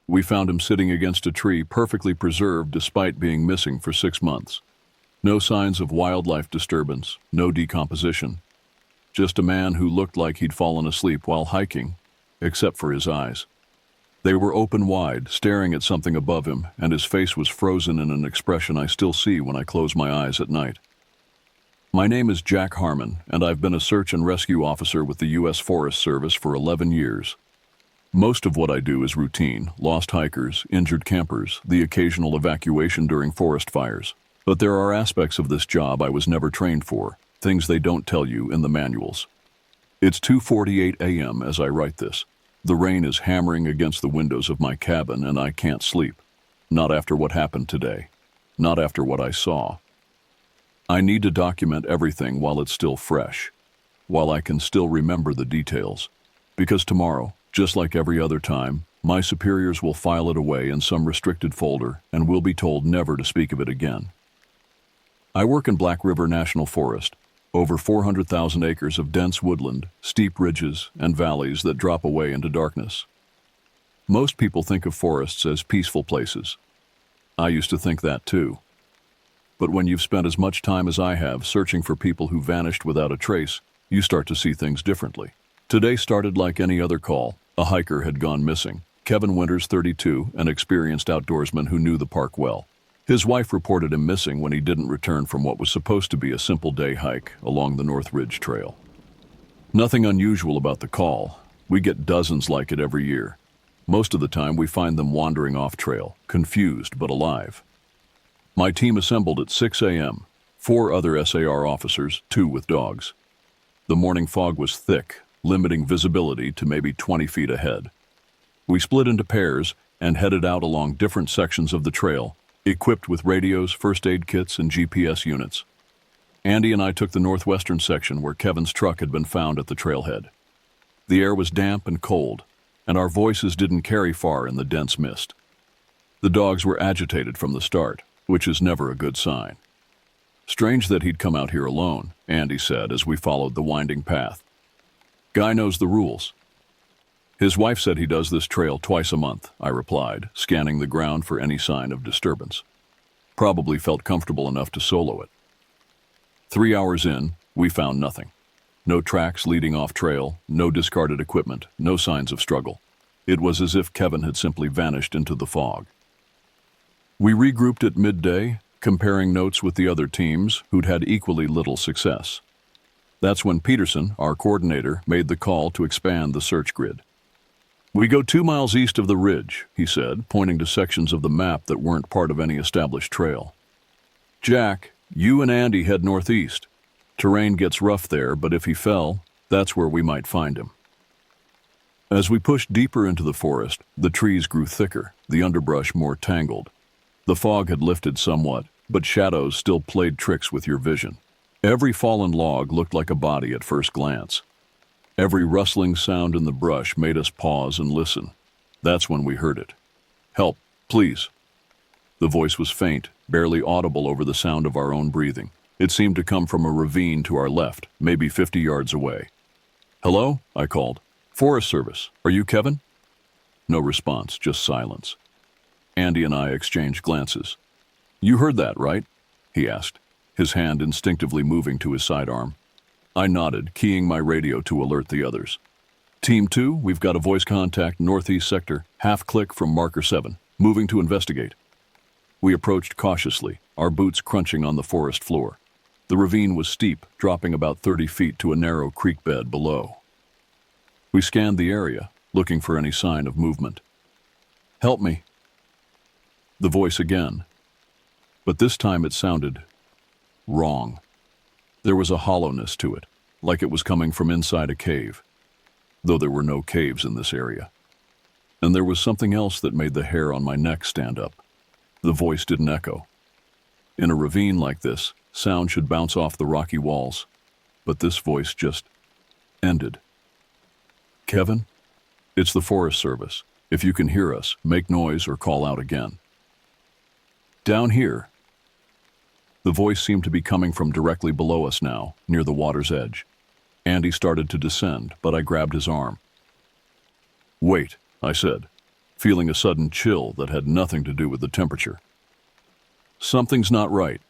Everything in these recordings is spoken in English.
We found him sitting against a tree, perfectly preserved despite being missing for 6 months. No signs of wildlife disturbance, no decomposition. Just a man who looked like he'd fallen asleep while hiking, except for his eyes. They were open wide, staring at something above him, and his face was frozen in an expression I still see when I close my eyes at night. My name is Jack Harmon, and I've been a search and rescue officer with the U.S. Forest Service for 11 years. Most of what I do is routine: lost hikers, injured campers, the occasional evacuation during forest fires. But there are aspects of this job I was never trained for, things they don't tell you in the manuals. It's 2:48 a.m. as I write this. The rain is hammering against the windows of my cabin, and I can't sleep. Not after what happened today. Not after what I saw. I need to document everything while it's still fresh, while I can still remember the details. Because tomorrow, just like every other time, my superiors will file it away in some restricted folder and will be told never to speak of it again. I work in Black River National Forest, over 400,000 acres of dense woodland, steep ridges, and valleys that drop away into darkness. Most people think of forests as peaceful places. I used to think that too. But when you've spent as much time as I have searching for people who vanished without a trace, you start to see things differently. Today started like any other call. A hiker had gone missing. Kevin Winters, 32, an experienced outdoorsman who knew the park well. His wife reported him missing when he didn't return from what was supposed to be a simple day hike along the North Ridge Trail. Nothing unusual about the call. We get dozens like it every year. Most of the time we find them wandering off trail, confused but alive. My team assembled at 6 a.m., 4 other SAR officers, 2 with dogs. The morning fog was thick, limiting visibility to maybe 20 feet ahead. We split into pairs and headed out along different sections of the trail, equipped with radios, first aid kits, and GPS units. Andy and I took the northwestern section where Kevin's truck had been found at the trailhead. The air was damp and cold, and our voices didn't carry far in the dense mist. The dogs were agitated from the start, which is never a good sign. Strange that he'd come out here alone, Andy said as we followed the winding path. Guy knows the rules. His wife said he does this trail twice a month, I replied, scanning the ground for any sign of disturbance. Probably felt comfortable enough to solo it. 3 hours in, we found nothing. No tracks leading off trail, no discarded equipment, no signs of struggle. It was as if Kevin had simply vanished into the fog. We regrouped at midday, comparing notes with the other teams who'd had equally little success. That's when Peterson, our coordinator, made the call to expand the search grid. We go 2 miles east of the ridge, he said, pointing to sections of the map that weren't part of any established trail. Jack, you and Andy head northeast. Terrain gets rough there, but if he fell, that's where we might find him. As we pushed deeper into the forest, the trees grew thicker, the underbrush more tangled. The fog had lifted somewhat, but shadows still played tricks with your vision. Every fallen log looked like a body at first glance. Every rustling sound in the brush made us pause and listen. That's when we heard it. Help, please. The voice was faint, barely audible over the sound of our own breathing. It seemed to come from a ravine to our left, maybe 50 yards away. Hello? I called. Forest Service. Are you Kevin? No response, just silence. Andy and I exchanged glances. You heard that, right? He asked, his hand instinctively moving to his sidearm. I nodded, keying my radio to alert the others. Team 2, we've got a voice contact northeast sector, half click from marker 7, moving to investigate. We approached cautiously, our boots crunching on the forest floor. The ravine was steep, dropping about 30 feet to a narrow creek bed below. We scanned the area, looking for any sign of movement. Help me. The voice again. But this time it sounded wrong. There was a hollowness to it, like it was coming from inside a cave, though there were no caves in this area. And there was something else that made the hair on my neck stand up. The voice didn't echo. In a ravine like this, sound should bounce off the rocky walls, but this voice just ended. Kevin, it's the Forest Service. If you can hear us, make noise or call out again. Down here. The voice seemed to be coming from directly below us now, near the water's edge. Andy started to descend, but I grabbed his arm. Wait, I said. feeling a sudden chill that had nothing to do with the temperature. Something's not right.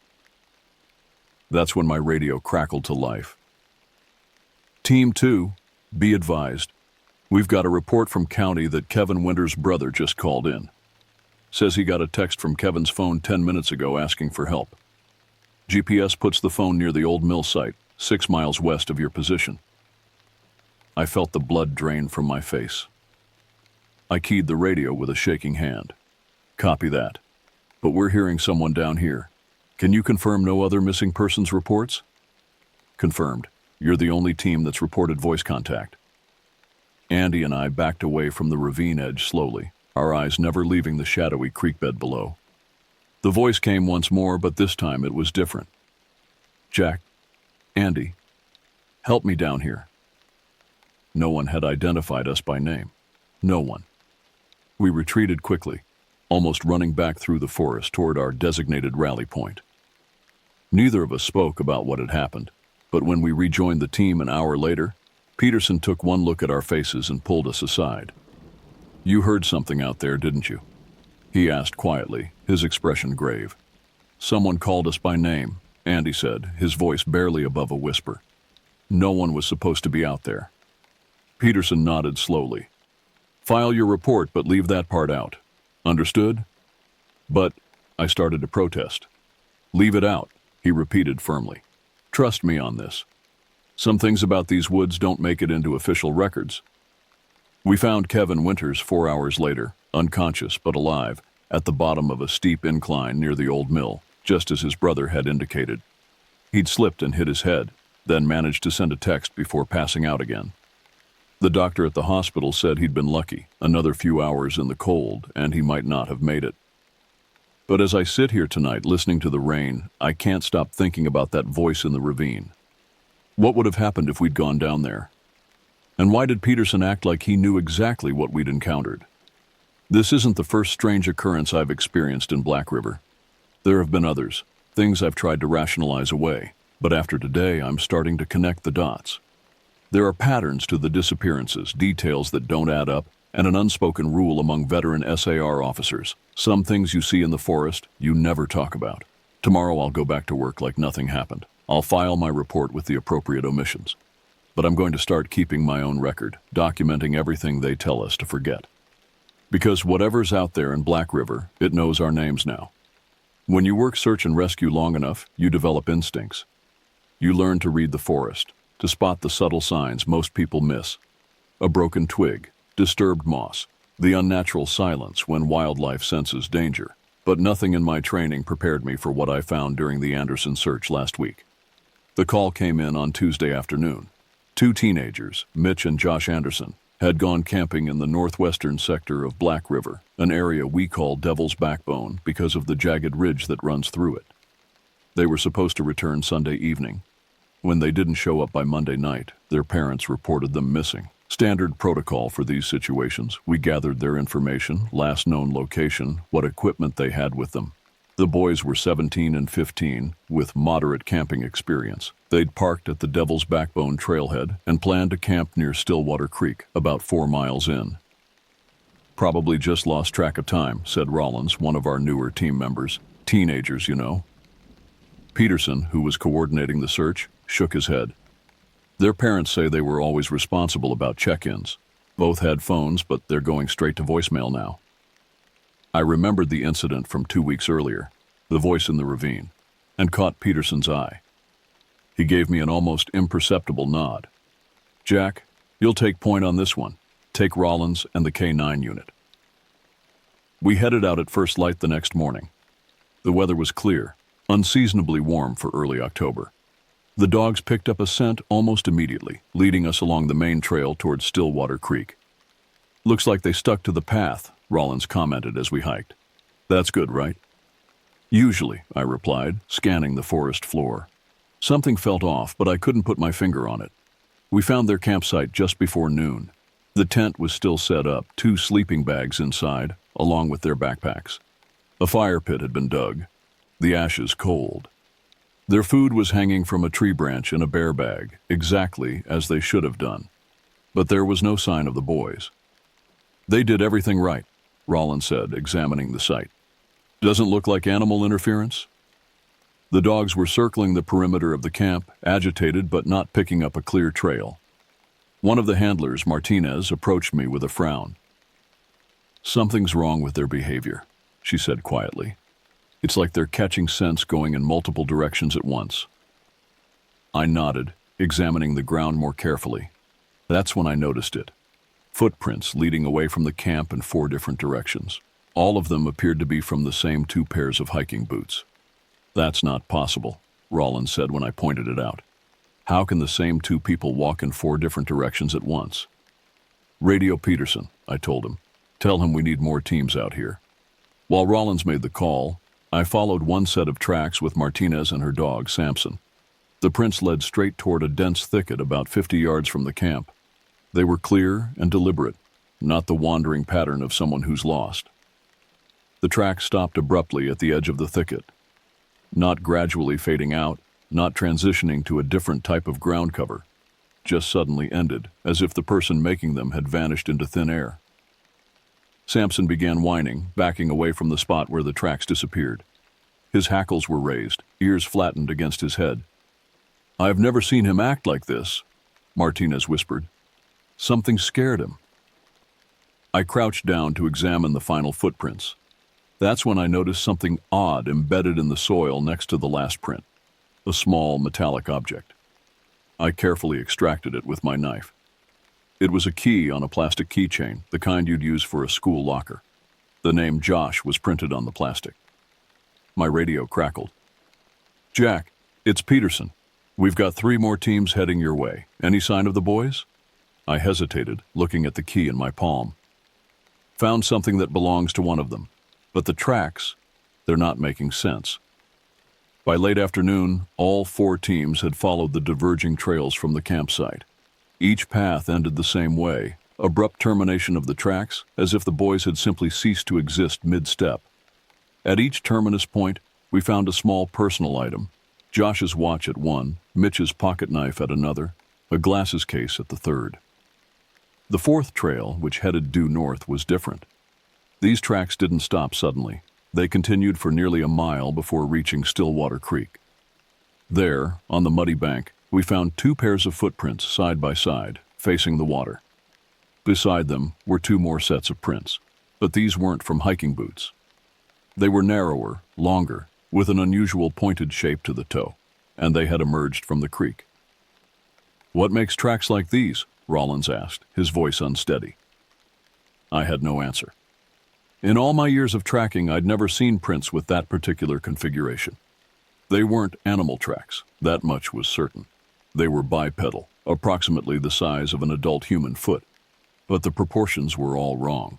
That's when my radio crackled to life. Team 2, be advised. We've got a report from county that Kevin Winter's brother just called in. Says he got a text from Kevin's phone 10 minutes ago asking for help. GPS puts the phone near the old mill site, 6 miles west of your position. I felt the blood drain from my face. I keyed the radio with a shaking hand. Copy that. But we're hearing someone down here. Can you confirm no other missing persons reports? Confirmed. You're the only team that's reported voice contact. Andy and I backed away from the ravine edge slowly, our eyes never leaving the shadowy creek bed below. The voice came once more, but this time it was different. Jack, Andy, help me down here. No one had identified us by name. No one. We retreated quickly, almost running back through the forest toward our designated rally point. Neither of us spoke about what had happened, but when we rejoined the team an hour later, Peterson took one look at our faces and pulled us aside. You heard something out there, didn't you? He asked quietly, his expression grave. Someone called us by name, Andy said, his voice barely above a whisper. No one was supposed to be out there. Peterson nodded slowly. File your report, but leave that part out. Understood? But, I started to protest. Leave it out, he repeated firmly. Trust me on this. Some things about these woods don't make it into official records. We found Kevin Winters 4 hours later, unconscious but alive, at the bottom of a steep incline near the old mill, just as his brother had indicated. He'd slipped and hit his head, then managed to send a text before passing out again. The doctor at the hospital said he'd been lucky, another few hours in the cold, and he might not have made it. But as I sit here tonight listening to the rain, I can't stop thinking about that voice in the ravine. What would have happened if we'd gone down there? And why did Peterson act like he knew exactly what we'd encountered? This isn't the first strange occurrence I've experienced in Black River. There have been others, things I've tried to rationalize away, but after today I'm starting to connect the dots. There are patterns to the disappearances, details that don't add up, and an unspoken rule among veteran SAR officers. Some things you see in the forest, you never talk about. Tomorrow I'll go back to work like nothing happened. I'll file my report with the appropriate omissions. But I'm going to start keeping my own record, documenting everything they tell us to forget. Because whatever's out there in Black River, it knows our names now. When you work search and rescue long enough, you develop instincts. You learn to read the forest, to spot the subtle signs most people miss. A broken twig, disturbed moss, the unnatural silence when wildlife senses danger. But nothing in my training prepared me for what I found during the Anderson search last week. The call came in on Tuesday afternoon. 2 teenagers, Mitch and Josh Anderson, had gone camping in the northwestern sector of Black River, an area we call Devil's Backbone because of the jagged ridge that runs through it. They were supposed to return Sunday evening. When they didn't show up by Monday night, their parents reported them missing. Standard protocol for these situations, we gathered their information, last known location, what equipment they had with them. The boys were 17 and 15, with moderate camping experience. They'd parked at the Devil's Backbone trailhead and planned to camp near Stillwater Creek, about 4 miles in. Probably just lost track of time, said Rollins, one of our newer team members. Teenagers, you know. Peterson, who was coordinating the search, shook his head. Their parents say they were always responsible about check-ins. Both had phones, but they're going straight to voicemail now. I remembered the incident from 2 weeks earlier, the voice in the ravine, and caught Peterson's eye. He gave me an almost imperceptible nod. Jack, you'll take point on this one. Take Rollins and the K9 unit. We headed out at first light the next morning. The weather was clear, unseasonably warm for early October. The dogs picked up a scent almost immediately, leading us along the main trail towards Stillwater Creek. Looks like they stuck to the path, Rollins commented as we hiked. That's good, right? Usually, I replied, scanning the forest floor. Something felt off, but I couldn't put my finger on it. We found their campsite just before noon. The tent was still set up, 2 sleeping bags inside, along with their backpacks. A fire pit had been dug, the ashes cold. Their food was hanging from a tree branch in a bear bag, exactly as they should have done. But there was no sign of the boys. They did everything right. Rollins said, examining the site. Doesn't look like animal interference? The dogs were circling the perimeter of the camp, agitated but not picking up a clear trail. One of the handlers, Martinez, approached me with a frown. Something's wrong with their behavior, she said quietly. It's like they're catching scents going in multiple directions at once. I nodded, examining the ground more carefully. That's when I noticed it. Footprints leading away from the camp in 4 different directions. All of them appeared to be from the same 2 pairs of hiking boots. That's not possible, Rollins said when I pointed it out. How can the same 2 people walk in 4 different directions at once? Radio Peterson, I told him. Tell him we need more teams out here. While Rollins made the call, I followed one set of tracks with Martinez and her dog, Samson. The prints led straight toward a dense thicket about 50 yards from the camp. They were clear and deliberate, not the wandering pattern of someone who's lost. The track stopped abruptly at the edge of the thicket, not gradually fading out, not transitioning to a different type of ground cover, just suddenly ended, as if the person making them had vanished into thin air. Samson began whining, backing away from the spot where the tracks disappeared. His hackles were raised, ears flattened against his head. "I've never seen him act like this," Martinez whispered. Something scared him. I crouched down to examine the final footprints. That's when I noticed something odd embedded in the soil next to the last print, a small metallic object. I carefully extracted it with my knife. It was a key on a plastic keychain, the kind you'd use for a school locker. The name Josh was printed on the plastic. My radio crackled. "Jack, it's Peterson. We've got 3 more teams heading your way. Any sign of the boys?" I hesitated, looking at the key in my palm. "Found something that belongs to one of them. But the tracks, they're not making sense." By late afternoon, all 4 teams had followed the diverging trails from the campsite. Each path ended the same way, abrupt termination of the tracks, as if the boys had simply ceased to exist mid-step. At each terminus point, we found a small personal item. Josh's watch at one, Mitch's pocket knife at another, a glasses case at the third. The 4th trail, which headed due north, was different. These tracks didn't stop suddenly. They continued for nearly a mile before reaching Stillwater Creek. There, on the muddy bank, we found 2 pairs of footprints side by side, facing the water. Beside them were 2 more sets of prints, but these weren't from hiking boots. They were narrower, longer, with an unusual pointed shape to the toe, and they had emerged from the creek. "What makes tracks like these?" Rollins asked, his voice unsteady. I had no answer. In all my years of tracking, I'd never seen prints with that particular configuration. They weren't animal tracks, that much was certain. They were bipedal, approximately the size of an adult human foot, but the proportions were all wrong.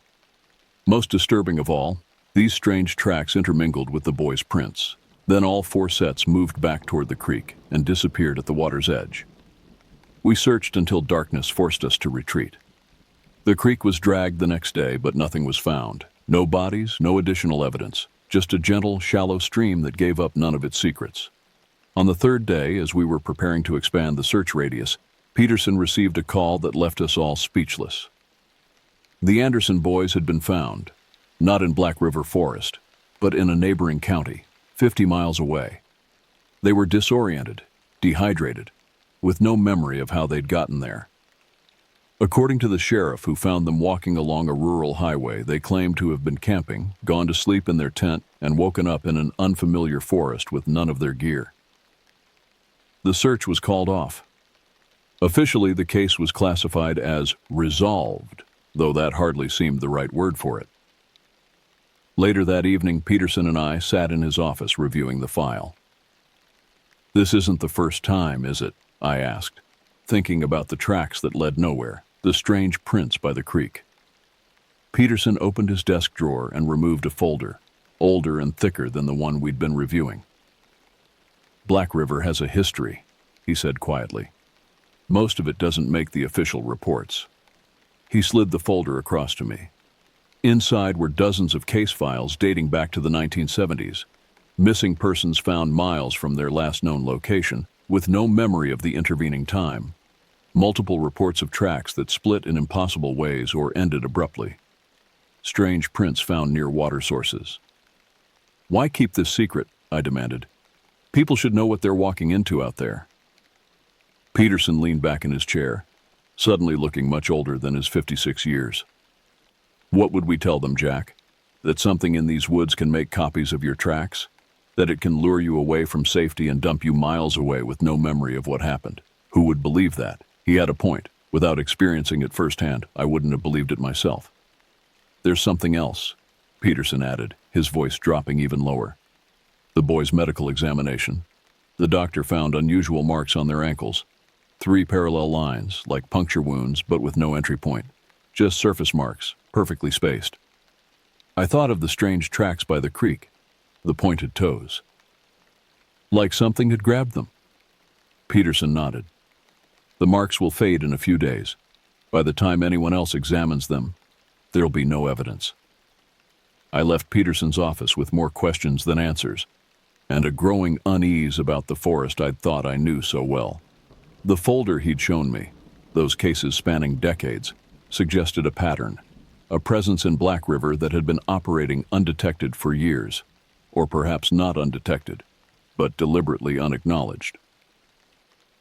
Most disturbing of all, these strange tracks intermingled with the boys' prints. Then all 4 sets moved back toward the creek and disappeared at the water's edge. We searched until darkness forced us to retreat. The creek was dragged the next day, but nothing was found. No bodies, no additional evidence, just a gentle, shallow stream that gave up none of its secrets. On the 3rd day, as we were preparing to expand the search radius, Peterson received a call that left us all speechless. The Anderson boys had been found, not in Black River Forest, but in a neighboring county, 50 miles away. They were disoriented, dehydrated, with no memory of how they'd gotten there. According to the sheriff who found them walking along a rural highway, they claimed to have been camping, gone to sleep in their tent, and woken up in an unfamiliar forest with none of their gear. The search was called off. Officially, the case was classified as resolved, though that hardly seemed the right word for it. Later that evening, Peterson and I sat in his office reviewing the file. "This isn't the first time, is it?" I asked, thinking about the tracks that led nowhere, the strange prints by the creek. Peterson opened his desk drawer and removed a folder, older and thicker than the one we'd been reviewing. "Black River has a history," he said quietly. "Most of it doesn't make the official reports." He slid the folder across to me. Inside were dozens of case files dating back to the 1970s, missing persons found miles from their last known location, with no memory of the intervening time. Multiple reports of tracks that split in impossible ways or ended abruptly. strange prints found near water sources. Why keep this secret? I demanded. People should know what they're walking into out there. Peterson leaned back in his chair, suddenly looking much older than his 56 years. What would we tell them, Jack? That something in these woods can make copies of your tracks? That it can lure you away from safety and dump you miles away with no memory of what happened? Who would believe that? He had a point. Without experiencing it firsthand, I wouldn't have believed it myself. There's something else, Peterson added, his voice dropping even lower. The boys' medical examination. The doctor found unusual marks on their ankles. 3 parallel lines, like puncture wounds, but with no entry point. Just surface marks, perfectly spaced. I thought of the strange tracks by the creek, the pointed toes. Like something had grabbed them. Peterson nodded. The marks will fade in a few days. By the time anyone else examines them, there'll be no evidence. I left Peterson's office with more questions than answers, and a growing unease about the forest I'd thought I knew so well. The folder he'd shown me, those cases spanning decades, suggested a pattern, a presence in Black River that had been operating undetected for years, or perhaps not undetected, but deliberately unacknowledged.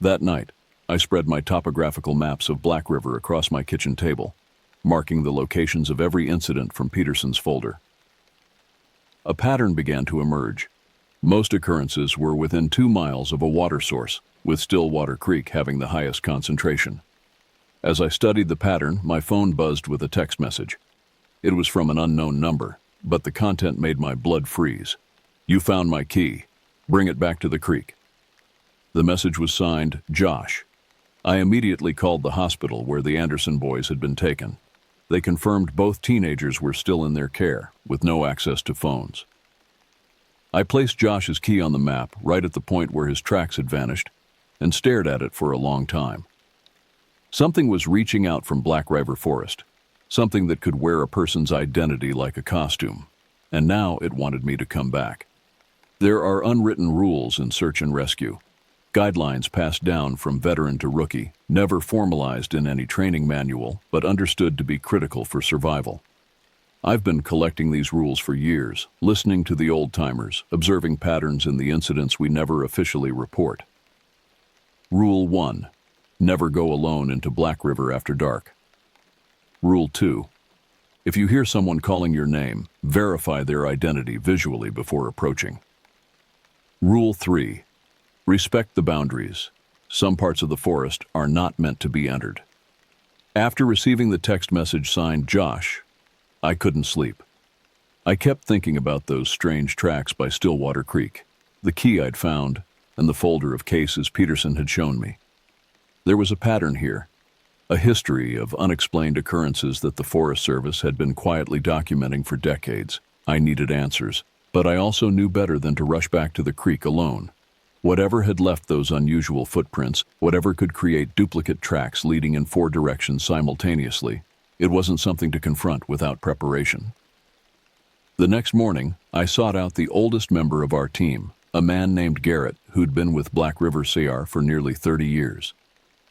That night, I spread my topographical maps of Black River across my kitchen table, marking the locations of every incident from Peterson's folder. A pattern began to emerge. Most occurrences were within 2 miles of a water source, with Stillwater Creek having the highest concentration. As I studied the pattern, my phone buzzed with a text message. It was from an unknown number, but the content made my blood freeze. "You found my key. Bring it back to the creek." The message was signed, Josh. I immediately called the hospital where the Anderson boys had been taken. They confirmed both teenagers were still in their care, with no access to phones. I placed Josh's key on the map right at the point where his tracks had vanished, and stared at it for a long time. Something was reaching out from Black River Forest, something that could wear a person's identity like a costume, and now it wanted me to come back. There are unwritten rules in search and rescue, guidelines passed down from veteran to rookie, never formalized in any training manual, but understood to be critical for survival. I've been collecting these rules for years, listening to the old-timers, observing patterns in the incidents we never officially report. Rule 1. Never go alone into Black River after dark. Rule 2. If you hear someone calling your name, verify their identity visually before approaching. Rule 3. Respect the boundaries. Some parts of the forest are not meant to be entered. After receiving the text message signed Josh, I couldn't sleep. I kept thinking about those strange tracks by Stillwater Creek, the key I'd found, and the folder of cases Peterson had shown me. There was a pattern here, a history of unexplained occurrences that the Forest Service had been quietly documenting for decades. I needed answers, but I also knew better than to rush back to the creek alone. Whatever had left those unusual footprints, whatever could create duplicate tracks leading in 4 directions simultaneously, it wasn't something to confront without preparation. The next morning, I sought out the oldest member of our team, a man named Garrett who'd been with Black River CR for nearly 30 years.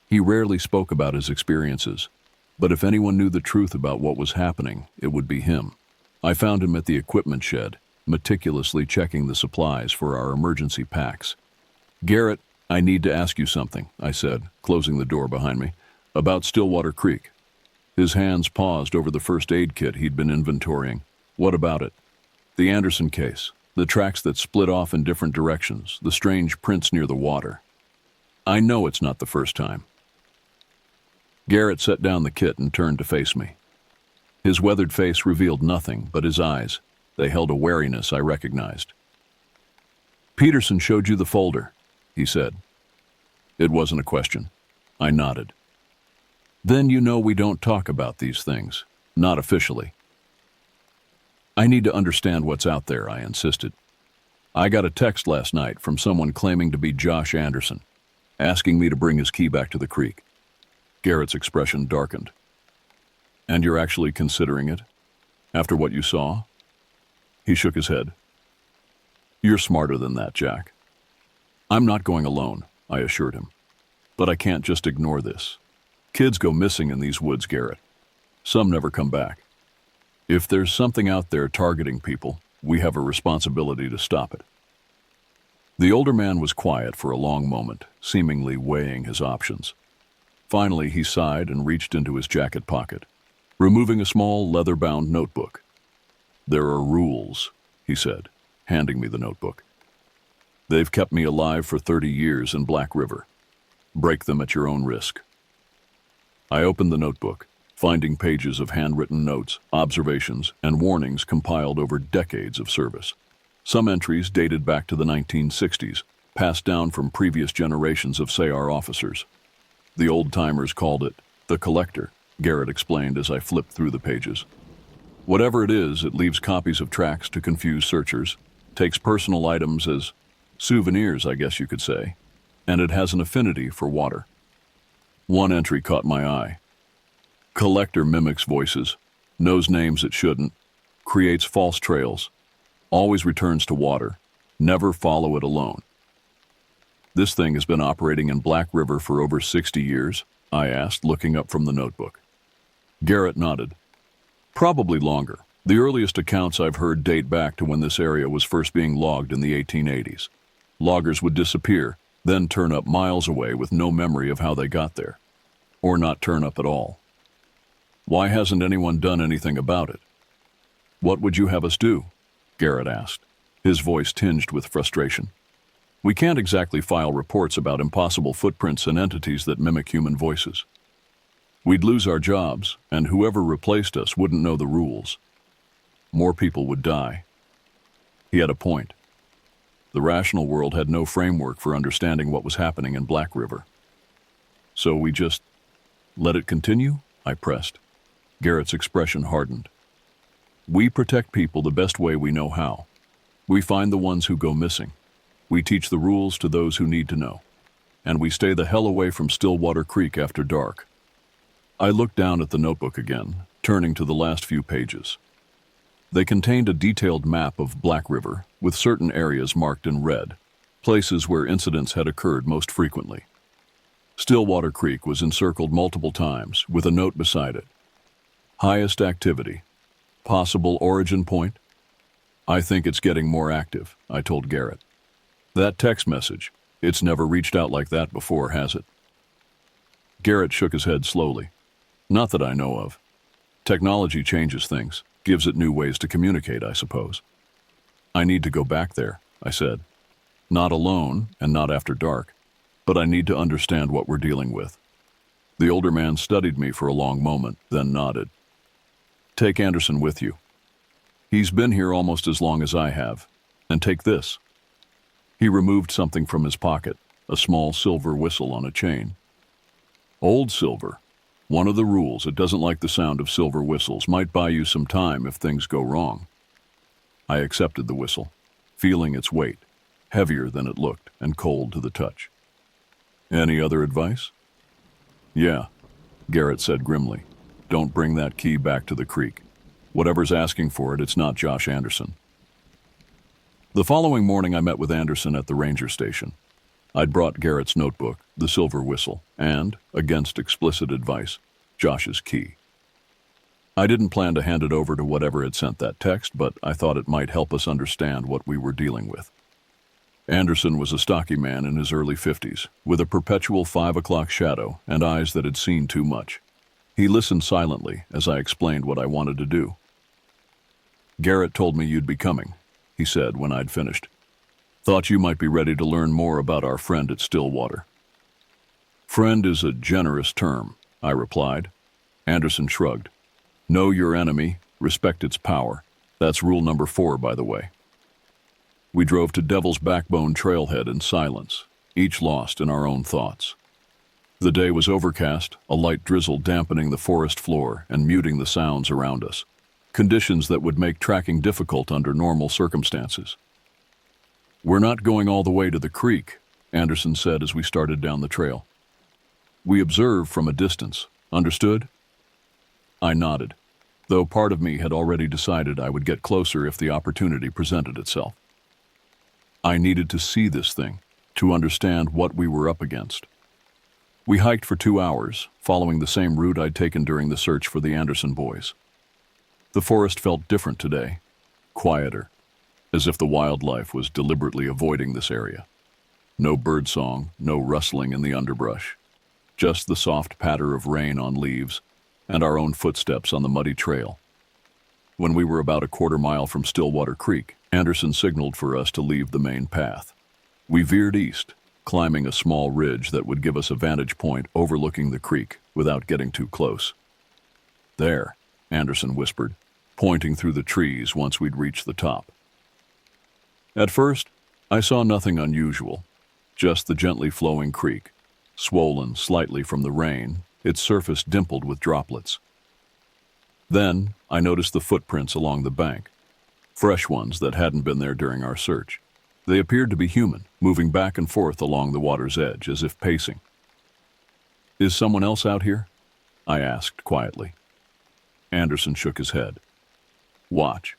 He rarely spoke about his experiences, but if anyone knew the truth about what was happening, it would be him. I found him at the equipment shed, meticulously checking the supplies for our emergency packs. "Garrett, I need to ask you something," I said, closing the door behind me, "about Stillwater Creek." His hands paused over the first aid kit he'd been inventorying. "What about it?" "The Anderson case, the tracks that split off in different directions, the strange prints near the water." "I know it's not the first time." Garrett set down the kit and turned to face me. His weathered face revealed nothing but his eyes. They held a wariness I recognized. "Peterson showed you the folder," he said. It wasn't a question. I nodded. "Then you know we don't talk about these things. Not officially." "I need to understand what's out there," I insisted. "I got a text last night from someone claiming to be Josh Anderson, asking me to bring his key back to the creek." Garrett's expression darkened. "And you're actually considering it? After what you saw?" He shook his head. "You're smarter than that, Jack." "I'm not going alone," I assured him. "But I can't just ignore this. Kids go missing in these woods, Garrett. Some never come back." If there's something out there targeting people, we have a responsibility to stop it. The older man was quiet for a long moment, seemingly weighing his options. Finally, he sighed and reached into his jacket pocket, removing a small leather-bound notebook. "There are rules," he said, handing me the notebook. "They've kept me alive for 30 years in Black River. Break them at your own risk." I opened the notebook, finding pages of handwritten notes, observations, and warnings compiled over decades of service. Some entries dated back to the 1960s, passed down from previous generations of SAR officers. The old-timers called it the collector, Garrett explained as I flipped through the pages. Whatever it is, it leaves copies of tracks to confuse searchers, takes personal items as souvenirs, I guess you could say, and it has an affinity for water. One entry caught my eye. Collector mimics voices, knows names it shouldn't, creates false trails, always returns to water, never follow it alone. "This thing has been operating in Black River for over 60 years?" I asked, looking up from the notebook. Garrett nodded. "Probably longer. The earliest accounts I've heard date back to when this area was first being logged in the 1880s. Loggers would disappear, then turn up miles away with no memory of how they got there. Or not turn up at all. Why hasn't anyone done anything about it?" "What would you have us do?" Garrett asked, his voice tinged with frustration. "We can't exactly file reports about impossible footprints and entities that mimic human voices. We'd lose our jobs, and whoever replaced us wouldn't know the rules. More people would die." He had a point. The rational world had no framework for understanding what was happening in Black River. "So we just let it continue?" I pressed. Garrett's expression hardened. "We protect people the best way we know how. We find the ones who go missing. We teach the rules to those who need to know. And we stay the hell away from Stillwater Creek after dark." I looked down at the notebook again, turning to the last few pages. They contained a detailed map of Black River, with certain areas marked in red, places where incidents had occurred most frequently. Stillwater Creek was encircled multiple times, with a note beside it. "Highest activity. Possible origin point? I think it's getting more active," I told Garrett. "That text message, it's never reached out like that before, has it?" Garrett shook his head slowly. "Not that I know of. Technology changes things, gives it new ways to communicate, I suppose." "I need to go back there," I said. "Not alone and not after dark, but I need to understand what we're dealing with." The older man studied me for a long moment, then nodded. "Take Anderson with you. He's been here almost as long as I have. And take this." He removed something from his pocket, a small silver whistle on a chain. "Old silver. One of the rules, it doesn't like the sound of silver whistles, might buy you some time if things go wrong." I accepted the whistle, feeling its weight, heavier than it looked and cold to the touch. "Any other advice?" "Yeah," Garrett said grimly. "Don't bring that key back to the creek. Whatever's asking for it, it's not Josh Anderson." The following morning I met with Anderson at the ranger station. I'd brought Garrett's notebook, the silver whistle, and, against explicit advice, Josh's key. I didn't plan to hand it over to whatever had sent that text, but I thought it might help us understand what we were dealing with. Anderson was a stocky man in his early 50s, with a perpetual 5 o'clock shadow and eyes that had seen too much. He listened silently as I explained what I wanted to do. "Garrett told me you'd be coming," he said when I'd finished. "Thought you might be ready to learn more about our friend at Stillwater." "Friend is a generous term," I replied. Anderson shrugged. "Know your enemy, respect its power. That's rule number 4, by the way." We drove to Devil's Backbone trailhead in silence, each lost in our own thoughts. The day was overcast, a light drizzle dampening the forest floor and muting the sounds around us, conditions that would make tracking difficult under normal circumstances. "We're not going all the way to the creek," Anderson said as we started down the trail. "We observe from a distance. Understood?" I nodded, though part of me had already decided I would get closer if the opportunity presented itself. I needed to see this thing, to understand what we were up against. We hiked for 2 hours, following the same route I'd taken during the search for the Anderson boys. The forest felt different today, quieter, as if the wildlife was deliberately avoiding this area. No birdsong, no rustling in the underbrush, just the soft patter of rain on leaves and our own footsteps on the muddy trail. When we were about a quarter-mile from Stillwater Creek, Anderson signaled for us to leave the main path. We veered east, climbing a small ridge that would give us a vantage point overlooking the creek without getting too close. "There," Anderson whispered, pointing through the trees once we'd reached the top. At first, I saw nothing unusual, just the gently flowing creek, swollen slightly from the rain, its surface dimpled with droplets. Then, I noticed the footprints along the bank, fresh ones that hadn't been there during our search. They appeared to be human, moving back and forth along the water's edge, as if pacing. "Is someone else out here?" I asked quietly. Anderson shook his head. "Watch."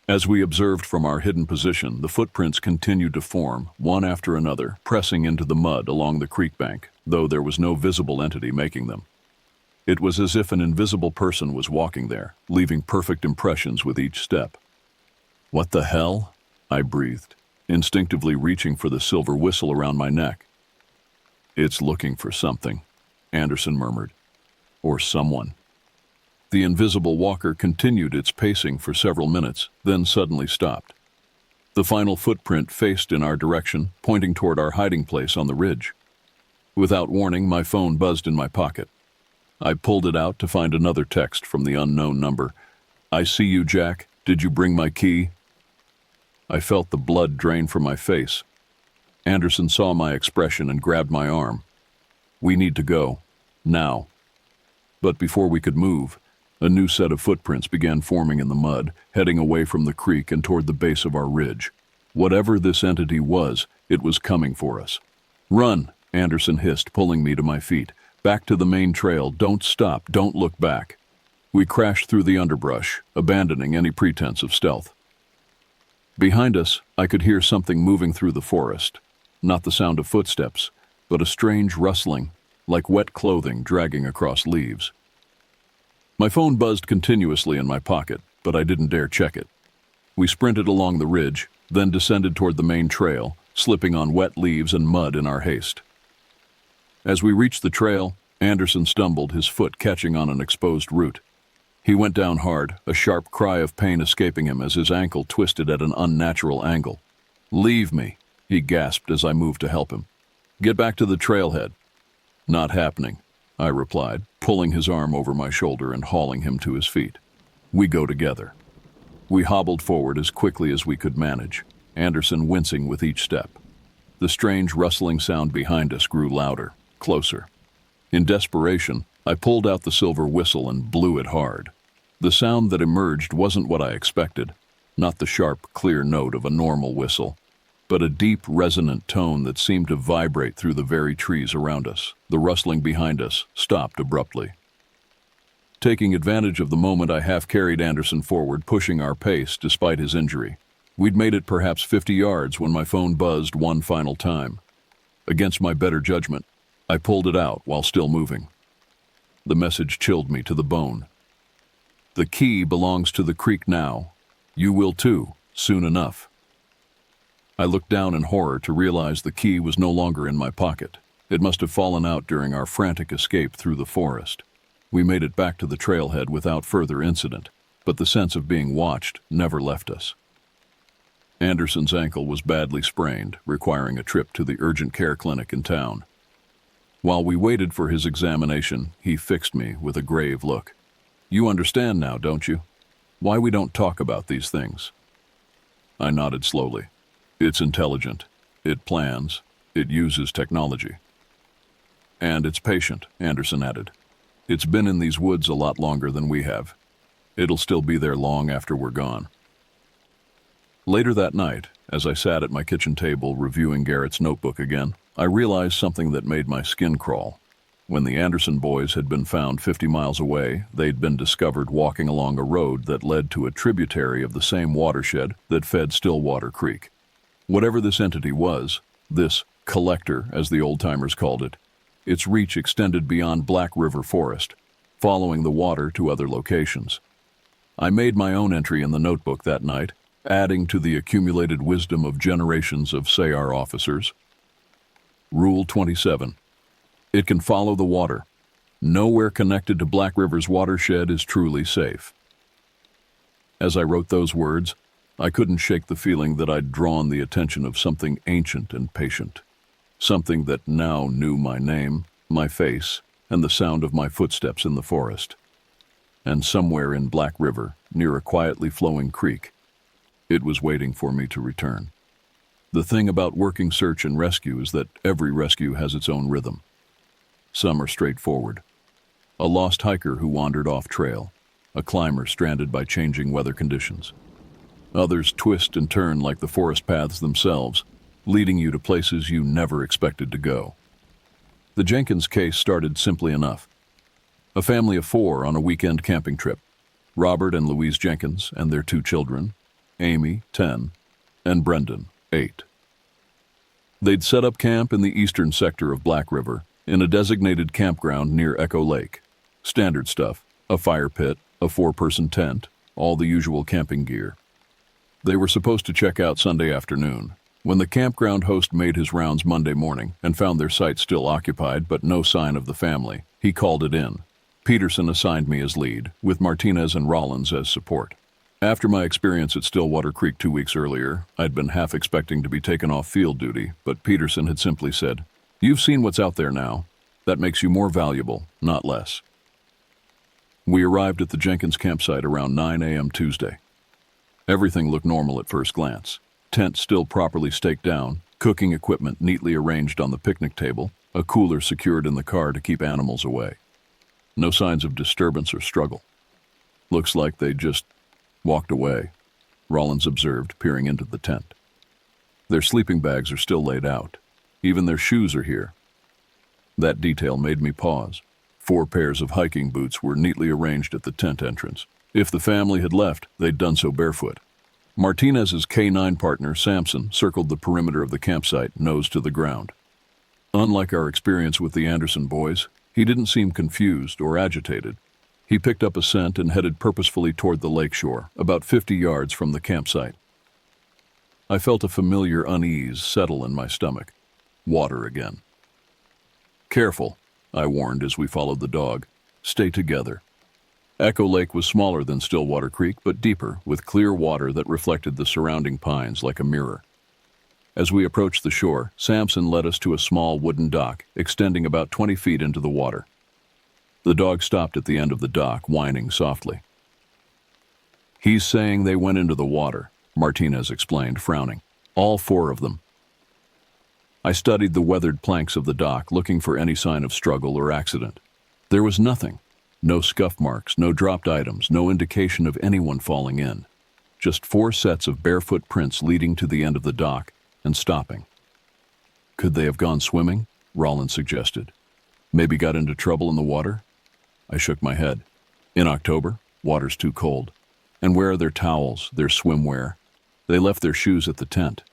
As we observed from our hidden position, the footprints continued to form, one after another, pressing into the mud along the creek bank, though there was no visible entity making them. It was as if an invisible person was walking there, leaving perfect impressions with each step. "What the hell?" I breathed, instinctively reaching for the silver whistle around my neck. "It's looking for something," Anderson murmured. "Or someone." The invisible walker continued its pacing for several minutes, then suddenly stopped. The final footprint faced in our direction, pointing toward our hiding place on the ridge. Without warning, my phone buzzed in my pocket. I pulled it out to find another text from the unknown number. "I see you, Jack. Did you bring my key?" I felt the blood drain from my face. Anderson saw my expression and grabbed my arm. "We need to go. Now." But before we could move, a new set of footprints began forming in the mud, heading away from the creek and toward the base of our ridge. Whatever this entity was, it was coming for us. "Run," Anderson hissed, pulling me to my feet. "Back to the main trail. Don't stop. Don't look back." We crashed through the underbrush, abandoning any pretense of stealth. Behind us, I could hear something moving through the forest. Not the sound of footsteps, but a strange rustling, like wet clothing dragging across leaves. My phone buzzed continuously in my pocket, but I didn't dare check it. We sprinted along the ridge, then descended toward the main trail, slipping on wet leaves and mud in our haste. As we reached the trail, Anderson stumbled, his foot catching on an exposed root. He went down hard, a sharp cry of pain escaping him as his ankle twisted at an unnatural angle. "Leave me," he gasped as I moved to help him. "Get back to the trailhead." "Not happening," I replied, pulling his arm over my shoulder and hauling him to his feet. "We go together." We hobbled forward as quickly as we could manage, Anderson wincing with each step. The strange rustling sound behind us grew louder, closer. In desperation, I pulled out the silver whistle and blew it hard. The sound that emerged wasn't what I expected, not the sharp, clear note of a normal whistle, but a deep, resonant tone that seemed to vibrate through the very trees around us. The rustling behind us stopped abruptly. Taking advantage of the moment, I half-carried Anderson forward, pushing our pace despite his injury. We'd made it perhaps 50 yards when my phone buzzed one final time. Against my better judgment, I pulled it out while still moving. The message chilled me to the bone. "The key belongs to the creek now. You will too, soon enough." I looked down in horror to realize the key was no longer in my pocket. It must have fallen out during our frantic escape through the forest. We made it back to the trailhead without further incident, but the sense of being watched never left us. Anderson's ankle was badly sprained, requiring a trip to the urgent care clinic in town. While we waited for his examination, he fixed me with a grave look. "You understand now, don't you? Why we don't talk about these things?" I nodded slowly. "It's intelligent. It plans. It uses technology." "And it's patient," Anderson added. "It's been in these woods a lot longer than we have. It'll still be there long after we're gone." Later that night, as I sat at my kitchen table reviewing Garrett's notebook again, I realized something that made my skin crawl. When the Anderson boys had been found 50 miles away, they'd been discovered walking along a road that led to a tributary of the same watershed that fed Stillwater Creek. Whatever this entity was, this collector, as the old-timers called it, its reach extended beyond Black River Forest, following the water to other locations. I made my own entry in the notebook that night, adding to the accumulated wisdom of generations of SAR officers. Rule 27. It can follow the water. Nowhere connected to Black River's watershed is truly safe. As I wrote those words, I couldn't shake the feeling that I'd drawn the attention of something ancient and patient. Something that now knew my name, my face, and the sound of my footsteps in the forest. And somewhere in Black River, near a quietly flowing creek, it was waiting for me to return. The thing about working search and rescue is that every rescue has its own rhythm. Some are straightforward. A lost hiker who wandered off trail, a climber stranded by changing weather conditions. Others twist and turn like the forest paths themselves, leading you to places you never expected to go. The Jenkins case started simply enough. A family of 4 on a weekend camping trip. Robert and Louise Jenkins and their 2 children, Amy, 10, and Brendan, 8. They'd set up camp in the eastern sector of Black River, in a designated campground near Echo Lake. Standard stuff, a fire pit, a 4-person tent, all the usual camping gear. They were supposed to check out Sunday afternoon. When the campground host made his rounds Monday morning and found their site still occupied but no sign of the family, he called it in. Peterson assigned me as lead, with Martinez and Rollins as support. After my experience at Stillwater Creek 2 weeks earlier, I'd been half expecting to be taken off field duty, but Peterson had simply said, "You've seen what's out there now. That makes you more valuable, not less." We arrived at the Jenkins campsite around 9 a.m. Tuesday. Everything looked normal at first glance. Tent still properly staked down, cooking equipment neatly arranged on the picnic table, a cooler secured in the car to keep animals away. No signs of disturbance or struggle. "Looks like they just walked away," Rollins observed, peering into the tent. "Their sleeping bags are still laid out. Even their shoes are here." That detail made me pause. 4 pairs of hiking boots were neatly arranged at the tent entrance. If the family had left, they'd done so barefoot. Martinez's K9 partner, Samson, circled the perimeter of the campsite, nose to the ground. Unlike our experience with the Anderson boys, he didn't seem confused or agitated. He picked up a scent and headed purposefully toward the lakeshore, about 50 yards from the campsite. I felt a familiar unease settle in my stomach. Water again. "Careful," I warned as we followed the dog. "Stay together." Echo Lake was smaller than Stillwater Creek, but deeper, with clear water that reflected the surrounding pines like a mirror. As we approached the shore, Samson led us to a small wooden dock, extending about 20 feet into the water. The dog stopped at the end of the dock, whining softly. "He's saying they went into the water," Martinez explained, frowning. "All 4 of them." I studied the weathered planks of the dock, looking for any sign of struggle or accident. There was nothing. No scuff marks, no dropped items, no indication of anyone falling in. Just 4 sets of barefoot prints leading to the end of the dock and stopping. "Could they have gone swimming?" Rollins suggested. "Maybe got into trouble in the water?" I shook my head. "In October? Water's too cold. And where are their towels, their swimwear? They left their shoes at the tent."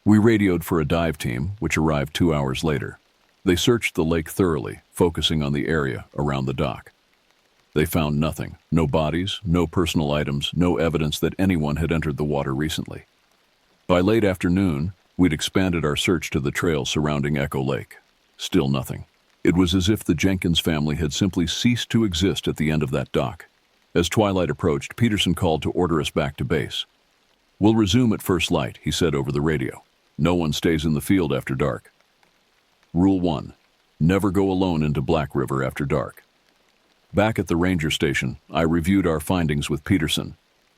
We radioed for a dive team, which arrived 2 hours later. They searched the lake thoroughly, focusing on the area around the dock. They found nothing. No bodies, no personal items, no evidence that anyone had entered the water recently. By late afternoon, we'd expanded our search to the trail surrounding Echo Lake. Still nothing. It was as if the Jenkins family had simply ceased to exist at the end of that dock. As twilight approached, Peterson called to order us back to base. "We'll resume at first light," he said over the radio. "No one stays in the field after dark." Rule 1. Never go alone into Black River after dark. Back at the ranger station, I reviewed our findings with Peterson.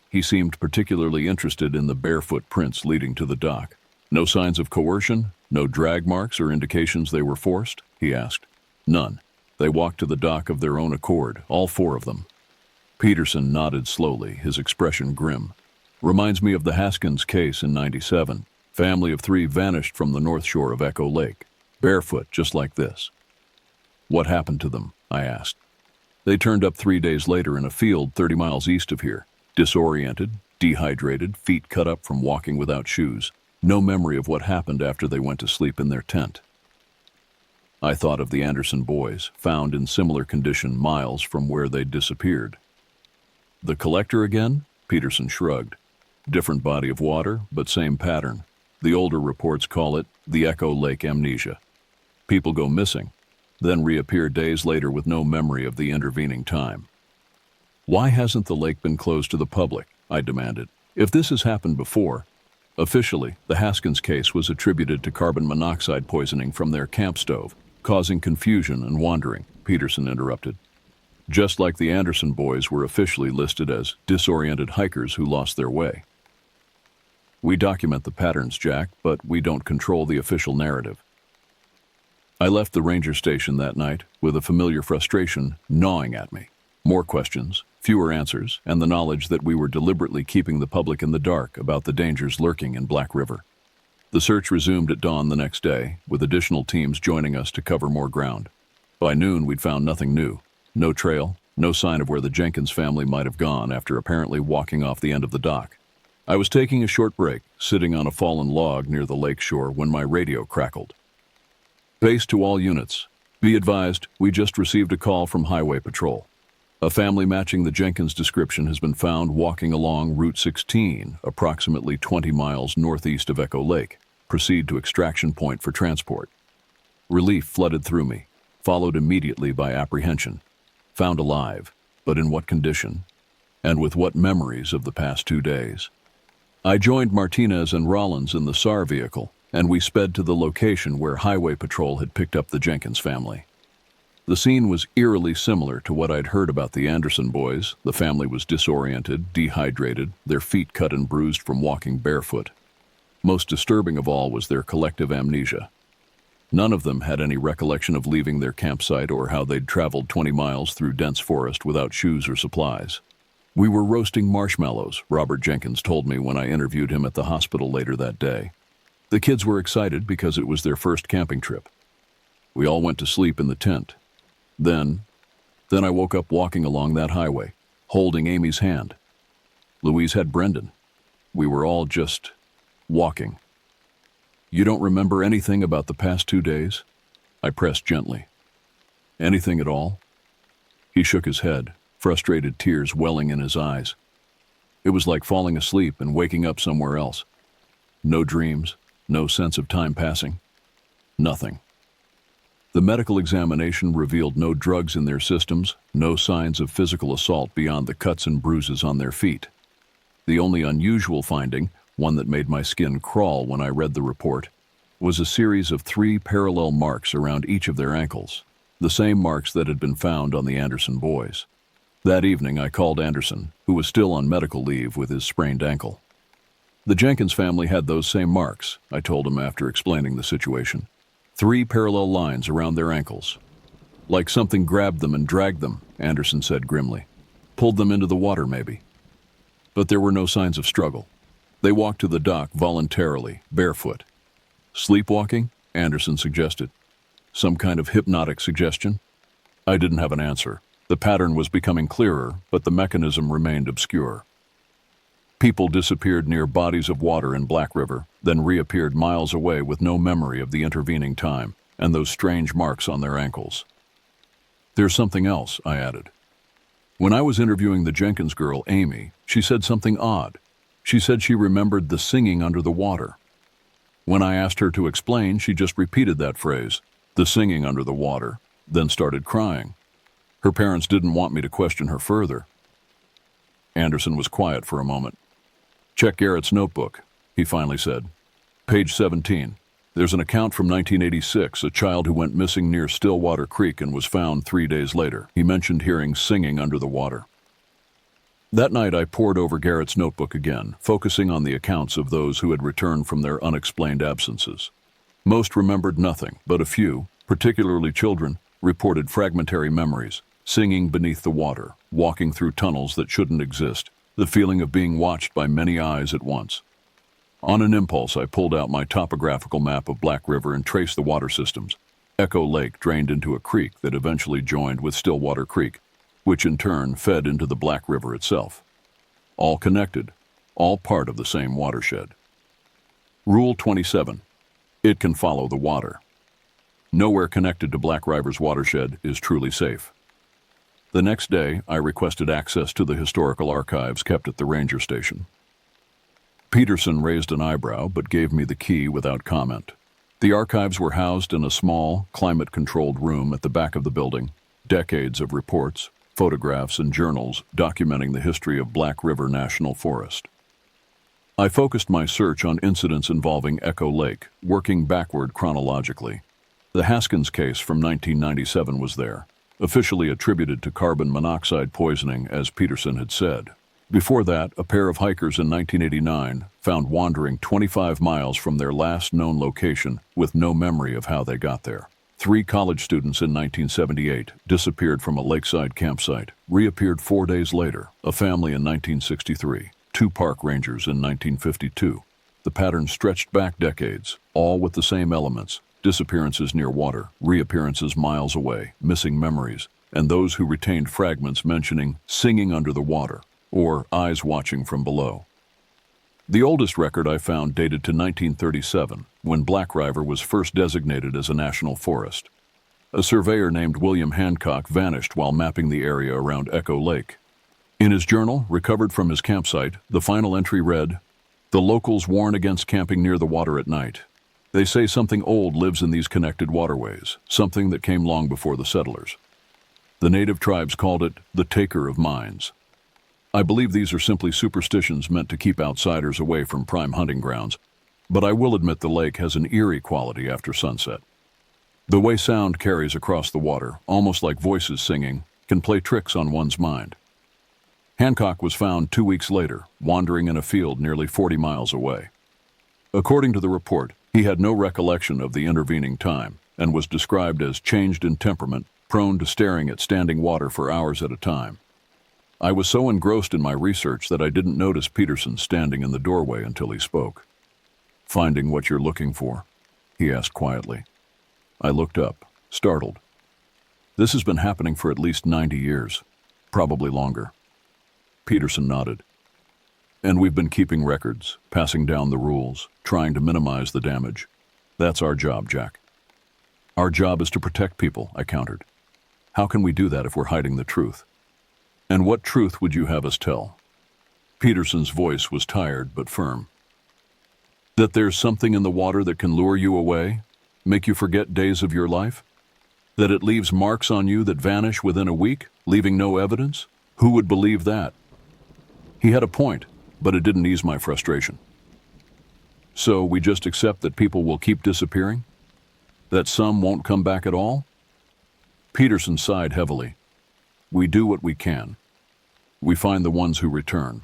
He seemed particularly interested in the barefoot prints leading to the dock. "No signs of coercion? No drag marks or indications they were forced?" he asked. "None. They walked to the dock of their own accord, all 4 of them." Peterson nodded slowly, his expression grim. "Reminds me of the Haskins case in '97. Family of 3 vanished from the north shore of Echo Lake. Barefoot, just like this." "What happened to them?" I asked. "They turned up 3 days later in a field 30 miles east of here. Disoriented, dehydrated, feet cut up from walking without shoes. No memory of what happened after they went to sleep in their tent." I thought of the Anderson boys, found in similar condition miles from where they'd disappeared. The collector again? Peterson shrugged. Different body of water, but same pattern. The older reports call it the Echo Lake amnesia. People go missing, then reappear days later with no memory of the intervening time. Why hasn't the lake been closed to the public? I demanded. If this has happened before, officially, the Haskins case was attributed to carbon monoxide poisoning from their camp stove, causing confusion and wandering, Peterson interrupted. Just like the Anderson boys were officially listed as disoriented hikers who lost their way. We document the patterns, Jack, but we don't control the official narrative. I left the ranger station that night with a familiar frustration gnawing at me. More questions, fewer answers, and the knowledge that we were deliberately keeping the public in the dark about the dangers lurking in Black River. The search resumed at dawn the next day, with additional teams joining us to cover more ground. By noon, we'd found nothing new. No trail, no sign of where the Jenkins family might have gone after apparently walking off the end of the dock. I was taking a short break, sitting on a fallen log near the lake shore when my radio crackled. Base to all units. Be advised, we just received a call from Highway Patrol. A family matching the Jenkins description has been found walking along Route 16, approximately 20 miles northeast of Echo Lake. Proceed to extraction point for transport. Relief flooded through me, followed immediately by apprehension. Found alive, but in what condition? And with what memories of the past 2 days? I joined Martinez and Rollins in the SAR vehicle, and we sped to the location where Highway Patrol had picked up the Jenkins family. The scene was eerily similar to what I'd heard about the Anderson boys. The family was disoriented, dehydrated, their feet cut and bruised from walking barefoot. Most disturbing of all was their collective amnesia. None of them had any recollection of leaving their campsite or how they'd traveled 20 miles through dense forest without shoes or supplies. We were roasting marshmallows, Robert Jenkins told me when I interviewed him at the hospital later that day. The kids were excited because it was their first camping trip. We all went to sleep in the tent. Then I woke up walking along that highway, holding Amy's hand. Louise had Brendan. We were all just walking. You don't remember anything about the past 2 days? I pressed gently. Anything at all? He shook his head, frustrated tears welling in his eyes. It was like falling asleep and waking up somewhere else. No dreams, no sense of time passing. Nothing. The medical examination revealed no drugs in their systems, no signs of physical assault beyond the cuts and bruises on their feet. The only unusual finding, one that made my skin crawl when I read the report, was a series of 3 parallel marks around each of their ankles, the same marks that had been found on the Anderson boys. That evening I called Anderson, who was still on medical leave with his sprained ankle. The Jenkins family had those same marks, I told him after explaining the situation. 3 parallel lines around their ankles. Like something grabbed them and dragged them, Anderson said grimly. Pulled them into the water, maybe. But there were no signs of struggle. They walked to the dock voluntarily, barefoot. Sleepwalking? Anderson suggested. Some kind of hypnotic suggestion? I didn't have an answer. The pattern was becoming clearer, but the mechanism remained obscure. People disappeared near bodies of water in Black River, then reappeared miles away with no memory of the intervening time and those strange marks on their ankles. There's something else, I added. When I was interviewing the Jenkins girl, Amy, she said something odd. She said she remembered the singing under the water. When I asked her to explain, she just repeated that phrase, the singing under the water, then started crying. Her parents didn't want me to question her further. Anderson was quiet for a moment. Check Garrett's notebook, he finally said. Page 17. There's an account from 1986, a child who went missing near Stillwater Creek and was found 3 days later. He mentioned hearing singing under the water. That night I pored over Garrett's notebook again, focusing on the accounts of those who had returned from their unexplained absences. Most remembered nothing, but a few, particularly children, reported fragmentary memories, singing beneath the water, walking through tunnels that shouldn't exist, the feeling of being watched by many eyes at once. On an impulse, I pulled out my topographical map of Black River and traced the water systems. Echo Lake drained into a creek that eventually joined with Stillwater Creek, which in turn fed into the Black River itself. All connected, all part of the same watershed. Rule 27. It can follow the water. Nowhere connected to Black River's watershed is truly safe. The next day, I requested access to the historical archives kept at the ranger station. Peterson raised an eyebrow but gave me the key without comment. The archives were housed in a small, climate-controlled room at the back of the building. Decades of reports, photographs, and journals documenting the history of Black River National Forest. I focused my search on incidents involving Echo Lake, working backward chronologically. The Haskins case from 1997 was there, officially attributed to carbon monoxide poisoning, as Peterson had said. Before that, a pair of hikers in 1989 found wandering 25 miles from their last known location with no memory of how they got there. 3 college students in 1978 disappeared from a lakeside campsite, reappeared 4 days later. A family in 1963, 2 park rangers in 1952. The pattern stretched back decades, all with the same elements: disappearances near water, reappearances miles away, missing memories, and those who retained fragments mentioning singing under the water or eyes watching from below. The oldest record I found dated to 1937, when Black River was first designated as a national forest. A surveyor named William Hancock vanished while mapping the area around Echo Lake. In his journal, recovered from his campsite, the final entry read, "The locals warn against camping near the water at night. They say something old lives in these connected waterways, something that came long before the settlers. The native tribes called it the Taker of Mines." I believe these are simply superstitions meant to keep outsiders away from prime hunting grounds, but I will admit the lake has an eerie quality after sunset. The way sound carries across the water, almost like voices singing, can play tricks on one's mind. Hancock was found 2 weeks later, wandering in a field nearly 40 miles away. According to the report, he had no recollection of the intervening time and was described as changed in temperament, prone to staring at standing water for hours at a time. I was so engrossed in my research that I didn't notice Peterson standing in the doorway until he spoke. "Finding what you're looking for?" he asked quietly. I looked up, startled. "This has been happening for at least 90 years, probably longer." Peterson nodded. "And we've been keeping records, passing down the rules, trying to minimize the damage. That's our job, Jack." "Our job is to protect people," I countered. "How can we do that if we're hiding the truth?" "And what truth would you have us tell?" Peterson's voice was tired but firm. "That there's something in the water that can lure you away, make you forget days of your life? That it leaves marks on you that vanish within a week, leaving no evidence? Who would believe that?" He had a point, but it didn't ease my frustration. "So we just accept that people will keep disappearing? That some won't come back at all?" Peterson sighed heavily. "We do what we can. We find the ones who return.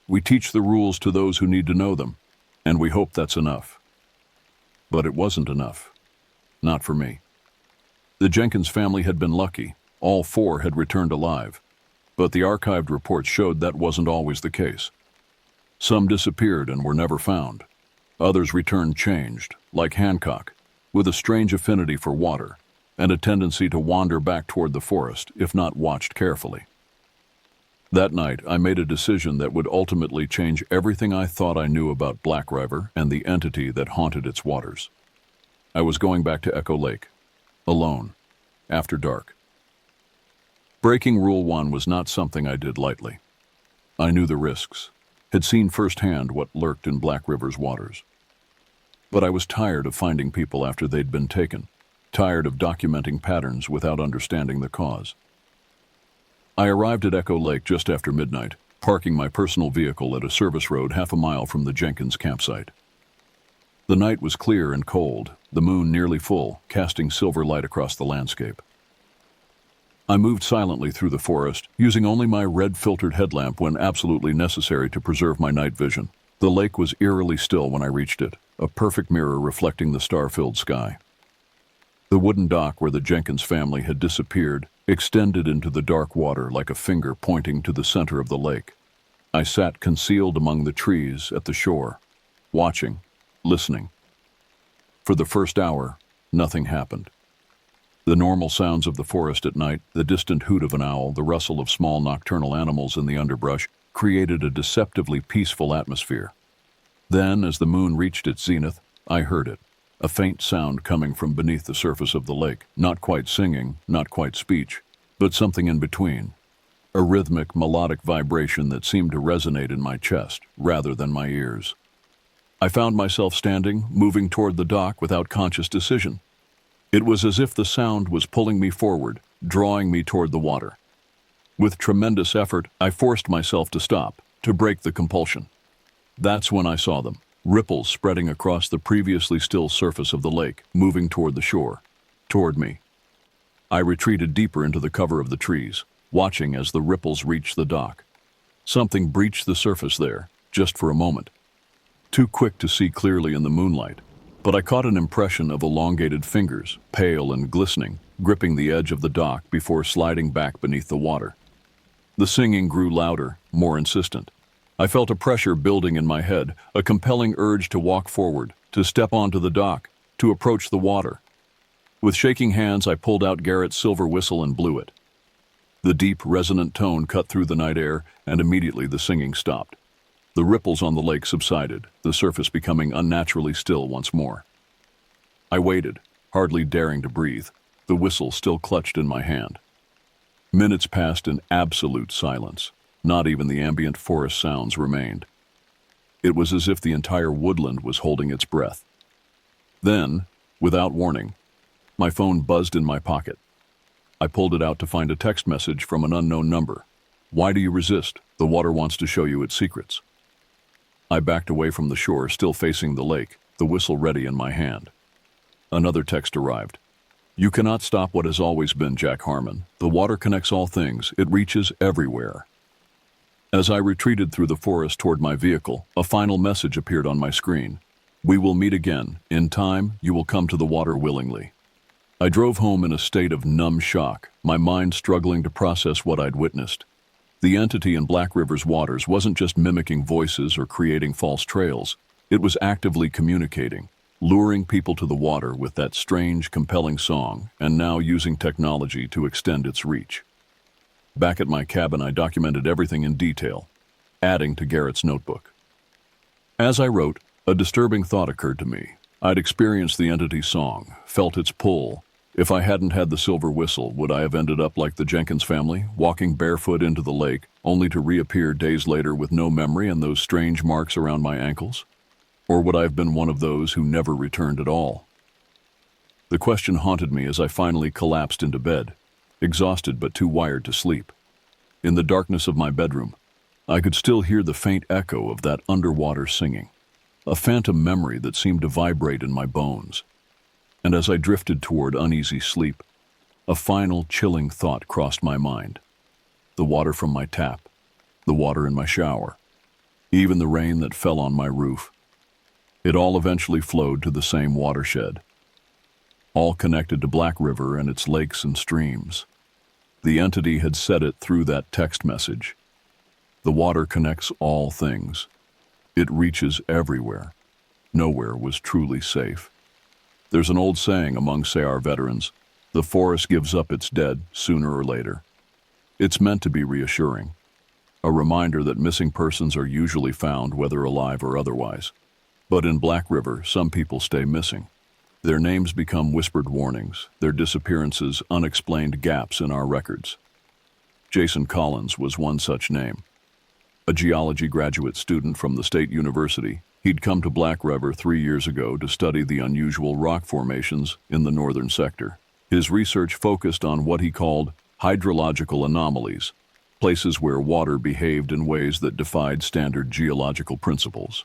We teach the rules to those who need to know them, and we hope that's enough." But it wasn't enough. Not for me. The Jenkins family had been lucky. All 4 had returned alive. But the archived reports showed that wasn't always the case. Some disappeared and were never found. Others returned changed, like Hancock, with a strange affinity for water and a tendency to wander back toward the forest if not watched carefully. That night, I made a decision that would ultimately change everything I thought I knew about Black River and the entity that haunted its waters. I was going back to Echo Lake, alone, after dark. Breaking Rule 1 was not something I did lightly. I knew the risks, had seen firsthand what lurked in Black River's waters. But I was tired of finding people after they'd been taken, tired of documenting patterns without understanding the cause. I arrived at Echo Lake just after midnight, parking my personal vehicle at a service road half a mile from the Jenkins campsite. The night was clear and cold, the moon nearly full, casting silver light across the landscape. I moved silently through the forest, using only my red-filtered headlamp when absolutely necessary to preserve my night vision. The lake was eerily still when I reached it, a perfect mirror reflecting the star-filled sky. The wooden dock where the Jenkins family had disappeared extended into the dark water like a finger pointing to the center of the lake. I sat concealed among the trees at the shore, watching, listening. For the first hour, nothing happened. The normal sounds of the forest at night, the distant hoot of an owl, the rustle of small nocturnal animals in the underbrush, created a deceptively peaceful atmosphere. Then, as the moon reached its zenith, I heard it, a faint sound coming from beneath the surface of the lake, not quite singing, not quite speech, but something in between. A rhythmic, melodic vibration that seemed to resonate in my chest rather than my ears. I found myself standing, moving toward the dock without conscious decision. It was as if the sound was pulling me forward, drawing me toward the water. With tremendous effort, I forced myself to stop, to break the compulsion. That's when I saw them, ripples spreading across the previously still surface of the lake, moving toward the shore, toward me. I retreated deeper into the cover of the trees, watching as the ripples reached the dock. Something breached the surface there, just for a moment. Too quick to see clearly in the moonlight, but I caught an impression of elongated fingers, pale and glistening, gripping the edge of the dock before sliding back beneath the water. The singing grew louder, more insistent. I felt a pressure building in my head, a compelling urge to walk forward, to step onto the dock, to approach the water. With shaking hands, I pulled out Garrett's silver whistle and blew it. The deep, resonant tone cut through the night air, and immediately the singing stopped. The ripples on the lake subsided, the surface becoming unnaturally still once more. I waited, hardly daring to breathe, the whistle still clutched in my hand. Minutes passed in absolute silence. Not even the ambient forest sounds remained. It was as if the entire woodland was holding its breath. Then, without warning, my phone buzzed in my pocket. I pulled it out to find a text message from an unknown number. "Why do you resist? The water wants to show you its secrets." I backed away from the shore, still facing the lake, the whistle ready in my hand. Another text arrived. "You cannot stop what has always been, Jack Harmon. The water connects all things. It reaches everywhere." As I retreated through the forest toward my vehicle, a final message appeared on my screen. "We will meet again. In time, you will come to the water willingly." I drove home in a state of numb shock, my mind struggling to process what I'd witnessed. The entity in Black River's waters wasn't just mimicking voices or creating false trails. It was actively communicating, luring people to the water with that strange, compelling song, and now using technology to extend its reach. Back at my cabin, I documented everything in detail, adding to Garrett's notebook. As I wrote, a disturbing thought occurred to me. I'd experienced the entity's song, felt its pull. If I hadn't had the silver whistle, would I have ended up like the Jenkins family, walking barefoot into the lake, only to reappear days later with no memory and those strange marks around my ankles? Or would I have been one of those who never returned at all? The question haunted me as I finally collapsed into bed, exhausted but too wired to sleep. In the darkness of my bedroom, I could still hear the faint echo of that underwater singing, a phantom memory that seemed to vibrate in my bones. And as I drifted toward uneasy sleep, a final chilling thought crossed my mind. The water from my tap, the water in my shower, even the rain that fell on my roof. It all eventually flowed to the same watershed, all connected to Black River and its lakes and streams. The entity had said it through that text message. The water connects all things. It reaches everywhere. Nowhere was truly safe. There's an old saying among SAR veterans, the forest gives up its dead sooner or later. It's meant to be reassuring, a reminder that missing persons are usually found whether alive or otherwise. But in Black River, some people stay missing. Their names become whispered warnings, their disappearances unexplained gaps in our records. Jason Collins was one such name. A geology graduate student from the State University, he'd come to Black River 3 years ago to study the unusual rock formations in the northern sector. His research focused on what he called hydrological anomalies, places where water behaved in ways that defied standard geological principles.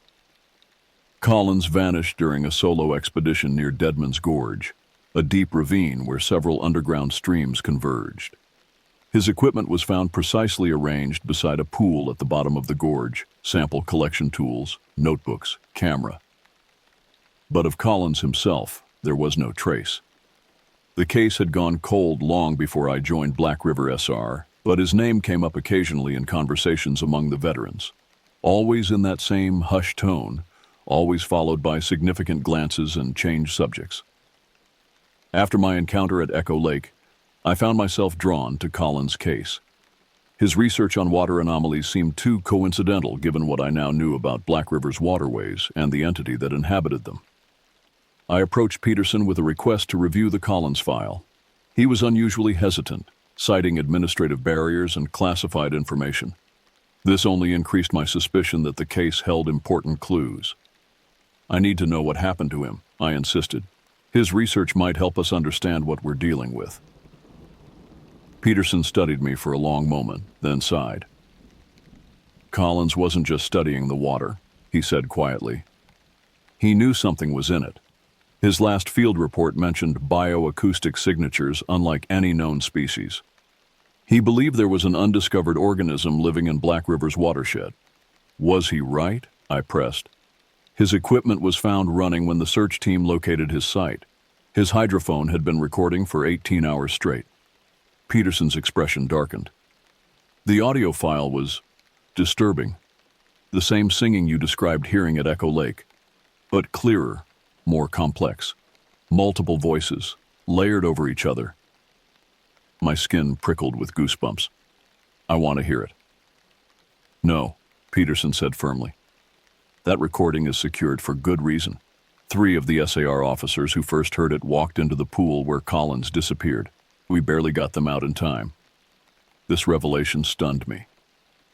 Collins vanished during a solo expedition near Deadman's Gorge, a deep ravine where several underground streams converged. His equipment was found precisely arranged beside a pool at the bottom of the gorge, sample collection tools, notebooks, camera. But of Collins himself, there was no trace. The case had gone cold long before I joined Black River SR, but his name came up occasionally in conversations among the veterans. Always in that same hushed tone, always followed by significant glances and changed subjects. After my encounter at Echo Lake, I found myself drawn to Collins' case. His research on water anomalies seemed too coincidental given what I now knew about Black River's waterways and the entity that inhabited them. I approached Peterson with a request to review the Collins file. He was unusually hesitant, citing administrative barriers and classified information. This only increased my suspicion that the case held important clues. "I need to know what happened to him," I insisted. "His research might help us understand what we're dealing with." Peterson studied me for a long moment, then sighed. "Collins wasn't just studying the water," he said quietly. "He knew something was in it. His last field report mentioned bioacoustic signatures unlike any known species. He believed there was an undiscovered organism living in Black River's watershed." "Was he right?" I pressed. "His equipment was found running when the search team located his site. His hydrophone had been recording for 18 hours straight." Peterson's expression darkened. "The audio file was disturbing. The same singing you described hearing at Echo Lake, but clearer, more complex. Multiple voices, layered over each other." My skin prickled with goosebumps. "I want to hear it." "No," Peterson said firmly. "That recording is secured for good reason. 3 of the SAR officers who first heard it walked into the pool where Collins disappeared. We barely got them out in time." This revelation stunned me.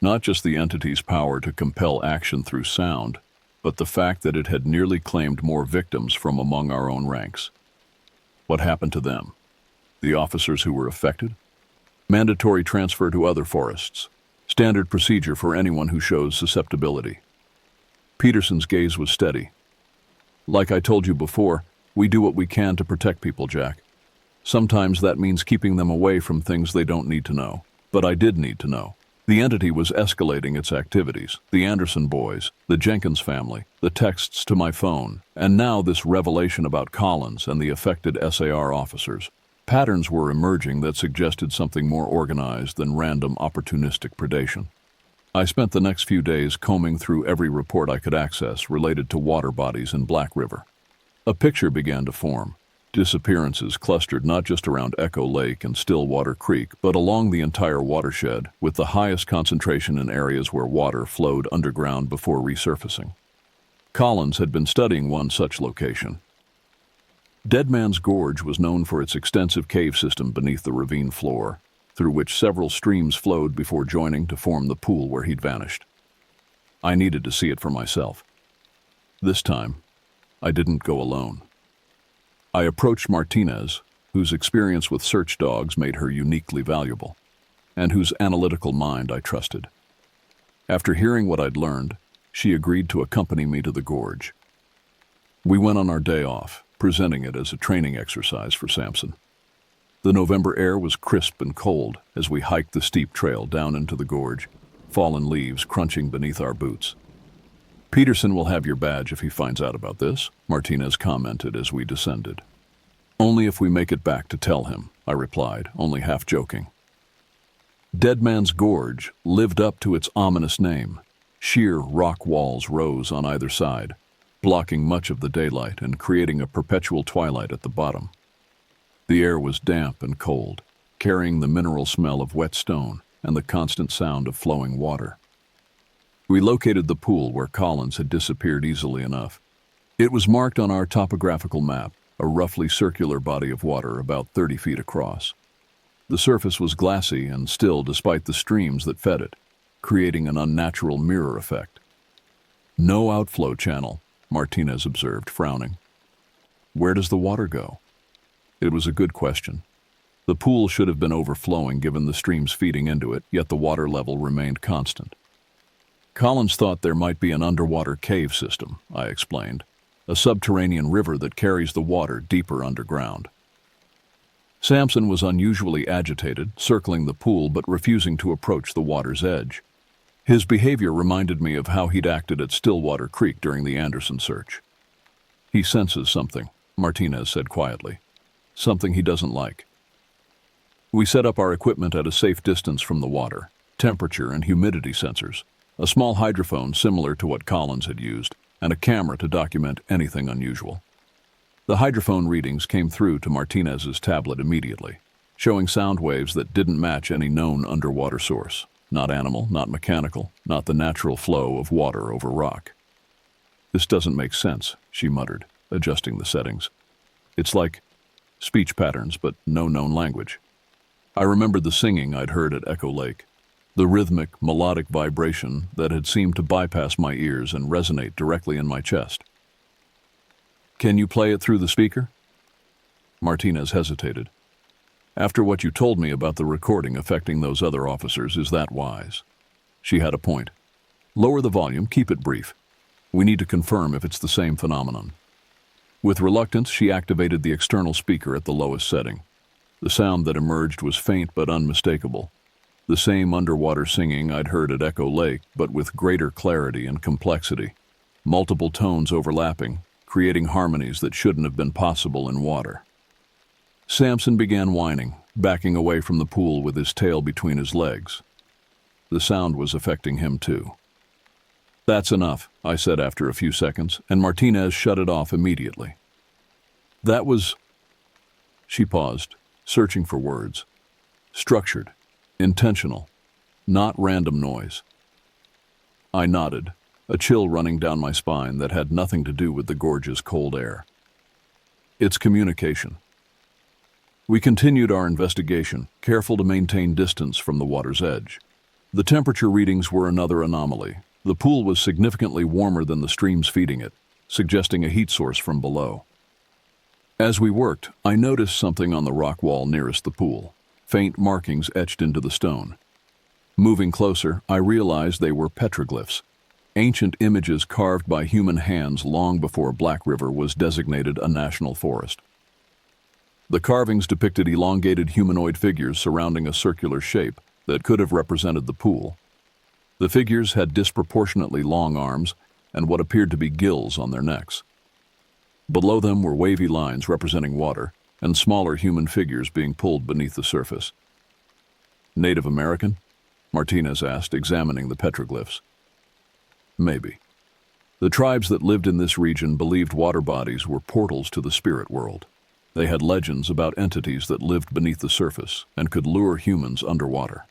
Not just the entity's power to compel action through sound, but the fact that it had nearly claimed more victims from among our own ranks. What happened to them? The officers who were affected? Mandatory transfer to other forests. Standard procedure for anyone who shows susceptibility. Peterson's gaze was steady. "Like I told you before, we do what we can to protect people, Jack. Sometimes that means keeping them away from things they don't need to know. But I did need to know. The entity was escalating its activities. The Anderson boys, the Jenkins family, the texts to my phone, and now this revelation about Collins and the affected SAR officers. Patterns were emerging that suggested something more organized than random opportunistic predation. I spent the next few days combing through every report I could access related to water bodies in Black River. A picture began to form. Disappearances clustered not just around Echo Lake and Stillwater Creek, but along the entire watershed, with the highest concentration in areas where water flowed underground before resurfacing. Collins had been studying one such location. Dead Man's Gorge was known for its extensive cave system beneath the ravine floor, through which several streams flowed before joining to form the pool where he'd vanished. I needed to see it for myself. This time, I didn't go alone. I approached Martinez, whose experience with search dogs made her uniquely valuable, and whose analytical mind I trusted. After hearing what I'd learned, she agreed to accompany me to the gorge. We went on our day off, presenting it as a training exercise for Samson. The November air was crisp and cold as we hiked the steep trail down into the gorge, fallen leaves crunching beneath our boots. "Peterson will have your badge if he finds out about this," Martinez commented as we descended. "Only if we make it back to tell him," I replied, only half joking. Dead Man's Gorge lived up to its ominous name. Sheer rock walls rose on either side, blocking much of the daylight and creating a perpetual twilight at the bottom. The air was damp and cold, carrying the mineral smell of wet stone and the constant sound of flowing water. We located the pool where Collins had disappeared easily enough. It was marked on our topographical map, a roughly circular body of water about 30 feet across. The surface was glassy and still despite the streams that fed it, creating an unnatural mirror effect. "No outflow channel," Martinez observed, frowning. "Where does the water go?" It was a good question. The pool should have been overflowing given the streams feeding into it, yet the water level remained constant. Collins thought there might be an underwater cave system, I explained, a subterranean river that carries the water deeper underground. Samson was unusually agitated, circling the pool but refusing to approach the water's edge. His behavior reminded me of how he'd acted at Stillwater Creek during the Anderson search. "He senses something," Martinez said quietly. "Something he doesn't like." We set up our equipment at a safe distance from the water, temperature and humidity sensors, a small hydrophone similar to what Collins had used, and a camera to document anything unusual. The hydrophone readings came through to Martinez's tablet immediately, showing sound waves that didn't match any known underwater source. Not animal, not mechanical, not the natural flow of water over rock. "This doesn't make sense," she muttered, adjusting the settings. "It's like speech patterns, but no known language." I remembered the singing I'd heard at Echo Lake, the rhythmic, melodic vibration that had seemed to bypass my ears and resonate directly in my chest. "Can you play it through the speaker?" Martinez hesitated. "After what you told me about the recording affecting those other officers, is that wise?" She had a point. "Lower the volume, keep it brief. We need to confirm if it's the same phenomenon." With reluctance, she activated the external speaker at the lowest setting. The sound that emerged was faint but unmistakable. The same underwater singing I'd heard at Echo Lake, but with greater clarity and complexity. Multiple tones overlapping, creating harmonies that shouldn't have been possible in water. Samson began whining, backing away from the pool with his tail between his legs. The sound was affecting him too. "That's enough," I said after a few seconds, and Martinez shut it off immediately. "That was..." She paused, searching for words. "Structured, intentional, not random noise." I nodded, a chill running down my spine that had nothing to do with the gorgeous cold air. "It's communication." We continued our investigation, careful to maintain distance from the water's edge. The temperature readings were another anomaly. The pool was significantly warmer than the streams feeding it, suggesting a heat source from below. As we worked, I noticed something on the rock wall nearest the pool, faint markings etched into the stone. Moving closer, I realized they were petroglyphs, ancient images carved by human hands long before Black River was designated a national forest. The carvings depicted elongated humanoid figures surrounding a circular shape that could have represented the pool. The figures had disproportionately long arms and what appeared to be gills on their necks. Below them were wavy lines representing water and smaller human figures being pulled beneath the surface. "Native American?" Martinez asked, examining the petroglyphs. "Maybe. The tribes that lived in this region believed water bodies were portals to the spirit world. They had legends about entities that lived beneath the surface and could lure humans underwater."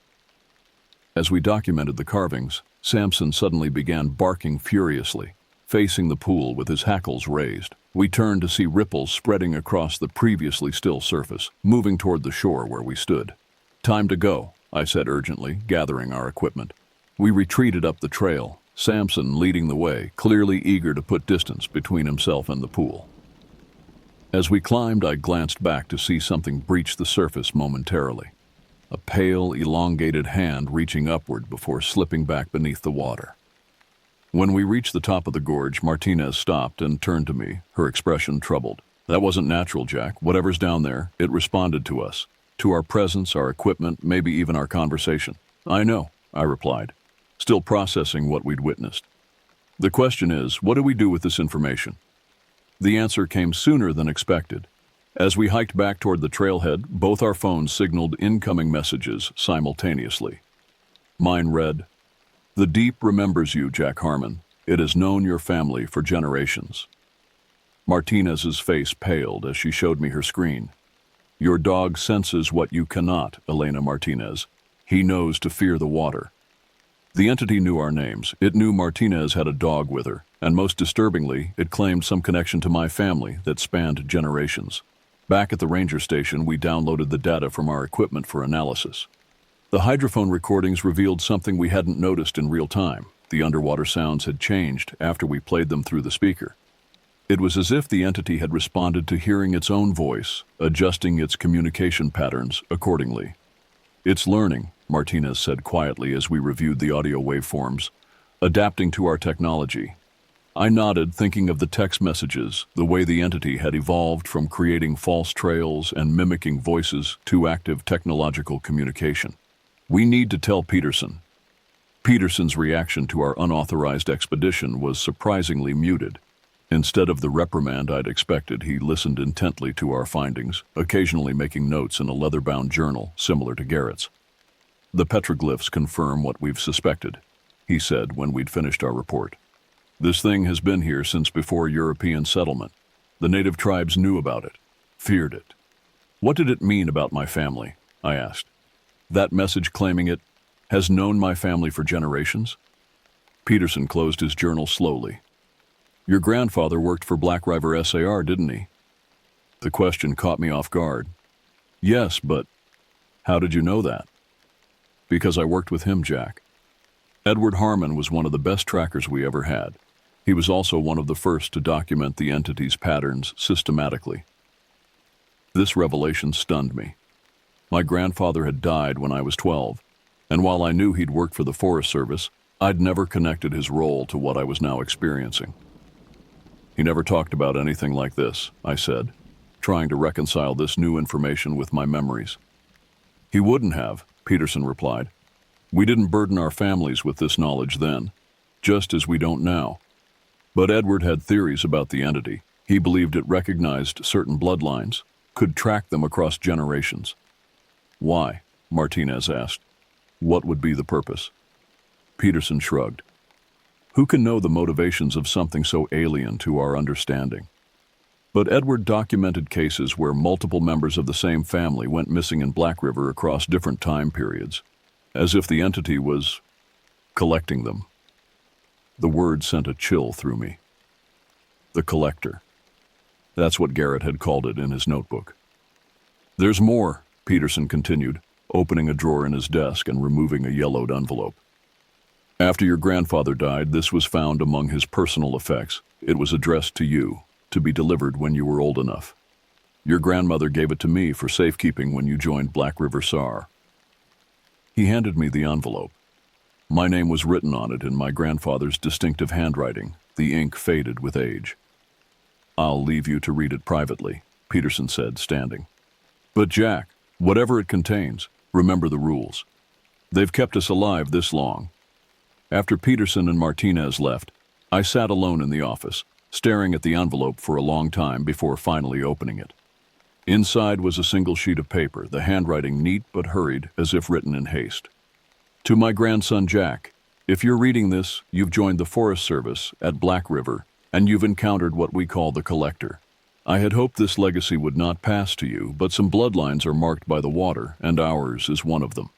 As we documented the carvings, Samson suddenly began barking furiously, facing the pool with his hackles raised. We turned to see ripples spreading across the previously still surface, moving toward the shore where we stood. "Time to go," I said urgently, gathering our equipment. We retreated up the trail, Samson leading the way, clearly eager to put distance between himself and the pool. As we climbed, I glanced back to see something breach the surface momentarily. A pale, elongated hand reaching upward before slipping back beneath the water. When we reached the top of the gorge, Martinez stopped and turned to me, her expression troubled. "That wasn't natural, Jack. Whatever's down there, it responded to us. To our presence, our equipment, maybe even our conversation." "I know," I replied, still processing what we'd witnessed. "The question is, what do we do with this information?" The answer came sooner than expected. As we hiked back toward the trailhead, both our phones signaled incoming messages simultaneously. Mine read, "The deep remembers you, Jack Harmon. It has known your family for generations." Martinez's face paled as she showed me her screen. "Your dog senses what you cannot, Elena Martinez. He knows to fear the water." The entity knew our names. It knew Martinez had a dog with her, and most disturbingly, it claimed some connection to my family that spanned generations. Back at the ranger station, we downloaded the data from our equipment for analysis. The hydrophone recordings revealed something we hadn't noticed in real time. The underwater sounds had changed after we played them through the speaker. It was as if the entity had responded to hearing its own voice, adjusting its communication patterns accordingly. "It's learning," Martinez said quietly as we reviewed the audio waveforms, "adapting to our technology." I nodded, thinking of the text messages, the way the entity had evolved from creating false trails and mimicking voices to active technological communication. "We need to tell Peterson." Peterson's reaction to our unauthorized expedition was surprisingly muted. Instead of the reprimand I'd expected, he listened intently to our findings, occasionally making notes in a leather-bound journal similar to Garrett's. "The petroglyphs confirm what we've suspected," he said when we'd finished our report. "This thing has been here since before European settlement. The native tribes knew about it, feared it." "What did it mean about my family?" I asked. "That message claiming it has known my family for generations?" Peterson closed his journal slowly. "Your grandfather worked for Black River SAR, didn't he?" The question caught me off guard. "Yes, but..." How did you know that? Because I worked with him, Jack. Edward Harmon was one of the best trackers we ever had. He was also one of the first to document the entity's patterns systematically. This revelation stunned me. My grandfather had died when I was 12, and while I knew he'd worked for the Forest Service, I'd never connected his role to what I was now experiencing. He never talked about anything like this, I said, trying to reconcile this new information with my memories. He wouldn't have, Peterson replied. We didn't burden our families with this knowledge then, just as we don't now. But Edward had theories about the entity. He believed it recognized certain bloodlines, could track them across generations. Why? Martinez asked. What would be the purpose? Peterson shrugged. Who can know the motivations of something so alien to our understanding? But Edward documented cases where multiple members of the same family went missing in Black River across different time periods, as if the entity was collecting them. The word sent a chill through me. The collector. That's what Garrett had called it in his notebook. There's more, Peterson continued, opening a drawer in his desk and removing a yellowed envelope. After your grandfather died, this was found among his personal effects. It was addressed to you, to be delivered when you were old enough. Your grandmother gave it to me for safekeeping when you joined Black River SAR. He handed me the envelope. My name was written on it in my grandfather's distinctive handwriting, the ink faded with age. I'll leave you to read it privately, Peterson said, standing. But Jack, whatever it contains, remember the rules. They've kept us alive this long. After Peterson and Martinez left, I sat alone in the office, staring at the envelope for a long time before finally opening it. Inside was a single sheet of paper, the handwriting neat but hurried, as if written in haste. To my grandson Jack, if you're reading this, you've joined the Forest Service at Black River, and you've encountered what we call the Collector. I had hoped this legacy would not pass to you, but some bloodlines are marked by the water, and ours is one of them.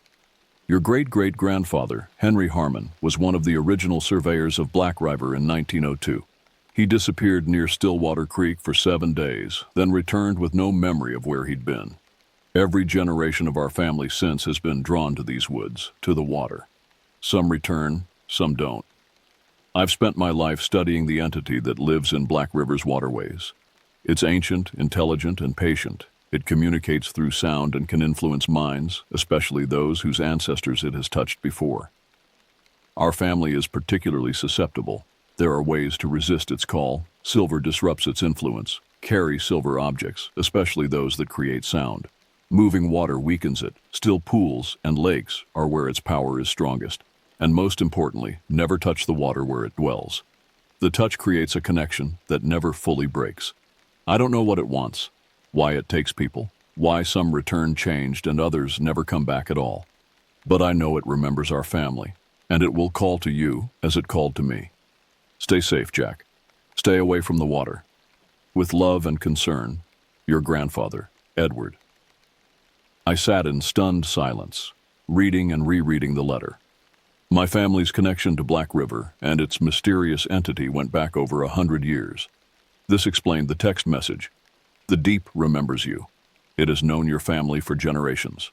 Your great-great-grandfather, Henry Harmon, was one of the original surveyors of Black River in 1902. He disappeared near Stillwater Creek for 7 days, then returned with no memory of where he'd been. Every generation of our family since has been drawn to these woods, to the water. Some return, some don't. I've spent my life studying the entity that lives in Black River's waterways. It's ancient, intelligent, and patient. It communicates through sound and can influence minds, especially those whose ancestors it has touched before. Our family is particularly susceptible. There are ways to resist its call. Silver disrupts its influence. Carry silver objects, especially those that create sound. Moving water weakens it. Still pools and lakes are where its power is strongest. And most importantly, never touch the water where it dwells. The touch creates a connection that never fully breaks. I don't know what it wants, why it takes people, why some return changed and others never come back at all. But I know it remembers our family, and it will call to you as it called to me. Stay safe, Jack. Stay away from the water. With love and concern, your grandfather, Edward. I sat in stunned silence, reading and rereading the letter. My family's connection to Black River and its mysterious entity went back over 100 years. This explained the text message. The deep remembers you. It has known your family for generations.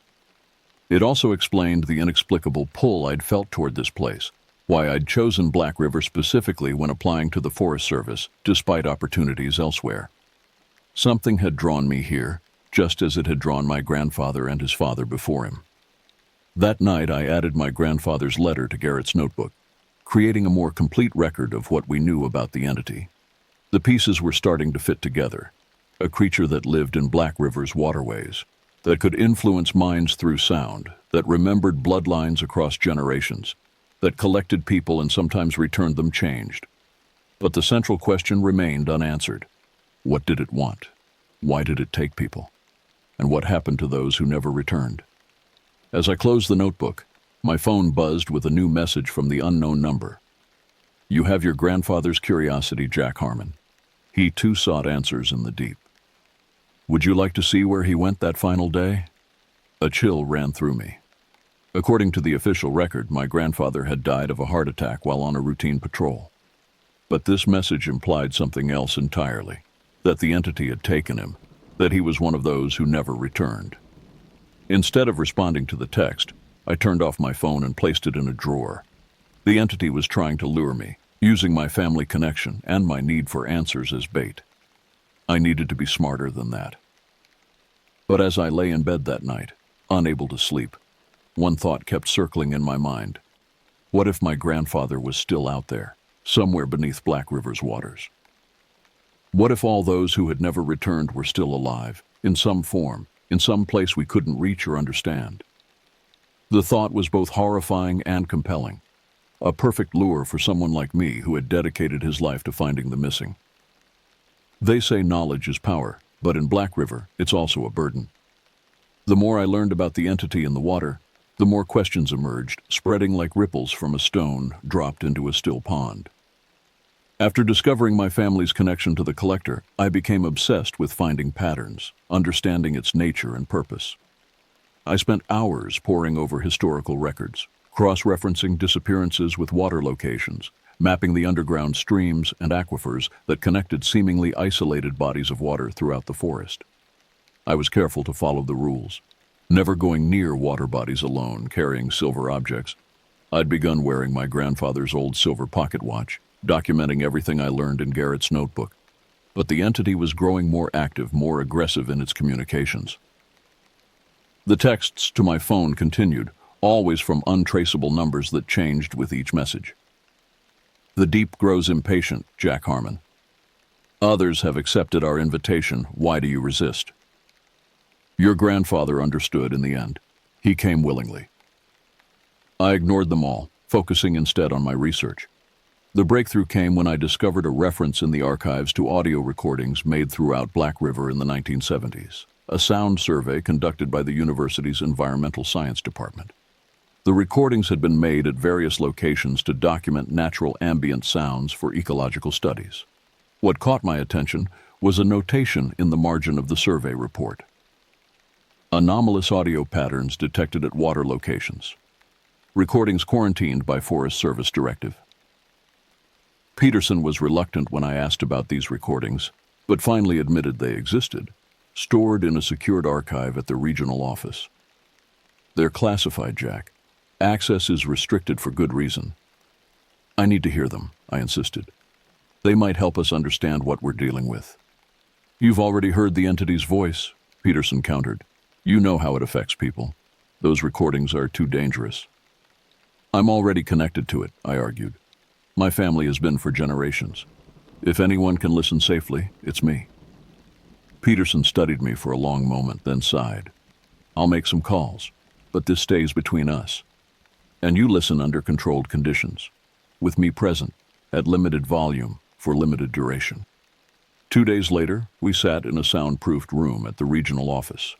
It also explained the inexplicable pull I'd felt toward this place, why I'd chosen Black River specifically when applying to the Forest Service, despite opportunities elsewhere. Something had drawn me here, just as it had drawn my grandfather and his father before him. That night, I added my grandfather's letter to Garrett's notebook, creating a more complete record of what we knew about the entity. The pieces were starting to fit together. A creature that lived in Black River's waterways, that could influence minds through sound, that remembered bloodlines across generations, that collected people and sometimes returned them changed. But the central question remained unanswered. What did it want? Why did it take people? And what happened to those who never returned? As I closed the notebook, my phone buzzed with a new message from the unknown number. You have your grandfather's curiosity, Jack Harmon. He too sought answers in the deep. Would you like to see where he went that final day? A chill ran through me. According to the official record, my grandfather had died of a heart attack while on a routine patrol. But this message implied something else entirely, that the entity had taken him, that he was one of those who never returned. Instead of responding to the text, I turned off my phone and placed it in a drawer. The entity was trying to lure me, using my family connection and my need for answers as bait. I needed to be smarter than that. But as I lay in bed that night, unable to sleep, one thought kept circling in my mind. What if my grandfather was still out there, somewhere beneath Black River's waters? What if all those who had never returned were still alive, in some form, in some place we couldn't reach or understand? The thought was both horrifying and compelling, a perfect lure for someone like me who had dedicated his life to finding the missing. They say knowledge is power, but in Black River, it's also a burden. The more I learned about the entity in the water, the more questions emerged, spreading like ripples from a stone dropped into a still pond. After discovering my family's connection to the collector, I became obsessed with finding patterns, understanding its nature and purpose. I spent hours poring over historical records, cross-referencing disappearances with water locations, mapping the underground streams and aquifers that connected seemingly isolated bodies of water throughout the forest. I was careful to follow the rules, never going near water bodies alone, carrying silver objects. I'd begun wearing my grandfather's old silver pocket watch, documenting everything I learned in Garrett's notebook. But the entity was growing more active, more aggressive in its communications. The texts to my phone continued, always from untraceable numbers that changed with each message. The deep grows impatient, Jack Harmon. Others have accepted our invitation. Why do you resist? Your grandfather understood in the end. He came willingly. I ignored them all, focusing instead on my research. The breakthrough came when I discovered a reference in the archives to audio recordings made throughout Black River in the 1970s, a sound survey conducted by the university's Environmental Science Department. The recordings had been made at various locations to document natural ambient sounds for ecological studies. What caught my attention was a notation in the margin of the survey report. Anomalous audio patterns detected at water locations. Recordings quarantined by Forest Service directive. Peterson was reluctant when I asked about these recordings, but finally admitted they existed, stored in a secured archive at the regional office. They're classified, Jack. Access is restricted for good reason. I need to hear them, I insisted. They might help us understand what we're dealing with. You've already heard the entity's voice, Peterson countered. You know how it affects people. Those recordings are too dangerous. I'm already connected to it, I argued. My family has been for generations. If anyone can listen safely, it's me. Peterson studied me for a long moment, then sighed. I'll make some calls, but this stays between us. And you listen under controlled conditions, with me present, at limited volume, for limited duration. 2 days later, we sat in a soundproofed room at the regional office.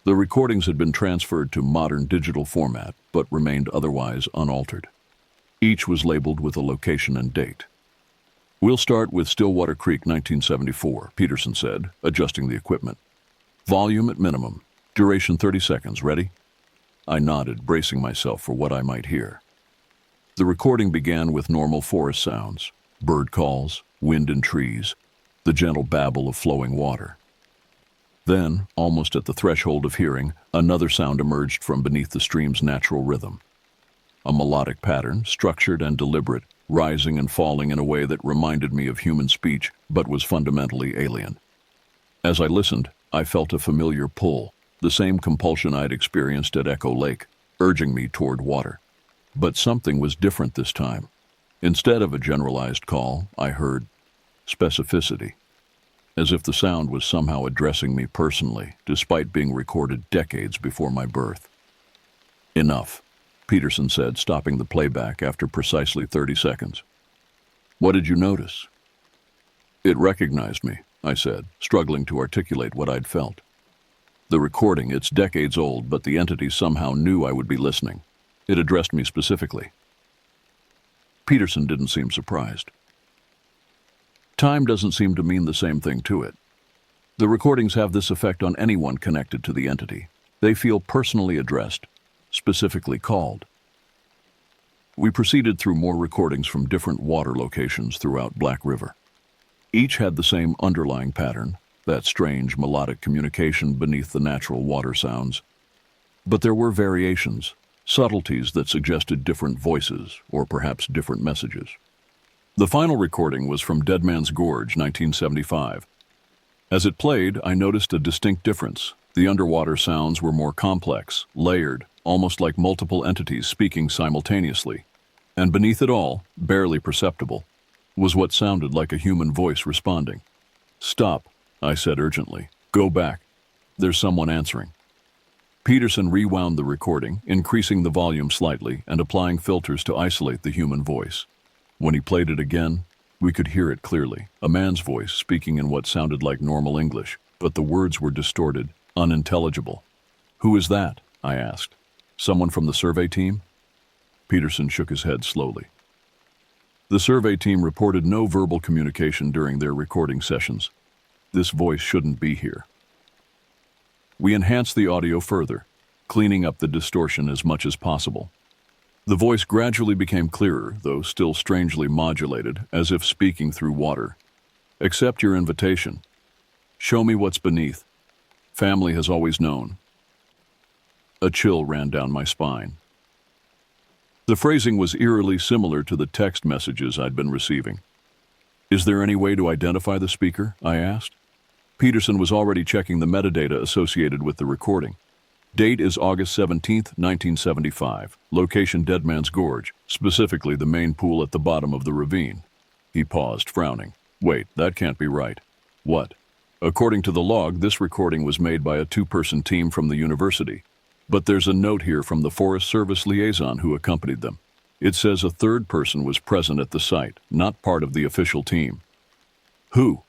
The recordings had been transferred to modern digital format, but remained otherwise unaltered. Each was labeled with a location and date. We'll start with Stillwater Creek, 1974, Peterson said, adjusting the equipment. Volume at minimum. Duration 30 seconds. Ready? I nodded, bracing myself for what I might hear. The recording began with normal forest sounds, bird calls, wind in trees, the gentle babble of flowing water. Then, almost at the threshold of hearing, another sound emerged from beneath the stream's natural rhythm. A melodic pattern, structured and deliberate, rising and falling in a way that reminded me of human speech, but was fundamentally alien. As I listened, I felt a familiar pull, the same compulsion I'd experienced at Echo Lake, urging me toward water. But something was different this time. Instead of a generalized call, I heard specificity, as if the sound was somehow addressing me personally, despite being recorded decades before my birth. Enough, Peterson said, stopping the playback after precisely 30 seconds. What did you notice? It recognized me, I said, struggling to articulate what I'd felt. The recording, it's decades old, but the entity somehow knew I would be listening. It addressed me specifically. Peterson didn't seem surprised. Time doesn't seem to mean the same thing to it. The recordings have this effect on anyone connected to the entity. They feel personally addressed, specifically called. We proceeded through more recordings from different water locations throughout Black River. Each had the same underlying pattern, that strange melodic communication beneath the natural water sounds. But there were variations, subtleties that suggested different voices, or perhaps different messages. The final recording was from Dead Man's Gorge, 1975. As it played, I noticed a distinct difference. The underwater sounds were more complex, layered, almost like multiple entities speaking simultaneously. And beneath it all, barely perceptible, was what sounded like a human voice responding. "Stop," I said urgently. "Go back. There's someone answering." Peterson rewound the recording, increasing the volume slightly and applying filters to isolate the human voice. When he played it again, we could hear it clearly, a man's voice speaking in what sounded like normal English, but the words were distorted, unintelligible. "Who is that?" I asked. "Someone from the survey team?" Peterson shook his head slowly. The survey team reported no verbal communication during their recording sessions. This voice shouldn't be here. We enhanced the audio further, cleaning up the distortion as much as possible. The voice gradually became clearer, though still strangely modulated, as if speaking through water. "Accept your invitation. Show me what's beneath. Family has always known." A chill ran down my spine. The phrasing was eerily similar to the text messages I'd been receiving. "Is there any way to identify the speaker?" I asked. Peterson was already checking the metadata associated with the recording. Date is August 17, 1975. Location Dead Man's Gorge, specifically the main pool at the bottom of the ravine. He paused, frowning. "Wait, that can't be right." "What?" "According to the log, this recording was made by a two-person team from the university. But there's a note here from the Forest Service liaison who accompanied them. It says a third person was present at the site, not part of the official team." "Who?"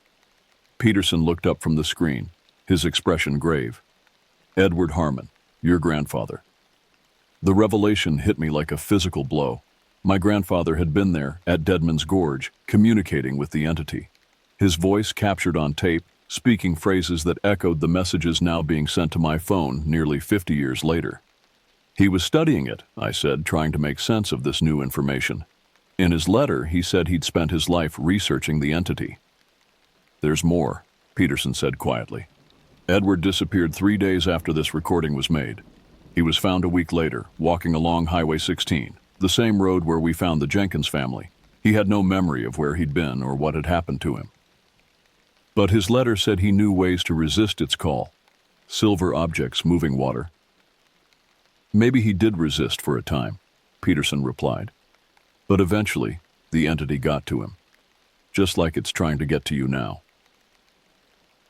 Peterson looked up from the screen, his expression grave. "Edward Harmon, your grandfather." The revelation hit me like a physical blow. My grandfather had been there, at Dead Man's Gorge, communicating with the entity. His voice captured on tape, speaking phrases that echoed the messages now being sent to my phone nearly 50 years later. "He was studying it," I said, trying to make sense of this new information. "In his letter, he said he'd spent his life researching the entity." "There's more," Peterson said quietly. "Edward disappeared 3 days after this recording was made. He was found a week later, walking along Highway 16, the same road where we found the Jenkins family. He had no memory of where he'd been or what had happened to him. But his letter said he knew ways to resist its call. Silver objects moving water." "Maybe he did resist for a time," Peterson replied. "But eventually, the entity got to him. Just like it's trying to get to you now."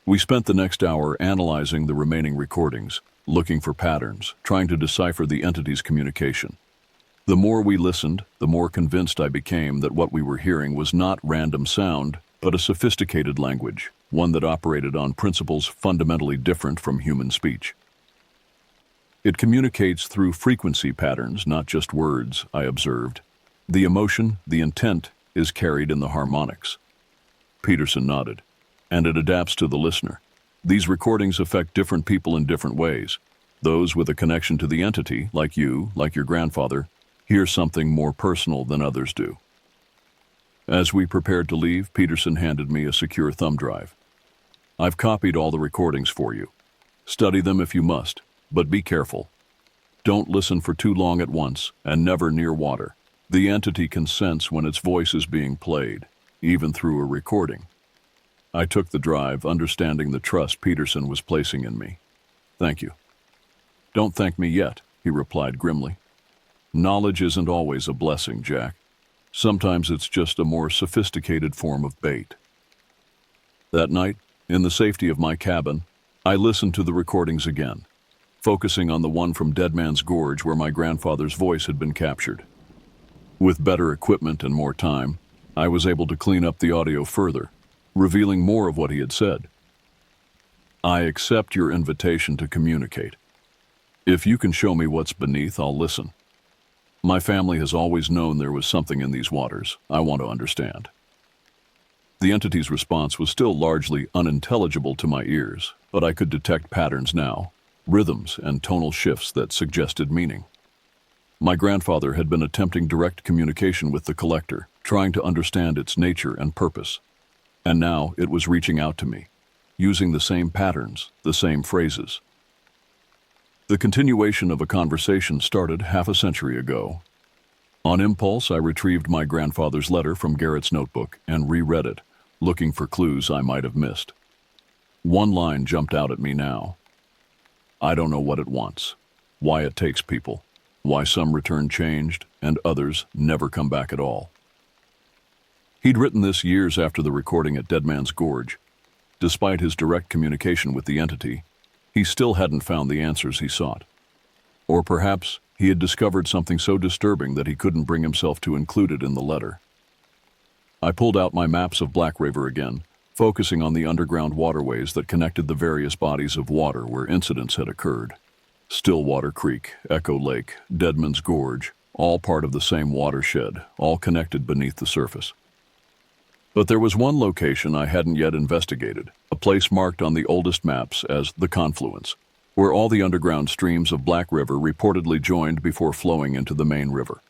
We spent the next hour analyzing the remaining recordings, looking for patterns, trying to decipher the entity's communication. The more we listened, the more convinced I became that what we were hearing was not random sound, but a sophisticated language, one that operated on principles fundamentally different from human speech. "It communicates through frequency patterns, not just words," I observed. "The emotion, the intent, is carried in the harmonics." Peterson nodded. "And it adapts to the listener. These recordings affect different people in different ways. Those with a connection to the entity, like you, like your grandfather, hear something more personal than others do." As we prepared to leave, Peterson handed me a secure thumb drive. "I've copied all the recordings for you. Study them if you must, but be careful. Don't listen for too long at once, and never near water. The entity can sense when its voice is being played, even through a recording." I took the drive, understanding the trust Peterson was placing in me. "Thank you." "Don't thank me yet," he replied grimly. "Knowledge isn't always a blessing, Jack. Sometimes it's just a more sophisticated form of bait." That night, in the safety of my cabin, I listened to the recordings again, focusing on the one from Dead Man's Gorge where my grandfather's voice had been captured. With better equipment and more time, I was able to clean up the audio further, revealing more of what he had said. "I accept your invitation to communicate. If you can show me what's beneath, I'll listen. My family has always known there was something in these waters. I want to understand." The entity's response was still largely unintelligible to my ears, but I could detect patterns now, rhythms and tonal shifts that suggested meaning. My grandfather had been attempting direct communication with the collector, trying to understand its nature and purpose. And now it was reaching out to me, using the same patterns, the same phrases. The continuation of a conversation started half a century ago. On impulse, I retrieved my grandfather's letter from Garrett's notebook and reread it, looking for clues I might have missed. One line jumped out at me now. I don't know what it wants, why it takes people, why some return changed and others never come back at all. He'd written this years after the recording at Dead Man's Gorge. Despite his direct communication with the entity, he still hadn't found the answers he sought. Or perhaps he had discovered something so disturbing that he couldn't bring himself to include it in the letter. I pulled out my maps of Black River again, focusing on the underground waterways that connected the various bodies of water where incidents had occurred. Stillwater Creek, Echo Lake, Deadman's Gorge, all part of the same watershed, all connected beneath the surface. But there was one location I hadn't yet investigated, a place marked on the oldest maps as the Confluence, where all the underground streams of Black River reportedly joined before flowing into the main river.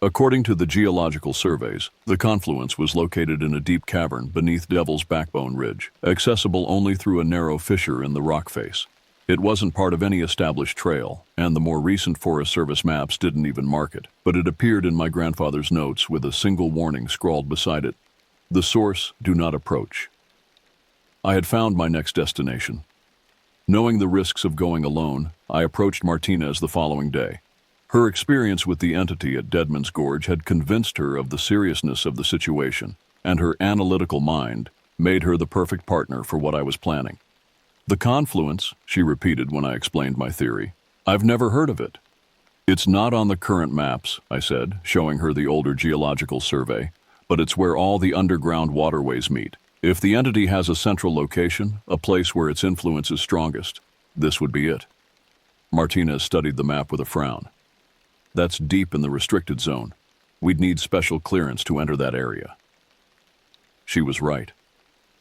According to the geological surveys, the confluence was located in a deep cavern beneath Devil's Backbone Ridge, accessible only through a narrow fissure in the rock face. It wasn't part of any established trail, and the more recent Forest Service maps didn't even mark it, but it appeared in my grandfather's notes with a single warning scrawled beside it: "The source, do not approach." I had found my next destination. Knowing the risks of going alone, I approached Martinez the following day. Her experience with the entity at Deadman's Gorge had convinced her of the seriousness of the situation, and her analytical mind made her the perfect partner for what I was planning. "The confluence," she repeated when I explained my theory. "I've never heard of it." "It's not on the current maps," I said, showing her the older geological survey, "but it's where all the underground waterways meet. If the entity has a central location, a place where its influence is strongest, this would be it." Martinez studied the map with a frown. "That's deep in the restricted zone. We'd need special clearance to enter that area." She was right.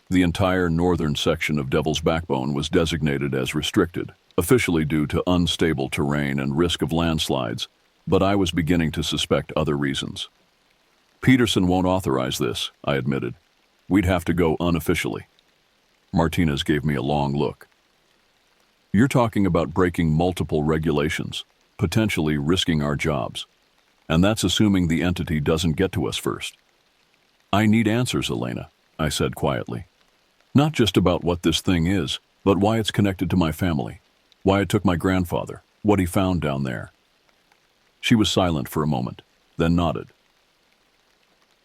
The entire northern section of Devil's Backbone was designated as restricted, officially due to unstable terrain and risk of landslides, but I was beginning to suspect other reasons. "Peterson won't authorize this," I admitted. "We'd have to go unofficially." Martinez gave me a long look. "You're talking about breaking multiple regulations, potentially risking our jobs. And that's assuming the entity doesn't get to us first." "I need answers, Elena," I said quietly. "Not just about what this thing is, but why it's connected to my family, why it took my grandfather, what he found down there." She was silent for a moment, then nodded.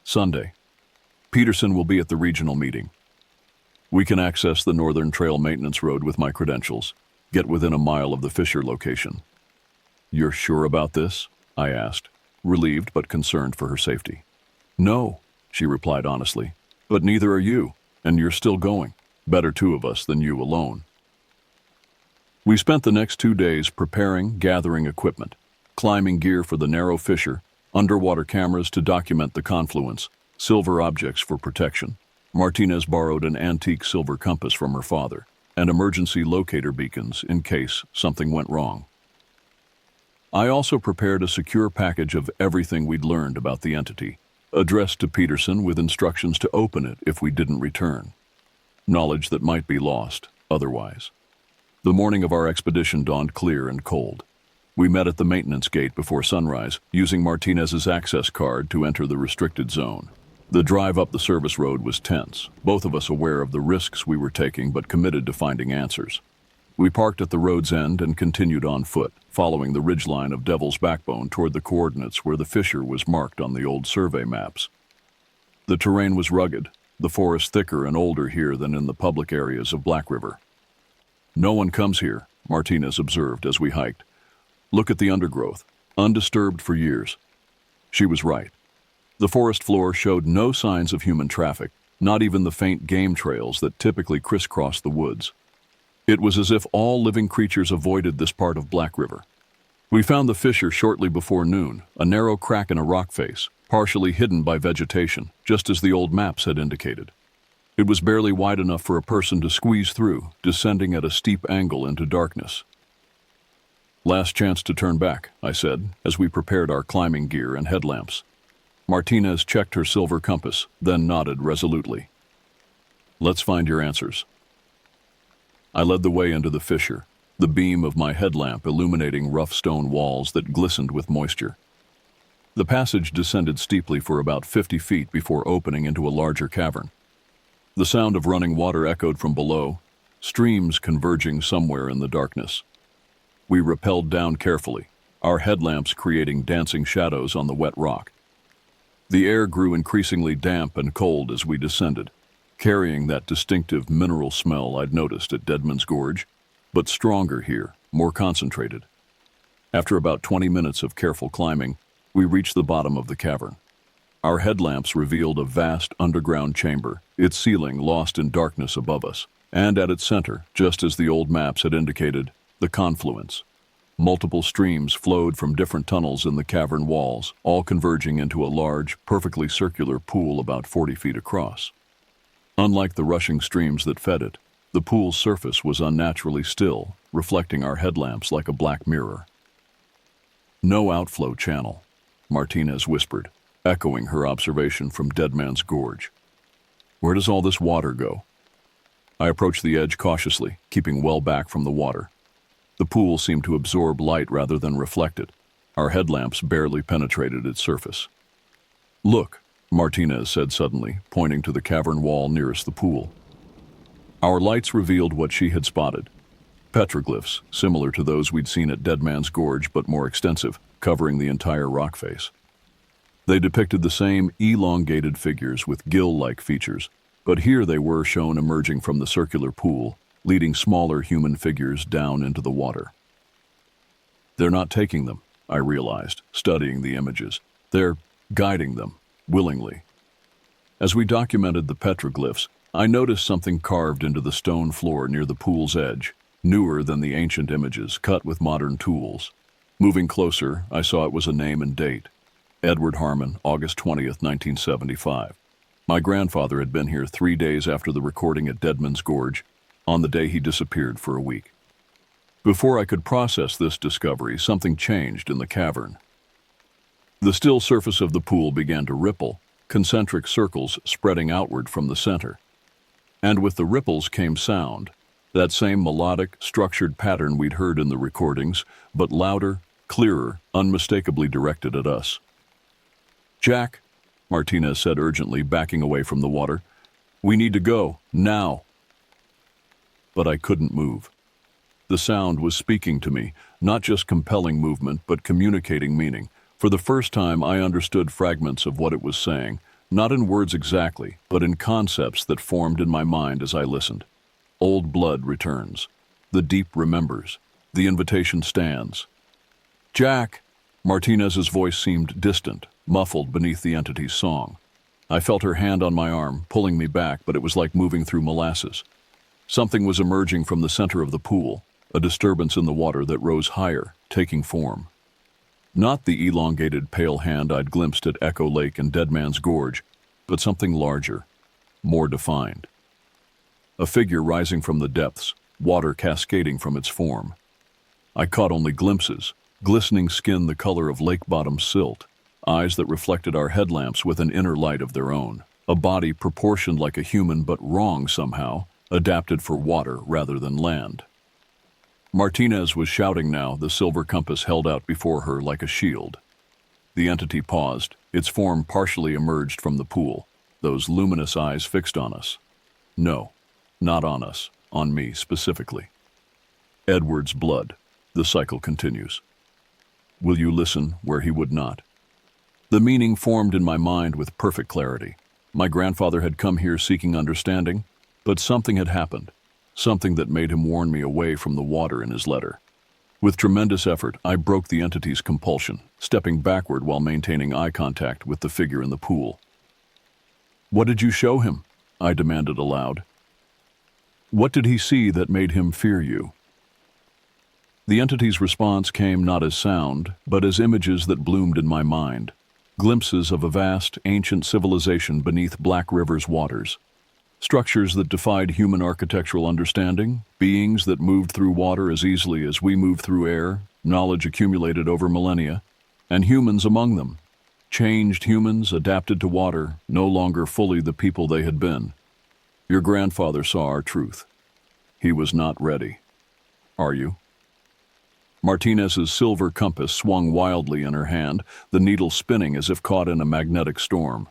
"Sunday. Peterson will be at the regional meeting. We can access the Northern Trail Maintenance Road with my credentials, get within a mile of the fissure location." "You're sure about this?" I asked, relieved but concerned for her safety. "No," she replied honestly, "but neither are you, and you're still going. Better two of us than you alone." We spent the next 2 days preparing, gathering equipment, climbing gear for the narrow fissure, underwater cameras to document the confluence, silver objects for protection. Martinez borrowed an antique silver compass from her father, and emergency locator beacons in case something went wrong. I also prepared a secure package of everything we'd learned about the entity, addressed to Peterson with instructions to open it if we didn't return. Knowledge that might be lost otherwise. The morning of our expedition dawned clear and cold. We met at the maintenance gate before sunrise, using Martinez's access card to enter the restricted zone. The drive up the service road was tense, both of us aware of the risks we were taking but committed to finding answers. We parked at the road's end and continued on foot, following the ridgeline of Devil's Backbone toward the coordinates where the fissure was marked on the old survey maps. The terrain was rugged, the forest thicker and older here than in the public areas of Black River. "No one comes here," Martinez observed as we hiked. "Look at the undergrowth, undisturbed for years." She was right. The forest floor showed no signs of human traffic, not even the faint game trails that typically crisscross the woods. It was as if all living creatures avoided this part of Black River. We found the fissure shortly before noon, a narrow crack in a rock face, partially hidden by vegetation, just as the old maps had indicated. It was barely wide enough for a person to squeeze through, descending at a steep angle into darkness. "Last chance to turn back," I said, as we prepared our climbing gear and headlamps. Martinez checked her silver compass, then nodded resolutely. "Let's find your answers." I led the way into the fissure, the beam of my headlamp illuminating rough stone walls that glistened with moisture. The passage descended steeply for about 50 feet before opening into a larger cavern. The sound of running water echoed from below, streams converging somewhere in the darkness. We rappelled down carefully, our headlamps creating dancing shadows on the wet rock. The air grew increasingly damp and cold as we descended, carrying that distinctive mineral smell I'd noticed at Deadman's Gorge, but stronger here, more concentrated. After about 20 minutes of careful climbing, we reached the bottom of the cavern. Our headlamps revealed a vast underground chamber, its ceiling lost in darkness above us, and at its center, just as the old maps had indicated, the confluence. Multiple streams flowed from different tunnels in the cavern walls, all converging into a large, perfectly circular pool about 40 feet across. Unlike the rushing streams that fed it, the pool's surface was unnaturally still, reflecting our headlamps like a black mirror. "No outflow channel," Martinez whispered, echoing her observation from Deadman's Gorge. "Where does all this water go?" I approached the edge cautiously, keeping well back from the water. The pool seemed to absorb light rather than reflect it. Our headlamps barely penetrated its surface. "Look," Martinez said suddenly, pointing to the cavern wall nearest the pool. Our lights revealed what she had spotted. Petroglyphs, similar to those we'd seen at Deadman's Gorge but more extensive, covering the entire rock face. They depicted the same elongated figures with gill-like features, but here they were shown emerging from the circular pool, leading smaller human figures down into the water. "They're not taking them," I realized, studying the images. "They're guiding them, willingly." As we documented the petroglyphs, I noticed something carved into the stone floor near the pool's edge, newer than the ancient images, cut with modern tools. Moving closer, I saw it was a name and date. Edward Harmon, August 20th, 1975. My grandfather had been here 3 days after the recording at Deadman's Gorge, on the day he disappeared for a week. Before I could process this discovery, something changed in the cavern. The still surface of the pool began to ripple, concentric circles spreading outward from the center. And with the ripples came sound, that same melodic, structured pattern we'd heard in the recordings, but louder, clearer, unmistakably directed at us. "Jack," Martinez said urgently, backing away from the water, "we need to go, now." But I couldn't move. The sound was speaking to me, not just compelling movement, but communicating meaning. For the first time, I understood fragments of what it was saying, not in words exactly, but in concepts that formed in my mind as I listened. Old blood returns. The deep remembers. The invitation stands. "Jack!" Martinez's voice seemed distant, muffled beneath the entity's song. I felt her hand on my arm, pulling me back, but it was like moving through molasses. Something was emerging from the center of the pool, a disturbance in the water that rose higher, taking form. Not the elongated pale hand I'd glimpsed at Echo Lake and Deadman's Gorge, but something larger, more defined. A figure rising from the depths, water cascading from its form. I caught only glimpses, glistening skin the color of lake-bottom silt, eyes that reflected our headlamps with an inner light of their own, a body proportioned like a human but wrong somehow, adapted for water rather than land. Martinez was shouting now, the silver compass held out before her like a shield. The entity paused, its form partially emerged from the pool, those luminous eyes fixed on us. No, not on us, on me specifically. "Edward's blood," the cycle continues. "Will you listen where he would not?" The meaning formed in my mind with perfect clarity. My grandfather had come here seeking understanding, but something had happened, something that made him warn me away from the water in his letter. With tremendous effort, I broke the entity's compulsion, stepping backward while maintaining eye contact with the figure in the pool. "What did you show him?" I demanded aloud. "What did he see that made him fear you?" The entity's response came not as sound, but as images that bloomed in my mind, glimpses of a vast, ancient civilization beneath Black River's waters. Structures that defied human architectural understanding, beings that moved through water as easily as we move through air, knowledge accumulated over millennia, and humans among them. Changed humans, adapted to water, no longer fully the people they had been. Your grandfather saw our truth. He was not ready. Are you? Martinez's silver compass swung wildly in her hand, the needle spinning as if caught in a magnetic storm.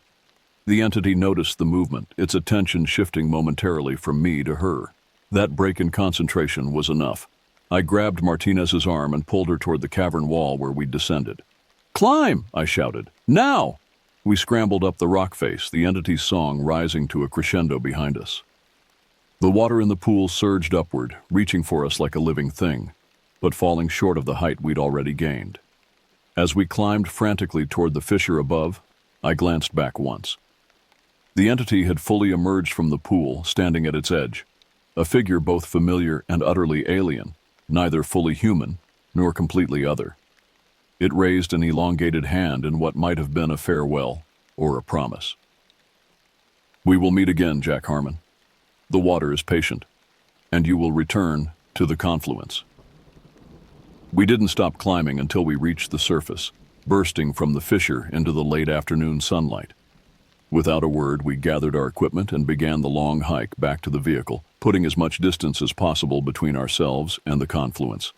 The entity noticed the movement, its attention shifting momentarily from me to her. That break in concentration was enough. I grabbed Martinez's arm and pulled her toward the cavern wall where we'd descended. "Climb!" I shouted. "Now!" We scrambled up the rock face, the entity's song rising to a crescendo behind us. The water in the pool surged upward, reaching for us like a living thing, but falling short of the height we'd already gained. As we climbed frantically toward the fissure above, I glanced back once. The entity had fully emerged from the pool, standing at its edge, a figure both familiar and utterly alien, neither fully human nor completely other. It raised an elongated hand in what might have been a farewell or a promise. "We will meet again, Jack Harmon. The water is patient, and you will return to the confluence." We didn't stop climbing until we reached the surface, bursting from the fissure into the late afternoon sunlight. Without a word, we gathered our equipment and began the long hike back to the vehicle, putting as much distance as possible between ourselves and the confluence.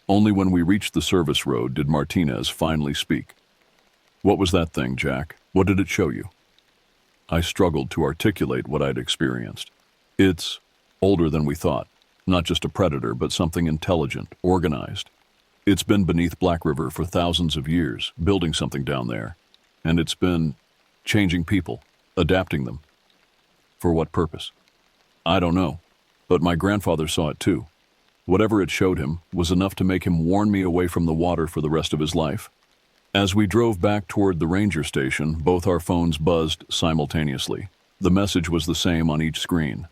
Only when we reached the service road did Martinez finally speak. "What was that thing, Jack? What did it show you?" I struggled to articulate what I'd experienced. "It's older than we thought. Not just a predator, but something intelligent, organized. It's been beneath Black River for thousands of years, building something down there. And it's been changing people, adapting them. For what purpose? I don't know, but my grandfather saw it too. Whatever it showed him was enough to make him warn me away from the water for the rest of his life." As we drove back toward the ranger station, both our phones buzzed simultaneously. The message was the same on each screen.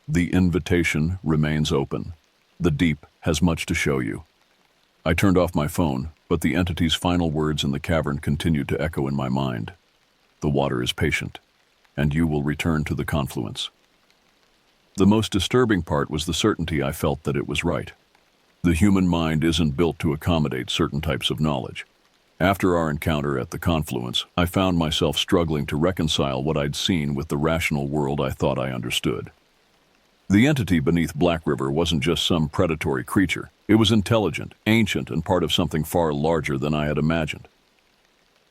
"The invitation remains open. The deep has much to show you." I turned off my phone, but the entity's final words in the cavern continued to echo in my mind. "The water is patient, and you will return to the confluence." The most disturbing part was the certainty I felt that it was right. The human mind isn't built to accommodate certain types of knowledge. After our encounter at the confluence, I found myself struggling to reconcile what I'd seen with the rational world I thought I understood. The entity beneath Black River wasn't just some predatory creature. It was intelligent, ancient, and part of something far larger than I had imagined.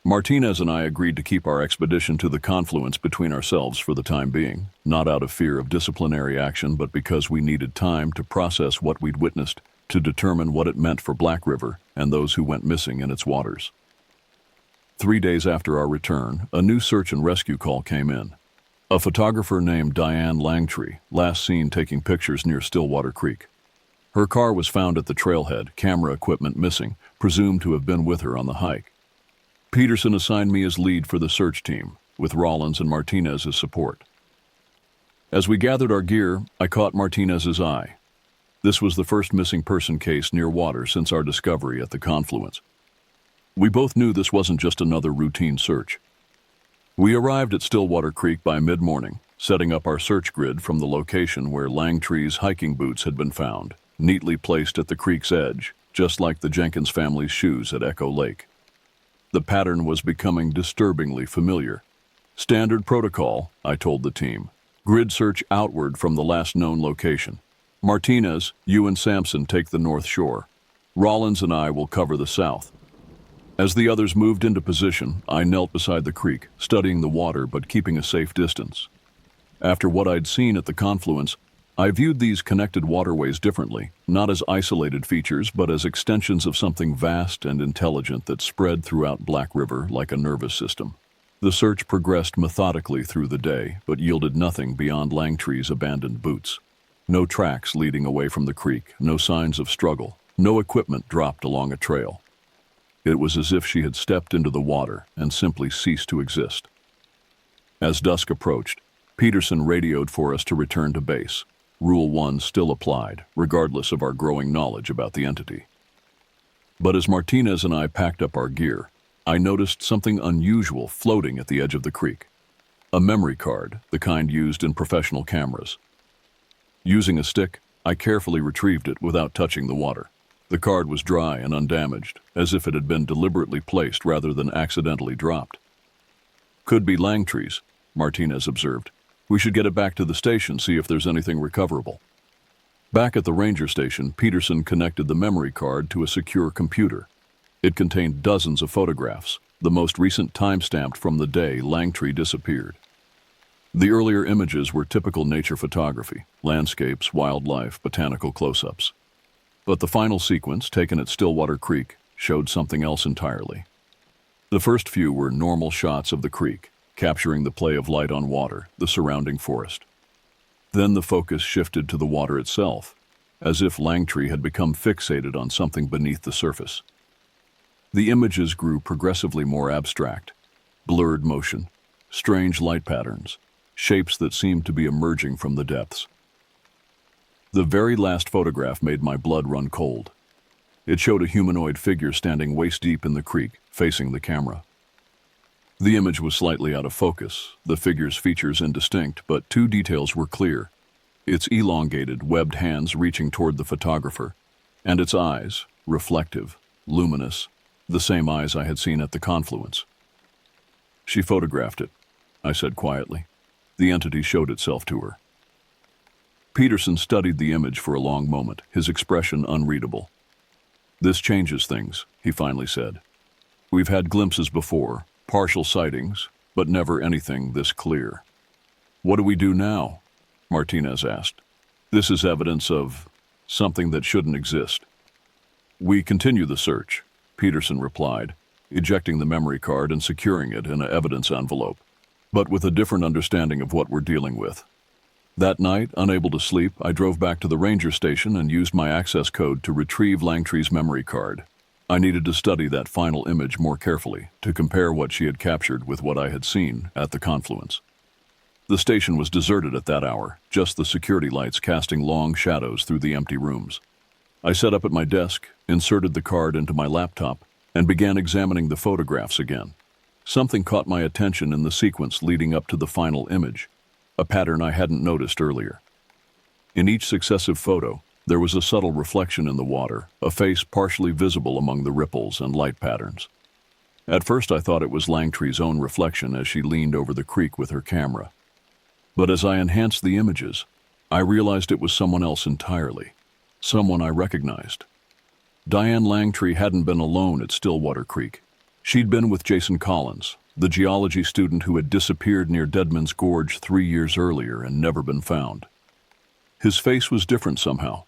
Martinez and I agreed to keep our expedition to the confluence between ourselves for the time being, not out of fear of disciplinary action, but because we needed time to process what we'd witnessed, to determine what it meant for Black River and those who went missing in its waters. 3 days after our return, a new search and rescue call came in. A photographer named Diane Langtree, last seen taking pictures near Stillwater Creek. Her car was found at the trailhead, camera equipment missing, presumed to have been with her on the hike. Peterson assigned me as lead for the search team, with Rollins and Martinez as support. As we gathered our gear, I caught Martinez's eye. This was the first missing person case near water since our discovery at the confluence. We both knew this wasn't just another routine search. We arrived at Stillwater Creek by mid-morning, setting up our search grid from the location where Langtree's hiking boots had been found, neatly placed at the creek's edge, just like the Jenkins family's shoes at Echo Lake. The pattern was becoming disturbingly familiar. "Standard protocol," I told the team. "Grid search outward from the last known location. Martinez, you and Sampson take the north shore. Rollins and I will cover the south." As the others moved into position, I knelt beside the creek, studying the water but keeping a safe distance. After what I'd seen at the confluence, I viewed these connected waterways differently, not as isolated features, but as extensions of something vast and intelligent that spread throughout Black River like a nervous system. The search progressed methodically through the day, but yielded nothing beyond Langtree's abandoned boots. No tracks leading away from the creek, no signs of struggle, no equipment dropped along a trail. It was as if she had stepped into the water and simply ceased to exist. As dusk approached, Peterson radioed for us to return to base. Rule 1 still applied, regardless of our growing knowledge about the entity. But as Martinez and I packed up our gear, I noticed something unusual floating at the edge of the creek. A memory card, the kind used in professional cameras. Using a stick, I carefully retrieved it without touching the water. The card was dry and undamaged, as if it had been deliberately placed rather than accidentally dropped. "Could be Langtree's," Martinez observed. "We should get it back to the station, see if there's anything recoverable." Back at the ranger station, Peterson connected the memory card to a secure computer. It contained dozens of photographs, the most recent time-stamped from the day Langtree disappeared. The earlier images were typical nature photography, landscapes, wildlife, botanical close-ups. But the final sequence, taken at Stillwater Creek, showed something else entirely. The first few were normal shots of the creek, capturing the play of light on water, the surrounding forest. Then the focus shifted to the water itself, as if Langtree had become fixated on something beneath the surface. The images grew progressively more abstract, blurred motion, strange light patterns, shapes that seemed to be emerging from the depths. The very last photograph made my blood run cold. It showed a humanoid figure standing waist-deep in the creek, facing the camera. The image was slightly out of focus, the figure's features indistinct, but two details were clear: its elongated, webbed hands reaching toward the photographer, and its eyes, reflective, luminous, the same eyes I had seen at the confluence. "She photographed it," I said quietly. The entity showed itself to her. Peterson studied the image for a long moment, his expression unreadable. "This changes things," he finally said. "We've had glimpses before, partial sightings, but never anything this clear." "What do we do now?" Martinez asked. "This is evidence of something that shouldn't exist." "We continue the search," Peterson replied, ejecting the memory card and securing it in an evidence envelope, "but with a different understanding of what we're dealing with." That night, unable to sleep, I drove back to the ranger station and used my access code to retrieve Langtree's memory card. I needed to study that final image more carefully, to compare what she had captured with what I had seen at the confluence. The station was deserted at that hour, just the security lights casting long shadows through the empty rooms. I sat up at my desk, inserted the card into my laptop, and began examining the photographs again. Something caught my attention in the sequence leading up to the final image, a pattern I hadn't noticed earlier. In each successive photo, there was a subtle reflection in the water, a face partially visible among the ripples and light patterns. At first I thought it was Langtree's own reflection as she leaned over the creek with her camera. But as I enhanced the images, I realized it was someone else entirely, someone I recognized. Diane Langtree hadn't been alone at Stillwater Creek. She'd been with Jason Collins, the geology student who had disappeared near Deadman's Gorge 3 years earlier and never been found. His face was different somehow,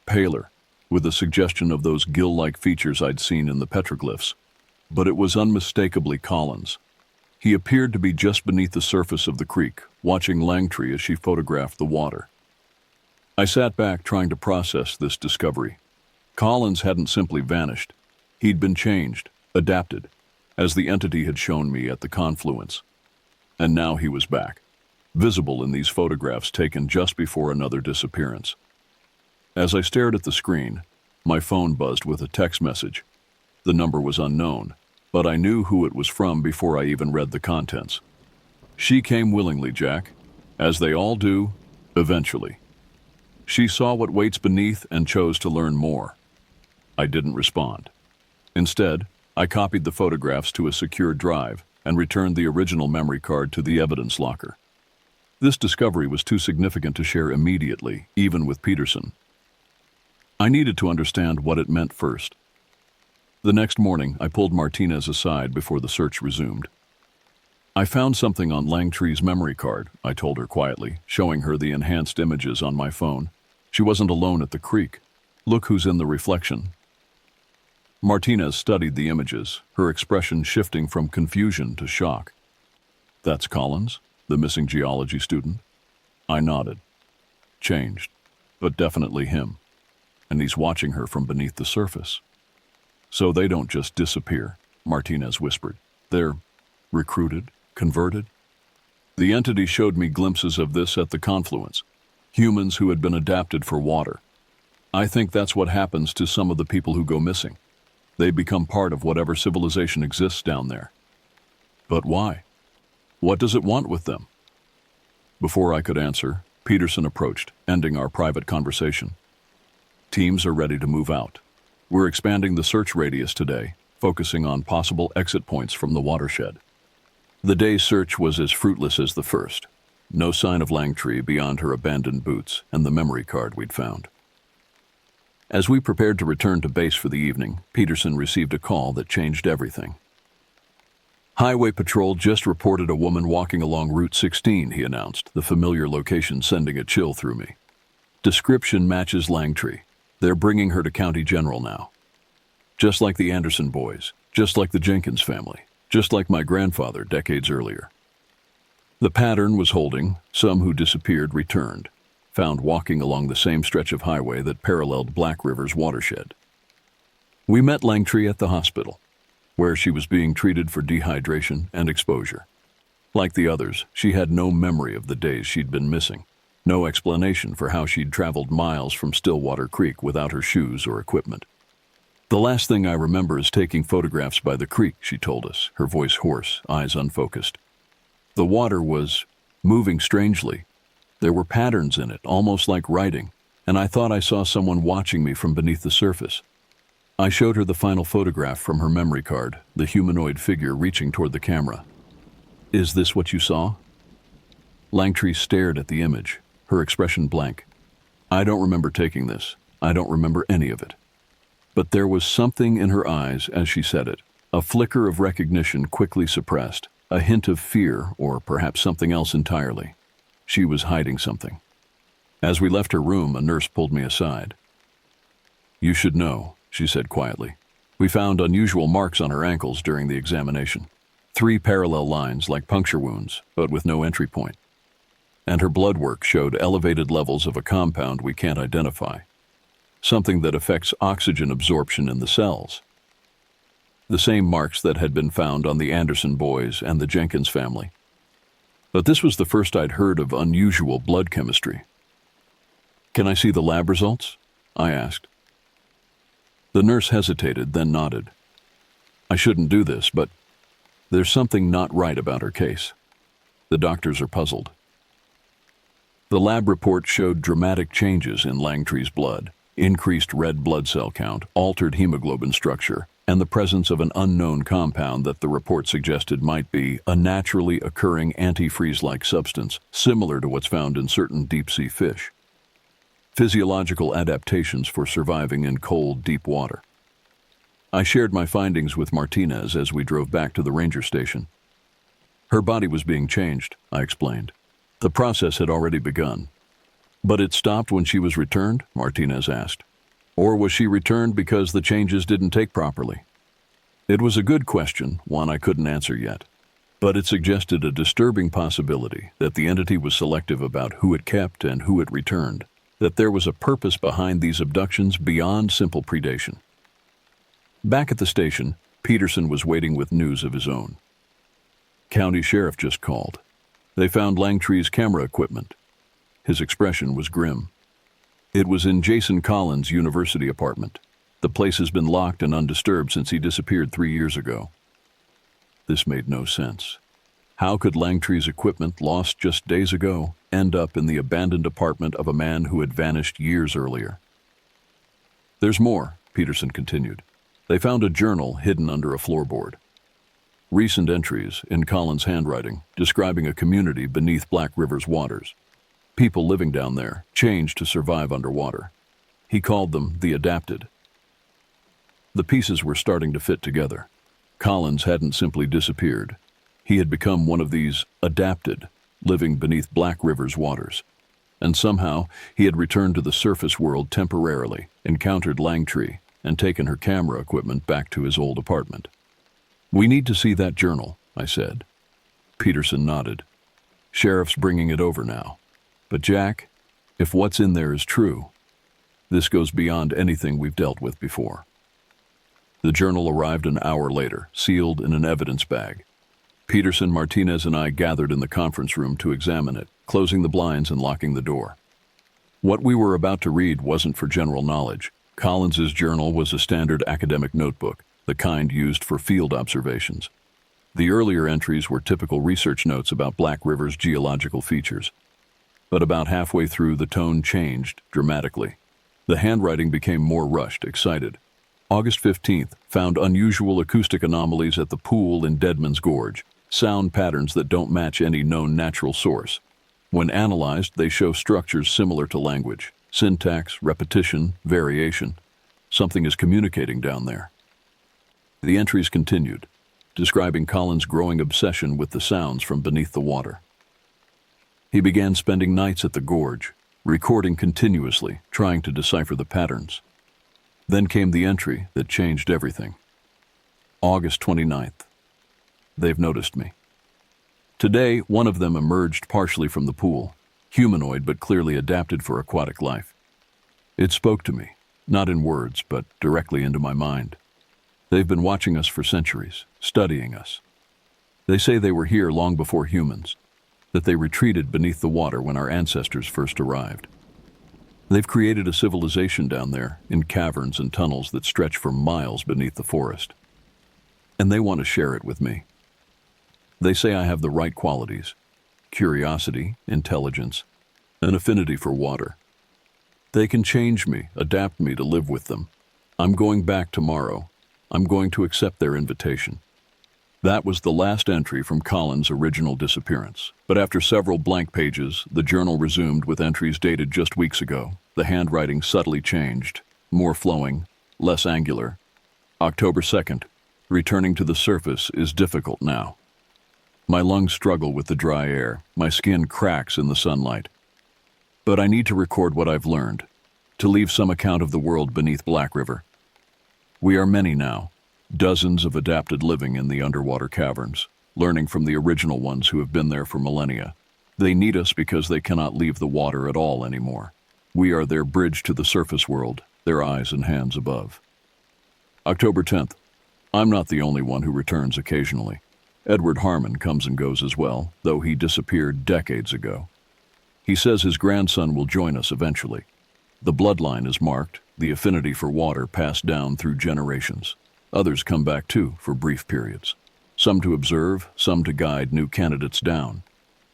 paler, with a suggestion of those gill-like features I'd seen in the petroglyphs, but it was unmistakably Collins. He appeared to be just beneath the surface of the creek, watching Langtree as she photographed the water. I sat back trying to process this discovery. Collins hadn't simply vanished. He'd been changed, adapted, as the entity had shown me at the confluence. And now he was back, visible in these photographs taken just before another disappearance. As I stared at the screen, my phone buzzed with a text message. The number was unknown, but I knew who it was from before I even read the contents. "She came willingly, Jack, as they all do, eventually. She saw what waits beneath and chose to learn more." I didn't respond. Instead, I copied the photographs to a secure drive and returned the original memory card to the evidence locker. This discovery was too significant to share immediately, even with Peterson. I needed to understand what it meant first. The next morning, I pulled Martinez aside before the search resumed. "I found something on Langtree's memory card," I told her quietly, showing her the enhanced images on my phone. "She wasn't alone at the creek. Look who's in the reflection." Martinez studied the images, her expression shifting from confusion to shock. "That's Collins, the missing geology student?" I nodded. "Changed, but definitely him. And he's watching her from beneath the surface." "So they don't just disappear," Martinez whispered. "They're recruited, converted?" The entity showed me glimpses of this at the confluence. Humans who had been adapted for water. I think that's what happens to some of the people who go missing. They become part of whatever civilization exists down there. But why? What does it want with them? Before I could answer, Peterson approached, ending our private conversation. "Teams are ready to move out. We're expanding the search radius today, focusing on possible exit points from the watershed." The day's search was as fruitless as the first. No sign of Langtree beyond her abandoned boots and the memory card we'd found. As we prepared to return to base for the evening, Peterson received a call that changed everything. Highway Patrol just reported a woman walking along Route 16, he announced, the familiar location sending a chill through me. Description matches Langtree. They're bringing her to County General now. Just like the Anderson boys, just like the Jenkins family, just like my grandfather decades earlier. The pattern was holding. Some who disappeared returned, found walking along the same stretch of highway that paralleled Black River's watershed. We met Langtree at the hospital, where she was being treated for dehydration and exposure. Like the others, she had no memory of the days she'd been missing, no explanation for how she'd traveled miles from Stillwater Creek without her shoes or equipment. The last thing I remember is taking photographs by the creek, she told us, her voice hoarse, eyes unfocused. The water was moving strangely. There were patterns in it, almost like writing, and I thought I saw someone watching me from beneath the surface. I showed her the final photograph from her memory card, the humanoid figure reaching toward the camera. Is this what you saw? Langtree stared at the image, her expression blank. I don't remember taking this. I don't remember any of it. But there was something in her eyes as she said it, a flicker of recognition quickly suppressed, a hint of fear, or perhaps something else entirely. She was hiding something. As we left her room, a nurse pulled me aside. You should know, she said quietly. We found unusual marks on her ankles during the examination. 3 parallel lines like puncture wounds, but with no entry point. And her blood work showed elevated levels of a compound we can't identify. Something that affects oxygen absorption in the cells. The same marks that had been found on the Anderson boys and the Jenkins family. But this was the first I'd heard of unusual blood chemistry. Can I see the lab results? I asked. The nurse hesitated, then nodded. I shouldn't do this, but there's something not right about her case. The doctors are puzzled. The lab report showed dramatic changes in Langtree's blood, increased red blood cell count, altered hemoglobin structure, and the presence of an unknown compound that the report suggested might be a naturally occurring antifreeze-like substance similar to what's found in certain deep-sea fish. Physiological adaptations for surviving in cold, deep water. I shared my findings with Martinez as we drove back to the ranger station. Her body was being changed, I explained. The process had already begun. But it stopped when she was returned? Martinez asked. Or was she returned because the changes didn't take properly? It was a good question, one I couldn't answer yet. But it suggested a disturbing possibility that the entity was selective about who it kept and who it returned, that there was a purpose behind these abductions beyond simple predation. Back at the station, Peterson was waiting with news of his own. County Sheriff just called. They found Langtree's camera equipment. His expression was grim. It was in Jason Collins' university apartment. The place has been locked and undisturbed since he disappeared 3 years ago. This made no sense. How could Langtree's equipment, lost just days ago, end up in the abandoned apartment of a man who had vanished years earlier? There's more, Peterson continued. They found a journal hidden under a floorboard. Recent entries, in Collins' handwriting, describing a community beneath Black River's waters. People living down there, changed to survive underwater. He called them the Adapted. The pieces were starting to fit together. Collins hadn't simply disappeared. He had become one of these Adapted, living beneath Black River's waters. And somehow, he had returned to the surface world temporarily, encountered Langtree, and taken her camera equipment back to his old apartment. We need to see that journal, I said. Peterson nodded. Sheriff's bringing it over now. But Jack, if what's in there is true, this goes beyond anything we've dealt with before. The journal arrived an hour later, sealed in an evidence bag. Peterson, Martinez, and I gathered in the conference room to examine it, closing the blinds and locking the door. What we were about to read wasn't for general knowledge. Collins's journal was a standard academic notebook, the kind used for field observations. The earlier entries were typical research notes about Black River's geological features. But about halfway through, the tone changed dramatically. The handwriting became more rushed, excited. August 15th, found unusual acoustic anomalies at the pool in Deadman's Gorge, sound patterns that don't match any known natural source. When analyzed, they show structures similar to language. Syntax, repetition, variation. Something is communicating down there. The entries continued, describing Colin's growing obsession with the sounds from beneath the water. He began spending nights at the gorge, recording continuously, trying to decipher the patterns. Then came the entry that changed everything. August 29th. They've noticed me. Today, one of them emerged partially from the pool, humanoid but clearly adapted for aquatic life. It spoke to me, not in words, but directly into my mind. They've been watching us for centuries, studying us. They say they were here long before humans, that they retreated beneath the water when our ancestors first arrived. They've created a civilization down there, in caverns and tunnels that stretch for miles beneath the forest. And they want to share it with me. They say I have the right qualities: curiosity, intelligence, an affinity for water. They can change me, adapt me to live with them. I'm going back tomorrow. I'm going to accept their invitation. That was the last entry from Colin's original disappearance. But after several blank pages, the journal resumed with entries dated just weeks ago. The handwriting subtly changed, more flowing, less angular. October 2nd. Returning to the surface is difficult now. My lungs struggle with the dry air. My skin cracks in the sunlight. But I need to record what I've learned, to leave some account of the world beneath Black River. We are many now, dozens of adapted living in the underwater caverns, learning from the original ones who have been there for millennia. They need us because they cannot leave the water at all anymore. We are their bridge to the surface world, their eyes and hands above. October 10th. I'm not the only one who returns occasionally. Edward Harmon comes and goes as well, though he disappeared decades ago. He says his grandson will join us eventually. The bloodline is marked, the affinity for water passed down through generations. Others come back too for brief periods. Some to observe, some to guide new candidates down.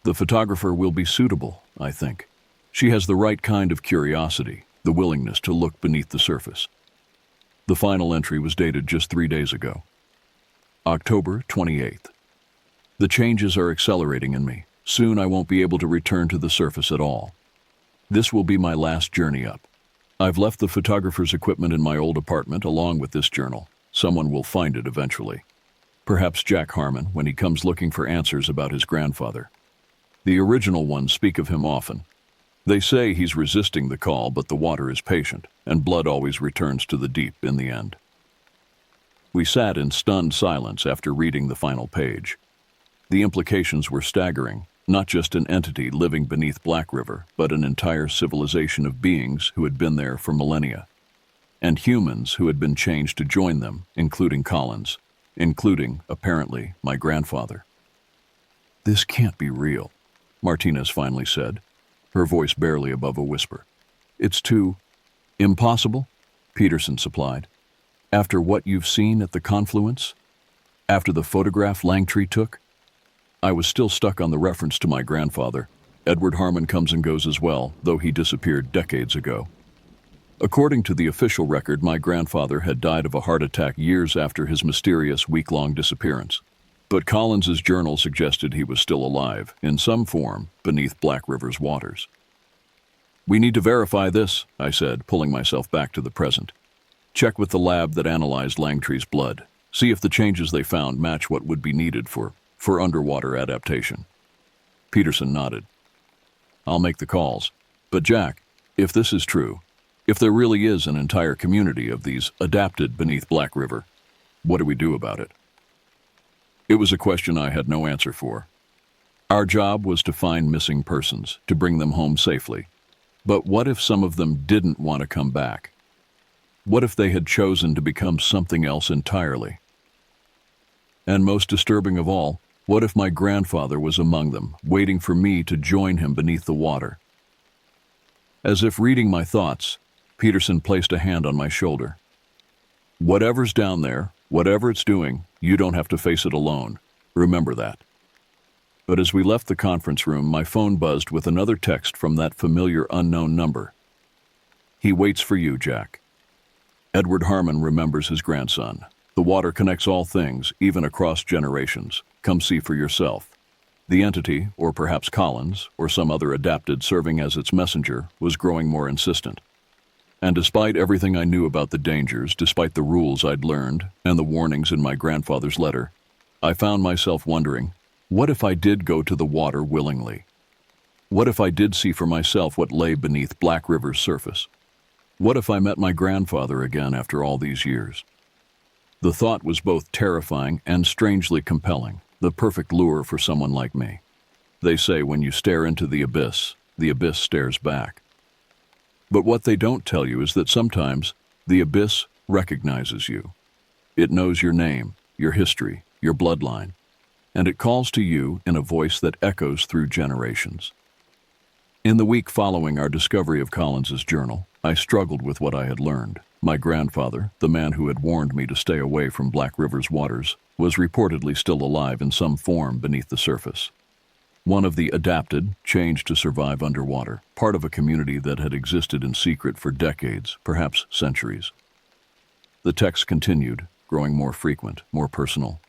The photographer will be suitable, I think. She has the right kind of curiosity, the willingness to look beneath the surface. The final entry was dated just 3 days ago. October 28th. The changes are accelerating in me. Soon I won't be able to return to the surface at all. This will be my last journey up. I've left the photographer's equipment in my old apartment along with this journal. Someone will find it eventually. Perhaps Jack Harmon, when he comes looking for answers about his grandfather. The original ones speak of him often. They say he's resisting the call, but the water is patient, and blood always returns to the deep in the end. We sat in stunned silence after reading the final page. The implications were staggering. Not just an entity living beneath Black River, but an entire civilization of beings who had been there for millennia. And humans who had been changed to join them, including Colin's, including, apparently, my grandfather. This can't be real, Martinez finally said, her voice barely above a whisper. It's too impossible, Peterson supplied. After what you've seen at the confluence? After the photograph Langtree took? I was still stuck on the reference to my grandfather. Edward Harmon comes and goes as well, though he disappeared decades ago. According to the official record, my grandfather had died of a heart attack years after his mysterious week-long disappearance. But Collins's journal suggested he was still alive, in some form, beneath Black River's waters. We need to verify this, I said, pulling myself back to the present. Check with the lab that analyzed Langtree's blood. See if the changes they found match what would be needed for underwater adaptation. Peterson nodded. I'll make the calls. But Jack, if this is true, if there really is an entire community of these adapted beneath Black River, what do we do about it? It was a question I had no answer for. Our job was to find missing persons, to bring them home safely. But what if some of them didn't want to come back? What if they had chosen to become something else entirely? And most disturbing of all, what if my grandfather was among them, waiting for me to join him beneath the water? As if reading my thoughts, Peterson placed a hand on my shoulder. Whatever's down there, whatever it's doing, you don't have to face it alone. Remember that. But as we left the conference room, my phone buzzed with another text from that familiar unknown number. He waits for you, Jack. Edward Harmon remembers his grandson. The water connects all things, even across generations. Come see for yourself. The entity, or perhaps Collins, or some other adapted serving as its messenger, was growing more insistent. And despite everything I knew about the dangers, despite the rules I'd learned, and the warnings in my grandfather's letter, I found myself wondering, what if I did go to the water willingly? What if I did see for myself what lay beneath Black River's surface? What if I met my grandfather again after all these years? The thought was both terrifying and strangely compelling, the perfect lure for someone like me. They say when you stare into the abyss stares back. But what they don't tell you is that sometimes the abyss recognizes you. It knows your name, your history, your bloodline, and it calls to you in a voice that echoes through generations. In the week following our discovery of Collins's journal, I struggled with what I had learned. My grandfather, the man who had warned me to stay away from Black River's waters, was reportedly still alive in some form beneath the surface. One of the adapted, changed to survive underwater, part of a community that had existed in secret for decades, perhaps centuries. The text continued, growing more frequent, more personal.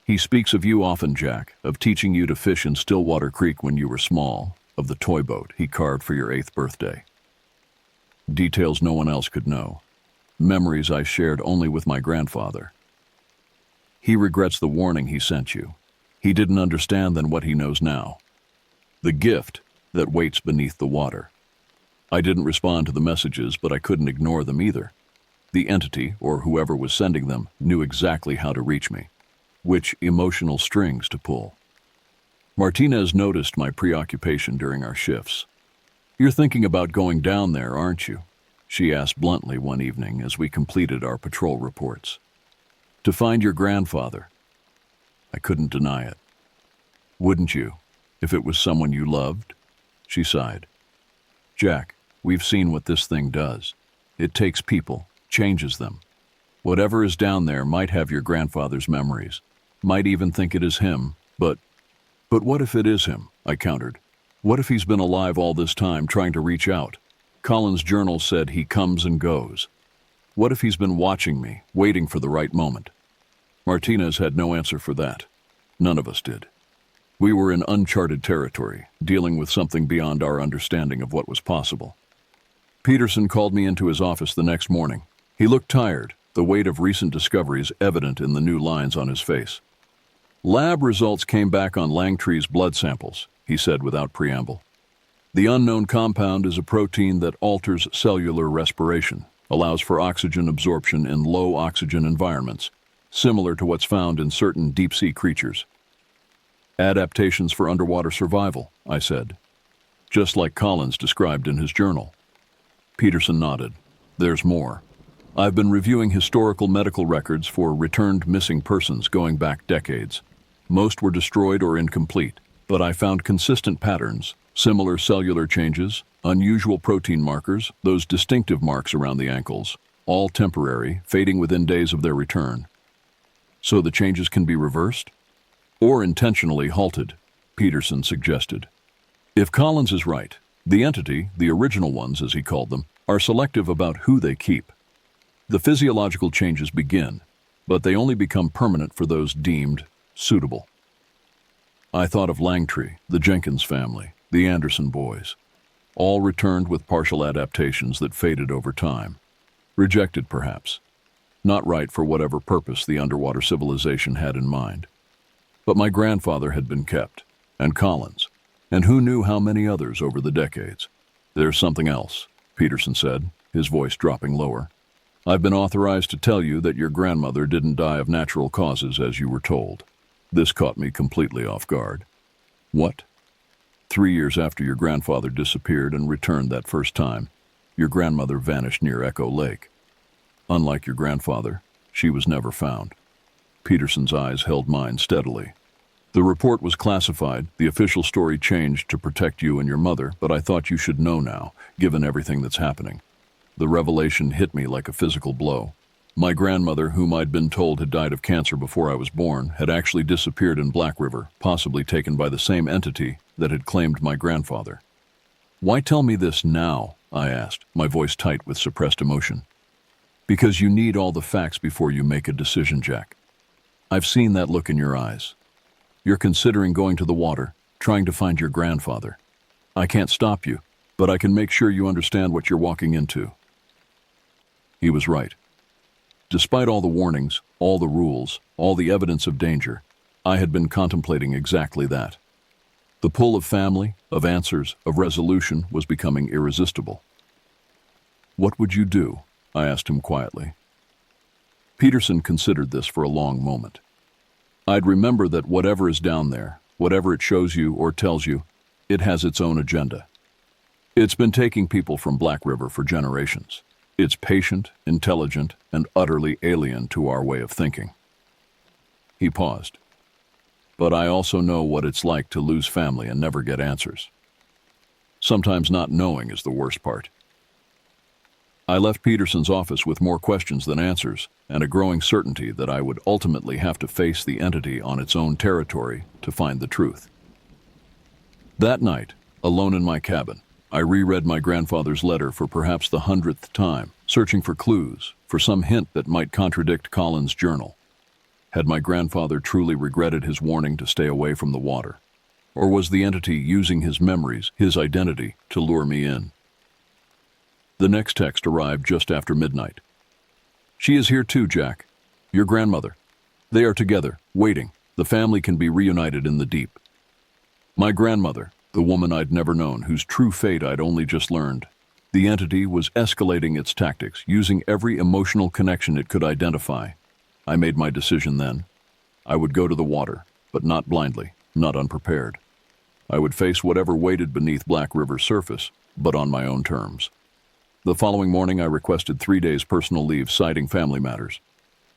He speaks of you often, Jack, of teaching you to fish in Stillwater Creek when you were small, of the toy boat he carved for your 8th birthday. Details no one else could know. Memories I shared only with my grandfather. He regrets the warning he sent you. He didn't understand then what he knows now. The gift that waits beneath the water. I didn't respond to the messages, but I couldn't ignore them either. The entity, or whoever was sending them, knew exactly how to reach me, which emotional strings to pull. Martinez noticed my preoccupation during our shifts. "You're thinking about going down there, aren't you?" she asked bluntly one evening as we completed our patrol reports. "To find your grandfather." I couldn't deny it. "Wouldn't you, if it was someone you loved?" she sighed. "Jack, we've seen what this thing does. It takes people, changes them. Whatever is down there might have your grandfather's memories, might even think it is him, but what if it is him?" I countered. "What if he's been alive all this time trying to reach out? Collins' journal said he comes and goes. What if he's been watching me, waiting for the right moment?" Martinez had no answer for that. None of us did. We were in uncharted territory, dealing with something beyond our understanding of what was possible. Peterson called me into his office the next morning. He looked tired, the weight of recent discoveries evident in the new lines on his face. "Lab results came back on Langtree's blood samples," he said without preamble. "The unknown compound is a protein that alters cellular respiration, allows for oxygen absorption in low oxygen environments, similar to what's found in certain deep-sea creatures." "Adaptations for underwater survival," I said. "Just like Collins described in his journal." Peterson nodded. "There's more. I've been reviewing historical medical records for returned missing persons going back decades. Most were destroyed or incomplete, but I found consistent patterns, similar cellular changes, unusual protein markers, those distinctive marks around the ankles, all temporary, fading within days of their return. So the changes can be reversed? Or intentionally halted, Peterson suggested. If Collins is right, the entity, the original ones as he called them, are selective about who they keep. The physiological changes begin, but they only become permanent for those deemed suitable. I thought of Langtree, the Jenkins family, the Anderson boys. All returned with partial adaptations that faded over time. Rejected, perhaps. Not right for whatever purpose the underwater civilization had in mind. But my grandfather had been kept, and Collins, and who knew how many others over the decades. "There's something else," Peterson said, his voice dropping lower. "I've been authorized to tell you that your grandmother didn't die of natural causes as you were told." This caught me completely off guard. "What?" 3 years after your grandfather disappeared and returned that first time, your grandmother vanished near Echo Lake. Unlike your grandfather, she was never found. Peterson's eyes held mine steadily. "The report was classified, the official story changed to protect you and your mother, but I thought you should know now, given everything that's happening." The revelation hit me like a physical blow. My grandmother, whom I'd been told had died of cancer before I was born, had actually disappeared in Black River, possibly taken by the same entity that had claimed my grandfather. "Why tell me this now?" I asked, my voice tight with suppressed emotion. "Because you need all the facts before you make a decision, Jack. I've seen that look in your eyes. You're considering going to the water, trying to find your grandfather. I can't stop you, but I can make sure you understand what you're walking into." He was right. Despite all the warnings, all the rules, all the evidence of danger, I had been contemplating exactly that. The pull of family, of answers, of resolution was becoming irresistible. "What would you do?" I asked him quietly. Peterson considered this for a long moment. "I'd remember that whatever is down there, whatever it shows you or tells you, it has its own agenda. It's been taking people from Black River for generations. It's patient, intelligent, and utterly alien to our way of thinking." He paused. "But I also know what it's like to lose family and never get answers. Sometimes not knowing is the worst part." I left Peterson's office with more questions than answers, and a growing certainty that I would ultimately have to face the entity on its own territory to find the truth. That night, alone in my cabin, I reread my grandfather's letter for perhaps the 100th time, searching for clues, for some hint that might contradict Colin's journal. Had my grandfather truly regretted his warning to stay away from the water? Or was the entity using his memories, his identity, to lure me in? The next text arrived just after midnight. "She is here too, Jack. Your grandmother. They are together, waiting. The family can be reunited in the deep." My grandmother, the woman I'd never known, whose true fate I'd only just learned. The entity was escalating its tactics, using every emotional connection it could identify. I made my decision then. I would go to the water, but not blindly, not unprepared. I would face whatever waited beneath Black River's surface, but on my own terms. The following morning, I requested 3 days personal leave citing family matters.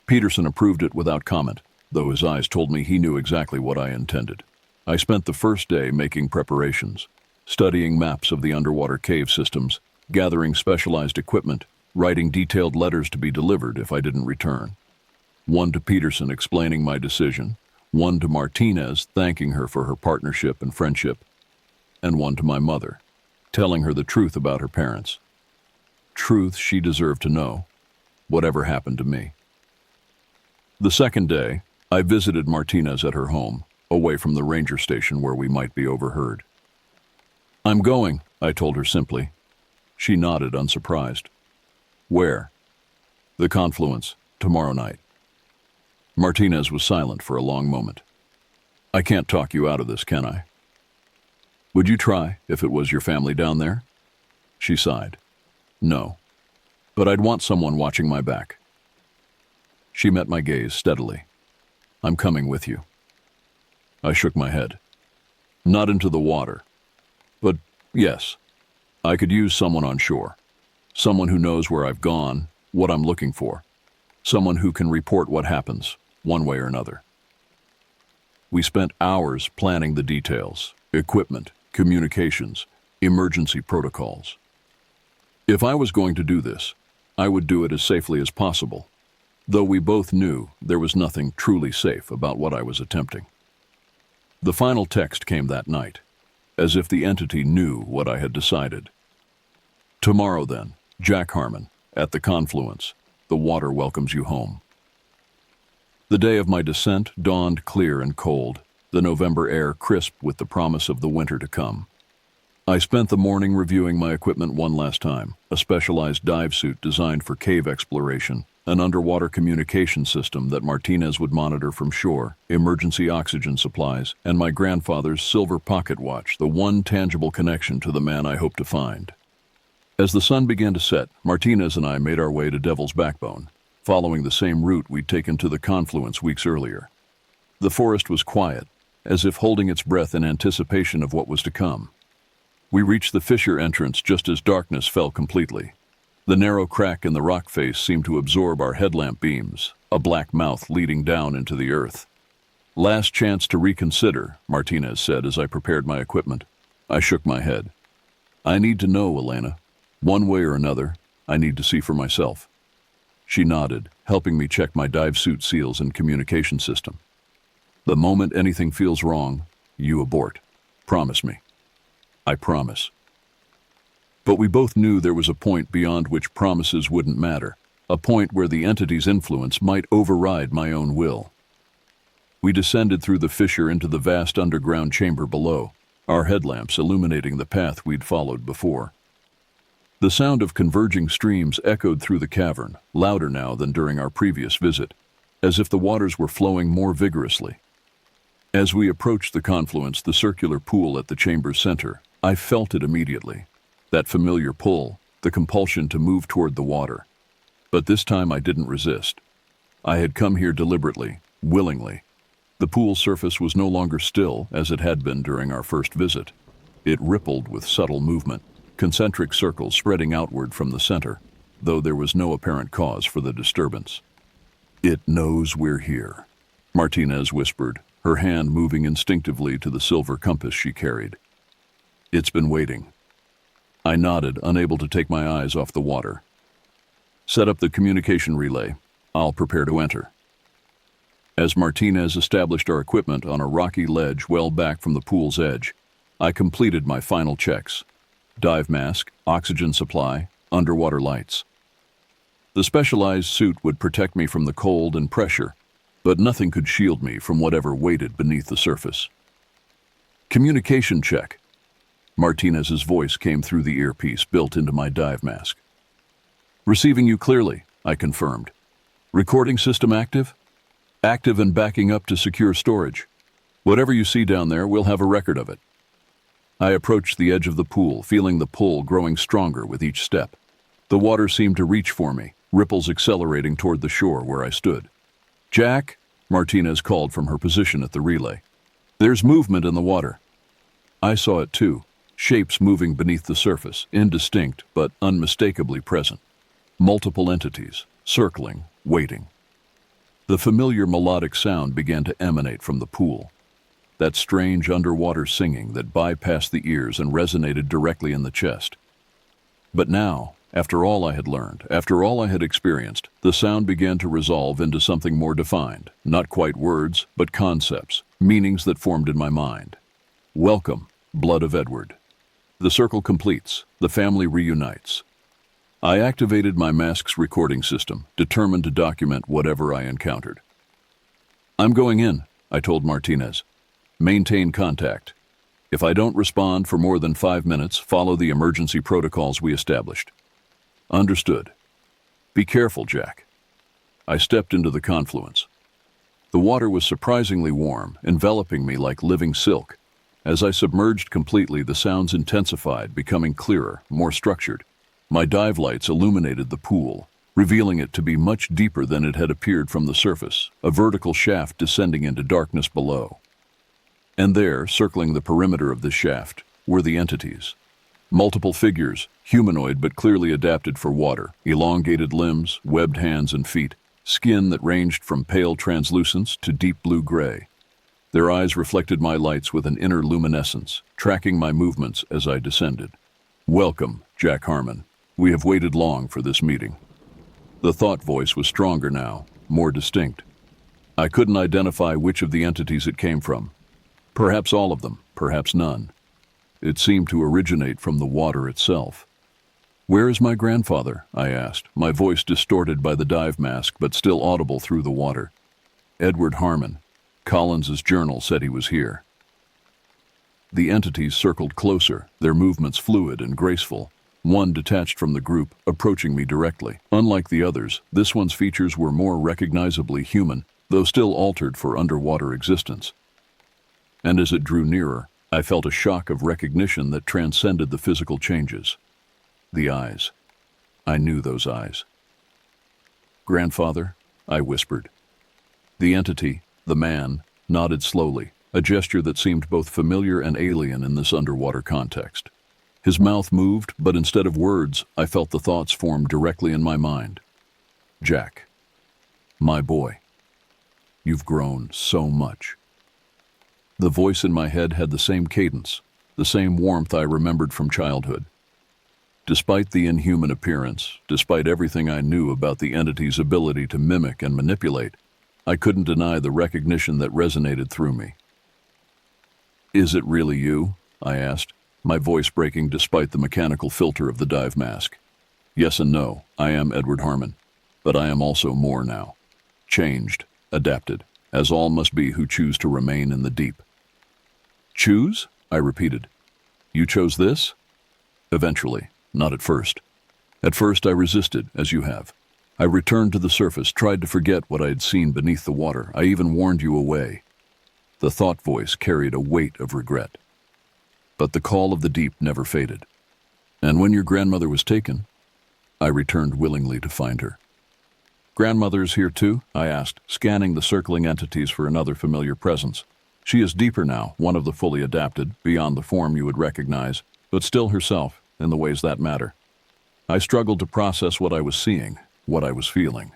Peterson approved it without comment, though his eyes told me he knew exactly what I intended. I spent the first day making preparations, studying maps of the underwater cave systems, gathering specialized equipment, writing detailed letters to be delivered if I didn't return. One to Peterson explaining my decision, one to Martinez thanking her for her partnership and friendship, and one to my mother, telling her the truth about her parents. Truth she deserved to know, whatever happened to me. The second day, I visited Martinez at her home, away from the ranger station where we might be overheard. "I'm going," I told her simply. She nodded, unsurprised. "Where?" "The Confluence, tomorrow night." Martinez was silent for a long moment. "I can't talk you out of this, can I?" "Would you try, if it was your family down there?" She sighed. "No. But I'd want someone watching my back." She met my gaze steadily. "I'm coming with you." I shook my head. "Not into the water. But, yes, I could use someone on shore. Someone who knows where I've gone, what I'm looking for. Someone who can report what happens, one way or another." We spent hours planning the details, equipment, communications, emergency protocols. If I was going to do this, I would do it as safely as possible, though we both knew there was nothing truly safe about what I was attempting. The final text came that night, as if the entity knew what I had decided. "Tomorrow then, Jack Harmon, at the Confluence. The water welcomes you home." The day of my descent dawned clear and cold, the November air crisp with the promise of the winter to come. I spent the morning reviewing my equipment one last time, a specialized dive suit designed for cave exploration, an underwater communication system that Martinez would monitor from shore, emergency oxygen supplies, and my grandfather's silver pocket watch, the one tangible connection to the man I hoped to find. As the sun began to set, Martinez and I made our way to Devil's Backbone, following the same route we'd taken to the Confluence weeks earlier. The forest was quiet, as if holding its breath in anticipation of what was to come. We reached the fissure entrance just as darkness fell completely. The narrow crack in the rock face seemed to absorb our headlamp beams, a black mouth leading down into the earth. "Last chance to reconsider," Martinez said as I prepared my equipment. I shook my head. "I need to know, Elena. One way or another, I need to see for myself." She nodded, helping me check my dive suit seals and communication system. "The moment anything feels wrong, you abort. Promise me." "I promise." But we both knew there was a point beyond which promises wouldn't matter, a point where the entity's influence might override my own will. We descended through the fissure into the vast underground chamber below, our headlamps illuminating the path we'd followed before. The sound of converging streams echoed through the cavern, louder now than during our previous visit, as if the waters were flowing more vigorously. As we approached the confluence, the circular pool at the chamber's center, I felt it immediately. That familiar pull, the compulsion to move toward the water. But this time I didn't resist. I had come here deliberately, willingly. The pool's surface was no longer still as it had been during our first visit. It rippled with subtle movement, concentric circles spreading outward from the center, though there was no apparent cause for the disturbance. "It knows we're here," Martinez whispered, her hand moving instinctively to the silver compass she carried. "It's been waiting." I nodded, unable to take my eyes off the water. "Set up the communication relay. I'll prepare to enter." As Martinez established our equipment on a rocky ledge well back from the pool's edge, I completed my final checks: dive mask, oxygen supply, underwater lights. The specialized suit would protect me from the cold and pressure, but nothing could shield me from whatever waited beneath the surface. "Communication check." Martinez's voice came through the earpiece built into my dive mask. "Receiving you clearly," I confirmed. "Recording system active?" "Active and backing up to secure storage. Whatever you see down there, we'll have a record of it." I approached the edge of the pool, feeling the pull growing stronger with each step. The water seemed to reach for me, ripples accelerating toward the shore where I stood. "Jack," Martinez called from her position at the relay. "There's movement in the water." I saw it too, shapes moving beneath the surface, indistinct but unmistakably present. Multiple entities, circling, waiting. The familiar melodic sound began to emanate from the pool. That strange underwater singing that bypassed the ears and resonated directly in the chest. But now, after all I had learned, after all I had experienced, the sound began to resolve into something more defined, not quite words, but concepts, meanings that formed in my mind. "Welcome, blood of Edward." The circle completes, the family reunites. I activated my mask's recording system, determined to document whatever I encountered. "I'm going in," I told Martinez. "Maintain contact. If I don't respond for more than 5 minutes, follow the emergency protocols we established." "Understood. Be careful, Jack." I stepped into the confluence. The water was surprisingly warm, enveloping me like living silk. As I submerged completely, the sounds intensified, becoming clearer, more structured. My dive lights illuminated the pool, revealing it to be much deeper than it had appeared from the surface, a vertical shaft descending into darkness below. And there, circling the perimeter of this shaft, were the entities. Multiple figures, humanoid but clearly adapted for water, elongated limbs, webbed hands and feet, skin that ranged from pale translucence to deep blue gray. Their eyes reflected my lights with an inner luminescence, tracking my movements as I descended. "Welcome, Jack Harmon. We have waited long for this meeting." The thought voice was stronger now, more distinct. I couldn't identify which of the entities it came from. Perhaps all of them, perhaps none. It seemed to originate from the water itself. "Where is my grandfather?" I asked, my voice distorted by the dive mask but still audible through the water. "Edward Harmon. Collins's journal said he was here." The entities circled closer, their movements fluid and graceful. One detached from the group, approaching me directly. Unlike the others, this one's features were more recognizably human, though still altered for underwater existence. And as it drew nearer, I felt a shock of recognition that transcended the physical changes. The eyes. I knew those eyes. "Grandfather," I whispered. The entity, the man, nodded slowly, a gesture that seemed both familiar and alien in this underwater context. His mouth moved, but instead of words, I felt the thoughts form directly in my mind. "Jack. My boy. You've grown so much." The voice in my head had the same cadence, the same warmth I remembered from childhood. Despite the inhuman appearance, despite everything I knew about the entity's ability to mimic and manipulate, I couldn't deny the recognition that resonated through me. "Is it really you?" I asked, my voice breaking despite the mechanical filter of the dive mask. "Yes and no, I am Edward Harmon, but I am also more now. Changed, adapted, as all must be who choose to remain in the deep. Choose? I repeated. You chose this? Eventually, not at first. At first I resisted, as you have. I returned to the surface, tried to forget what I had seen beneath the water. I even warned you away. The thought voice carried a weight of regret. But the call of the deep never faded. And when your grandmother was taken, I returned willingly to find her. Grandmother is here too? I asked, scanning the circling entities for another familiar presence. She is deeper now, one of the fully adapted, beyond the form you would recognize, but still herself, in the ways that matter. I struggled to process what I was seeing, what I was feeling.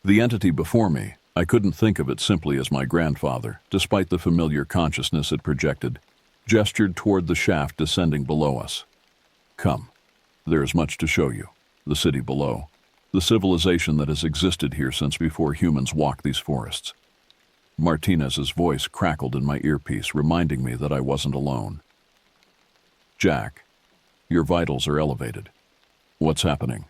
The entity before me, I couldn't think of it simply as my grandfather, despite the familiar consciousness it projected, gestured toward the shaft descending below us. Come, there is much to show you. The city below, the civilization that has existed here since before humans walked these forests. Martinez's voice crackled in my earpiece, reminding me that I wasn't alone. Jack, your vitals are elevated. What's happening?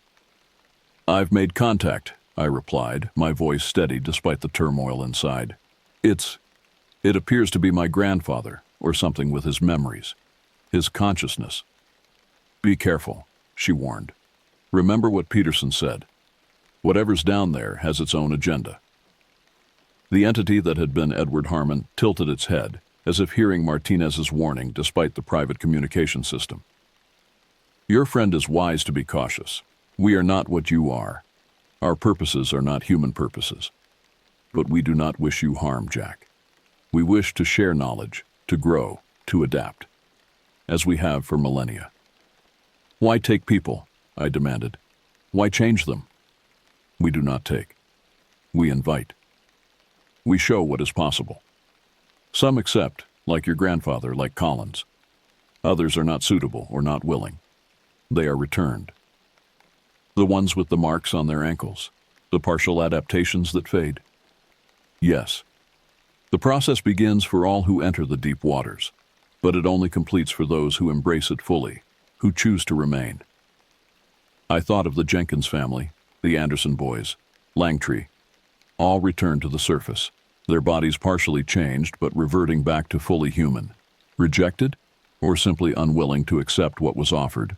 I've made contact, I replied, my voice steady despite the turmoil inside. It appears to be my grandfather, or something with his memories, his consciousness. Be careful, she warned. Remember what Peterson said. Whatever's down there has its own agenda. The entity that had been Edward Harmon tilted its head, as if hearing Martinez's warning despite the private communication system. Your friend is wise to be cautious. We are not what you are. Our purposes are not human purposes. But we do not wish you harm, Jack. We wish to share knowledge, to grow, to adapt, as we have for millennia. Why take people? I demanded. Why change them? We do not take. We invite. We show what is possible. Some accept, like your grandfather, like Collins. Others are not suitable or not willing. They are returned. The ones with the marks on their ankles, the partial adaptations that fade. Yes. The process begins for all who enter the deep waters, but it only completes for those who embrace it fully, who choose to remain. I thought of the Jenkins family, the Anderson boys, Langtree. All returned to the surface, their bodies partially changed but reverting back to fully human, rejected or simply unwilling to accept what was offered.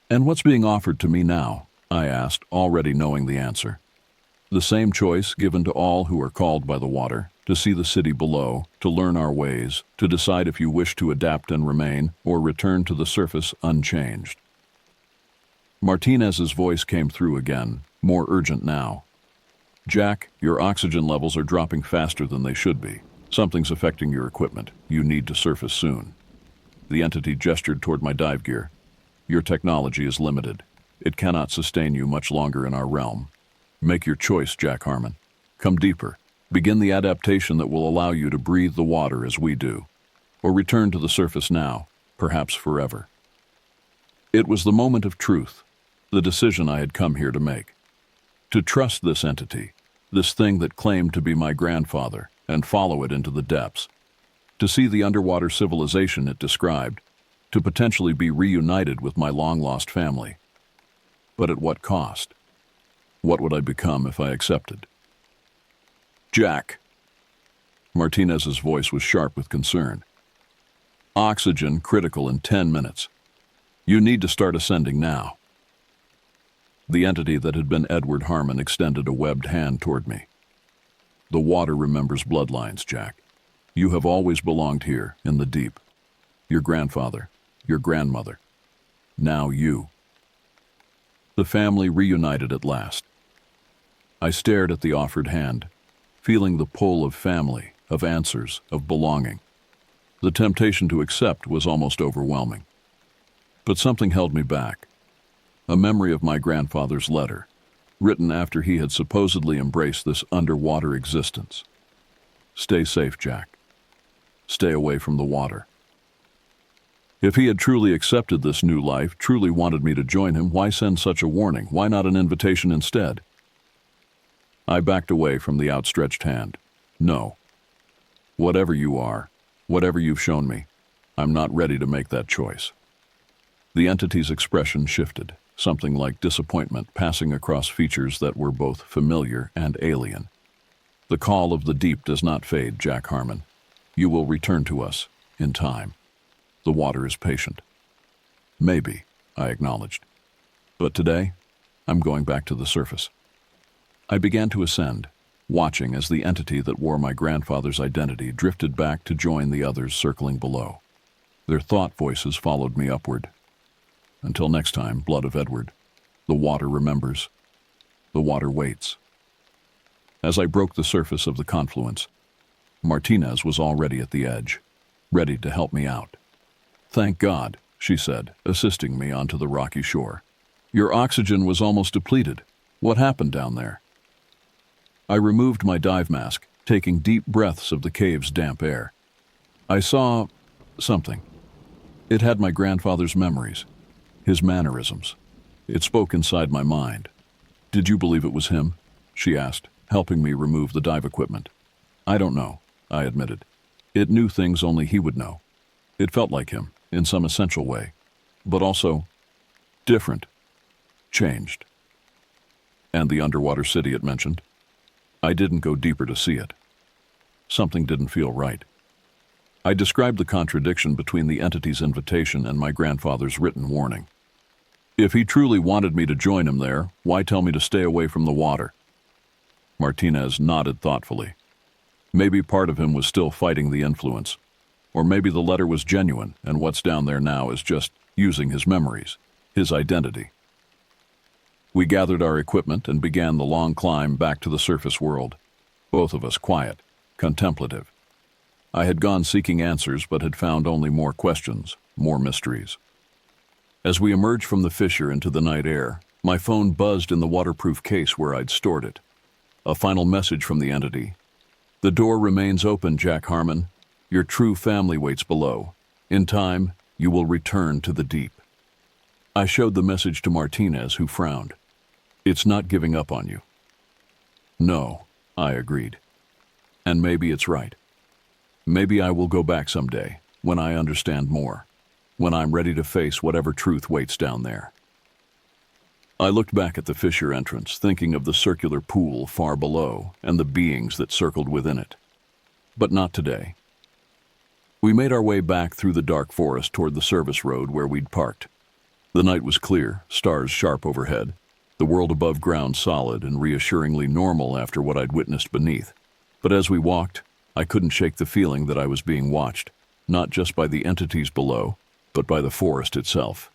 And what's being offered to me now? I asked, already knowing the answer. The same choice given to all who are called by the water, to see the city below, to learn our ways, to decide if you wish to adapt and remain or return to the surface unchanged. Martinez's voice came through again, more urgent now. Jack, your oxygen levels are dropping faster than they should be. Something's affecting your equipment. You need to surface soon. The entity gestured toward my dive gear. Your technology is limited. It cannot sustain you much longer in our realm. Make your choice, Jack Harmon. Come deeper. Begin the adaptation that will allow you to breathe the water as we do. Or return to the surface now, perhaps forever. It was the moment of truth, the decision I had come here to make. To trust this entity, this thing that claimed to be my grandfather, and follow it into the depths. To see the underwater civilization it described, to potentially be reunited with my long-lost family. But at what cost? What would I become if I accepted? Jack. Martinez's voice was sharp with concern. Oxygen critical in 10 minutes. You need to start ascending now. The entity that had been Edward Harmon extended a webbed hand toward me. The water remembers bloodlines, Jack. You have always belonged here, in the deep. Your grandfather, your grandmother. Now you. The family reunited at last. I stared at the offered hand, feeling the pull of family, of answers, of belonging. The temptation to accept was almost overwhelming. But something held me back. A memory of my grandfather's letter, written after he had supposedly embraced this underwater existence. Stay safe, Jack. Stay away from the water. If he had truly accepted this new life, truly wanted me to join him, why send such a warning? Why not an invitation instead? I backed away from the outstretched hand. No. Whatever you are, whatever you've shown me, I'm not ready to make that choice. The entity's expression shifted, something like disappointment passing across features that were both familiar and alien. The call of the deep does not fade, Jack Harmon. You will return to us, in time. The water is patient. Maybe, I acknowledged. But today, I'm going back to the surface. I began to ascend, watching as the entity that wore my grandfather's identity drifted back to join the others circling below. Their thought voices followed me upward. Until next time, Blood of Edward, the water remembers. The water waits. As I broke the surface of the confluence, Martinez was already at the edge, ready to help me out. Thank God, she said, assisting me onto the rocky shore. Your oxygen was almost depleted. What happened down there? I removed my dive mask, taking deep breaths of the cave's damp air. I saw something. It had my grandfather's memories, his mannerisms. It spoke inside my mind. Did you believe it was him? She asked, helping me remove the dive equipment. I don't know, I admitted. It knew things only he would know. It felt like him, in some essential way, but also different, changed. And the underwater city it mentioned? I didn't go deeper to see it. Something didn't feel right. I described the contradiction between the entity's invitation and my grandfather's written warning. If he truly wanted me to join him there, why tell me to stay away from the water? Martinez nodded thoughtfully. Maybe part of him was still fighting the influence. Or maybe the letter was genuine, and what's down there now is just using his memories, his identity. We gathered our equipment and began the long climb back to the surface world, both of us quiet, contemplative. I had gone seeking answers but had found only more questions, more mysteries. As we emerged from the fissure into the night air, my phone buzzed in the waterproof case where I'd stored it. A final message from the entity. The door remains open, Jack Harmon. Your true family waits below. In time, you will return to the deep. I showed the message to Martinez, who frowned. It's not giving up on you. No, I agreed. And maybe it's right. Maybe I will go back someday, when I understand more, when I'm ready to face whatever truth waits down there. I looked back at the fissure entrance, thinking of the circular pool far below and the beings that circled within it. But not today. We made our way back through the dark forest toward the service road where we'd parked. The night was clear, stars sharp overhead, the world above ground solid and reassuringly normal after what I'd witnessed beneath. But as we walked, I couldn't shake the feeling that I was being watched, not just by the entities below, but by the forest itself.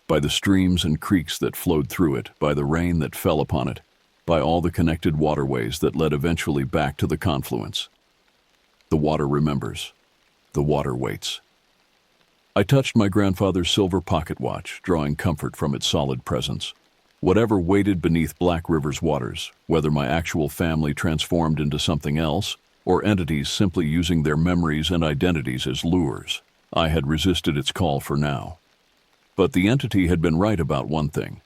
By the streams and creeks that flowed through it, by the rain that fell upon it, by all the connected waterways that led eventually back to the confluence. The water remembers. The water waits. I touched my grandfather's silver pocket watch, drawing comfort from its solid presence. Whatever waited beneath Black River's waters, whether my actual family transformed into something else, or entities simply using their memories and identities as lures, I had resisted its call for now. But the entity had been right about one thing.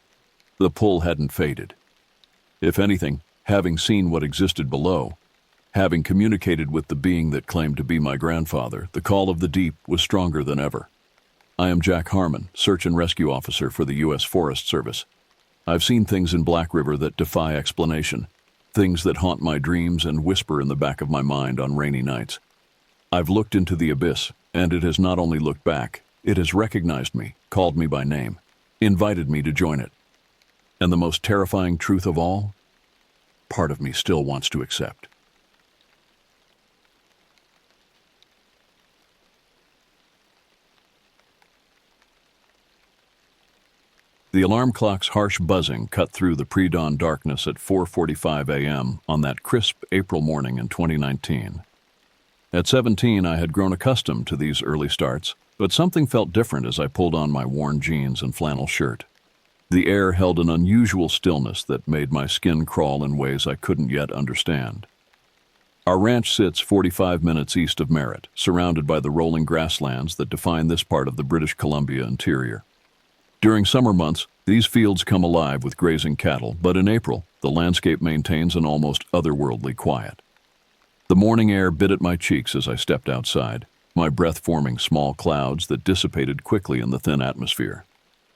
The pull hadn't faded. If anything, having seen what existed below, having communicated with the being that claimed to be my grandfather, the call of the deep was stronger than ever. I am Jack Harmon, Search and Rescue Officer for the U.S. Forest Service. I've seen things in Black River that defy explanation, things that haunt my dreams and whisper in the back of my mind on rainy nights. I've looked into the abyss, and it has not only looked back, it has recognized me, called me by name, invited me to join it. And the most terrifying truth of all? Part of me still wants to accept. The alarm clock's harsh buzzing cut through the pre-dawn darkness at 4:45 a.m. on that crisp April morning in 2019. At 17, I had grown accustomed to these early starts, but something felt different as I pulled on my worn jeans and flannel shirt. The air held an unusual stillness that made my skin crawl in ways I couldn't yet understand. Our ranch sits 45 minutes east of Merritt, surrounded by the rolling grasslands that define this part of the British Columbia interior. During summer months, these fields come alive with grazing cattle, but in April, the landscape maintains an almost otherworldly quiet. The morning air bit at my cheeks as I stepped outside, my breath forming small clouds that dissipated quickly in the thin atmosphere.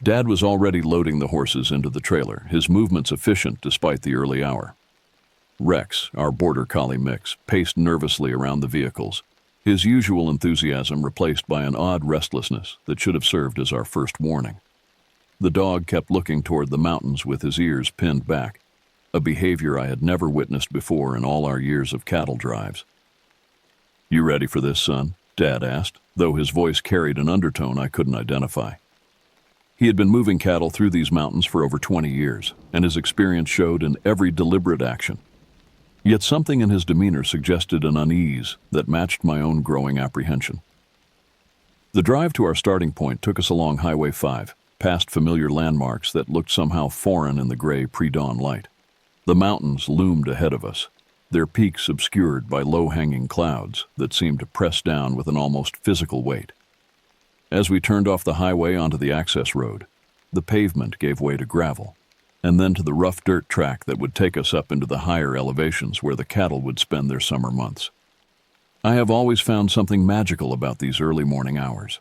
Dad was already loading the horses into the trailer, his movements efficient despite the early hour. Rex, our border collie mix, paced nervously around the vehicles, his usual enthusiasm replaced by an odd restlessness that should have served as our first warning. The dog kept looking toward the mountains with his ears pinned back, a behavior I had never witnessed before in all our years of cattle drives. "You ready for this, son?" Dad asked, though his voice carried an undertone I couldn't identify. He had been moving cattle through these mountains for over 20 years, and his experience showed in every deliberate action. Yet something in his demeanor suggested an unease that matched my own growing apprehension. The drive to our starting point took us along Highway 5, past familiar landmarks that looked somehow foreign in the gray pre-dawn light. The mountains loomed ahead of us, their peaks obscured by low-hanging clouds that seemed to press down with an almost physical weight. As we turned off the highway onto the access road, the pavement gave way to gravel, and then to the rough dirt track that would take us up into the higher elevations where the cattle would spend their summer months. I have always found something magical about these early morning hours.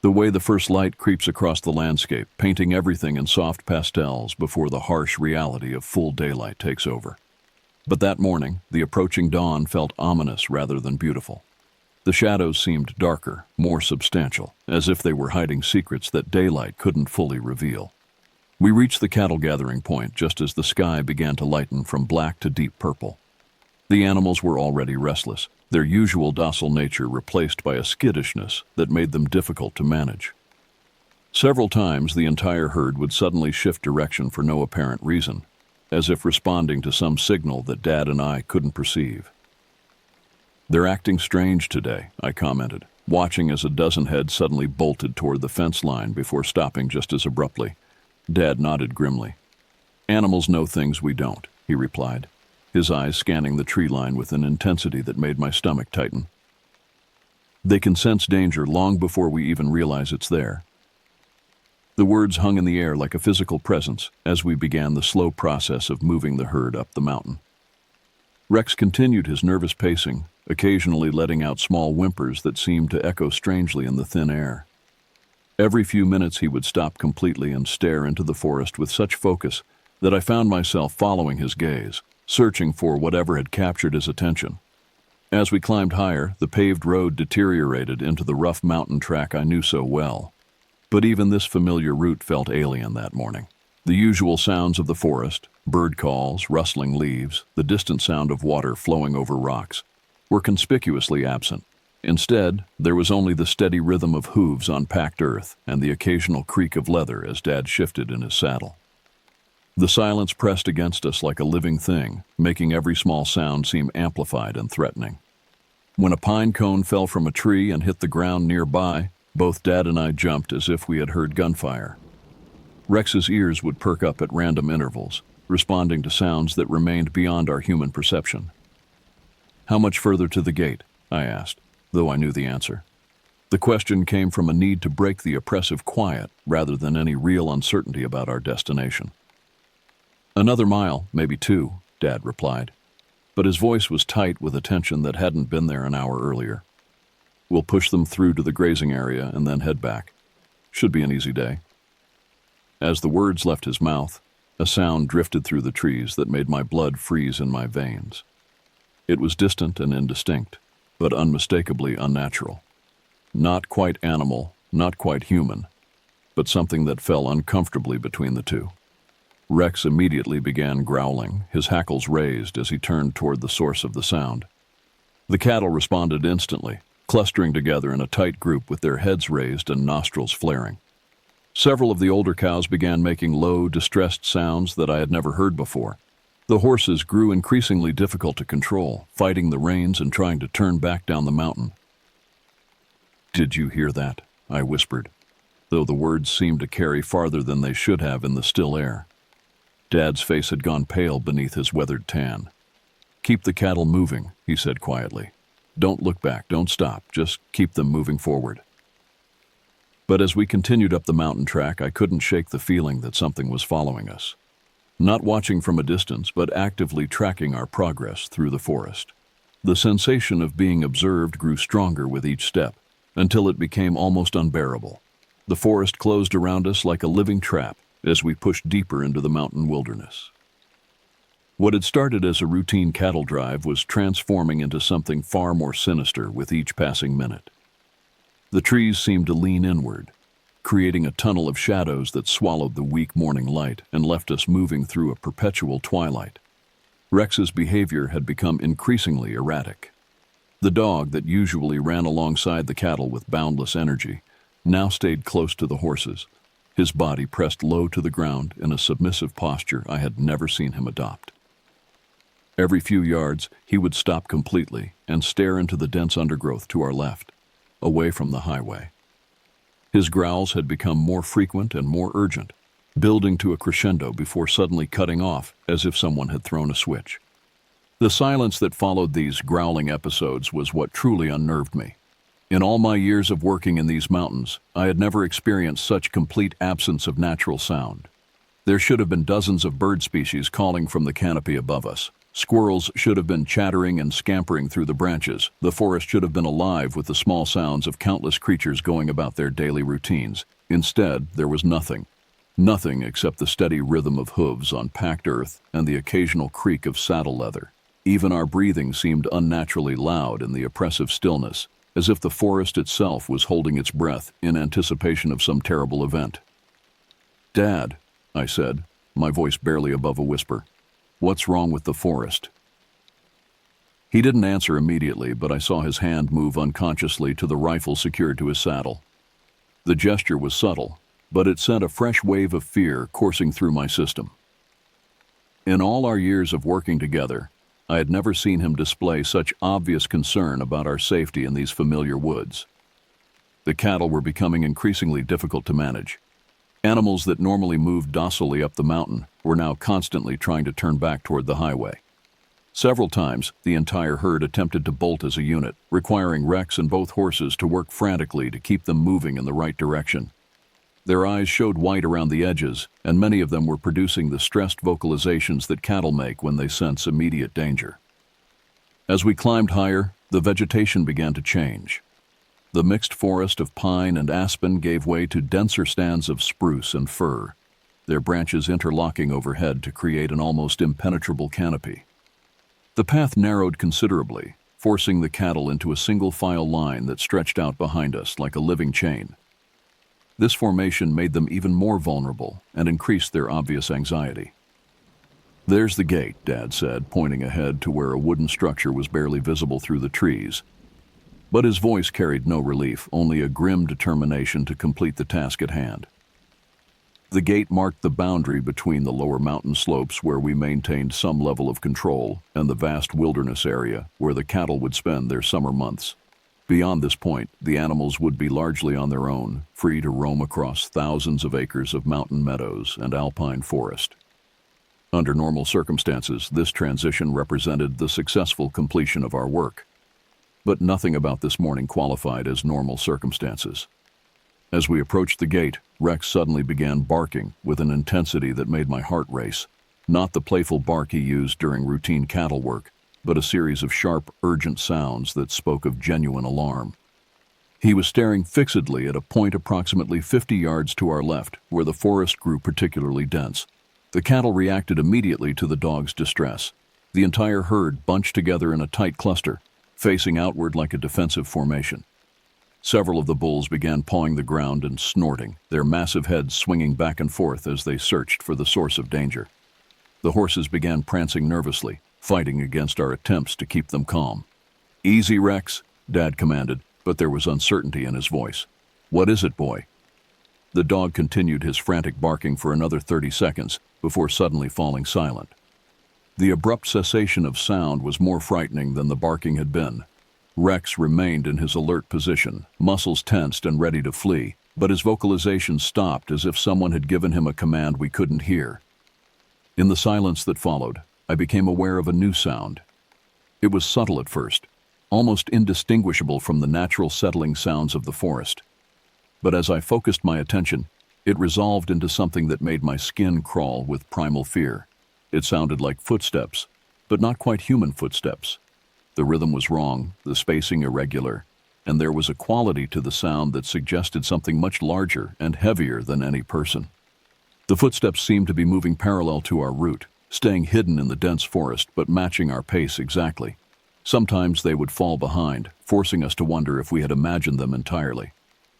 The way the first light creeps across the landscape, painting everything in soft pastels before the harsh reality of full daylight takes over. But that morning, the approaching dawn felt ominous rather than beautiful. The shadows seemed darker, more substantial, as if they were hiding secrets that daylight couldn't fully reveal. We reached the cattle gathering point just as the sky began to lighten from black to deep purple. The animals were already restless, their usual docile nature replaced by a skittishness that made them difficult to manage. Several times the entire herd would suddenly shift direction for no apparent reason, as if responding to some signal that Dad and I couldn't perceive. "They're acting strange today," I commented, watching as a dozen heads suddenly bolted toward the fence line before stopping just as abruptly. Dad nodded grimly. "Animals know things we don't," he replied, his eyes scanning the tree line with an intensity that made my stomach tighten. "They can sense danger long before we even realize it's there." The words hung in the air like a physical presence as we began the slow process of moving the herd up the mountain. Rex continued his nervous pacing, occasionally letting out small whimpers that seemed to echo strangely in the thin air. Every few minutes he would stop completely and stare into the forest with such focus that I found myself following his gaze, searching for whatever had captured his attention. As we climbed higher, the paved road deteriorated into the rough mountain track I knew so well. But even this familiar route felt alien that morning. The usual sounds of the forest, bird calls, rustling leaves, the distant sound of water flowing over rocks, were conspicuously absent. Instead, there was only the steady rhythm of hooves on packed earth and the occasional creak of leather as Dad shifted in his saddle. The silence pressed against us like a living thing, making every small sound seem amplified and threatening. When a pine cone fell from a tree and hit the ground nearby, both Dad and I jumped as if we had heard gunfire. Rex's ears would perk up at random intervals, responding to sounds that remained beyond our human perception. "How much further to the gate?" I asked, though I knew the answer. The question came from a need to break the oppressive quiet rather than any real uncertainty about our destination. "Another mile, maybe 2, Dad replied, but his voice was tight with a tension that hadn't been there an hour earlier. "We'll push them through to the grazing area and then head back. Should be an easy day." As the words left his mouth, a sound drifted through the trees that made my blood freeze in my veins. It was distant and indistinct, but unmistakably unnatural. Not quite animal, not quite human, but something that fell uncomfortably between the two. Rex immediately began growling, his hackles raised as he turned toward the source of the sound. The cattle responded instantly, clustering together in a tight group with their heads raised and nostrils flaring. Several of the older cows began making low, distressed sounds that I had never heard before. The horses grew increasingly difficult to control, fighting the reins and trying to turn back down the mountain. "Did you hear that?" I whispered, though the words seemed to carry farther than they should have in the still air. Dad's face had gone pale beneath his weathered tan. "Keep the cattle moving," he said quietly. "Don't look back, don't stop, just keep them moving forward." But as we continued up the mountain track, I couldn't shake the feeling that something was following us. Not watching from a distance, but actively tracking our progress through the forest. The sensation of being observed grew stronger with each step, until it became almost unbearable. The forest closed around us like a living trap as we pushed deeper into the mountain wilderness. What had started as a routine cattle drive was transforming into something far more sinister with each passing minute. The trees seemed to lean inward, creating a tunnel of shadows that swallowed the weak morning light and left us moving through a perpetual twilight. Rex's behavior had become increasingly erratic. The dog that usually ran alongside the cattle with boundless energy now stayed close to the horses, his body pressed low to the ground in a submissive posture I had never seen him adopt. Every few yards, he would stop completely and stare into the dense undergrowth to our left, away from the highway. His growls had become more frequent and more urgent, building to a crescendo before suddenly cutting off as if someone had thrown a switch. The silence that followed these growling episodes was what truly unnerved me. In all my years of working in these mountains, I had never experienced such complete absence of natural sound. There should have been dozens of bird species calling from the canopy above us. Squirrels should have been chattering and scampering through the branches. The forest should have been alive with the small sounds of countless creatures going about their daily routines. Instead, there was nothing. Nothing except the steady rhythm of hooves on packed earth and the occasional creak of saddle leather. Even our breathing seemed unnaturally loud in the oppressive stillness, as if the forest itself was holding its breath in anticipation of some terrible event. "Dad," I said, my voice barely above a whisper, "what's wrong with the forest?" He didn't answer immediately, but I saw his hand move unconsciously to the rifle secured to his saddle. The gesture was subtle, but it sent a fresh wave of fear coursing through my system. In all our years of working together, I had never seen him display such obvious concern about our safety in these familiar woods. The cattle were becoming increasingly difficult to manage. Animals that normally moved docilely up the mountain were now constantly trying to turn back toward the highway. Several times, the entire herd attempted to bolt as a unit, requiring Rex and both horses to work frantically to keep them moving in the right direction. Their eyes showed white around the edges, and many of them were producing the stressed vocalizations that cattle make when they sense immediate danger. As we climbed higher, the vegetation began to change. The mixed forest of pine and aspen gave way to denser stands of spruce and fir, their branches interlocking overhead to create an almost impenetrable canopy. The path narrowed considerably, forcing the cattle into a single file line that stretched out behind us like a living chain. This formation made them even more vulnerable and increased their obvious anxiety. "There's the gate," Dad said, pointing ahead to where a wooden structure was barely visible through the trees. But his voice carried no relief, only a grim determination to complete the task at hand. The gate marked the boundary between the lower mountain slopes where we maintained some level of control and the vast wilderness area where the cattle would spend their summer months. Beyond this point, the animals would be largely on their own, free to roam across thousands of acres of mountain meadows and alpine forest. Under normal circumstances, this transition represented the successful completion of our work. But nothing about this morning qualified as normal circumstances. As we approached the gate, Rex suddenly began barking with an intensity that made my heart race. Not the playful bark he used during routine cattle work, but a series of sharp, urgent sounds that spoke of genuine alarm. He was staring fixedly at a point approximately 50 yards to our left, where the forest grew particularly dense. The cattle reacted immediately to the dog's distress. The entire herd bunched together in a tight cluster, facing outward like a defensive formation. Several of the bulls began pawing the ground and snorting, their massive heads swinging back and forth as they searched for the source of danger. The horses began prancing nervously, fighting against our attempts to keep them calm. "Easy, Rex," Dad commanded, but there was uncertainty in his voice. "What is it, boy?" The dog continued his frantic barking for another 30 seconds before suddenly falling silent. The abrupt cessation of sound was more frightening than the barking had been. Rex remained in his alert position, muscles tensed and ready to flee, but his vocalizations stopped as if someone had given him a command we couldn't hear. In the silence that followed, I became aware of a new sound. It was subtle at first, almost indistinguishable from the natural settling sounds of the forest. But as I focused my attention, it resolved into something that made my skin crawl with primal fear. It sounded like footsteps, but not quite human footsteps. The rhythm was wrong, the spacing irregular, and there was a quality to the sound that suggested something much larger and heavier than any person. The footsteps seemed to be moving parallel to our route, staying hidden in the dense forest but matching our pace exactly. Sometimes they would fall behind, forcing us to wonder if we had imagined them entirely.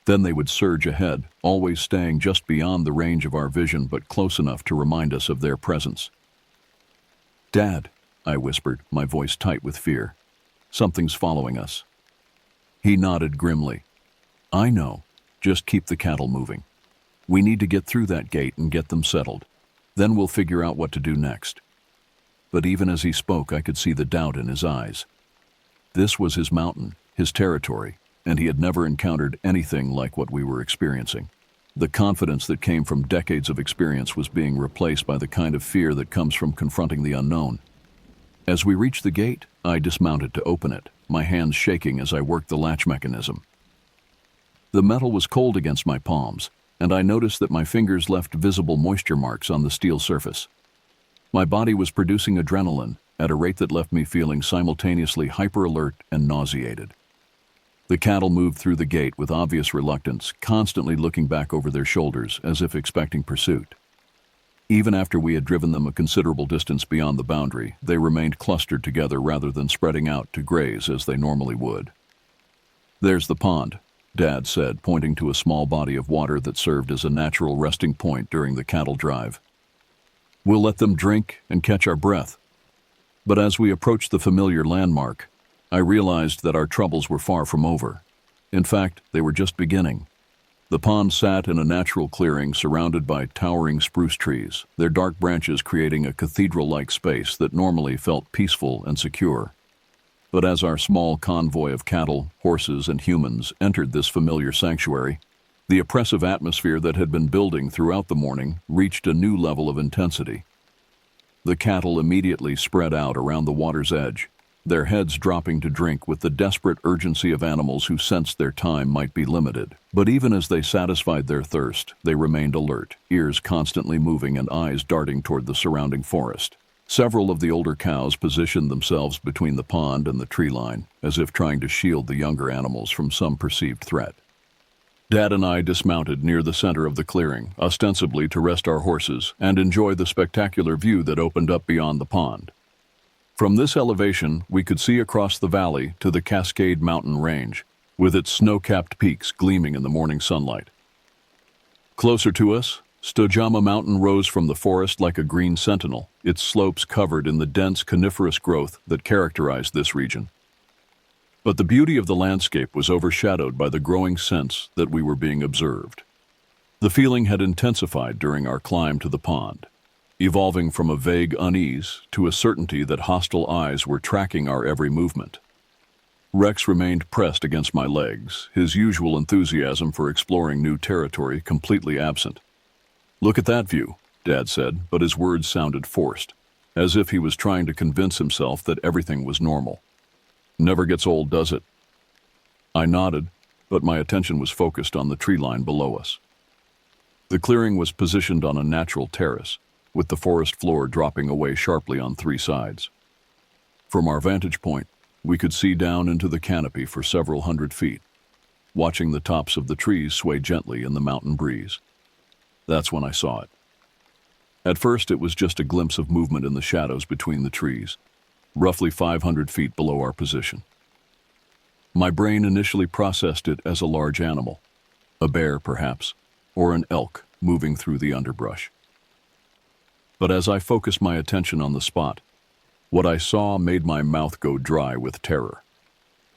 Then they would surge ahead, always staying just beyond the range of our vision but close enough to remind us of their presence. "Dad," I whispered, my voice tight with fear. "Something's following us." He nodded grimly. "I know. Just keep the cattle moving. We need to get through that gate and get them settled. Then we'll figure out what to do next." But even as he spoke, I could see the doubt in his eyes. This was his mountain, his territory, and he had never encountered anything like what we were experiencing. The confidence that came from decades of experience was being replaced by the kind of fear that comes from confronting the unknown. As we reached the gate, I dismounted to open it, my hands shaking as I worked the latch mechanism. The metal was cold against my palms, and I noticed that my fingers left visible moisture marks on the steel surface. My body was producing adrenaline at a rate that left me feeling simultaneously hyper-alert and nauseated. The cattle moved through the gate with obvious reluctance, constantly looking back over their shoulders as if expecting pursuit. Even after we had driven them a considerable distance beyond the boundary, they remained clustered together rather than spreading out to graze as they normally would. "There's the pond," Dad said, pointing to a small body of water that served as a natural resting point during the cattle drive. "We'll let them drink and catch our breath." But as we approached the familiar landmark, I realized that our troubles were far from over. In fact, they were just beginning. The pond sat in a natural clearing surrounded by towering spruce trees, their dark branches creating a cathedral-like space that normally felt peaceful and secure. But as our small convoy of cattle, horses, and humans entered this familiar sanctuary, the oppressive atmosphere that had been building throughout the morning reached a new level of intensity. The cattle immediately spread out around the water's edge, their heads dropping to drink with the desperate urgency of animals who sensed their time might be limited. But even as they satisfied their thirst, they remained alert, ears constantly moving and eyes darting toward the surrounding forest. Several of the older cows positioned themselves between the pond and the tree line, as if trying to shield the younger animals from some perceived threat. Dad and I dismounted near the center of the clearing, ostensibly to rest our horses and enjoy the spectacular view that opened up beyond the pond. From this elevation, we could see across the valley to the Cascade Mountain Range, with its snow-capped peaks gleaming in the morning sunlight. Closer to us, Stojama Mountain rose from the forest like a green sentinel, its slopes covered in the dense coniferous growth that characterized this region. But the beauty of the landscape was overshadowed by the growing sense that we were being observed. The feeling had intensified during our climb to the pond, evolving from a vague unease to a certainty that hostile eyes were tracking our every movement. Rex remained pressed against my legs, his usual enthusiasm for exploring new territory completely absent. "Look at that view," Dad said, but his words sounded forced, as if he was trying to convince himself that everything was normal. "Never gets old, does it?" I nodded, but my attention was focused on the tree line below us. The clearing was positioned on a natural terrace, with the forest floor dropping away sharply on three sides. From our vantage point, we could see down into the canopy for several hundred feet, watching the tops of the trees sway gently in the mountain breeze. That's when I saw it. At first, it was just a glimpse of movement in the shadows between the trees, roughly 500 feet below our position. My brain initially processed it as a large animal, a bear perhaps, or an elk moving through the underbrush. But as I focused my attention on the spot, what I saw made my mouth go dry with terror.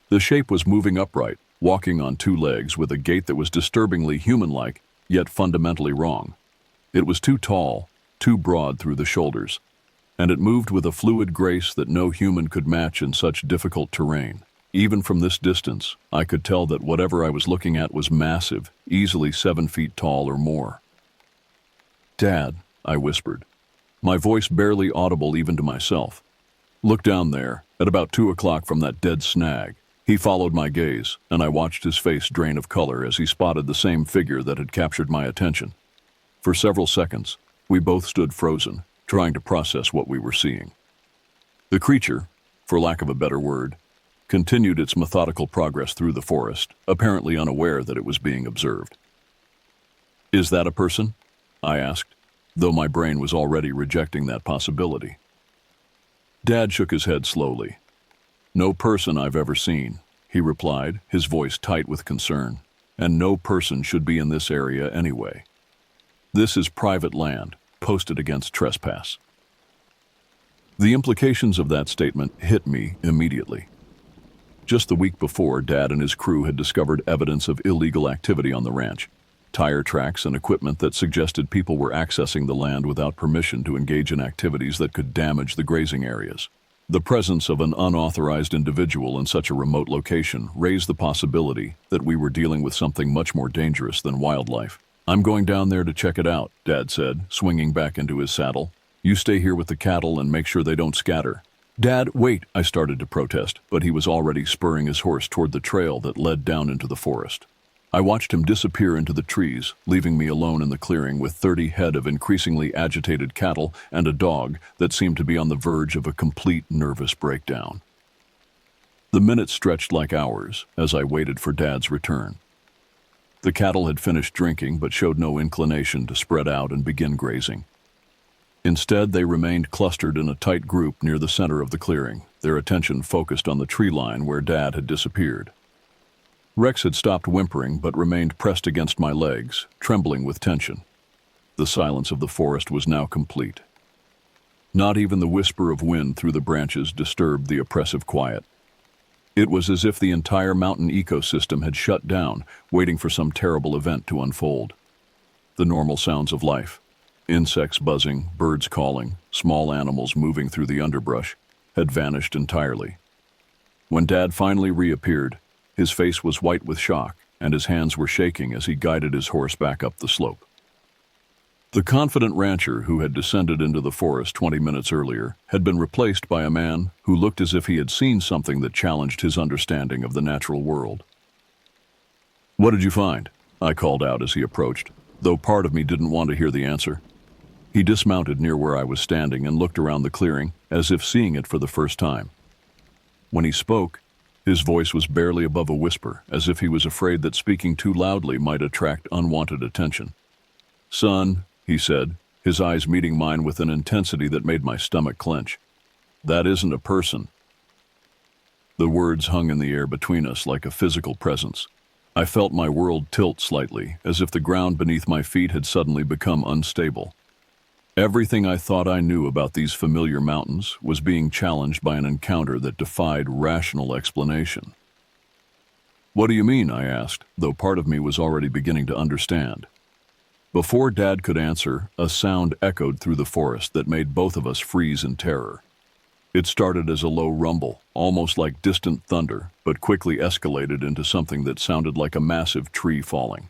The shape was moving upright, walking on two legs with a gait that was disturbingly human-like, yet fundamentally wrong. It was too tall, too broad through the shoulders, and it moved with a fluid grace that no human could match in such difficult terrain. Even from this distance, I could tell that whatever I was looking at was massive, easily 7 feet tall or more. "Dad," I whispered, my voice barely audible even to myself. "Look down there, at about 2 o'clock from that dead snag." He followed my gaze, and I watched his face drain of color as he spotted the same figure that had captured my attention. For several seconds, we both stood frozen, trying to process what we were seeing. The creature, for lack of a better word, continued its methodical progress through the forest, apparently unaware that it was being observed. "Is that a person?" I asked. though my brain was already rejecting that possibility. Dad shook his head slowly. "No person I've ever seen," he replied, his voice tight with concern. "And no person should be in this area anyway. This is private land, posted against trespass." The implications of that statement hit me immediately. Just the week before, Dad and his crew had discovered evidence of illegal activity on the ranch. Tire tracks and equipment that suggested people were accessing the land without permission to engage in activities that could damage the grazing areas. The presence of an unauthorized individual in such a remote location raised the possibility that we were dealing with something much more dangerous than wildlife. "I'm going down there to check it out," Dad said, swinging back into his saddle. "You stay here with the cattle and make sure they don't scatter." "Dad, wait," I started to protest, but he was already spurring his horse toward the trail that led down into the forest. I watched him disappear into the trees, leaving me alone in the clearing with 30 head of increasingly agitated cattle and a dog that seemed to be on the verge of a complete nervous breakdown. The minutes stretched like hours as I waited for Dad's return. The cattle had finished drinking but showed no inclination to spread out and begin grazing. Instead, they remained clustered in a tight group near the center of the clearing, their attention focused on the tree line where Dad had disappeared. Rex had stopped whimpering but remained pressed against my legs, trembling with tension. The silence of the forest was now complete. Not even the whisper of wind through the branches disturbed the oppressive quiet. It was as if the entire mountain ecosystem had shut down, waiting for some terrible event to unfold. The normal sounds of life, insects buzzing, birds calling, small animals moving through the underbrush, had vanished entirely. When Dad finally reappeared, his face was white with shock, and his hands were shaking as he guided his horse back up the slope. The confident rancher who had descended into the forest 20 minutes earlier had been replaced by a man who looked as if he had seen something that challenged his understanding of the natural world. "What did you find?" I called out as he approached, though part of me didn't want to hear the answer. He dismounted near where I was standing and looked around the clearing, as if seeing it for the first time. When he spoke, his voice was barely above a whisper, as if he was afraid that speaking too loudly might attract unwanted attention. "Son," he said, his eyes meeting mine with an intensity that made my stomach clench, "that isn't a person." The words hung in the air between us like a physical presence. I felt my world tilt slightly, as if the ground beneath my feet had suddenly become unstable. Everything I thought I knew about these familiar mountains was being challenged by an encounter that defied rational explanation. "What do you mean?" I asked, though part of me was already beginning to understand. Before Dad could answer, a sound echoed through the forest that made both of us freeze in terror. It started as a low rumble, almost like distant thunder, but quickly escalated into something that sounded like a massive tree falling.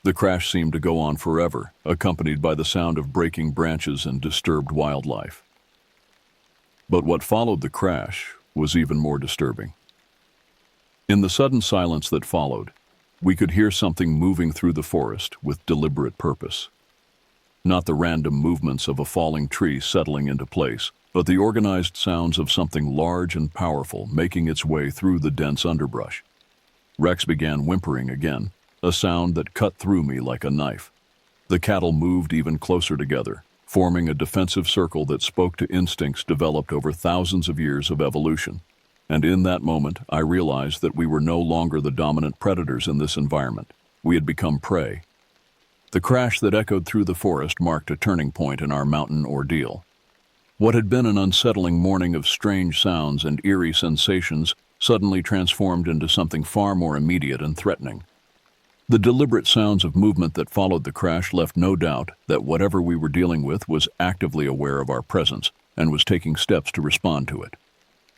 The crash seemed to go on forever, accompanied by the sound of breaking branches and disturbed wildlife. But what followed the crash was even more disturbing. In the sudden silence that followed, we could hear something moving through the forest with deliberate purpose. Not the random movements of a falling tree settling into place, but the organized sounds of something large and powerful making its way through the dense underbrush. Rex began whimpering again, a sound that cut through me like a knife. The cattle moved even closer together, forming a defensive circle that spoke to instincts developed over thousands of years of evolution. And in that moment, I realized that we were no longer the dominant predators in this environment. We had become prey. The crash that echoed through the forest marked a turning point in our mountain ordeal. What had been an unsettling morning of strange sounds and eerie sensations suddenly transformed into something far more immediate and threatening. The deliberate sounds of movement that followed the crash left no doubt that whatever we were dealing with was actively aware of our presence and was taking steps to respond to it.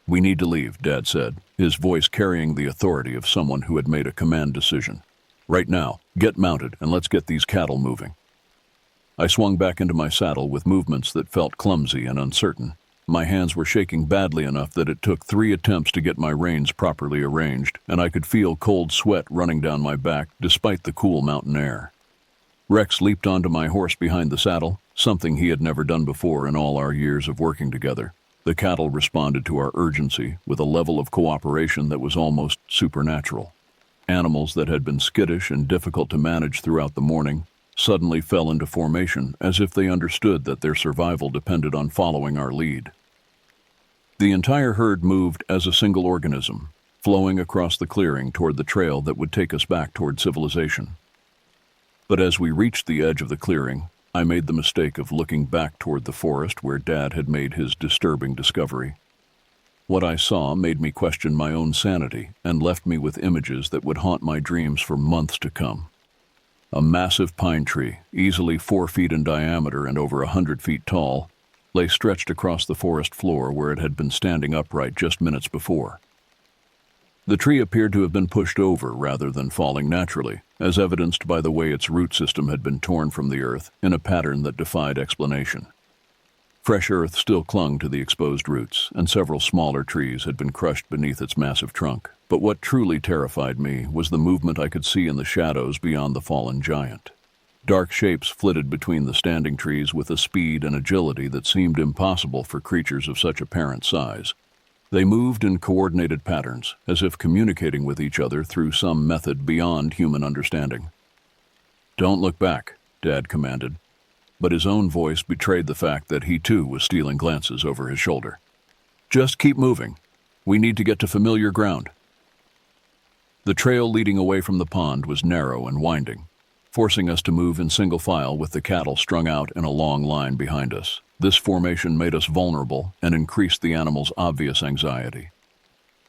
"We need to leave," Dad said, his voice carrying the authority of someone who had made a command decision. "Right now, get mounted and let's get these cattle moving." I swung back into my saddle with movements that felt clumsy and uncertain. My hands were shaking badly enough that it took 3 attempts to get my reins properly arranged, and I could feel cold sweat running down my back despite the cool mountain air. Rex leaped onto my horse behind the saddle, something he had never done before in all our years of working together. The cattle responded to our urgency with a level of cooperation that was almost supernatural. Animals that had been skittish and difficult to manage throughout the morning suddenly fell into formation as if they understood that their survival depended on following our lead. The entire herd moved as a single organism, flowing across the clearing toward the trail that would take us back toward civilization. But as we reached the edge of the clearing, I made the mistake of looking back toward the forest where Dad had made his disturbing discovery. What I saw made me question my own sanity and left me with images that would haunt my dreams for months to come. A massive pine tree, easily 4 feet in diameter and over 100 feet tall, lay stretched across the forest floor where it had been standing upright just minutes before. The tree appeared to have been pushed over rather than falling naturally, as evidenced by the way its root system had been torn from the earth in a pattern that defied explanation. Fresh earth still clung to the exposed roots, and several smaller trees had been crushed beneath its massive trunk. But what truly terrified me was the movement I could see in the shadows beyond the fallen giant. Dark shapes flitted between the standing trees with a speed and agility that seemed impossible for creatures of such apparent size. They moved in coordinated patterns, as if communicating with each other through some method beyond human understanding. "Don't look back," Dad commanded, but his own voice betrayed the fact that he too was stealing glances over his shoulder. "Just keep moving. We need to get to familiar ground." The trail leading away from the pond was narrow and winding, forcing us to move in single file with the cattle strung out in a long line behind us. This formation made us vulnerable and increased the animals' obvious anxiety.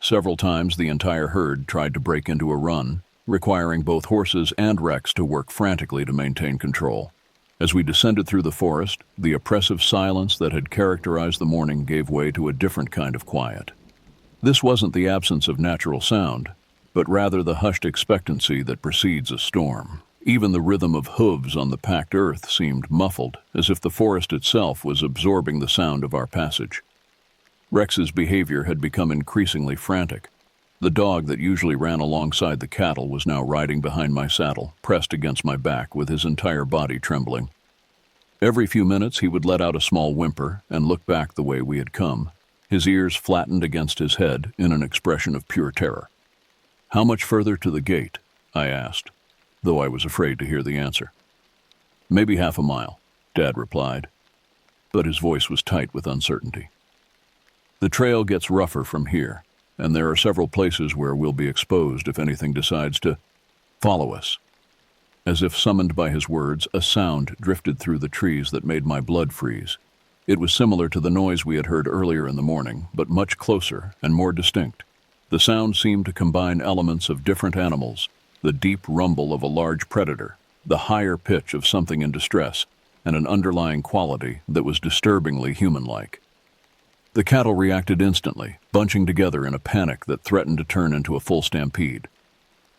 Several times the entire herd tried to break into a run, requiring both horses and Rex to work frantically to maintain control. As we descended through the forest, the oppressive silence that had characterized the morning gave way to a different kind of quiet. This wasn't the absence of natural sound, but rather the hushed expectancy that precedes a storm. Even the rhythm of hooves on the packed earth seemed muffled, as if the forest itself was absorbing the sound of our passage. Rex's behavior had become increasingly frantic. The dog that usually ran alongside the cattle was now riding behind my saddle, pressed against my back with his entire body trembling. Every few minutes he would let out a small whimper and look back the way we had come, his ears flattened against his head in an expression of pure terror. "How much further to the gate?" I asked, though I was afraid to hear the answer. "Maybe half a mile," Dad replied, but his voice was tight with uncertainty. "The trail gets rougher from here, and there are several places where we'll be exposed if anything decides to follow us." As if summoned by his words, a sound drifted through the trees that made my blood freeze. It was similar to the noise we had heard earlier in the morning, but much closer and more distinct. The sound seemed to combine elements of different animals, the deep rumble of a large predator, the higher pitch of something in distress, and an underlying quality that was disturbingly human-like. The cattle reacted instantly, bunching together in a panic that threatened to turn into a full stampede.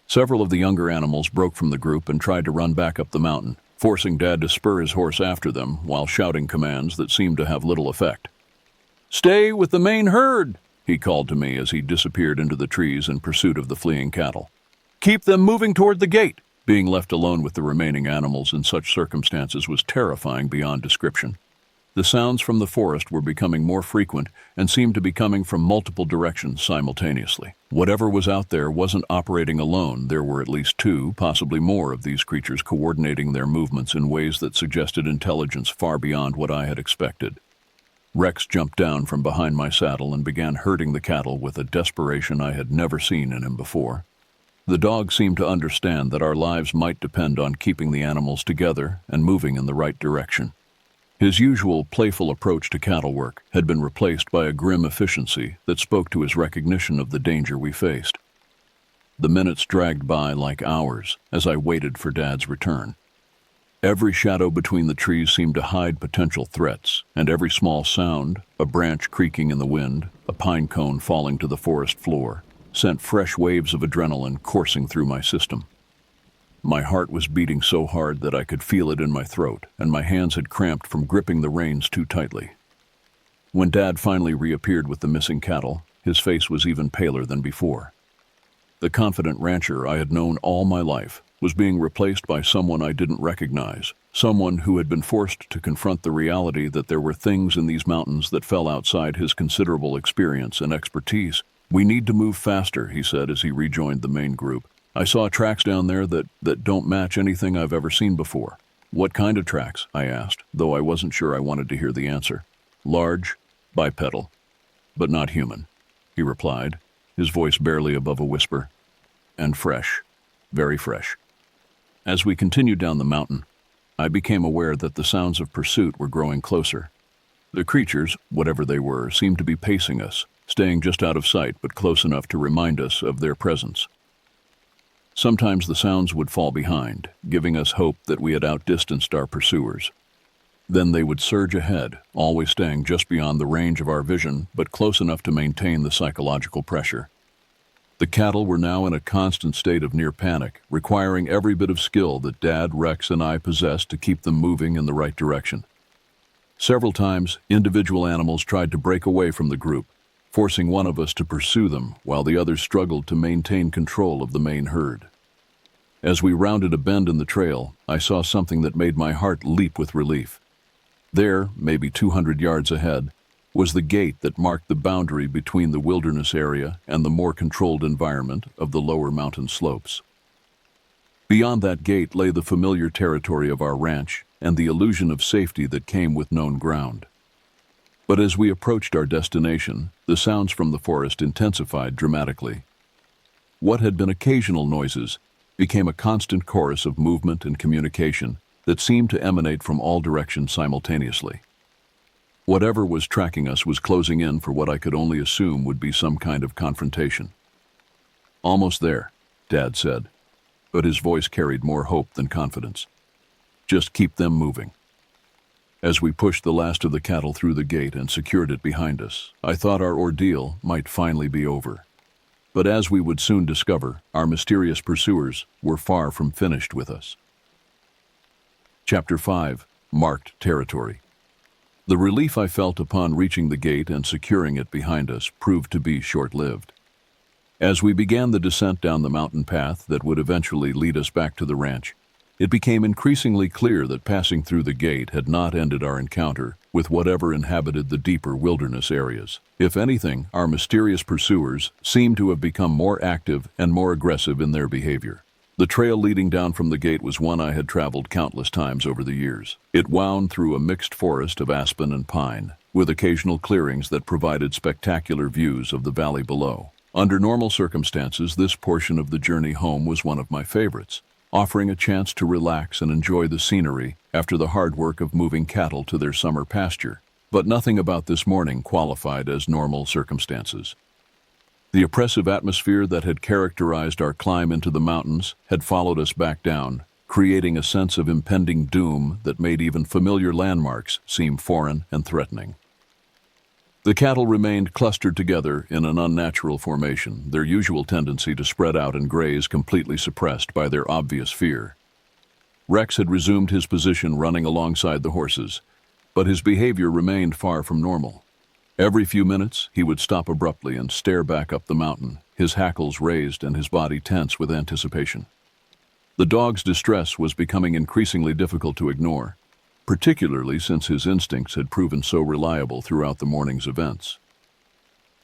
Several of the younger animals broke from the group and tried to run back up the mountain, forcing Dad to spur his horse after them while shouting commands that seemed to have little effect. "Stay with the main herd," he called to me as he disappeared into the trees in pursuit of the fleeing cattle. "Keep them moving toward the gate." Being left alone with the remaining animals in such circumstances was terrifying beyond description. The sounds from the forest were becoming more frequent and seemed to be coming from multiple directions simultaneously. Whatever was out there wasn't operating alone. There were at least two, possibly more, of these creatures coordinating their movements in ways that suggested intelligence far beyond what I had expected. Rex jumped down from behind my saddle and began herding the cattle with a desperation I had never seen in him before. The dog seemed to understand that our lives might depend on keeping the animals together and moving in the right direction. His usual playful approach to cattle work had been replaced by a grim efficiency that spoke to his recognition of the danger we faced. The minutes dragged by like hours as I waited for Dad's return. Every shadow between the trees seemed to hide potential threats, and every small sound, a branch creaking in the wind, a pine cone falling to the forest floor, sent fresh waves of adrenaline coursing through my system. My heart was beating so hard that I could feel it in my throat, and my hands had cramped from gripping the reins too tightly. When Dad finally reappeared with the missing cattle, his face was even paler than before. The confident rancher I had known all my life was being replaced by someone I didn't recognize, someone who had been forced to confront the reality that there were things in these mountains that fell outside his considerable experience and expertise. "We need to move faster," he said as he rejoined the main group. "I saw tracks down there that don't match anything I've ever seen before." What kind of tracks? I asked, though I wasn't sure I wanted to hear the answer. Large, bipedal, but not human, he replied, his voice barely above a whisper. And fresh, very fresh. As we continued down the mountain, I became aware that the sounds of pursuit were growing closer. The creatures, whatever they were, seemed to be pacing us, staying just out of sight but close enough to remind us of their presence. Sometimes the sounds would fall behind, giving us hope that we had outdistanced our pursuers. Then they would surge ahead, always staying just beyond the range of our vision, but close enough to maintain the psychological pressure. The cattle were now in a constant state of near panic, requiring every bit of skill that Dad, Rex, and I possessed to keep them moving in the right direction. Several times, individual animals tried to break away from the group, forcing one of us to pursue them while the others struggled to maintain control of the main herd. As we rounded a bend in the trail, I saw something that made my heart leap with relief. There, maybe 200 yards ahead, was the gate that marked the boundary between the wilderness area and the more controlled environment of the lower mountain slopes. Beyond that gate lay the familiar territory of our ranch and the illusion of safety that came with known ground. But as we approached our destination, the sounds from the forest intensified dramatically. What had been occasional noises became a constant chorus of movement and communication that seemed to emanate from all directions simultaneously. Whatever was tracking us was closing in for what I could only assume would be some kind of confrontation. Almost there, Dad said, but his voice carried more hope than confidence. Just keep them moving. As we pushed the last of the cattle through the gate and secured it behind us, I thought our ordeal might finally be over. But as we would soon discover, our mysterious pursuers were far from finished with us. Chapter 5. Marked Territory. The relief I felt upon reaching the gate and securing it behind us proved to be short-lived. As we began the descent down the mountain path that would eventually lead us back to the ranch, it became increasingly clear that passing through the gate had not ended our encounter with whatever inhabited the deeper wilderness areas. If anything, our mysterious pursuers seemed to have become more active and more aggressive in their behavior. The trail leading down from the gate was one I had traveled countless times over the years. It wound through a mixed forest of aspen and pine, with occasional clearings that provided spectacular views of the valley below. Under normal circumstances, this portion of the journey home was one of my favorites, offering a chance to relax and enjoy the scenery after the hard work of moving cattle to their summer pasture. But nothing about this morning qualified as normal circumstances. The oppressive atmosphere that had characterized our climb into the mountains had followed us back down, creating a sense of impending doom that made even familiar landmarks seem foreign and threatening. The cattle remained clustered together in an unnatural formation, their usual tendency to spread out and graze completely suppressed by their obvious fear. Rex had resumed his position running alongside the horses, but his behavior remained far from normal. Every few minutes, he would stop abruptly and stare back up the mountain, his hackles raised and his body tense with anticipation. The dog's distress was becoming increasingly difficult to ignore, particularly since his instincts had proven so reliable throughout the morning's events.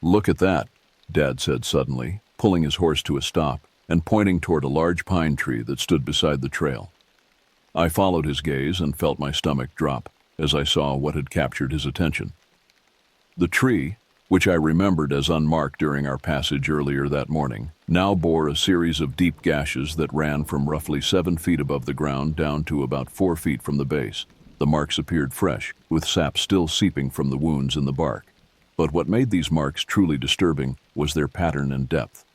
"Look at that," Dad said suddenly, pulling his horse to a stop and pointing toward a large pine tree that stood beside the trail. I followed his gaze and felt my stomach drop as I saw what had captured his attention. The tree, which I remembered as unmarked during our passage earlier that morning, now bore a series of deep gashes that ran from roughly 7 feet above the ground down to about 4 feet from the base. The marks appeared fresh, with sap still seeping from the wounds in the bark. But what made these marks truly disturbing was their pattern and depth.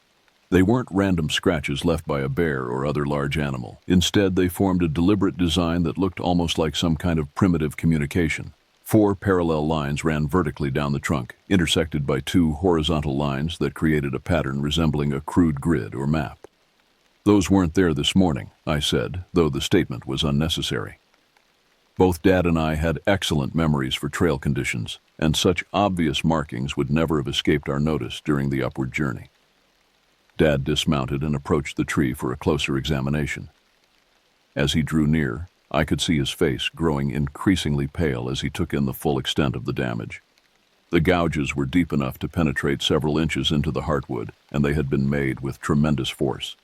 They weren't random scratches left by a bear or other large animal. Instead, they formed a deliberate design that looked almost like some kind of primitive communication. 4 parallel lines ran vertically down the trunk, intersected by 2 horizontal lines that created a pattern resembling a crude grid or map. "Those weren't there this morning," I said, though the statement was unnecessary. Both Dad and I had excellent memories for trail conditions, and such obvious markings would never have escaped our notice during the upward journey. Dad dismounted and approached the tree for a closer examination. As he drew near, I could see his face growing increasingly pale as he took in the full extent of the damage. The gouges were deep enough to penetrate several inches into the heartwood, and they had been made with tremendous force.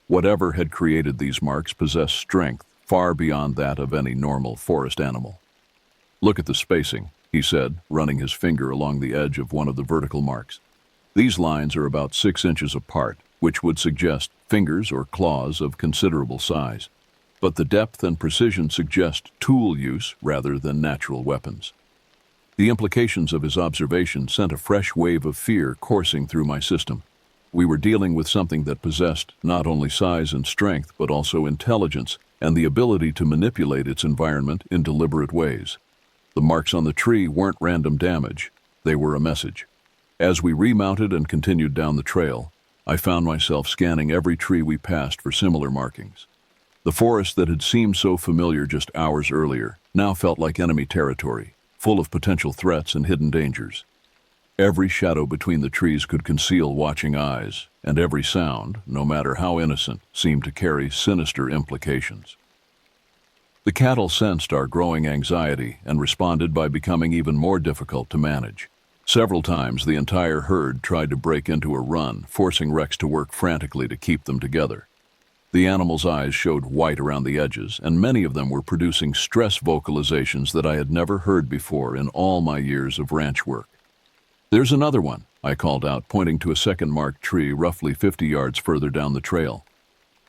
Whatever had created these marks possessed strength far beyond that of any normal forest animal. "Look at the spacing," he said, running his finger along the edge of one of the vertical marks. "These lines are about 6 inches apart, which would suggest fingers or claws of considerable size. But the depth and precision suggest tool use rather than natural weapons." The implications of his observation sent a fresh wave of fear coursing through my system. We were dealing with something that possessed not only size and strength, but also intelligence and the ability to manipulate its environment in deliberate ways. The marks on the tree weren't random damage, they were a message. As we remounted and continued down the trail, I found myself scanning every tree we passed for similar markings. The forest that had seemed so familiar just hours earlier now felt like enemy territory, full of potential threats and hidden dangers. Every shadow between the trees could conceal watching eyes, and every sound, no matter how innocent, seemed to carry sinister implications. The cattle sensed our growing anxiety and responded by becoming even more difficult to manage. Several times the entire herd tried to break into a run, forcing Rex to work frantically to keep them together. The animals' eyes showed white around the edges, and many of them were producing stress vocalizations that I had never heard before in all my years of ranch work. "There's another one," I called out, pointing to a second marked tree roughly 50 yards further down the trail.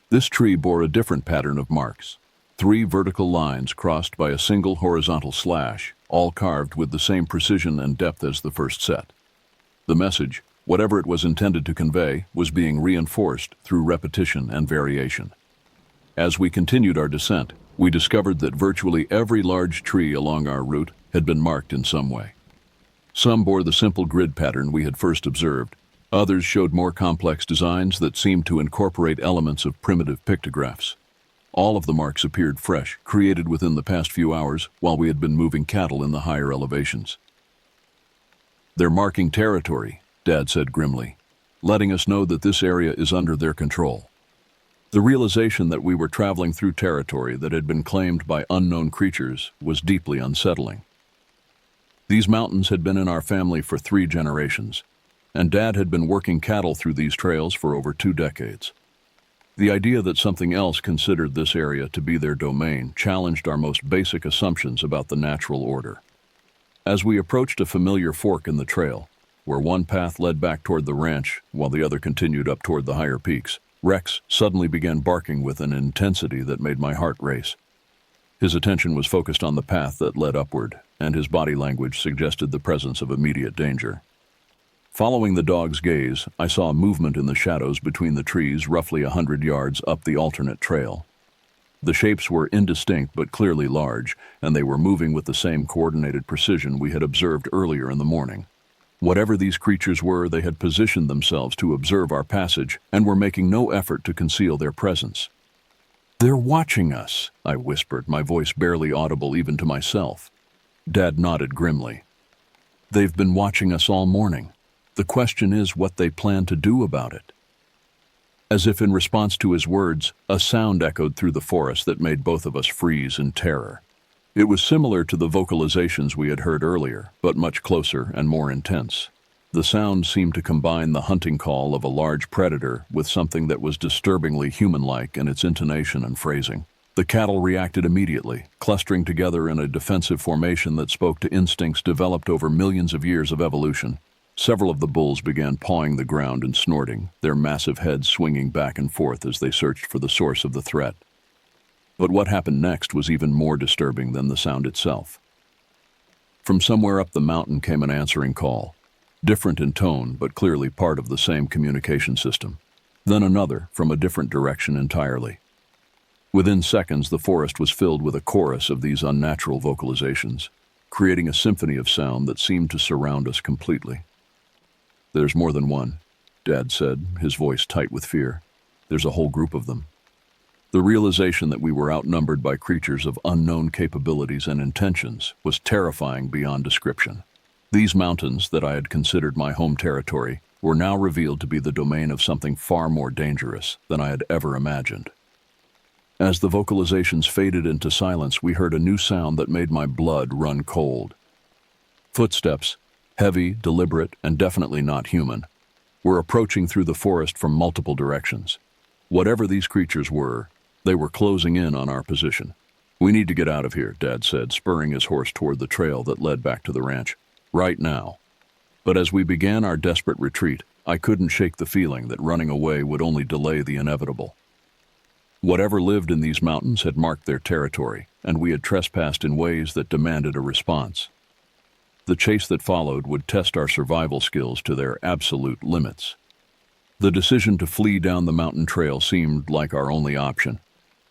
This tree bore a different pattern of marks. 3 vertical lines crossed by a single horizontal slash, all carved with the same precision and depth as the first set. The message, whatever it was intended to convey, was being reinforced through repetition and variation. As we continued our descent, we discovered that virtually every large tree along our route had been marked in some way. Some bore the simple grid pattern we had first observed. Others showed more complex designs that seemed to incorporate elements of primitive pictographs. All of the marks appeared fresh, created within the past few hours while we had been moving cattle in the higher elevations. "They're marking territory," Dad said grimly, letting us know that this area is under their control. The realization that we were traveling through territory that had been claimed by unknown creatures was deeply unsettling. These mountains had been in our family for 3 generations, and Dad had been working cattle through these trails for over 2 decades. The idea that something else considered this area to be their domain challenged our most basic assumptions about the natural order. As we approached a familiar fork in the trail, where one path led back toward the ranch while the other continued up toward the higher peaks, Rex suddenly began barking with an intensity that made my heart race. His attention was focused on the path that led upward, and his body language suggested the presence of immediate danger. Following the dog's gaze, I saw movement in the shadows between the trees roughly 100 yards up the alternate trail. The shapes were indistinct but clearly large, and they were moving with the same coordinated precision we had observed earlier in the morning. Whatever these creatures were, they had positioned themselves to observe our passage and were making no effort to conceal their presence. "They're watching us," I whispered, my voice barely audible even to myself. Dad nodded grimly. "They've been watching us all morning. The question is what they plan to do about it." As if in response to his words, a sound echoed through the forest that made both of us freeze in terror. It was similar to the vocalizations we had heard earlier, but much closer and more intense. The sound seemed to combine the hunting call of a large predator with something that was disturbingly human-like in its intonation and phrasing. The cattle reacted immediately, clustering together in a defensive formation that spoke to instincts developed over millions of years of evolution. Several of the bulls began pawing the ground and snorting, their massive heads swinging back and forth as they searched for the source of the threat. But what happened next was even more disturbing than the sound itself. From somewhere up the mountain came an answering call, different in tone but clearly part of the same communication system. Then another, from a different direction entirely. Within seconds, the forest was filled with a chorus of these unnatural vocalizations, creating a symphony of sound that seemed to surround us completely. "There's more than one," Dad said, his voice tight with fear. "There's a whole group of them." The realization that we were outnumbered by creatures of unknown capabilities and intentions was terrifying beyond description. These mountains, that I had considered my home territory, were now revealed to be the domain of something far more dangerous than I had ever imagined. As the vocalizations faded into silence, we heard a new sound that made my blood run cold. Footsteps, heavy, deliberate, and definitely not human, were approaching through the forest from multiple directions. Whatever these creatures were, They were closing in on our position. "We need to get out of here," Dad said, spurring his horse toward the trail that led back to the ranch. "Right now." But as we began our desperate retreat, I couldn't shake the feeling that running away would only delay the inevitable. Whatever lived in these mountains had marked their territory, and we had trespassed in ways that demanded a response. The chase that followed would test our survival skills to their absolute limits. The decision to flee down the mountain trail seemed like our only option,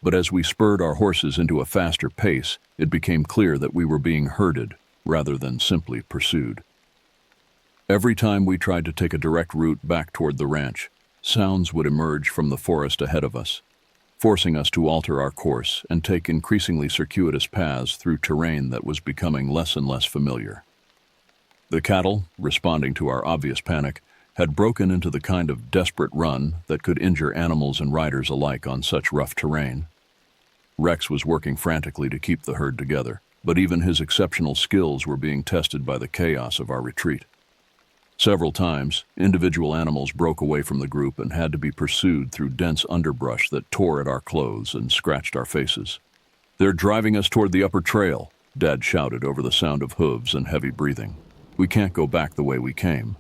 but as we spurred our horses into a faster pace, it became clear that we were being herded rather than simply pursued. Every time we tried to take a direct route back toward the ranch, sounds would emerge from the forest ahead of us, forcing us to alter our course and take increasingly circuitous paths through terrain that was becoming less and less familiar. The cattle, responding to our obvious panic, had broken into the kind of desperate run that could injure animals and riders alike on such rough terrain. Rex was working frantically to keep the herd together, but even his exceptional skills were being tested by the chaos of our retreat. Several times, individual animals broke away from the group and had to be pursued through dense underbrush that tore at our clothes and scratched our faces. "They're driving us toward the upper trail," Dad shouted over the sound of hooves and heavy breathing. "We can't go back the way we came."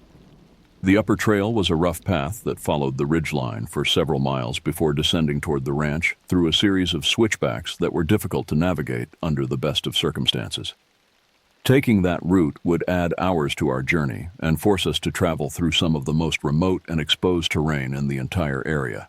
The upper trail was a rough path that followed the ridgeline for several miles before descending toward the ranch through a series of switchbacks that were difficult to navigate under the best of circumstances. Taking that route would add hours to our journey and force us to travel through some of the most remote and exposed terrain in the entire area.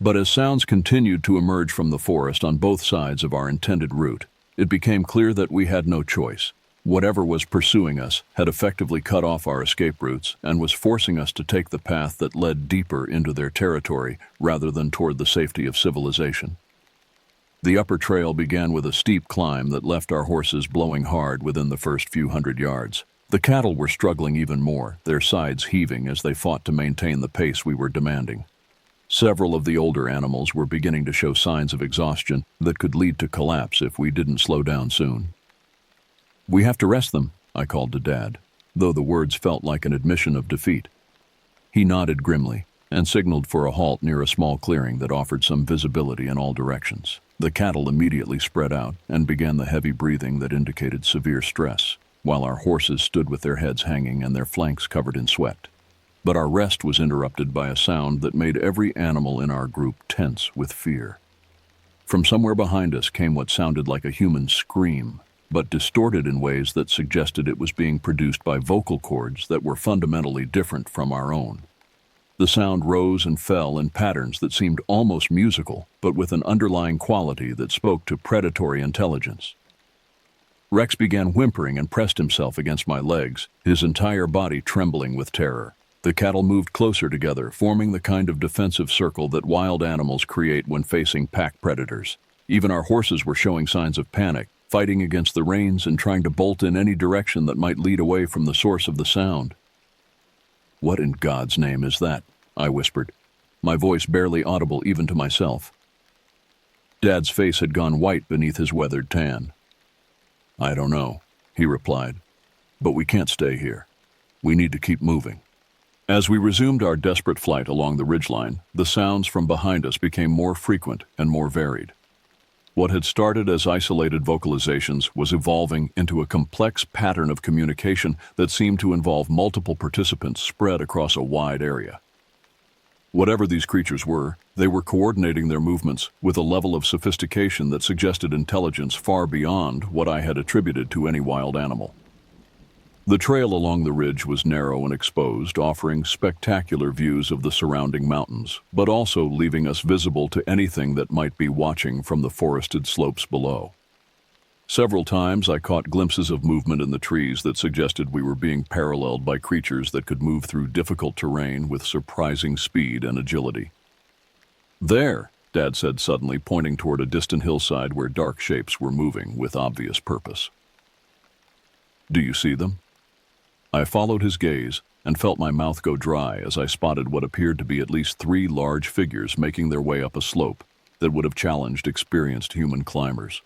But as sounds continued to emerge from the forest on both sides of our intended route, it became clear that we had no choice. Whatever was pursuing us had effectively cut off our escape routes and was forcing us to take the path that led deeper into their territory rather than toward the safety of civilization. The upper trail began with a steep climb that left our horses blowing hard within the first few hundred yards. The cattle were struggling even more, their sides heaving as they fought to maintain the pace we were demanding. Several of the older animals were beginning to show signs of exhaustion that could lead to collapse if we didn't slow down soon. "We have to rest them," I called to Dad, though the words felt like an admission of defeat. He nodded grimly and signaled for a halt near a small clearing that offered some visibility in all directions. The cattle immediately spread out and began the heavy breathing that indicated severe stress, while our horses stood with their heads hanging and their flanks covered in sweat. But our rest was interrupted by a sound that made every animal in our group tense with fear. From somewhere behind us came what sounded like a human scream, but distorted in ways that suggested it was being produced by vocal cords that were fundamentally different from our own. The sound rose and fell in patterns that seemed almost musical, but with an underlying quality that spoke to predatory intelligence. Rex began whimpering and pressed himself against my legs, his entire body trembling with terror. The cattle moved closer together, forming the kind of defensive circle that wild animals create when facing pack predators. Even our horses were showing signs of panic, fighting against the reins and trying to bolt in any direction that might lead away from the source of the sound. "What in God's name is that?" I whispered, my voice barely audible even to myself. Dad's face had gone white beneath his weathered tan. "I don't know," he replied, "but we can't stay here. We need to keep moving." As we resumed our desperate flight along the ridgeline, the sounds from behind us became more frequent and more varied. What had started as isolated vocalizations was evolving into a complex pattern of communication that seemed to involve multiple participants spread across a wide area. Whatever these creatures were, they were coordinating their movements with a level of sophistication that suggested intelligence far beyond what I had attributed to any wild animal. The trail along the ridge was narrow and exposed, offering spectacular views of the surrounding mountains, but also leaving us visible to anything that might be watching from the forested slopes below. Several times I caught glimpses of movement in the trees that suggested we were being paralleled by creatures that could move through difficult terrain with surprising speed and agility. "There," Dad said suddenly, pointing toward a distant hillside where dark shapes were moving with obvious purpose. "Do you see them?" I followed his gaze and felt my mouth go dry as I spotted what appeared to be at least 3 large figures making their way up a slope that would have challenged experienced human climbers.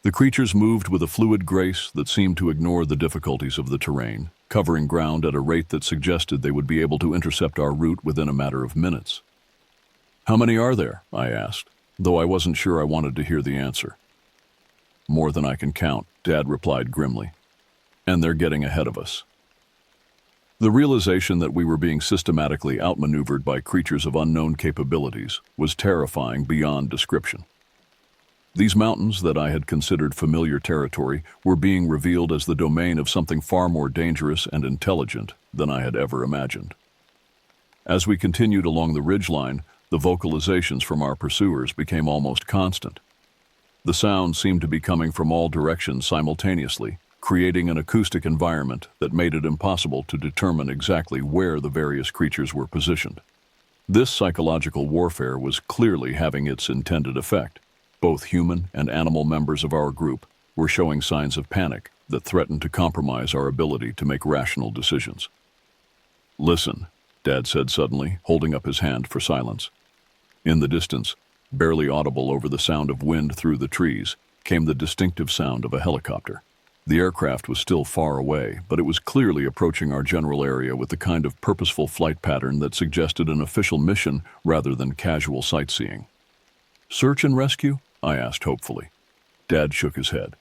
The creatures moved with a fluid grace that seemed to ignore the difficulties of the terrain, covering ground at a rate that suggested they would be able to intercept our route within a matter of minutes. "How many are there?" I asked. though I wasn't sure I wanted to hear the answer. "More than I can count," Dad replied grimly. "And they're getting ahead of us." The realization that we were being systematically outmaneuvered by creatures of unknown capabilities was terrifying beyond description. These mountains that I had considered familiar territory were being revealed as the domain of something far more dangerous and intelligent than I had ever imagined. As we continued along the ridgeline, the vocalizations from our pursuers became almost constant. The sound seemed to be coming from all directions simultaneously, creating an acoustic environment that made it impossible to determine exactly where the various creatures were positioned. This psychological warfare was clearly having its intended effect. Both human and animal members of our group were showing signs of panic that threatened to compromise our ability to make rational decisions. "Listen," Dad said suddenly, holding up his hand for silence. In the distance, barely audible over the sound of wind through the trees, came the distinctive sound of a helicopter. The aircraft was still far away, but it was clearly approaching our general area with the kind of purposeful flight pattern that suggested an official mission rather than casual sightseeing. "Search and rescue?" I asked hopefully. Dad shook his head.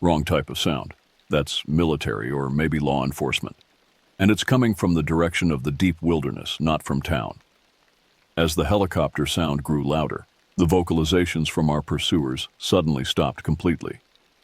"Wrong type of sound. That's military or maybe law enforcement. And it's coming from the direction of the deep wilderness, not from town." As the helicopter sound grew louder, the vocalizations from our pursuers suddenly stopped completely.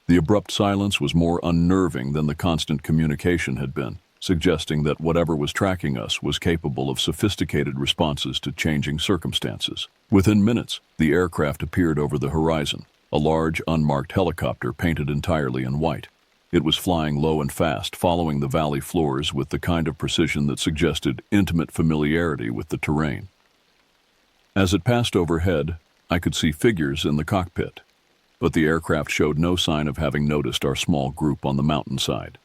The abrupt silence was more unnerving than the constant communication had been, suggesting that whatever was tracking us was capable of sophisticated responses to changing circumstances. Within minutes, the aircraft appeared over the horizon, a large, unmarked helicopter painted entirely in white. It was flying low and fast, following the valley floors with the kind of precision that suggested intimate familiarity with the terrain. As it passed overhead, I could see figures in the cockpit, but the aircraft showed no sign of having noticed our small group on the mountainside.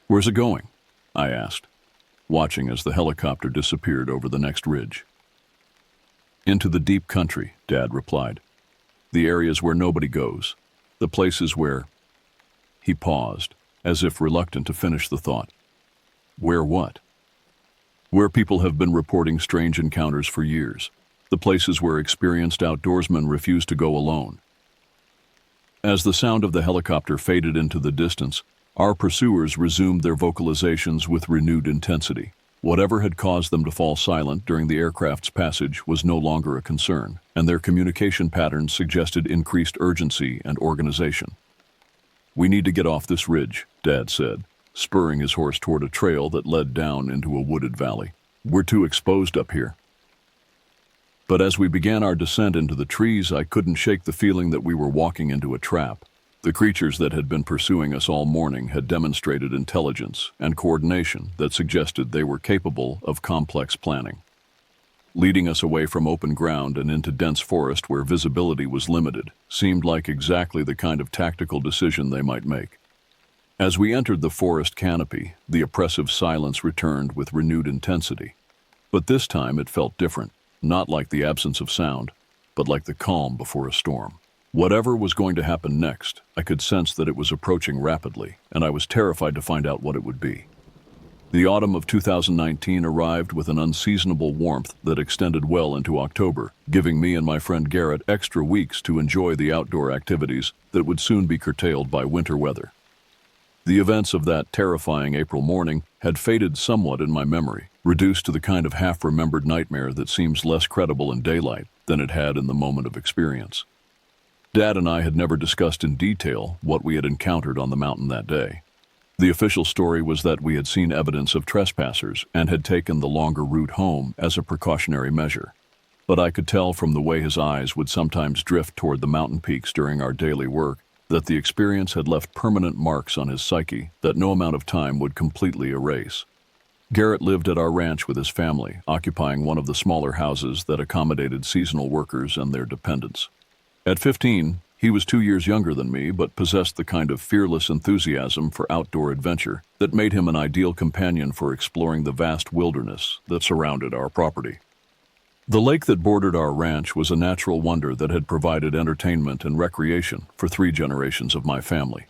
"Where's it going?" I asked, watching as the helicopter disappeared over the next ridge. "Into the deep country," Dad replied. "The areas where nobody goes. The places where—" He paused, as if reluctant to finish the thought. "Where what?" "Where people have been reporting strange encounters for years. The places where experienced outdoorsmen refuse to go alone." As the sound of the helicopter faded into the distance, our pursuers resumed their vocalizations with renewed intensity. Whatever had caused them to fall silent during the aircraft's passage was no longer a concern, and their communication patterns suggested increased urgency and organization. "We need to get off this ridge," Dad said, spurring his horse toward a trail that led down into a wooded valley. "We're too exposed up here." But as we began our descent into the trees, I couldn't shake the feeling that we were walking into a trap. The creatures that had been pursuing us all morning had demonstrated intelligence and coordination that suggested they were capable of complex planning. Leading us away from open ground and into dense forest where visibility was limited seemed like exactly the kind of tactical decision they might make. As we entered the forest canopy, the oppressive silence returned with renewed intensity. But this time it felt different, not like the absence of sound, but like the calm before a storm. Whatever was going to happen next, I could sense that it was approaching rapidly, and I was terrified to find out what it would be. The autumn of 2019 arrived with an unseasonable warmth that extended well into October, giving me and my friend Garrett extra weeks to enjoy the outdoor activities that would soon be curtailed by winter weather. The events of that terrifying April morning had faded somewhat in my memory, reduced to the kind of half-remembered nightmare that seems less credible in daylight than it had in the moment of experience. Dad and I had never discussed in detail what we had encountered on the mountain that day. The official story was that we had seen evidence of trespassers and had taken the longer route home as a precautionary measure. But I could tell from the way his eyes would sometimes drift toward the mountain peaks during our daily work that the experience had left permanent marks on his psyche that no amount of time would completely erase. Garrett lived at our ranch with his family, occupying one of the smaller houses that accommodated seasonal workers and their dependents. At 15, he was 2 years younger than me, but possessed the kind of fearless enthusiasm for outdoor adventure that made him an ideal companion for exploring the vast wilderness that surrounded our property. The lake that bordered our ranch was a natural wonder that had provided entertainment and recreation for 3 generations of my family.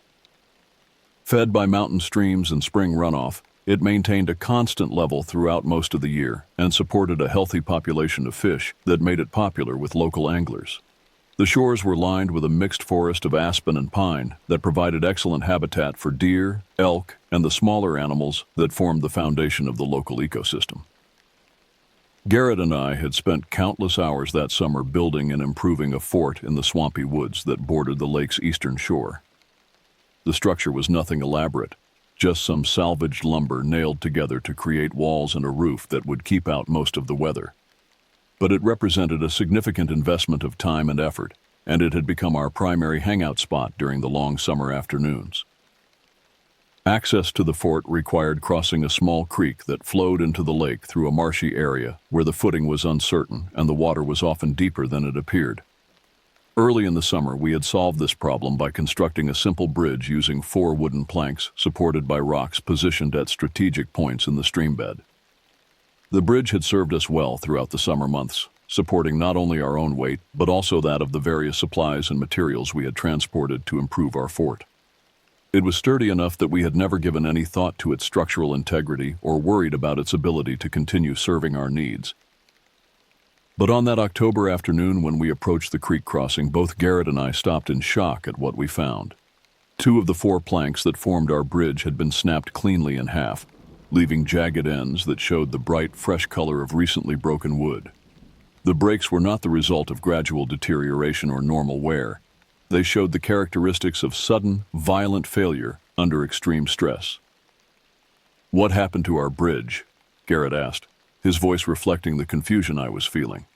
Fed by mountain streams and spring runoff, It maintained a constant level throughout most of the year and supported a healthy population of fish that made it popular with local anglers. The shores were lined with a mixed forest of aspen and pine that provided excellent habitat for deer, elk, and the smaller animals that formed the foundation of the local ecosystem. Garrett and I had spent countless hours that summer building and improving a fort in the swampy woods that bordered the lake's eastern shore. The structure was nothing elaborate, just some salvaged lumber nailed together to create walls and a roof that would keep out most of the weather. But it represented a significant investment of time and effort, and it had become our primary hangout spot during the long summer afternoons. Access to the fort required crossing a small creek that flowed into the lake through a marshy area where the footing was uncertain and the water was often deeper than it appeared. Early in the summer, we had solved this problem by constructing a simple bridge using 4 wooden planks supported by rocks positioned at strategic points in the streambed. The bridge had served us well throughout the summer months, supporting not only our own weight, but also that of the various supplies and materials we had transported to improve our fort. It was sturdy enough that we had never given any thought to its structural integrity or worried about its ability to continue serving our needs. But on that October afternoon when we approached the creek crossing, both Garrett and I stopped in shock at what we found. 2 of the 4 planks that formed our bridge had been snapped cleanly in half, leaving jagged ends that showed the bright, fresh color of recently broken wood. The breaks were not the result of gradual deterioration or normal wear. They showed the characteristics of sudden, violent failure under extreme stress. "What happened to our bridge?" Garrett asked, his voice reflecting the confusion I was feeling.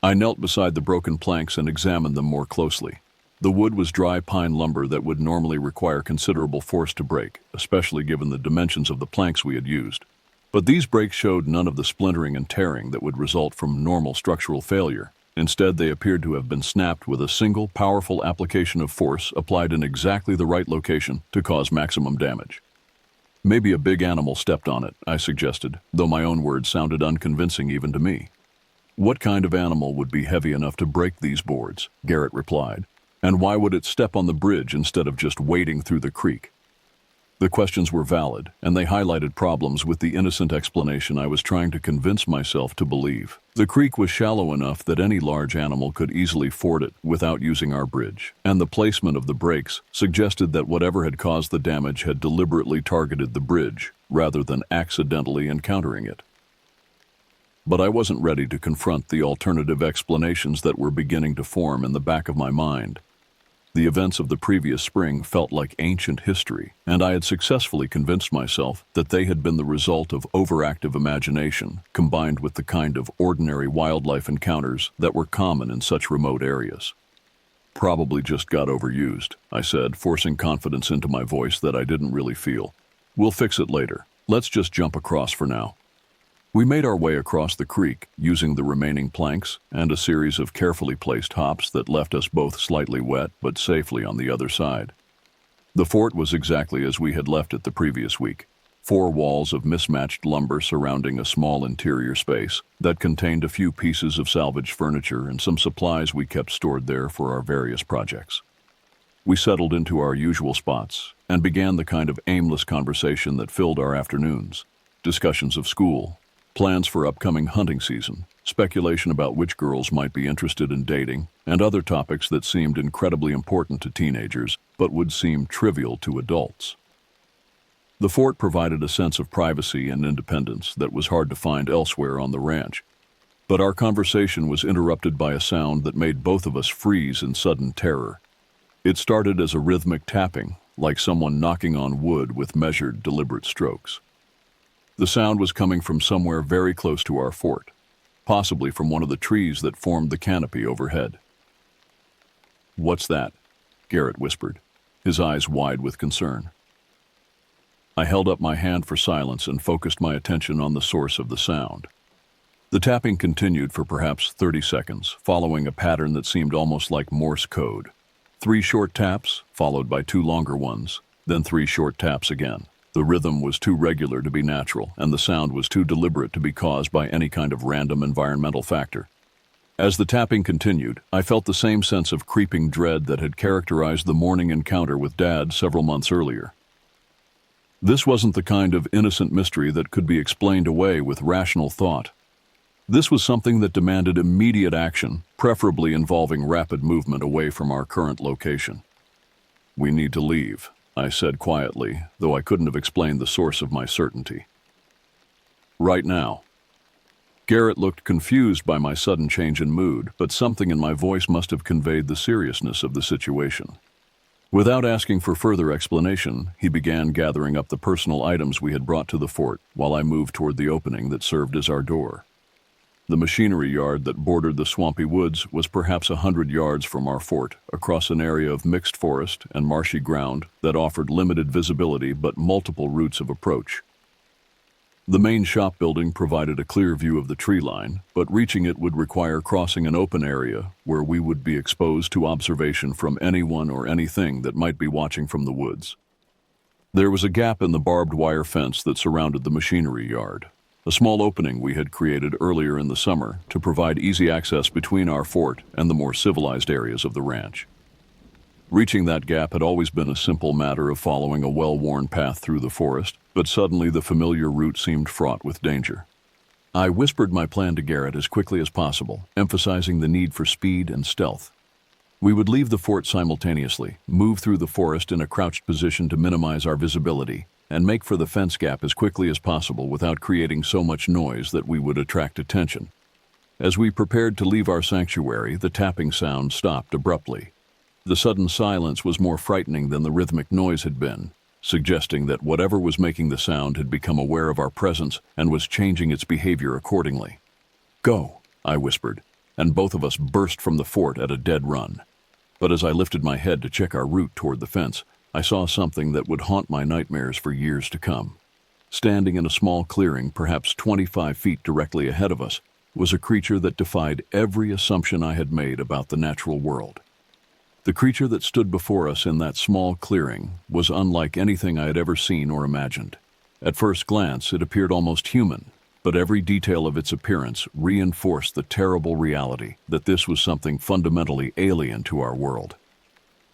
I knelt beside the broken planks and examined them more closely. The wood was dry pine lumber that would normally require considerable force to break, especially given the dimensions of the planks we had used. But these breaks showed none of the splintering and tearing that would result from normal structural failure. Instead, they appeared to have been snapped with a single, powerful application of force applied in exactly the right location to cause maximum damage. "Maybe a big animal stepped on it," I suggested, though my own words sounded unconvincing even to me. "What kind of animal would be heavy enough to break these boards?" Garrett replied. "And why would it step on the bridge instead of just wading through the creek?" The questions were valid, and they highlighted problems with the innocent explanation I was trying to convince myself to believe. The creek was shallow enough that any large animal could easily ford it without using our bridge, and the placement of the breaks suggested that whatever had caused the damage had deliberately targeted the bridge, rather than accidentally encountering it. But I wasn't ready to confront the alternative explanations that were beginning to form in the back of my mind. The events of the previous spring felt like ancient history, and I had successfully convinced myself that they had been the result of overactive imagination, combined with the kind of ordinary wildlife encounters that were common in such remote areas. "Probably just got overused," I said, forcing confidence into my voice that I didn't really feel. "We'll fix it later. Let's just jump across for now." We made our way across the creek, using the remaining planks and a series of carefully placed hops that left us both slightly wet but safely on the other side. The fort was exactly as we had left it the previous week. 4 walls of mismatched lumber surrounding a small interior space that contained a few pieces of salvaged furniture and some supplies we kept stored there for our various projects. We settled into our usual spots and began the kind of aimless conversation that filled our afternoons. Discussions of school, plans for upcoming hunting season, speculation about which girls might be interested in dating, and other topics that seemed incredibly important to teenagers but would seem trivial to adults. The fort provided a sense of privacy and independence that was hard to find elsewhere on the ranch. But our conversation was interrupted by a sound that made both of us freeze in sudden terror. It started as a rhythmic tapping, like someone knocking on wood with measured, deliberate strokes. The sound was coming from somewhere very close to our fort, possibly from one of the trees that formed the canopy overhead. "What's that?" Garrett whispered, his eyes wide with concern. I held up my hand for silence and focused my attention on the source of the sound. The tapping continued for perhaps 30 seconds, following a pattern that seemed almost like Morse code. 3 short taps, followed by 2 longer ones, then 3 short taps again. The rhythm was too regular to be natural, and the sound was too deliberate to be caused by any kind of random environmental factor. As the tapping continued, I felt the same sense of creeping dread that had characterized the morning encounter with Dad several months earlier. This wasn't the kind of innocent mystery that could be explained away with rational thought. This was something that demanded immediate action, preferably involving rapid movement away from our current location. "We need to leave," I said quietly, though I couldn't have explained the source of my certainty. "Right now." Garrett looked confused by my sudden change in mood, but something in my voice must have conveyed the seriousness of the situation. Without asking for further explanation, he began gathering up the personal items we had brought to the fort while I moved toward the opening that served as our door. The machinery yard that bordered the swampy woods was perhaps 100 yards from our fort, across an area of mixed forest and marshy ground that offered limited visibility but multiple routes of approach. The main shop building provided a clear view of the tree line, but reaching it would require crossing an open area where we would be exposed to observation from anyone or anything that might be watching from the woods. There was a gap in the barbed wire fence that surrounded the machinery yard, a small opening we had created earlier in the summer to provide easy access between our fort and the more civilized areas of the ranch. Reaching that gap had always been a simple matter of following a well-worn path through the forest, but suddenly the familiar route seemed fraught with danger. I whispered my plan to Garrett as quickly as possible, emphasizing the need for speed and stealth. We would leave the fort simultaneously, move through the forest in a crouched position to minimize our visibility, and make for the fence gap as quickly as possible without creating so much noise that we would attract attention. As we prepared to leave our sanctuary, the tapping sound stopped abruptly. The sudden silence was more frightening than the rhythmic noise had been, suggesting that whatever was making the sound had become aware of our presence and was changing its behavior accordingly. "Go," I whispered, and both of us burst from the fort at a dead run. But as I lifted my head to check our route toward the fence, I saw something that would haunt my nightmares for years to come. Standing in a small clearing, perhaps 25 feet directly ahead of us, was a creature that defied every assumption I had made about the natural world. The creature that stood before us in that small clearing was unlike anything I had ever seen or imagined. At first glance, it appeared almost human, but every detail of its appearance reinforced the terrible reality that this was something fundamentally alien to our world.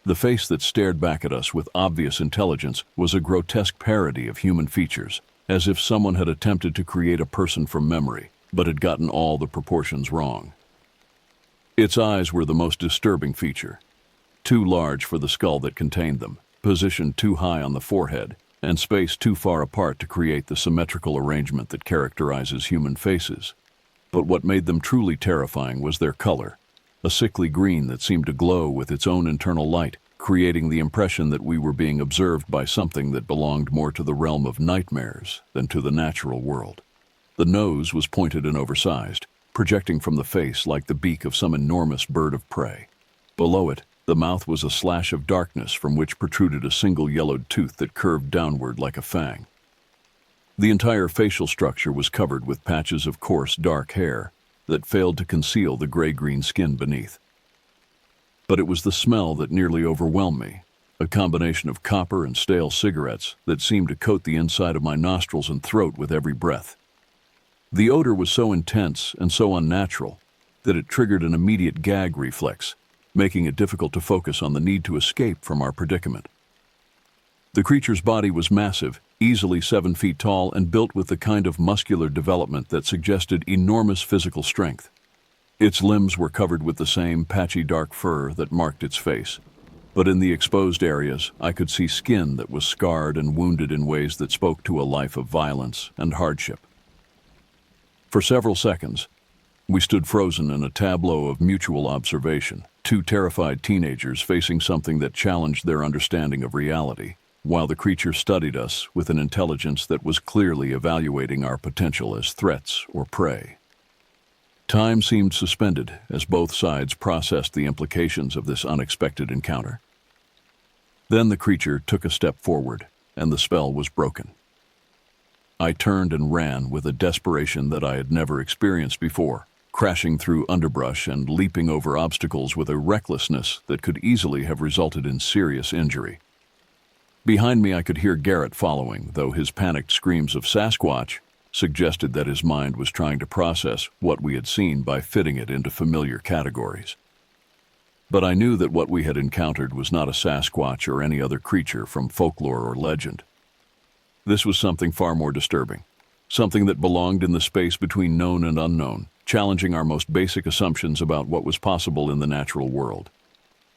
The face that stared back at us with obvious intelligence was a grotesque parody of human features, as if someone had attempted to create a person from memory, but had gotten all the proportions wrong. Its eyes were the most disturbing feature. Too large for the skull that contained them, positioned too high on the forehead, and spaced too far apart to create the symmetrical arrangement that characterizes human faces. But what made them truly terrifying was their color, a sickly green that seemed to glow with its own internal light, creating the impression that we were being observed by something that belonged more to the realm of nightmares than to the natural world. The nose was pointed and oversized, projecting from the face like the beak of some enormous bird of prey. Below it, the mouth was a slash of darkness from which protruded a single yellowed tooth that curved downward like a fang. The entire facial structure was covered with patches of coarse, dark hair that failed to conceal the gray-green skin beneath. But it was the smell that nearly overwhelmed me, a combination of copper and stale cigarettes that seemed to coat the inside of my nostrils and throat with every breath. The odor was so intense and so unnatural that it triggered an immediate gag reflex, making it difficult to focus on the need to escape from our predicament. The creature's body was massive, easily 7 feet tall, and built with the kind of muscular development that suggested enormous physical strength. Its limbs were covered with the same patchy dark fur that marked its face, but in the exposed areas I could see skin that was scarred and wounded in ways that spoke to a life of violence and hardship. For several seconds, we stood frozen in a tableau of mutual observation, two terrified teenagers facing something that challenged their understanding of reality, while the creature studied us with an intelligence that was clearly evaluating our potential as threats or prey. Time seemed suspended as both sides processed the implications of this unexpected encounter. Then the creature took a step forward, and the spell was broken. I turned and ran with a desperation that I had never experienced before, crashing through underbrush and leaping over obstacles with a recklessness that could easily have resulted in serious injury. Behind me I could hear Garrett following, though his panicked screams of "Sasquatch" suggested that his mind was trying to process what we had seen by fitting it into familiar categories. But I knew that what we had encountered was not a Sasquatch or any other creature from folklore or legend. This was something far more disturbing. Something that belonged in the space between known and unknown, challenging our most basic assumptions about what was possible in the natural world.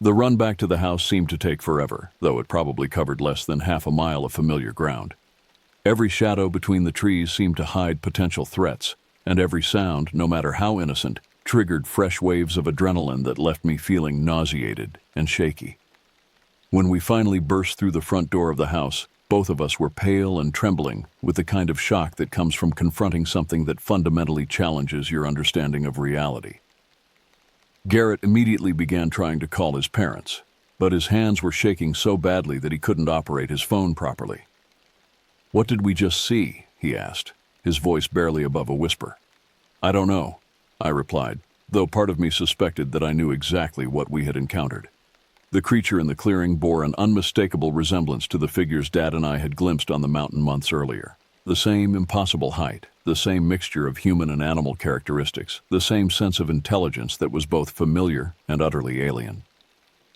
The run back to the house seemed to take forever, though it probably covered less than half a mile of familiar ground. Every shadow between the trees seemed to hide potential threats, and every sound, no matter how innocent, triggered fresh waves of adrenaline that left me feeling nauseated and shaky. When we finally burst through the front door of the house, both of us were pale and trembling with the kind of shock that comes from confronting something that fundamentally challenges your understanding of reality. Garrett immediately began trying to call his parents, but his hands were shaking so badly that he couldn't operate his phone properly. "What did we just see?" he asked, his voice barely above a whisper. "I don't know," I replied, though part of me suspected that I knew exactly what we had encountered. The creature in the clearing bore an unmistakable resemblance to the figures Dad and I had glimpsed on the mountain months earlier. The same impossible height, the same mixture of human and animal characteristics, the same sense of intelligence that was both familiar and utterly alien.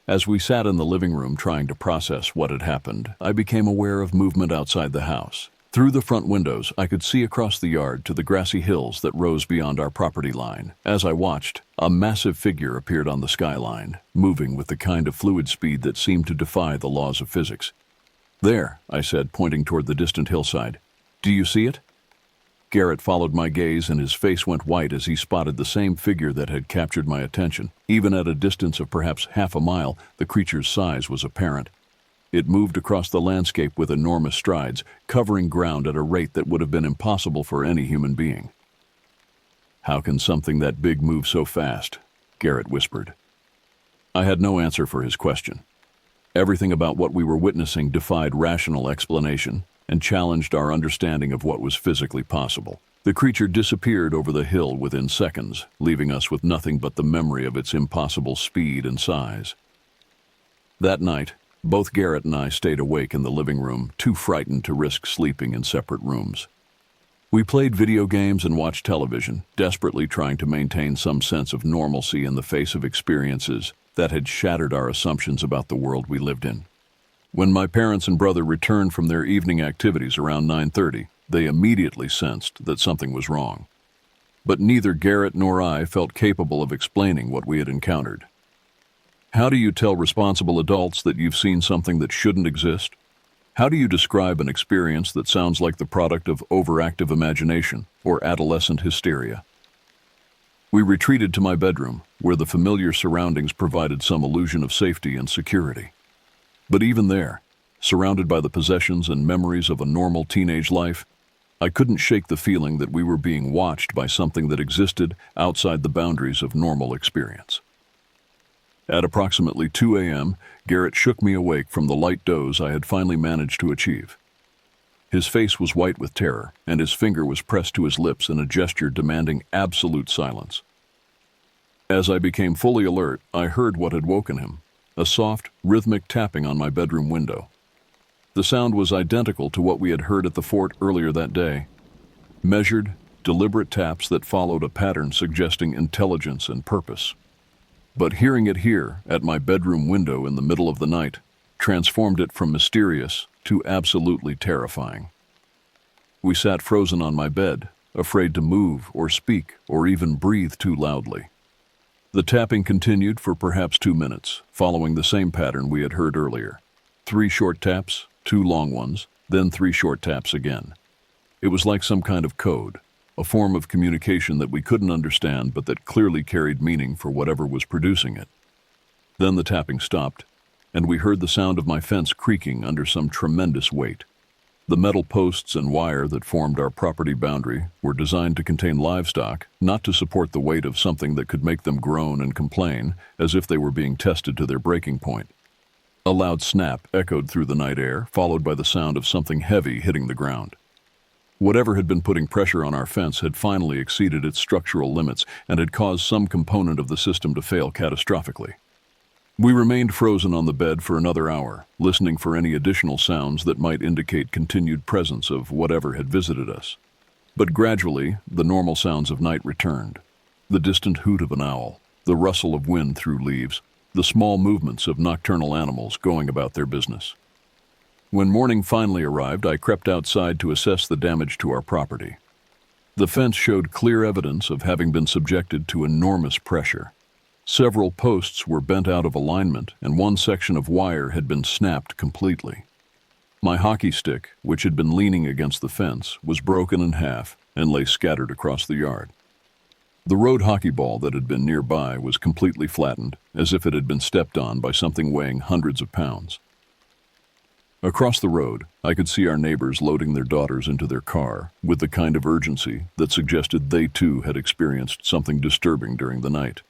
As we sat in the living room trying to process what had happened, I became aware of movement outside the house. Through the front windows, I could see across the yard to the grassy hills that rose beyond our property line. As I watched, a massive figure appeared on the skyline, moving with the kind of fluid speed that seemed to defy the laws of physics. "There," I said, pointing toward the distant hillside. "Do you see it?" Garrett followed my gaze, and his face went white as he spotted the same figure that had captured my attention. Even at a distance of perhaps half a mile, the creature's size was apparent. It moved across the landscape with enormous strides, covering ground at a rate that would have been impossible for any human being. "How can something that big move so fast?" Garrett whispered. I had no answer for his question. Everything about what we were witnessing defied rational explanation and challenged our understanding of what was physically possible. The creature disappeared over the hill within seconds, leaving us with nothing but the memory of its impossible speed and size. That night, both Garrett and I stayed awake in the living room, too frightened to risk sleeping in separate rooms. We played video games and watched television, desperately trying to maintain some sense of normalcy in the face of experiences that had shattered our assumptions about the world we lived in. When my parents and brother returned from their evening activities around 9:30, they immediately sensed that something was wrong. But neither Garrett nor I felt capable of explaining what we had encountered. How do you tell responsible adults that you've seen something that shouldn't exist? How do you describe an experience that sounds like the product of overactive imagination or adolescent hysteria? We retreated to my bedroom, where the familiar surroundings provided some illusion of safety and security. But even there, surrounded by the possessions and memories of a normal teenage life, I couldn't shake the feeling that we were being watched by something that existed outside the boundaries of normal experience. At approximately 2 a.m., Garrett shook me awake from the light doze I had finally managed to achieve. His face was white with terror, and his finger was pressed to his lips in a gesture demanding absolute silence. As I became fully alert, I heard what had woken him, a soft, rhythmic tapping on my bedroom window. The sound was identical to what we had heard at the fort earlier that day. Measured, deliberate taps that followed a pattern suggesting intelligence and purpose. But hearing it here, at my bedroom window in the middle of the night, transformed it from mysterious to absolutely terrifying. We sat frozen on my bed, afraid to move or speak or even breathe too loudly. The tapping continued for perhaps 2 minutes, following the same pattern we had heard earlier. 3 short taps, 2 long ones, then 3 short taps again. It was like some kind of code, a form of communication that we couldn't understand but that clearly carried meaning for whatever was producing it. Then the tapping stopped, and we heard the sound of my fence creaking under some tremendous weight. The metal posts and wire that formed our property boundary were designed to contain livestock, not to support the weight of something that could make them groan and complain, as if they were being tested to their breaking point. A loud snap echoed through the night air, followed by the sound of something heavy hitting the ground. Whatever had been putting pressure on our fence had finally exceeded its structural limits and had caused some component of the system to fail catastrophically. We remained frozen on the bed for another hour, listening for any additional sounds that might indicate continued presence of whatever had visited us. But gradually, the normal sounds of night returned. The distant hoot of an owl, the rustle of wind through leaves, the small movements of nocturnal animals going about their business. When morning finally arrived, I crept outside to assess the damage to our property. The fence showed clear evidence of having been subjected to enormous pressure. Several posts were bent out of alignment, and one section of wire had been snapped completely. My hockey stick, which had been leaning against the fence, was broken in half and lay scattered across the yard. The road hockey ball that had been nearby was completely flattened, as if it had been stepped on by something weighing hundreds of pounds. Across the road, I could see our neighbors loading their daughters into their car with the kind of urgency that suggested they too had experienced something disturbing during the night.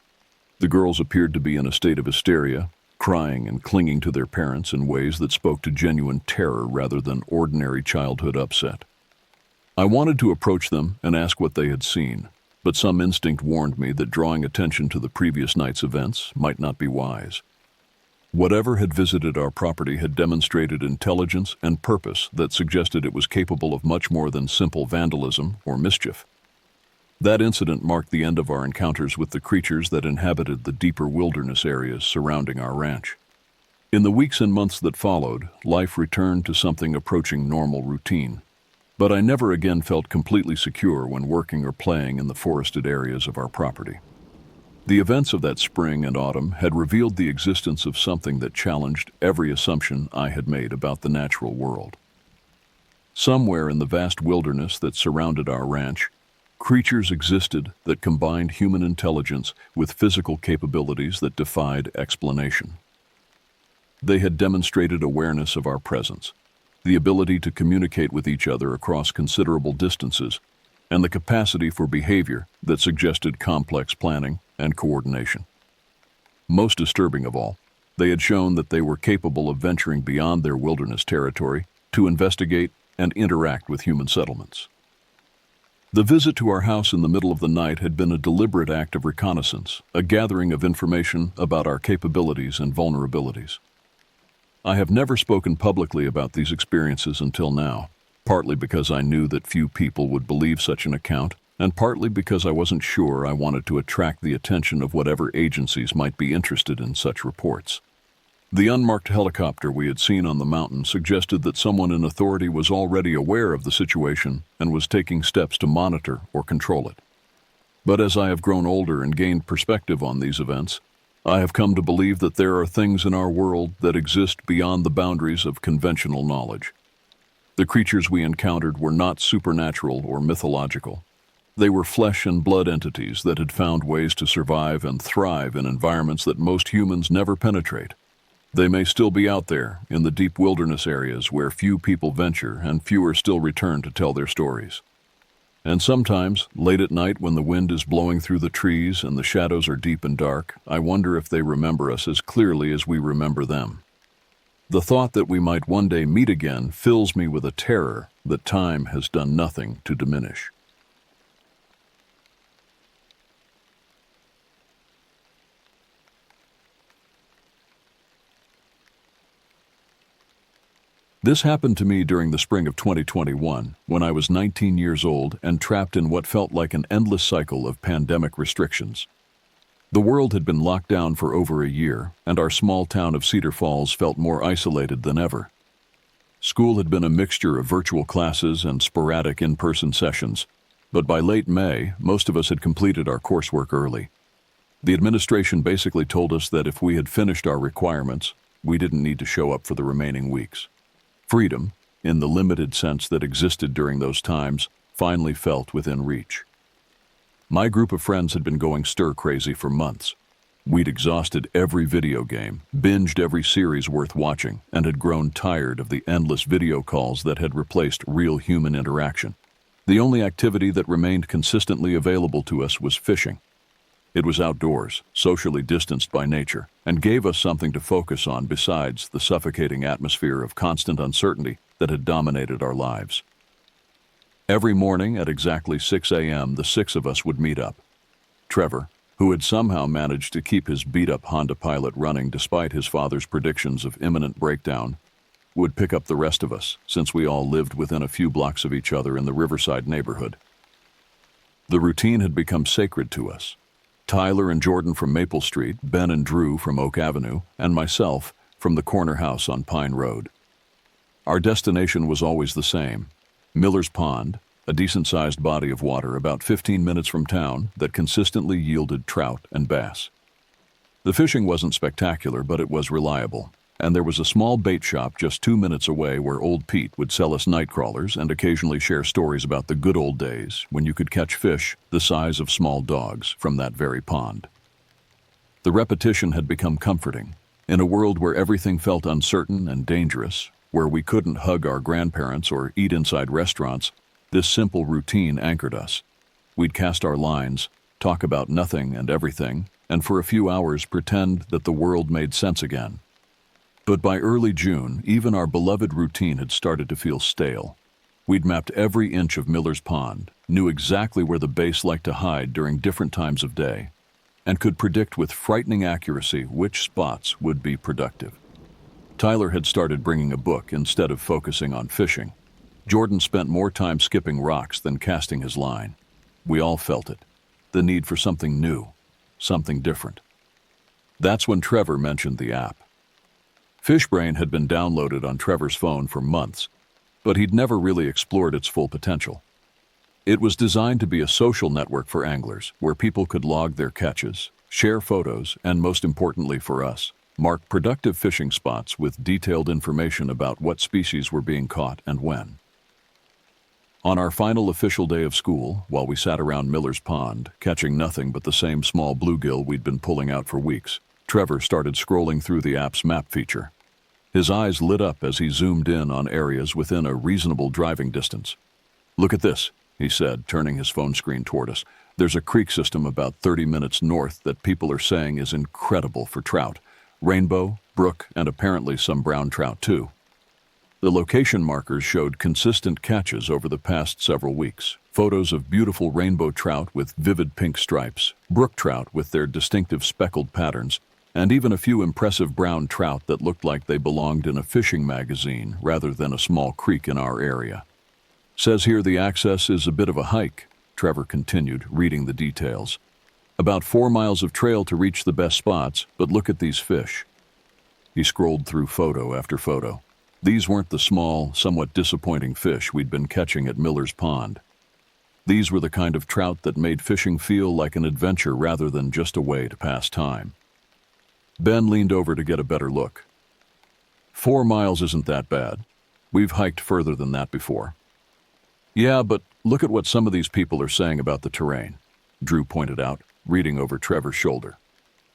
The girls appeared to be in a state of hysteria, crying and clinging to their parents in ways that spoke to genuine terror rather than ordinary childhood upset. I wanted to approach them and ask what they had seen, but some instinct warned me that drawing attention to the previous night's events might not be wise. Whatever had visited our property had demonstrated intelligence and purpose that suggested it was capable of much more than simple vandalism or mischief. That incident marked the end of our encounters with the creatures that inhabited the deeper wilderness areas surrounding our ranch. In the weeks and months that followed, life returned to something approaching normal routine. But I never again felt completely secure when working or playing in the forested areas of our property. The events of that spring and autumn had revealed the existence of something that challenged every assumption I had made about the natural world. Somewhere in the vast wilderness that surrounded our ranch, creatures existed that combined human intelligence with physical capabilities that defied explanation. They had demonstrated awareness of our presence, the ability to communicate with each other across considerable distances, and the capacity for behavior that suggested complex planning and coordination. Most disturbing of all, they had shown that they were capable of venturing beyond their wilderness territory to investigate and interact with human settlements. The visit to our house in the middle of the night had been a deliberate act of reconnaissance, a gathering of information about our capabilities and vulnerabilities. I have never spoken publicly about these experiences until now, partly because I knew that few people would believe such an account, and partly because I wasn't sure I wanted to attract the attention of whatever agencies might be interested in such reports. The unmarked helicopter we had seen on the mountain suggested that someone in authority was already aware of the situation and was taking steps to monitor or control it. But as I have grown older and gained perspective on these events, I have come to believe that there are things in our world that exist beyond the boundaries of conventional knowledge. The creatures we encountered were not supernatural or mythological. They were flesh and blood entities that had found ways to survive and thrive in environments that most humans never penetrate. They may still be out there in the deep wilderness areas where few people venture and fewer still return to tell their stories. And sometimes, late at night when the wind is blowing through the trees and the shadows are deep and dark, I wonder if they remember us as clearly as we remember them. The thought that we might one day meet again fills me with a terror that time has done nothing to diminish. This happened to me during the spring of 2021, when I was 19 years old and trapped in what felt like an endless cycle of pandemic restrictions. The world had been locked down for over a year, and our small town of Cedar Falls felt more isolated than ever. School had been a mixture of virtual classes and sporadic in-person sessions, but by late May, most of us had completed our coursework early. The administration basically told us that if we had finished our requirements, we didn't need to show up for the remaining weeks. Freedom, in the limited sense that existed during those times, finally felt within reach. My group of friends had been going stir-crazy for months. We'd exhausted every video game, binged every series worth watching, and had grown tired of the endless video calls that had replaced real human interaction. The only activity that remained consistently available to us was fishing. It was outdoors, socially distanced by nature, and gave us something to focus on besides the suffocating atmosphere of constant uncertainty that had dominated our lives. Every morning at exactly 6 a.m., the six of us would meet up. Trevor, who had somehow managed to keep his beat-up Honda Pilot running despite his father's predictions of imminent breakdown, would pick up the rest of us, since we all lived within a few blocks of each other in the Riverside neighborhood. The routine had become sacred to us. Tyler and Jordan from Maple Street, Ben and Drew from Oak Avenue, and myself from the corner house on Pine Road. Our destination was always the same: Miller's Pond, a decent-sized body of water about 15 minutes from town that consistently yielded trout and bass. The fishing wasn't spectacular, but it was reliable, and there was a small bait shop just 2 minutes away where old Pete would sell us night crawlers and occasionally share stories about the good old days when you could catch fish the size of small dogs from that very pond. The repetition had become comforting. In a world where everything felt uncertain and dangerous, where we couldn't hug our grandparents or eat inside restaurants, this simple routine anchored us. We'd cast our lines, talk about nothing and everything, and for a few hours pretend that the world made sense again. But by early June, even our beloved routine had started to feel stale. We'd mapped every inch of Miller's Pond, knew exactly where the bass liked to hide during different times of day, and could predict with frightening accuracy which spots would be productive. Tyler had started bringing a book instead of focusing on fishing. Jordan spent more time skipping rocks than casting his line. We all felt it, the need for something new, something different. That's when Trevor mentioned the app. Fishbrain had been downloaded on Trevor's phone for months, but he'd never really explored its full potential. It was designed to be a social network for anglers, where people could log their catches, share photos, and most importantly for us, mark productive fishing spots with detailed information about what species were being caught and when. On our final official day of school, while we sat around Miller's Pond, catching nothing but the same small bluegill we'd been pulling out for weeks, Trevor started scrolling through the app's map feature. His eyes lit up as he zoomed in on areas within a reasonable driving distance. "Look at this," he said, turning his phone screen toward us. "There's a creek system about 30 minutes north that people are saying is incredible for trout. Rainbow, brook, and apparently some brown trout too." The location markers showed consistent catches over the past several weeks. Photos of beautiful rainbow trout with vivid pink stripes, brook trout with their distinctive speckled patterns, and even a few impressive brown trout that looked like they belonged in a fishing magazine rather than a small creek in our area. "Says here the access is a bit of a hike," Trevor continued, reading the details. "About 4 miles of trail to reach the best spots, but look at these fish." He scrolled through photo after photo. These weren't the small, somewhat disappointing fish we'd been catching at Miller's Pond. These were the kind of trout that made fishing feel like an adventure rather than just a way to pass time. Ben leaned over to get a better look. 4 miles isn't that bad. We've hiked further than that before." "Yeah, but look at what some of these people are saying about the terrain," Drew pointed out, reading over Trevor's shoulder.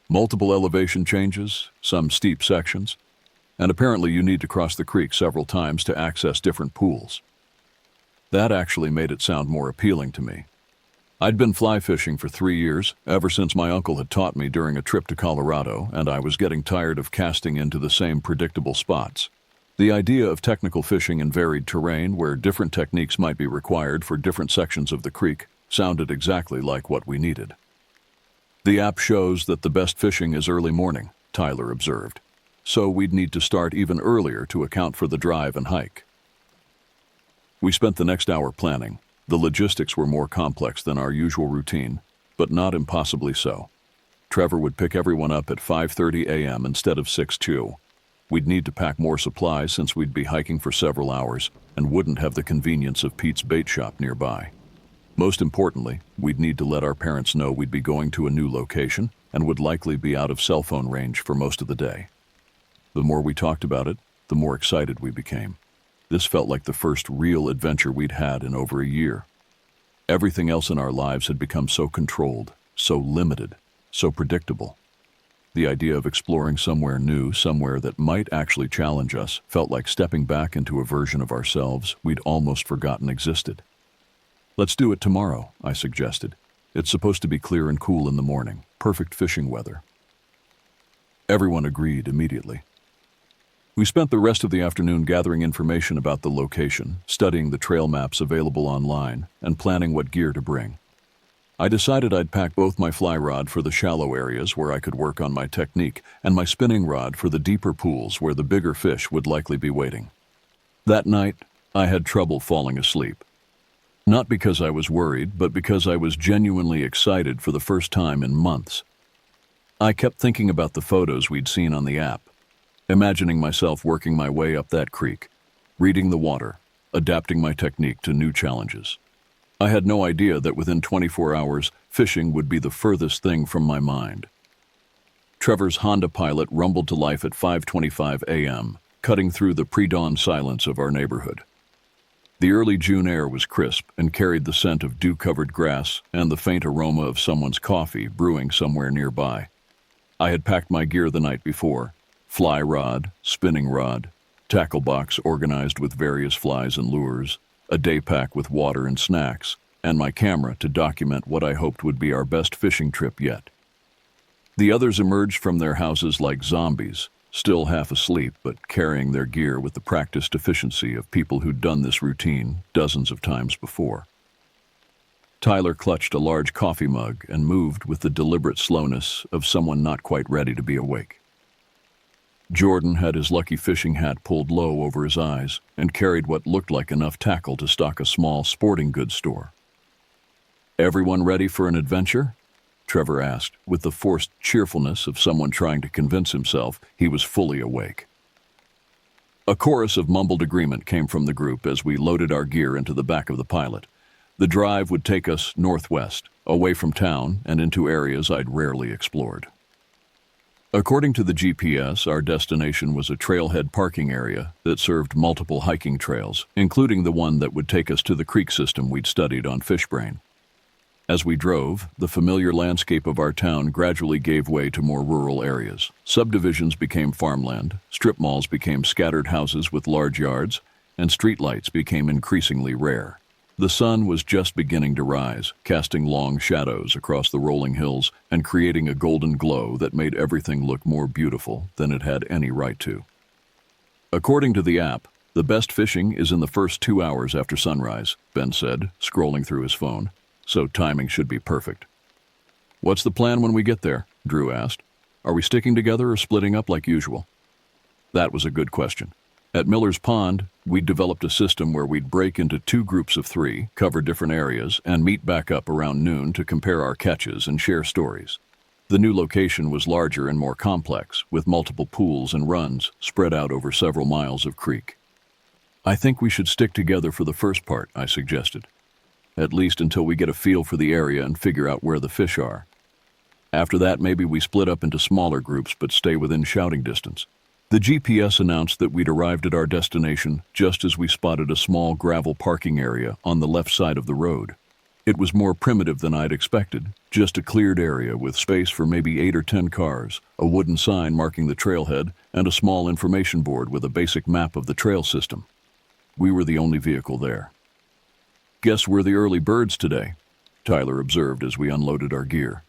"Multiple elevation changes, some steep sections, and apparently you need to cross the creek several times to access different pools." That actually made it sound more appealing to me. I'd been fly fishing for 3 years, ever since my uncle had taught me during a trip to Colorado, and I was getting tired of casting into the same predictable spots. The idea of technical fishing in varied terrain where different techniques might be required for different sections of the creek sounded exactly like what we needed. "The app shows that the best fishing is early morning," Tyler observed. "So we'd need to start even earlier to account for the drive and hike." We spent the next hour planning. The logistics were more complex than our usual routine, but not impossibly so. Trevor would pick everyone up at 5:30 a.m. instead of 6:02. We'd need to pack more supplies since we'd be hiking for several hours and wouldn't have the convenience of Pete's bait shop nearby. Most importantly, we'd need to let our parents know we'd be going to a new location and would likely be out of cell phone range for most of the day. The more we talked about it, the more excited we became. This felt like the first real adventure we'd had in over a year. Everything else in our lives had become so controlled, so limited, so predictable. The idea of exploring somewhere new, somewhere that might actually challenge us, felt like stepping back into a version of ourselves we'd almost forgotten existed. "Let's do it tomorrow," I suggested. "It's supposed to be clear and cool in the morning, perfect fishing weather." Everyone agreed immediately. We spent the rest of the afternoon gathering information about the location, studying the trail maps available online, and planning what gear to bring. I decided I'd pack both my fly rod for the shallow areas where I could work on my technique and my spinning rod for the deeper pools where the bigger fish would likely be waiting. That night, I had trouble falling asleep. Not because I was worried, but because I was genuinely excited for the first time in months. I kept thinking about the photos we'd seen on the app, imagining myself working my way up that creek, reading the water, adapting my technique to new challenges. I had no idea that within 24 hours, fishing would be the furthest thing from my mind. Trevor's Honda Pilot rumbled to life at 5:25 a.m., cutting through the pre-dawn silence of our neighborhood. The early June air was crisp and carried the scent of dew-covered grass and the faint aroma of someone's coffee brewing somewhere nearby. I had packed my gear the night before: fly rod, spinning rod, tackle box organized with various flies and lures, a day pack with water and snacks, and my camera to document what I hoped would be our best fishing trip yet. The others emerged from their houses like zombies, still half asleep but carrying their gear with the practiced efficiency of people who'd done this routine dozens of times before. Tyler clutched a large coffee mug and moved with the deliberate slowness of someone not quite ready to be awake. Jordan had his lucky fishing hat pulled low over his eyes and carried what looked like enough tackle to stock a small sporting goods store. "Everyone ready for an adventure?" Trevor asked, with the forced cheerfulness of someone trying to convince himself he was fully awake. A chorus of mumbled agreement came from the group as we loaded our gear into the back of the Pilot. The drive would take us northwest, away from town and into areas I'd rarely explored. According to the GPS, our destination was a trailhead parking area that served multiple hiking trails, including the one that would take us to the creek system we'd studied on Fishbrain. As we drove, the familiar landscape of our town gradually gave way to more rural areas. Subdivisions became farmland, strip malls became scattered houses with large yards, and streetlights became increasingly rare. The sun was just beginning to rise, casting long shadows across the rolling hills and creating a golden glow that made everything look more beautiful than it had any right to. According to the app, the best fishing is in the first 2 hours after sunrise, Ben said, scrolling through his phone. So timing should be perfect. "What's the plan when we get there?" Drew asked. "Are we sticking together or splitting up like usual?" That was a good question. At Miller's Pond, we'd developed a system where we'd break into 2 groups of 3, cover different areas, and meet back up around noon to compare our catches and share stories. The new location was larger and more complex, with multiple pools and runs spread out over several miles of creek. "I think we should stick together for the first part," I suggested. "At least until we get a feel for the area and figure out where the fish are. After that, maybe we split up into smaller groups but stay within shouting distance." The GPS announced that we'd arrived at our destination just as we spotted a small gravel parking area on the left side of the road. It was more primitive than I'd expected, just a cleared area with space for maybe 8 or 10 cars, a wooden sign marking the trailhead, and a small information board with a basic map of the trail system. We were the only vehicle there. "Guess we're the early birds today," Tyler observed as we unloaded our gear.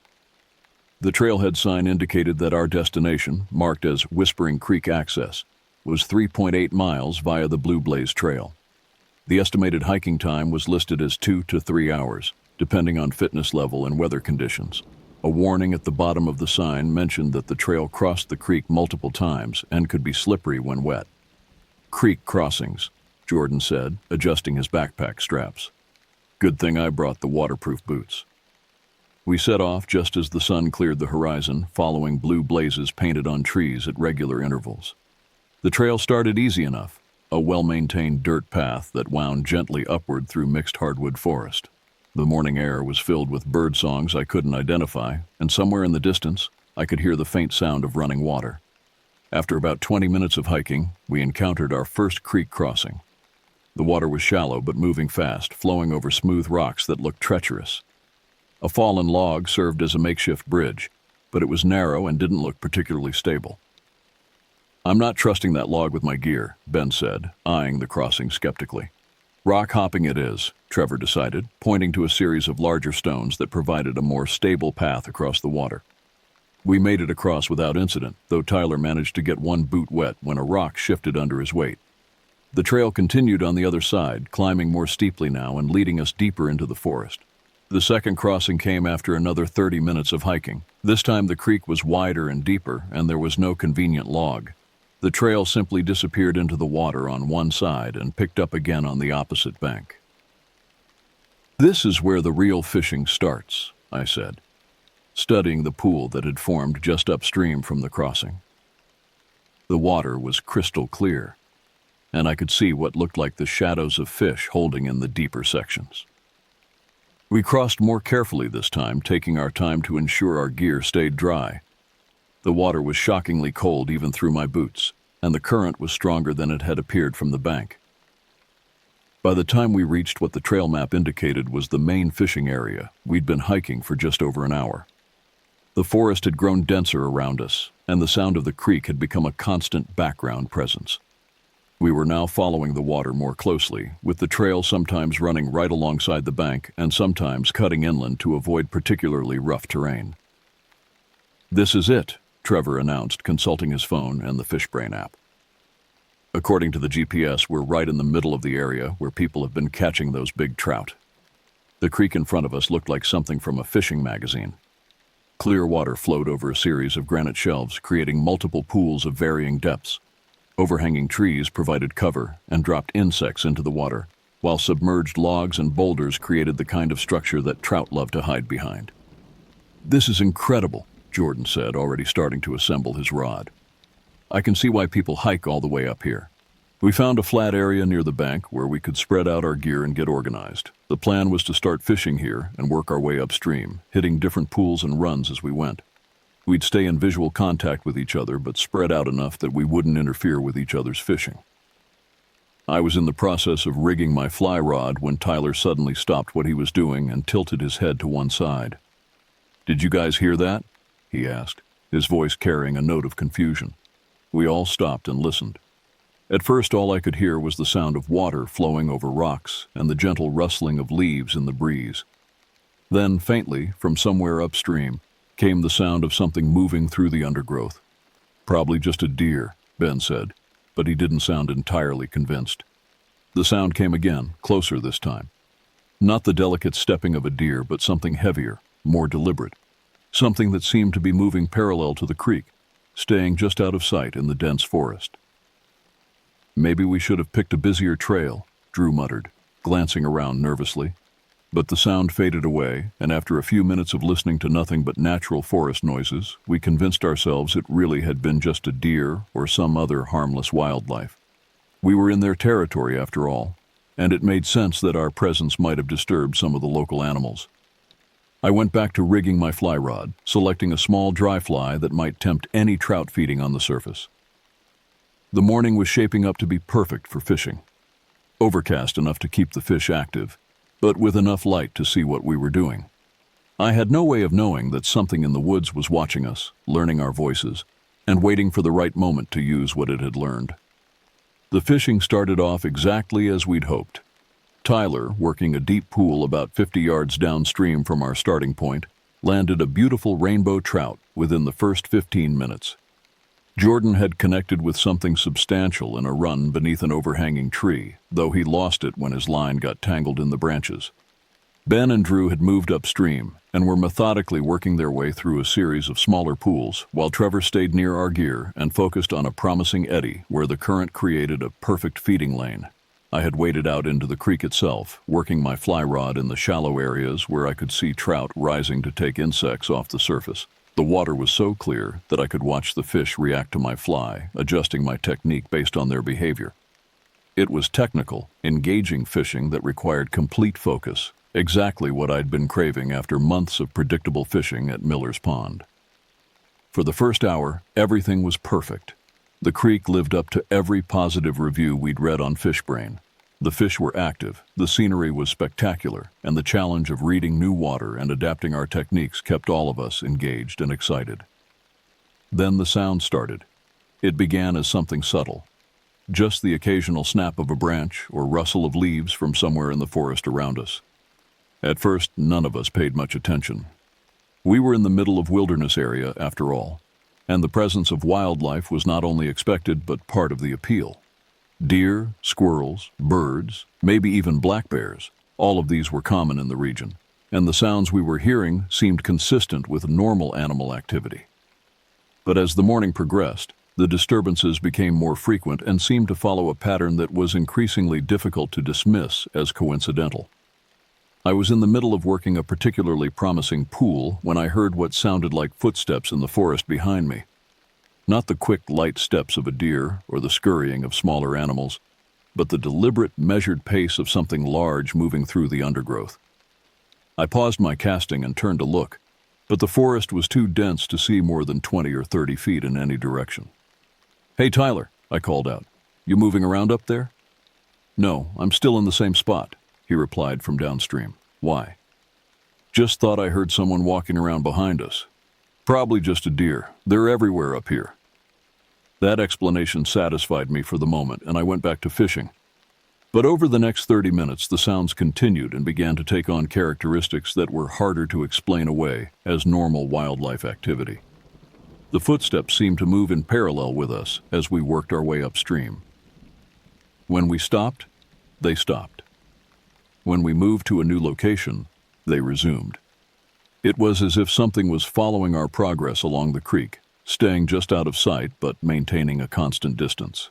The trailhead sign indicated that our destination, marked as Whispering Creek Access, was 3.8 miles via the Blue Blaze Trail. The estimated hiking time was listed as 2 to 3 hours, depending on fitness level and weather conditions. A warning at the bottom of the sign mentioned that the trail crossed the creek multiple times and could be slippery when wet. "Creek crossings," Jordan said, adjusting his backpack straps. "Good thing I brought the waterproof boots." We set off just as the sun cleared the horizon, following blue blazes painted on trees at regular intervals. The trail started easy enough, a well-maintained dirt path that wound gently upward through mixed hardwood forest. The morning air was filled with bird songs I couldn't identify, and somewhere in the distance, I could hear the faint sound of running water. After about 20 minutes of hiking, we encountered our first creek crossing. The water was shallow but moving fast, flowing over smooth rocks that looked treacherous. A fallen log served as a makeshift bridge, but it was narrow and didn't look particularly stable. "I'm not trusting that log with my gear," Ben said, eyeing the crossing skeptically. "Rock hopping it is," Trevor decided, pointing to a series of larger stones that provided a more stable path across the water. We made it across without incident, though Tyler managed to get one boot wet when a rock shifted under his weight. The trail continued on the other side, climbing more steeply now and leading us deeper into the forest. The second crossing came after another 30 minutes of hiking. This time the creek was wider and deeper, and there was no convenient log. The trail simply disappeared into the water on one side and picked up again on the opposite bank. "This is where the real fishing starts," I said, studying the pool that had formed just upstream from the crossing. The water was crystal clear. and I could see what looked like the shadows of fish holding in the deeper sections. We crossed more carefully this time, taking our time to ensure our gear stayed dry. The water was shockingly cold even through my boots, and the current was stronger than it had appeared from the bank. By the time we reached what the trail map indicated was the main fishing area, we'd been hiking for just over an hour. The forest had grown denser around us, and the sound of the creek had become a constant background presence. We were now following the water more closely, with the trail sometimes running right alongside the bank and sometimes cutting inland to avoid particularly rough terrain. "This is it," Trevor announced, consulting his phone and the FishBrain app. According to the GPS, we're right in the middle of the area where people have been catching those big trout. The creek in front of us looked like something from a fishing magazine. Clear water flowed over a series of granite shelves, creating multiple pools of varying depths. Overhanging trees provided cover and dropped insects into the water, while submerged logs and boulders created the kind of structure that trout love to hide behind. "This is incredible," Jordan said, already starting to assemble his rod. "I can see why people hike all the way up here." We found a flat area near the bank where we could spread out our gear and get organized. The plan was to start fishing here and work our way upstream, hitting different pools and runs as we went. We'd stay in visual contact with each other, but spread out enough that we wouldn't interfere with each other's fishing. I was in the process of rigging my fly rod when Tyler suddenly stopped what he was doing and tilted his head to one side. "Did you guys hear that?" he asked, his voice carrying a note of confusion. We all stopped and listened. At first, all I could hear was the sound of water flowing over rocks and the gentle rustling of leaves in the breeze. Then, faintly, from somewhere upstream, came the sound of something moving through the undergrowth. "Probably just a deer," Ben said, but he didn't sound entirely convinced. The sound came again, closer this time. Not the delicate stepping of a deer, but something heavier, more deliberate. Something that seemed to be moving parallel to the creek, staying just out of sight in the dense forest. "Maybe we should have picked a busier trail," Drew muttered, glancing around nervously. But the sound faded away, and after a few minutes of listening to nothing but natural forest noises, we convinced ourselves it really had been just a deer or some other harmless wildlife. We were in their territory after all, and it made sense that our presence might have disturbed some of the local animals. I went back to rigging my fly rod, selecting a small dry fly that might tempt any trout feeding on the surface. The morning was shaping up to be perfect for fishing. Overcast enough to keep the fish active, but with enough light to see what we were doing. I had no way of knowing that something in the woods was watching us, learning our voices, and waiting for the right moment to use what it had learned. The fishing started off exactly as we'd hoped. Tyler, working a deep pool about 50 yards downstream from our starting point, landed a beautiful rainbow trout within the first 15 minutes. Jordan had connected with something substantial in a run beneath an overhanging tree, though he lost it when his line got tangled in the branches. Ben and Drew had moved upstream and were methodically working their way through a series of smaller pools, while Trevor stayed near our gear and focused on a promising eddy where the current created a perfect feeding lane. I had waded out into the creek itself, working my fly rod in the shallow areas where I could see trout rising to take insects off the surface. The water was so clear that I could watch the fish react to my fly, adjusting my technique based on their behavior. It was technical, engaging fishing that required complete focus, exactly what I'd been craving after months of predictable fishing at Miller's Pond. For the first hour, everything was perfect. The creek lived up to every positive review we'd read on FishBrain. The fish were active, the scenery was spectacular, and the challenge of reading new water and adapting our techniques kept all of us engaged and excited. Then the sound started. It began as something subtle. Just the occasional snap of a branch or rustle of leaves from somewhere in the forest around us. At first, none of us paid much attention. We were in the middle of wilderness area, after all, and the presence of wildlife was not only expected but part of the appeal. Deer, squirrels, birds, maybe even black bears, all of these were common in the region, and the sounds we were hearing seemed consistent with normal animal activity. But as the morning progressed, the disturbances became more frequent and seemed to follow a pattern that was increasingly difficult to dismiss as coincidental. I was in the middle of working a particularly promising pool when I heard what sounded like footsteps in the forest behind me. Not the quick, light steps of a deer or the scurrying of smaller animals, but the deliberate, measured pace of something large moving through the undergrowth. I paused my casting and turned to look, but the forest was too dense to see more than 20 or 30 feet in any direction. "Hey, Tyler," I called out. "You moving around up there?" "No, I'm still in the same spot," he replied from downstream. "Why?" "Just thought I heard someone walking around behind us. Probably just a deer. They're everywhere up here." That explanation satisfied me for the moment, and I went back to fishing. But over the next 30 minutes, the sounds continued and began to take on characteristics that were harder to explain away as normal wildlife activity. The footsteps seemed to move in parallel with us as we worked our way upstream. When we stopped, they stopped. When we moved to a new location, they resumed. It was as if something was following our progress along the creek, staying just out of sight but maintaining a constant distance.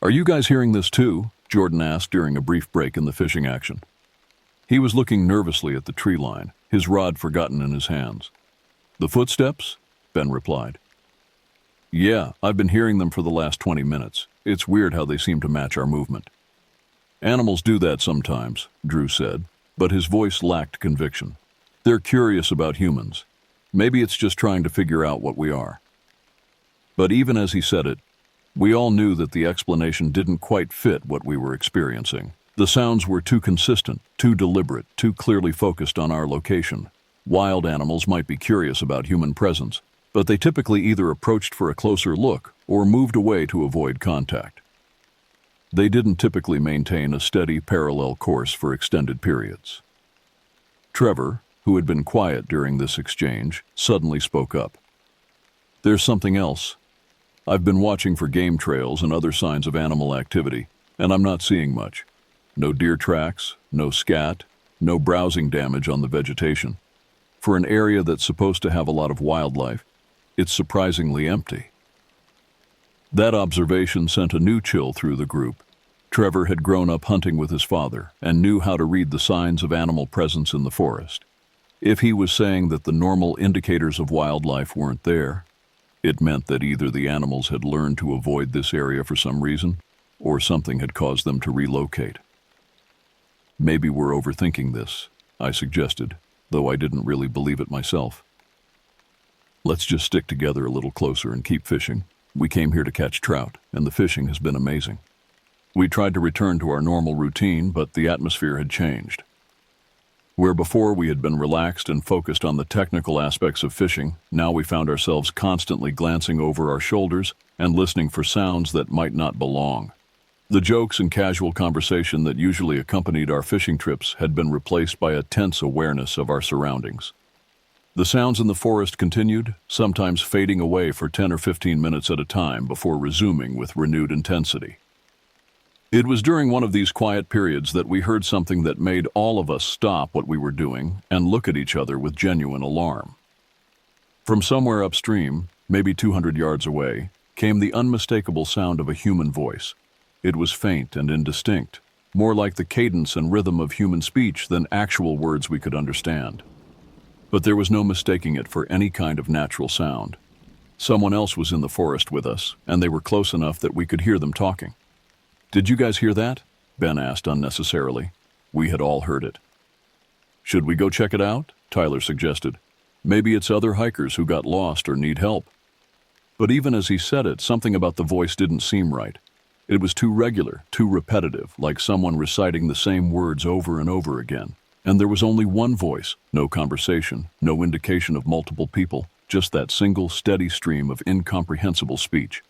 "Are you guys hearing this too?" Jordan asked during a brief break in the fishing action. He was looking nervously at the tree line, his rod forgotten in his hands. "The footsteps?" Ben replied. "Yeah, I've been hearing them for the last 20 minutes. It's weird how they seem to match our movement." "Animals do that sometimes," Drew said, but his voice lacked conviction. "They're curious about humans. Maybe it's just trying to figure out what we are." But even as he said it, we all knew that the explanation didn't quite fit what we were experiencing. The sounds were too consistent, too deliberate, too clearly focused on our location. Wild animals might be curious about human presence, but they typically either approached for a closer look or moved away to avoid contact. They didn't typically maintain a steady, parallel course for extended periods. Trevor, who had been quiet during this exchange, suddenly spoke up. "There's something else. I've been watching for game trails and other signs of animal activity, and I'm not seeing much. No deer tracks, no scat, no browsing damage on the vegetation. For an area that's supposed to have a lot of wildlife, it's surprisingly empty." That observation sent a new chill through the group. Trevor had grown up hunting with his father and knew how to read the signs of animal presence in the forest. If he was saying that the normal indicators of wildlife weren't there, it meant that either the animals had learned to avoid this area for some reason, or something had caused them to relocate. "Maybe we're overthinking this," I suggested, though I didn't really believe it myself. "Let's just stick together a little closer and keep fishing. We came here to catch trout, and the fishing has been amazing." We tried to return to our normal routine, but the atmosphere had changed. Where before we had been relaxed and focused on the technical aspects of fishing, now we found ourselves constantly glancing over our shoulders and listening for sounds that might not belong. The jokes and casual conversation that usually accompanied our fishing trips had been replaced by a tense awareness of our surroundings. The sounds in the forest continued, sometimes fading away for 10 or 15 minutes at a time before resuming with renewed intensity. It was during one of these quiet periods that we heard something that made all of us stop what we were doing and look at each other with genuine alarm. From somewhere upstream, maybe 200 yards away, came the unmistakable sound of a human voice. It was faint and indistinct, more like the cadence and rhythm of human speech than actual words we could understand. But there was no mistaking it for any kind of natural sound. Someone else was in the forest with us, and they were close enough that we could hear them talking. "Did you guys hear that?" Ben asked unnecessarily. We had all heard it. "Should we go check it out?" Tyler suggested. "Maybe it's other hikers who got lost or need help." But even as he said it, something about the voice didn't seem right. It was too regular, too repetitive, like someone reciting the same words over and over again. And there was only one voice, no conversation, no indication of multiple people, just that single, steady stream of incomprehensible speech.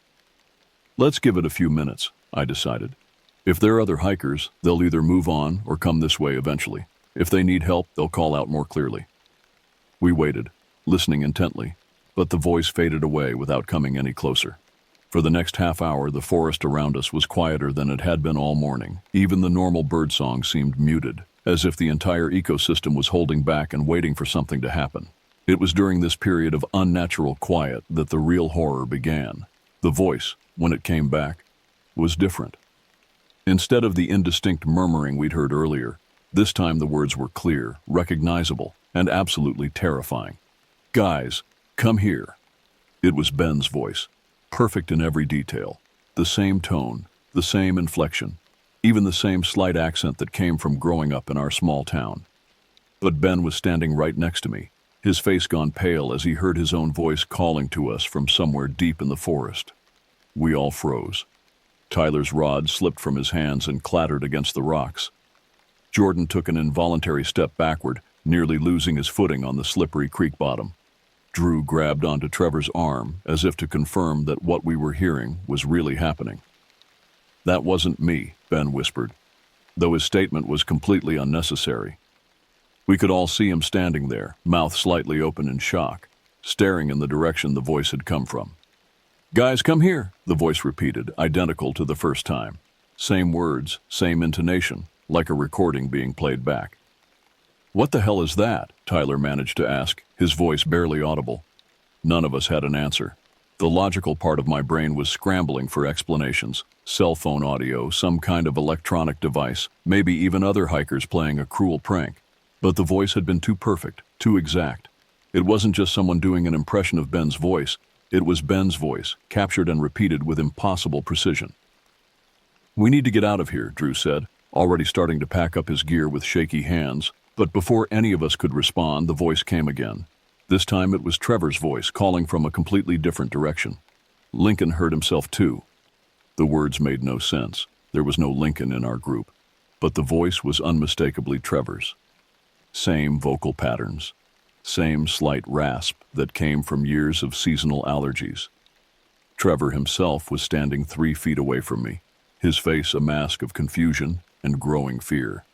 "Let's give it a few minutes," I decided. "If there are other hikers, they'll either move on or come this way eventually. If they need help, they'll call out more clearly." We waited, listening intently, but the voice faded away without coming any closer. For the next half hour, the forest around us was quieter than it had been all morning. Even the normal birdsong seemed muted, as if the entire ecosystem was holding back and waiting for something to happen. It was during this period of unnatural quiet that the real horror began. The voice, when it came back, was different. Instead of the indistinct murmuring we'd heard earlier, this time the words were clear, recognizable, and absolutely terrifying. "Guys, come here." It was Ben's voice, perfect in every detail. The same tone, the same inflection, even the same slight accent that came from growing up in our small town. But Ben was standing right next to me, his face gone pale as he heard his own voice calling to us from somewhere deep in the forest. We all froze. Tyler's rod slipped from his hands and clattered against the rocks. Jordan took an involuntary step backward, nearly losing his footing on the slippery creek bottom. Drew grabbed onto Trevor's arm as if to confirm that what we were hearing was really happening. "That wasn't me," Ben whispered, though his statement was completely unnecessary. We could all see him standing there, mouth slightly open in shock, staring in the direction the voice had come from. "Guys, come here," the voice repeated, identical to the first time. Same words, same intonation, like a recording being played back. "What the hell is that?" Tyler managed to ask, his voice barely audible. None of us had an answer. The logical part of my brain was scrambling for explanations. Cell phone audio, some kind of electronic device, maybe even other hikers playing a cruel prank. But the voice had been too perfect, too exact. It wasn't just someone doing an impression of Ben's voice. It was Ben's voice, captured and repeated with impossible precision. "We need to get out of here," Drew said, already starting to pack up his gear with shaky hands. But before any of us could respond, the voice came again. This time it was Trevor's voice, calling from a completely different direction. Lincoln heard himself too. The words made no sense. There was no Lincoln in our group. But the voice was unmistakably Trevor's. Same vocal patterns. Same slight rasp that came from years of seasonal allergies. Trevor himself was standing 3 feet away from me, his face a mask of confusion and growing fear.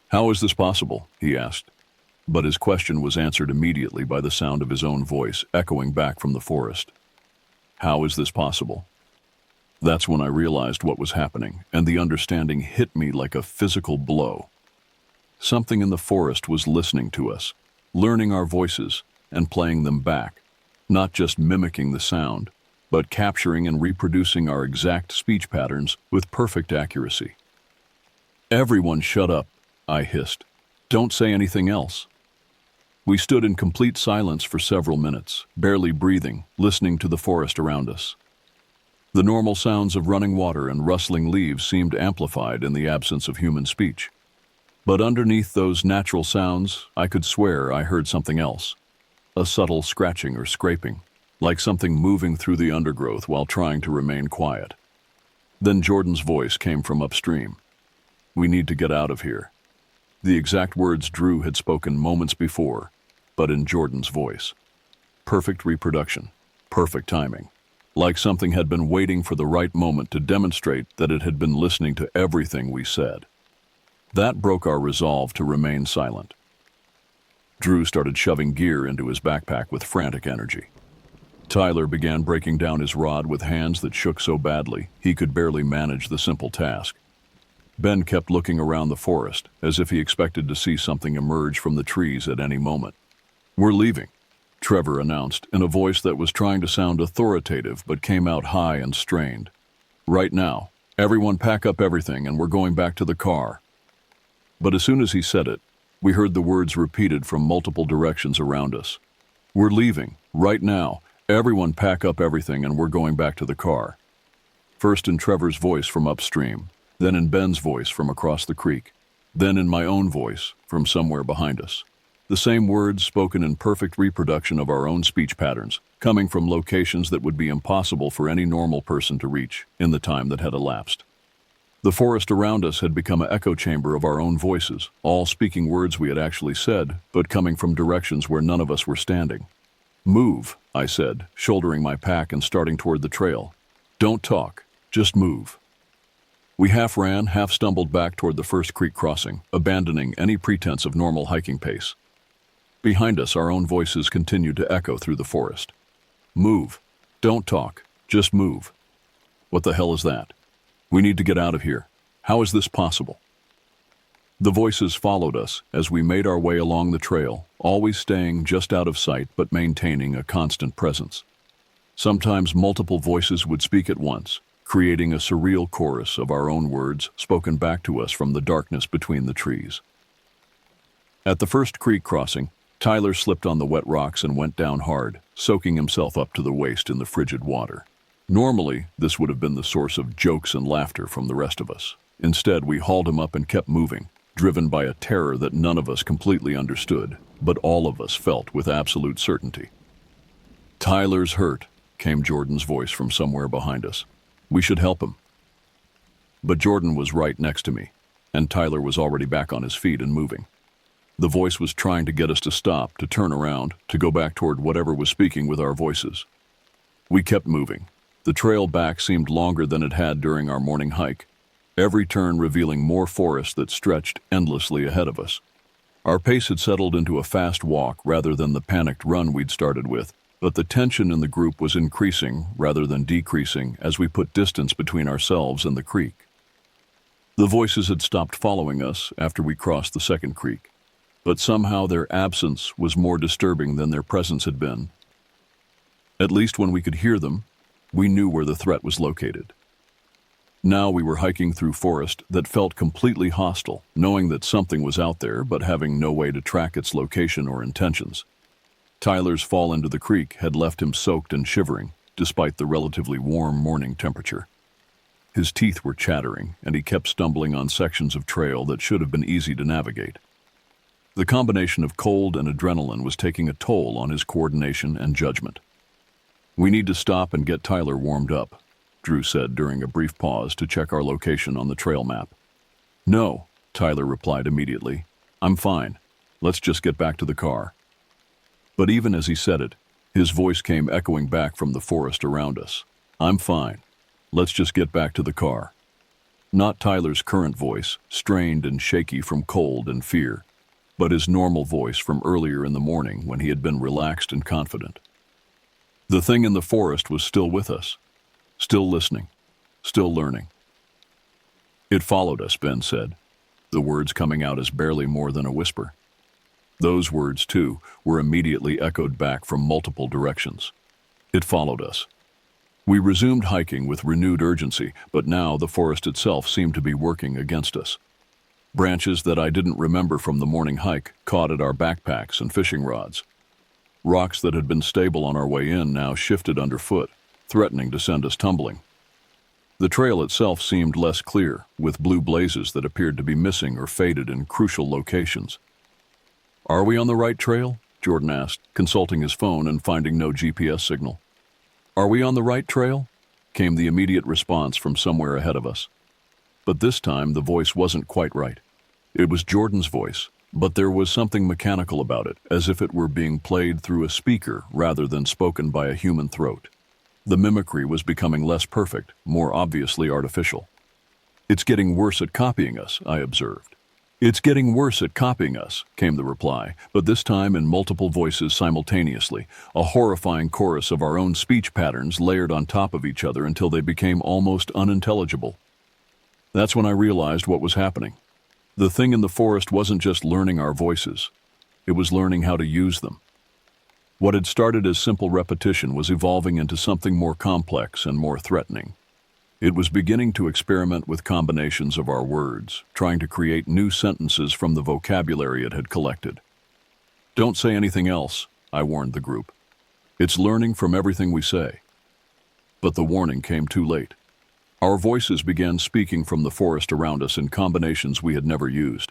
"How is this possible?" he asked. But his question was answered immediately by the sound of his own voice echoing back from the forest. "How is this possible?" That's when I realized what was happening, and the understanding hit me like a physical blow. Something in the forest was listening to us, learning our voices and playing them back, not just mimicking the sound, but capturing and reproducing our exact speech patterns with perfect accuracy. "Everyone shut up," I hissed. "Don't say anything else." We stood in complete silence for several minutes, barely breathing, listening to the forest around us. The normal sounds of running water and rustling leaves seemed amplified in the absence of human speech. But underneath those natural sounds, I could swear I heard something else. A subtle scratching or scraping, like something moving through the undergrowth while trying to remain quiet. Then Jordan's voice came from upstream. "We need to get out of here." The exact words Drew had spoken moments before, but in Jordan's voice. Perfect reproduction, perfect timing. Like something had been waiting for the right moment to demonstrate that it had been listening to everything we said. That broke our resolve to remain silent. Drew started shoving gear into his backpack with frantic energy. Tyler began breaking down his rod with hands that shook so badly he could barely manage the simple task. Ben kept looking around the forest, as if he expected to see something emerge from the trees at any moment. "We're leaving," Trevor announced in a voice that was trying to sound authoritative but came out high and strained. "Right now, everyone pack up everything and we're going back to the car." But as soon as he said it, we heard the words repeated from multiple directions around us. "We're leaving, right now. Everyone pack up everything and we're going back to the car." First in Trevor's voice from upstream, then in Ben's voice from across the creek, then in my own voice from somewhere behind us. The same words spoken in perfect reproduction of our own speech patterns, coming from locations that would be impossible for any normal person to reach in the time that had elapsed. The forest around us had become an echo chamber of our own voices, all speaking words we had actually said, but coming from directions where none of us were standing. "Move," I said, shouldering my pack and starting toward the trail. "Don't talk, just move." We half ran, half stumbled back toward the first creek crossing, abandoning any pretense of normal hiking pace. Behind us, our own voices continued to echo through the forest. "Move. Don't talk. Just move." What the hell is that? We need to get out of here. How is this possible? The voices followed us as we made our way along the trail, always staying just out of sight but maintaining a constant presence. Sometimes multiple voices would speak at once, creating a surreal chorus of our own words spoken back to us from the darkness between the trees. At the first creek crossing, Tyler slipped on the wet rocks and went down hard, soaking himself up to the waist in the frigid water. Normally, this would have been the source of jokes and laughter from the rest of us. Instead, we hauled him up and kept moving, driven by a terror that none of us completely understood, but all of us felt with absolute certainty. "Tyler's hurt," came Jordan's voice from somewhere behind us. "We should help him." But Jordan was right next to me, and Tyler was already back on his feet and moving. The voice was trying to get us to stop, to turn around, to go back toward whatever was speaking with our voices. We kept moving. The trail back seemed longer than it had during our morning hike, every turn revealing more forest that stretched endlessly ahead of us. Our pace had settled into a fast walk rather than the panicked run we'd started with, but the tension in the group was increasing rather than decreasing as we put distance between ourselves and the creek. The voices had stopped following us after we crossed the second creek, but somehow their absence was more disturbing than their presence had been. At least when we could hear them, we knew where the threat was located. Now we were hiking through forest that felt completely hostile, knowing that something was out there but having no way to track its location or intentions. Tyler's fall into the creek had left him soaked and shivering, despite the relatively warm morning temperature. His teeth were chattering, and he kept stumbling on sections of trail that should have been easy to navigate. The combination of cold and adrenaline was taking a toll on his coordination and judgment. "We need to stop and get Tyler warmed up," Drew said during a brief pause to check our location on the trail map. "No," Tyler replied immediately. "I'm fine. Let's just get back to the car." But even as he said it, his voice came echoing back from the forest around us. "I'm fine. Let's just get back to the car." Not Tyler's current voice, strained and shaky from cold and fear, but his normal voice from earlier in the morning when he had been relaxed and confident. The thing in the forest was still with us, still listening, still learning. "It followed us," Ben said, the words coming out as barely more than a whisper. Those words, too, were immediately echoed back from multiple directions. It followed us. We resumed hiking with renewed urgency, but now the forest itself seemed to be working against us. Branches that I didn't remember from the morning hike caught at our backpacks and fishing rods. Rocks that had been stable on our way in now shifted underfoot, threatening to send us tumbling. The trail itself seemed less clear, with blue blazes that appeared to be missing or faded in crucial locations. "Are we on the right trail?" Jordan asked, consulting his phone and finding no GPS signal. "Are we on the right trail?" came the immediate response from somewhere ahead of us. But this time the voice wasn't quite right. It was Jordan's voice, but there was something mechanical about it, as if it were being played through a speaker rather than spoken by a human throat. The mimicry was becoming less perfect, more obviously artificial. "It's getting worse at copying us," I observed. "It's getting worse at copying us," came the reply, but this time in multiple voices simultaneously, a horrifying chorus of our own speech patterns layered on top of each other until they became almost unintelligible. That's when I realized what was happening. The thing in the forest wasn't just learning our voices. It was learning how to use them. What had started as simple repetition was evolving into something more complex and more threatening. It was beginning to experiment with combinations of our words, trying to create new sentences from the vocabulary it had collected. "Don't say anything else," I warned the group. "It's learning from everything we say." But the warning came too late. Our voices began speaking from the forest around us in combinations we had never used.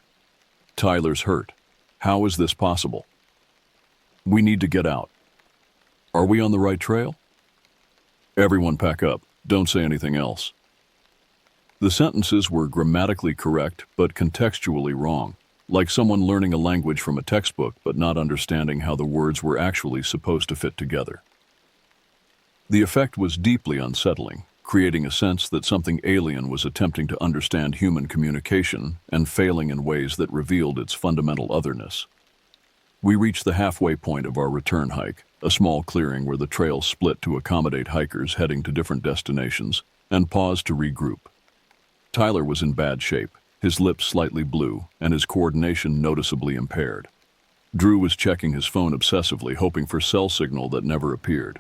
"Tyler's hurt. How is this possible? We need to get out. Are we on the right trail? Everyone pack up. Don't say anything else." The sentences were grammatically correct, but contextually wrong, like someone learning a language from a textbook but not understanding how the words were actually supposed to fit together. The effect was deeply unsettling, creating a sense that something alien was attempting to understand human communication and failing in ways that revealed its fundamental otherness. We reached the halfway point of our return hike, a small clearing where the trail split to accommodate hikers heading to different destinations, and paused to regroup. Tyler was in bad shape, his lips slightly blue, and his coordination noticeably impaired. Drew was checking his phone obsessively, hoping for cell signal that never appeared.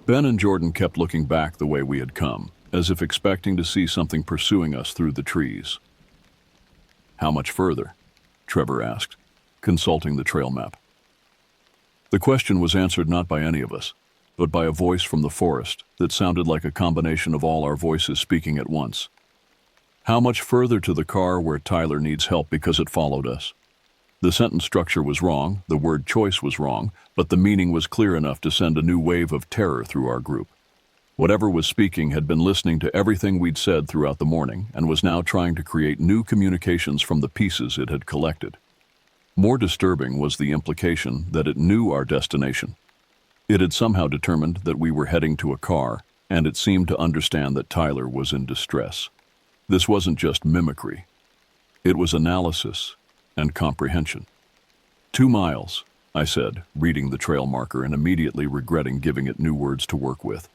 Ben and Jordan kept looking back the way we had come, as if expecting to see something pursuing us through the trees. "How much further?" Trevor asked, consulting the trail map. The question was answered not by any of us, but by a voice from the forest that sounded like a combination of all our voices speaking at once. How much further to the car where Tyler needs help because it followed us? The sentence structure was wrong, the word choice was wrong, but the meaning was clear enough to send a new wave of terror through our group. Whatever was speaking had been listening to everything we'd said throughout the morning and was now trying to create new communications from the pieces it had collected. More disturbing was the implication that it knew our destination. It had somehow determined that we were heading to a car, and it seemed to understand that Tyler was in distress. This wasn't just mimicry. It was analysis and comprehension. 2 miles, I said, reading the trail marker and immediately regretting giving it new words to work with.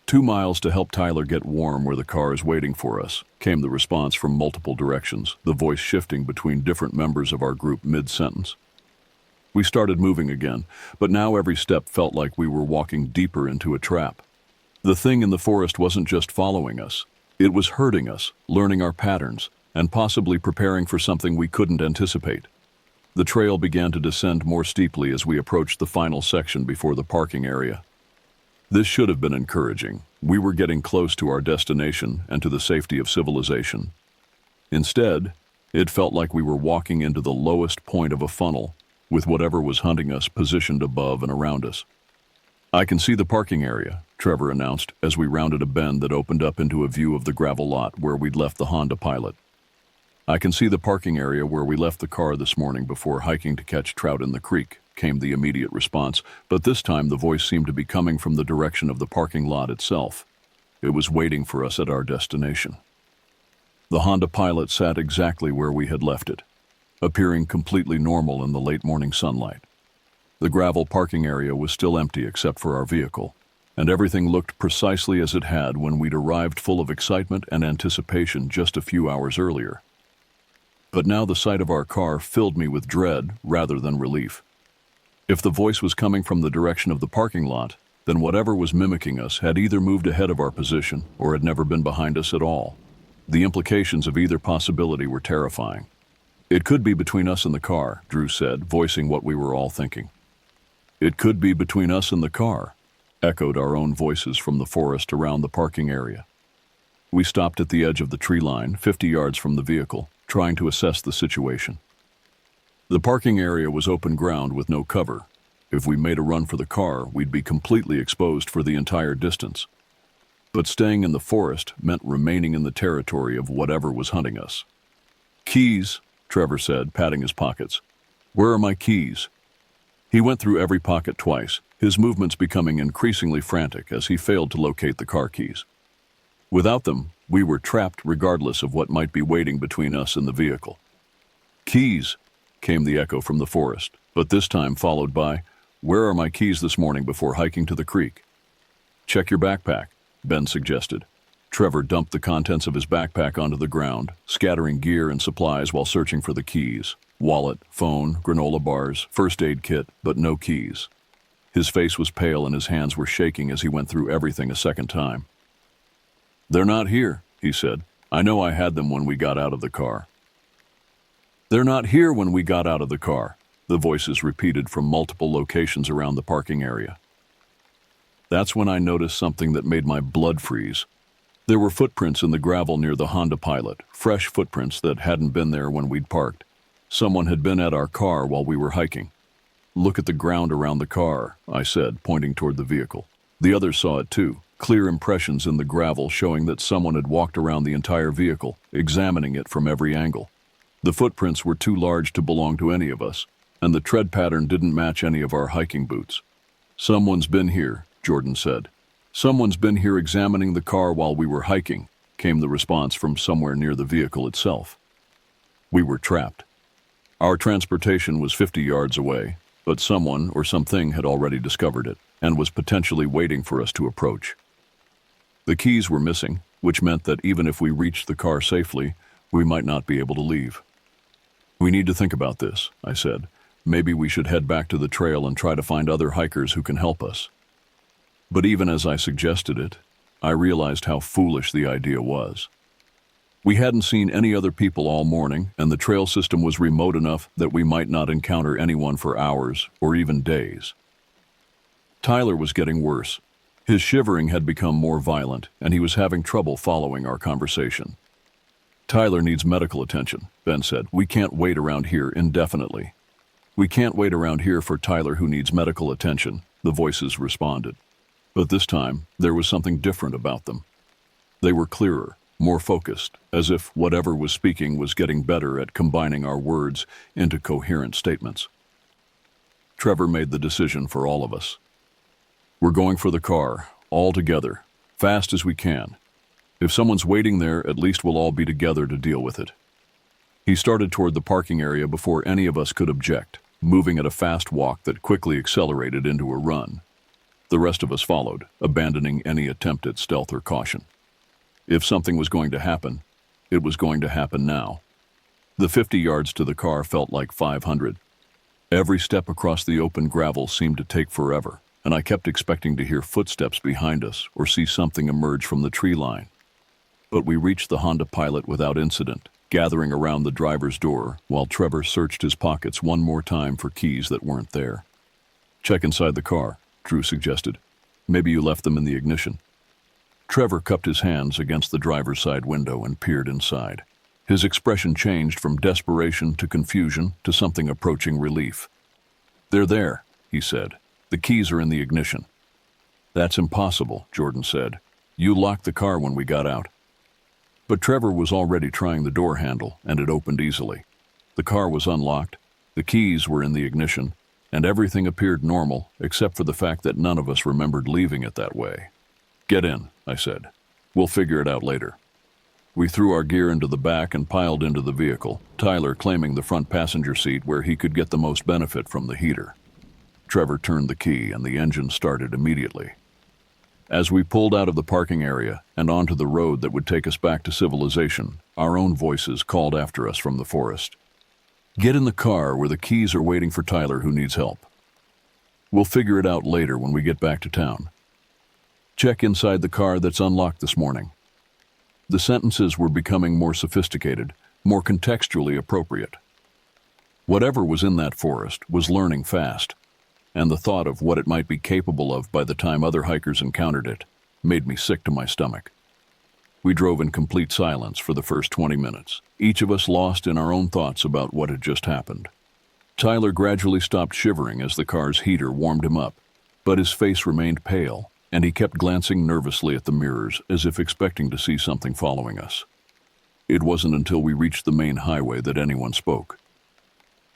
2 miles to help Tyler get warm where the car is waiting for us, came the response from multiple directions, the voice shifting between different members of our group mid-sentence. We started moving again, but now every step felt like we were walking deeper into a trap. The thing in the forest wasn't just following us. It was herding us, learning our patterns, and possibly preparing for something we couldn't anticipate. The trail began to descend more steeply as we approached the final section before the parking area. This should have been encouraging. We were getting close to our destination and to the safety of civilization. Instead, it felt like we were walking into the lowest point of a funnel, with whatever was hunting us positioned above and around us. "I can see the parking area," Trevor announced as we rounded a bend that opened up into a view of the gravel lot where we'd left the Honda Pilot. "I can see the parking area where we left the car this morning before hiking to catch trout in the creek," came the immediate response, but this time the voice seemed to be coming from the direction of the parking lot itself. It was waiting for us at our destination. The Honda Pilot sat exactly where we had left it, appearing completely normal in the late morning sunlight. The gravel parking area was still empty except for our vehicle, and everything looked precisely as it had when we'd arrived, full of excitement and anticipation just a few hours earlier. But now the sight of our car filled me with dread rather than relief. If the voice was coming from the direction of the parking lot, then whatever was mimicking us had either moved ahead of our position or had never been behind us at all. The implications of either possibility were terrifying. "It could be between us and the car," Drew said, voicing what we were all thinking. "It could be between us and the car," echoed our own voices from the forest around the parking area. We stopped at the edge of the tree line, 50 yards from the vehicle, trying to assess the situation. The parking area was open ground with no cover. If we made a run for the car, we'd be completely exposed for the entire distance. But staying in the forest meant remaining in the territory of whatever was hunting us. "Keys," Trevor said, patting his pockets. "Where are my keys?" He went through every pocket twice, his movements becoming increasingly frantic as he failed to locate the car keys. Without them, we were trapped regardless of what might be waiting between us and the vehicle. "Keys," came the echo from the forest, but this time followed by, "Where are my keys this morning before hiking to the creek?" "Check your backpack," Ben suggested. Trevor dumped the contents of his backpack onto the ground, scattering gear and supplies while searching for the keys. Wallet, phone, granola bars, first aid kit, but no keys. His face was pale and his hands were shaking as he went through everything a second time. "They're not here," he said. "I know I had them when we got out of the car." "They're not here when we got out of the car," the voices repeated from multiple locations around the parking area. That's when I noticed something that made my blood freeze. There were footprints in the gravel near the Honda Pilot, fresh footprints that hadn't been there when we'd parked. Someone had been at our car while we were hiking. "Look at the ground around the car," I said, pointing toward the vehicle. The others saw it too, clear impressions in the gravel showing that someone had walked around the entire vehicle, examining it from every angle. The footprints were too large to belong to any of us, and the tread pattern didn't match any of our hiking boots. "Someone's been here," Jordan said. "Someone's been here examining the car while we were hiking," came the response from somewhere near the vehicle itself. We were trapped. Our transportation was 50 yards away, but someone or something had already discovered it and was potentially waiting for us to approach. The keys were missing, which meant that even if we reached the car safely, we might not be able to leave. "We need to think about this," I said. "Maybe we should head back to the trail and try to find other hikers who can help us." But even as I suggested it, I realized how foolish the idea was. We hadn't seen any other people all morning, and the trail system was remote enough that we might not encounter anyone for hours or even days. Tyler was getting worse. His shivering had become more violent, and he was having trouble following our conversation. Tyler needs medical attention, Ben said. We can't wait around here indefinitely. We can't wait around here for Tyler who needs medical attention, the voices responded. But this time, there was something different about them. They were clearer, more focused, as if whatever was speaking was getting better at combining our words into coherent statements. Trevor made the decision for all of us. We're going for the car, all together, fast as we can. If someone's waiting there, at least we'll all be together to deal with it. He started toward the parking area before any of us could object, moving at a fast walk that quickly accelerated into a run. The rest of us followed, abandoning any attempt at stealth or caution. If something was going to happen, it was going to happen now. The 50 yards to the car felt like 500. Every step across the open gravel seemed to take forever, and I kept expecting to hear footsteps behind us or see something emerge from the tree line. But we reached the Honda Pilot without incident, gathering around the driver's door while Trevor searched his pockets one more time for keys that weren't there. Check inside the car, Drew suggested. Maybe you left them in the ignition. Trevor cupped his hands against the driver's side window and peered inside. His expression changed from desperation to confusion to something approaching relief. They're there, he said. The keys are in the ignition. That's impossible, Jordan said. You locked the car when we got out. But Trevor was already trying the door handle, and it opened easily. The car was unlocked, the keys were in the ignition, and everything appeared normal, except for the fact that none of us remembered leaving it that way. Get in, I said. We'll figure it out later. We threw our gear into the back and piled into the vehicle, Tyler claiming the front passenger seat where he could get the most benefit from the heater. Trevor turned the key and the engine started immediately. As we pulled out of the parking area and onto the road that would take us back to civilization, our own voices called after us from the forest. Get in the car where the keys are waiting for Tyler who needs help. We'll figure it out later when we get back to town. Check inside the car that's unlocked this morning. The sentences were becoming more sophisticated, more contextually appropriate. Whatever was in that forest was learning fast, and the thought of what it might be capable of by the time other hikers encountered it made me sick to my stomach. We drove in complete silence for the first 20 minutes, each of us lost in our own thoughts about what had just happened. Tyler gradually stopped shivering as the car's heater warmed him up, but his face remained pale, and he kept glancing nervously at the mirrors as if expecting to see something following us. It wasn't until we reached the main highway that anyone spoke.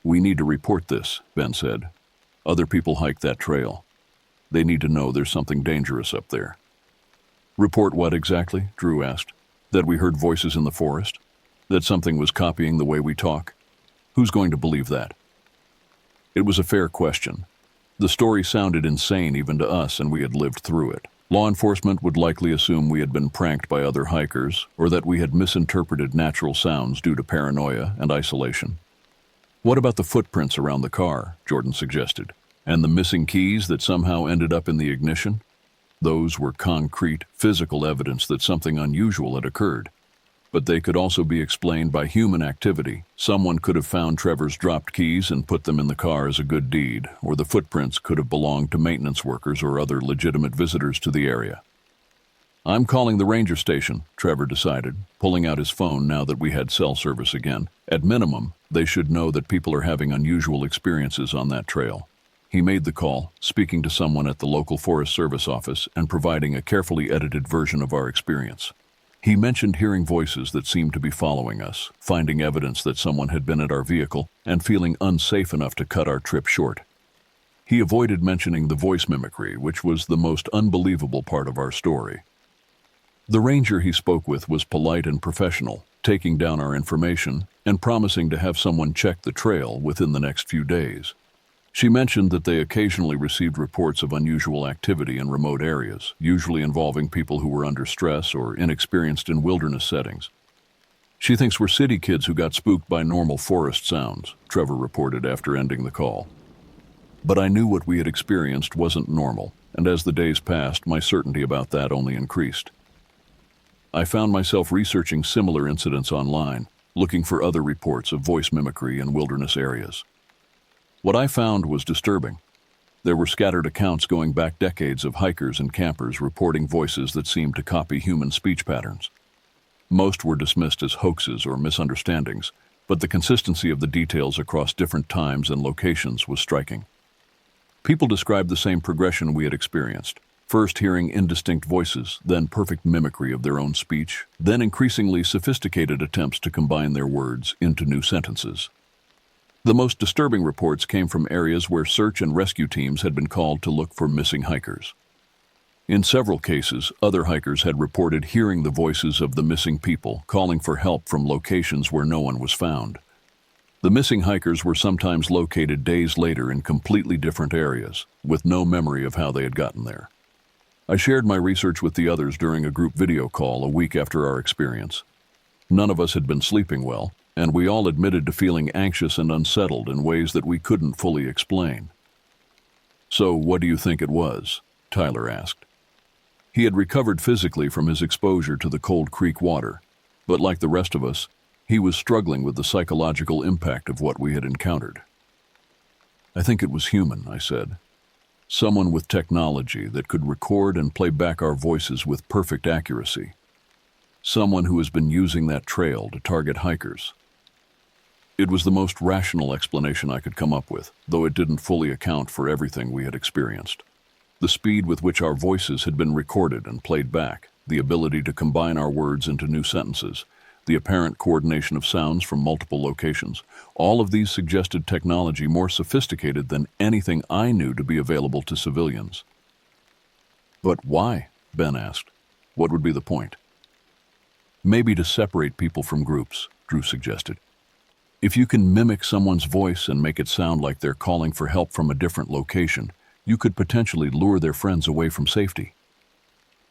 We need to report this, Ben said. Other people hike that trail. They need to know there's something dangerous up there. Report what exactly? Drew asked. That we heard voices in the forest? That something was copying the way we talk? Who's going to believe that? It was a fair question. The story sounded insane even to us, and we had lived through it. Law enforcement would likely assume we had been pranked by other hikers, or that we had misinterpreted natural sounds due to paranoia and isolation. What about the footprints around the car? Jordan suggested. And the missing keys that somehow ended up in the ignition? Those were concrete, physical evidence that something unusual had occurred. But they could also be explained by human activity. Someone could have found Trevor's dropped keys and put them in the car as a good deed, or the footprints could have belonged to maintenance workers or other legitimate visitors to the area. I'm calling the ranger station, Trevor decided, pulling out his phone now that we had cell service again. At minimum, they should know that people are having unusual experiences on that trail. He made the call, speaking to someone at the local Forest Service office and providing a carefully edited version of our experience. He mentioned hearing voices that seemed to be following us, finding evidence that someone had been at our vehicle, and feeling unsafe enough to cut our trip short. He avoided mentioning the voice mimicry, which was the most unbelievable part of our story. The ranger he spoke with was polite and professional, taking down our information and promising to have someone check the trail within the next few days. She mentioned that they occasionally received reports of unusual activity in remote areas, usually involving people who were under stress or inexperienced in wilderness settings. She thinks we're city kids who got spooked by normal forest sounds, Trevor reported after ending the call. But I knew what we had experienced wasn't normal, and as the days passed, my certainty about that only increased. I found myself researching similar incidents online, looking for other reports of voice mimicry in wilderness areas. What I found was disturbing. There were scattered accounts going back decades of hikers and campers reporting voices that seemed to copy human speech patterns. Most were dismissed as hoaxes or misunderstandings, but the consistency of the details across different times and locations was striking. People described the same progression we had experienced. First hearing indistinct voices, then perfect mimicry of their own speech, then increasingly sophisticated attempts to combine their words into new sentences. The most disturbing reports came from areas where search and rescue teams had been called to look for missing hikers. In several cases, other hikers had reported hearing the voices of the missing people, calling for help from locations where no one was found. The missing hikers were sometimes located days later in completely different areas, with no memory of how they had gotten there. I shared my research with the others during a group video call a week after our experience. None of us had been sleeping well, and we all admitted to feeling anxious and unsettled in ways that we couldn't fully explain. "So, what do you think it was?" Tyler asked. He had recovered physically from his exposure to the cold creek water, but like the rest of us, he was struggling with the psychological impact of what we had encountered. "I think it was human," I said. "Someone with technology that could record and play back our voices with perfect accuracy. Someone who has been using that trail to target hikers." It was the most rational explanation I could come up with, though it didn't fully account for everything we had experienced. The speed with which our voices had been recorded and played back, the ability to combine our words into new sentences, the apparent coordination of sounds from multiple locations, all of these suggested technology more sophisticated than anything I knew to be available to civilians. "But why?" Ben asked. "What would be the point?" "Maybe to separate people from groups," Drew suggested. "If you can mimic someone's voice and make it sound like they're calling for help from a different location, you could potentially lure their friends away from safety."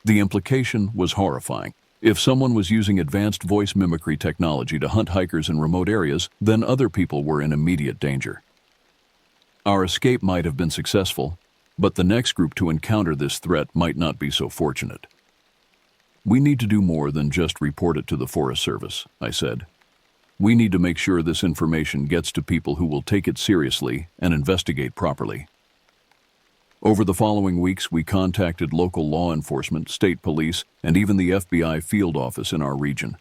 The implication was horrifying. If someone was using advanced voice mimicry technology to hunt hikers in remote areas, then other people were in immediate danger. Our escape might have been successful, but the next group to encounter this threat might not be so fortunate. "We need to do more than just report it to the Forest Service," I said. "We need to make sure this information gets to people who will take it seriously and investigate properly." Over the following weeks, we contacted local law enforcement, state police, and even the FBI field office in our region.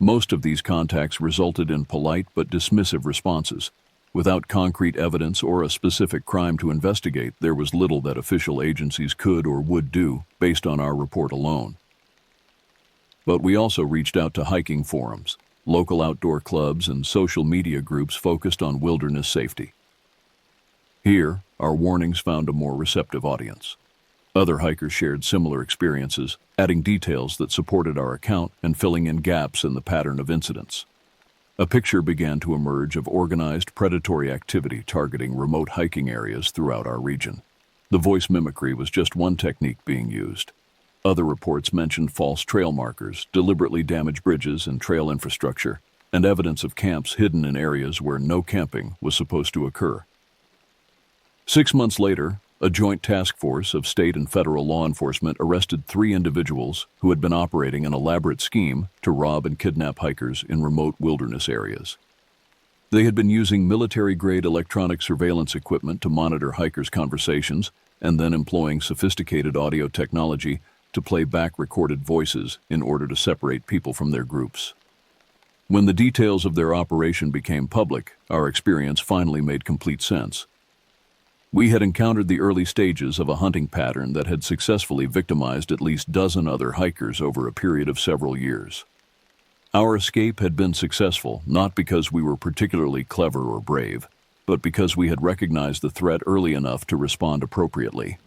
Most of these contacts resulted in polite but dismissive responses. Without concrete evidence or a specific crime to investigate, there was little that official agencies could or would do based on our report alone. But we also reached out to hiking forums, local outdoor clubs, and social media groups focused on wilderness safety. Here, our warnings found a more receptive audience. Other hikers shared similar experiences, adding details that supported our account and filling in gaps in the pattern of incidents. A picture began to emerge of organized predatory activity targeting remote hiking areas throughout our region. The voice mimicry was just one technique being used. Other reports mentioned false trail markers, deliberately damaged bridges and trail infrastructure, and evidence of camps hidden in areas where no camping was supposed to occur. 6 months later, a joint task force of state and federal law enforcement arrested 3 individuals who had been operating an elaborate scheme to rob and kidnap hikers in remote wilderness areas. They had been using military-grade electronic surveillance equipment to monitor hikers' conversations and then employing sophisticated audio technology to play back recorded voices in order to separate people from their groups. When the details of their operation became public, our experience finally made complete sense. We had encountered the early stages of a hunting pattern that had successfully victimized at least a dozen other hikers over a period of several years. Our escape had been successful not because we were particularly clever or brave, but because we had recognized the threat early enough to respond appropriately.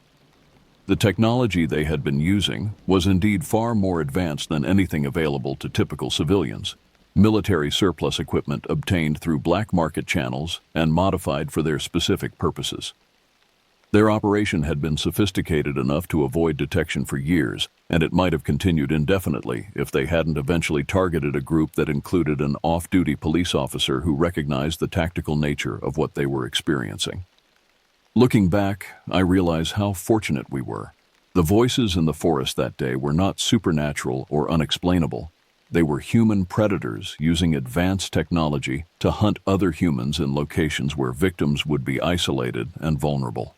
The technology they had been using was indeed far more advanced than anything available to typical civilians. Military surplus equipment obtained through black market channels and modified for their specific purposes. Their operation had been sophisticated enough to avoid detection for years, and it might have continued indefinitely if they hadn't eventually targeted a group that included an off-duty police officer who recognized the tactical nature of what they were experiencing. Looking back, I realize how fortunate we were. The voices in the forest that day were not supernatural or unexplainable. They were human predators using advanced technology to hunt other humans in locations where victims would be isolated and vulnerable.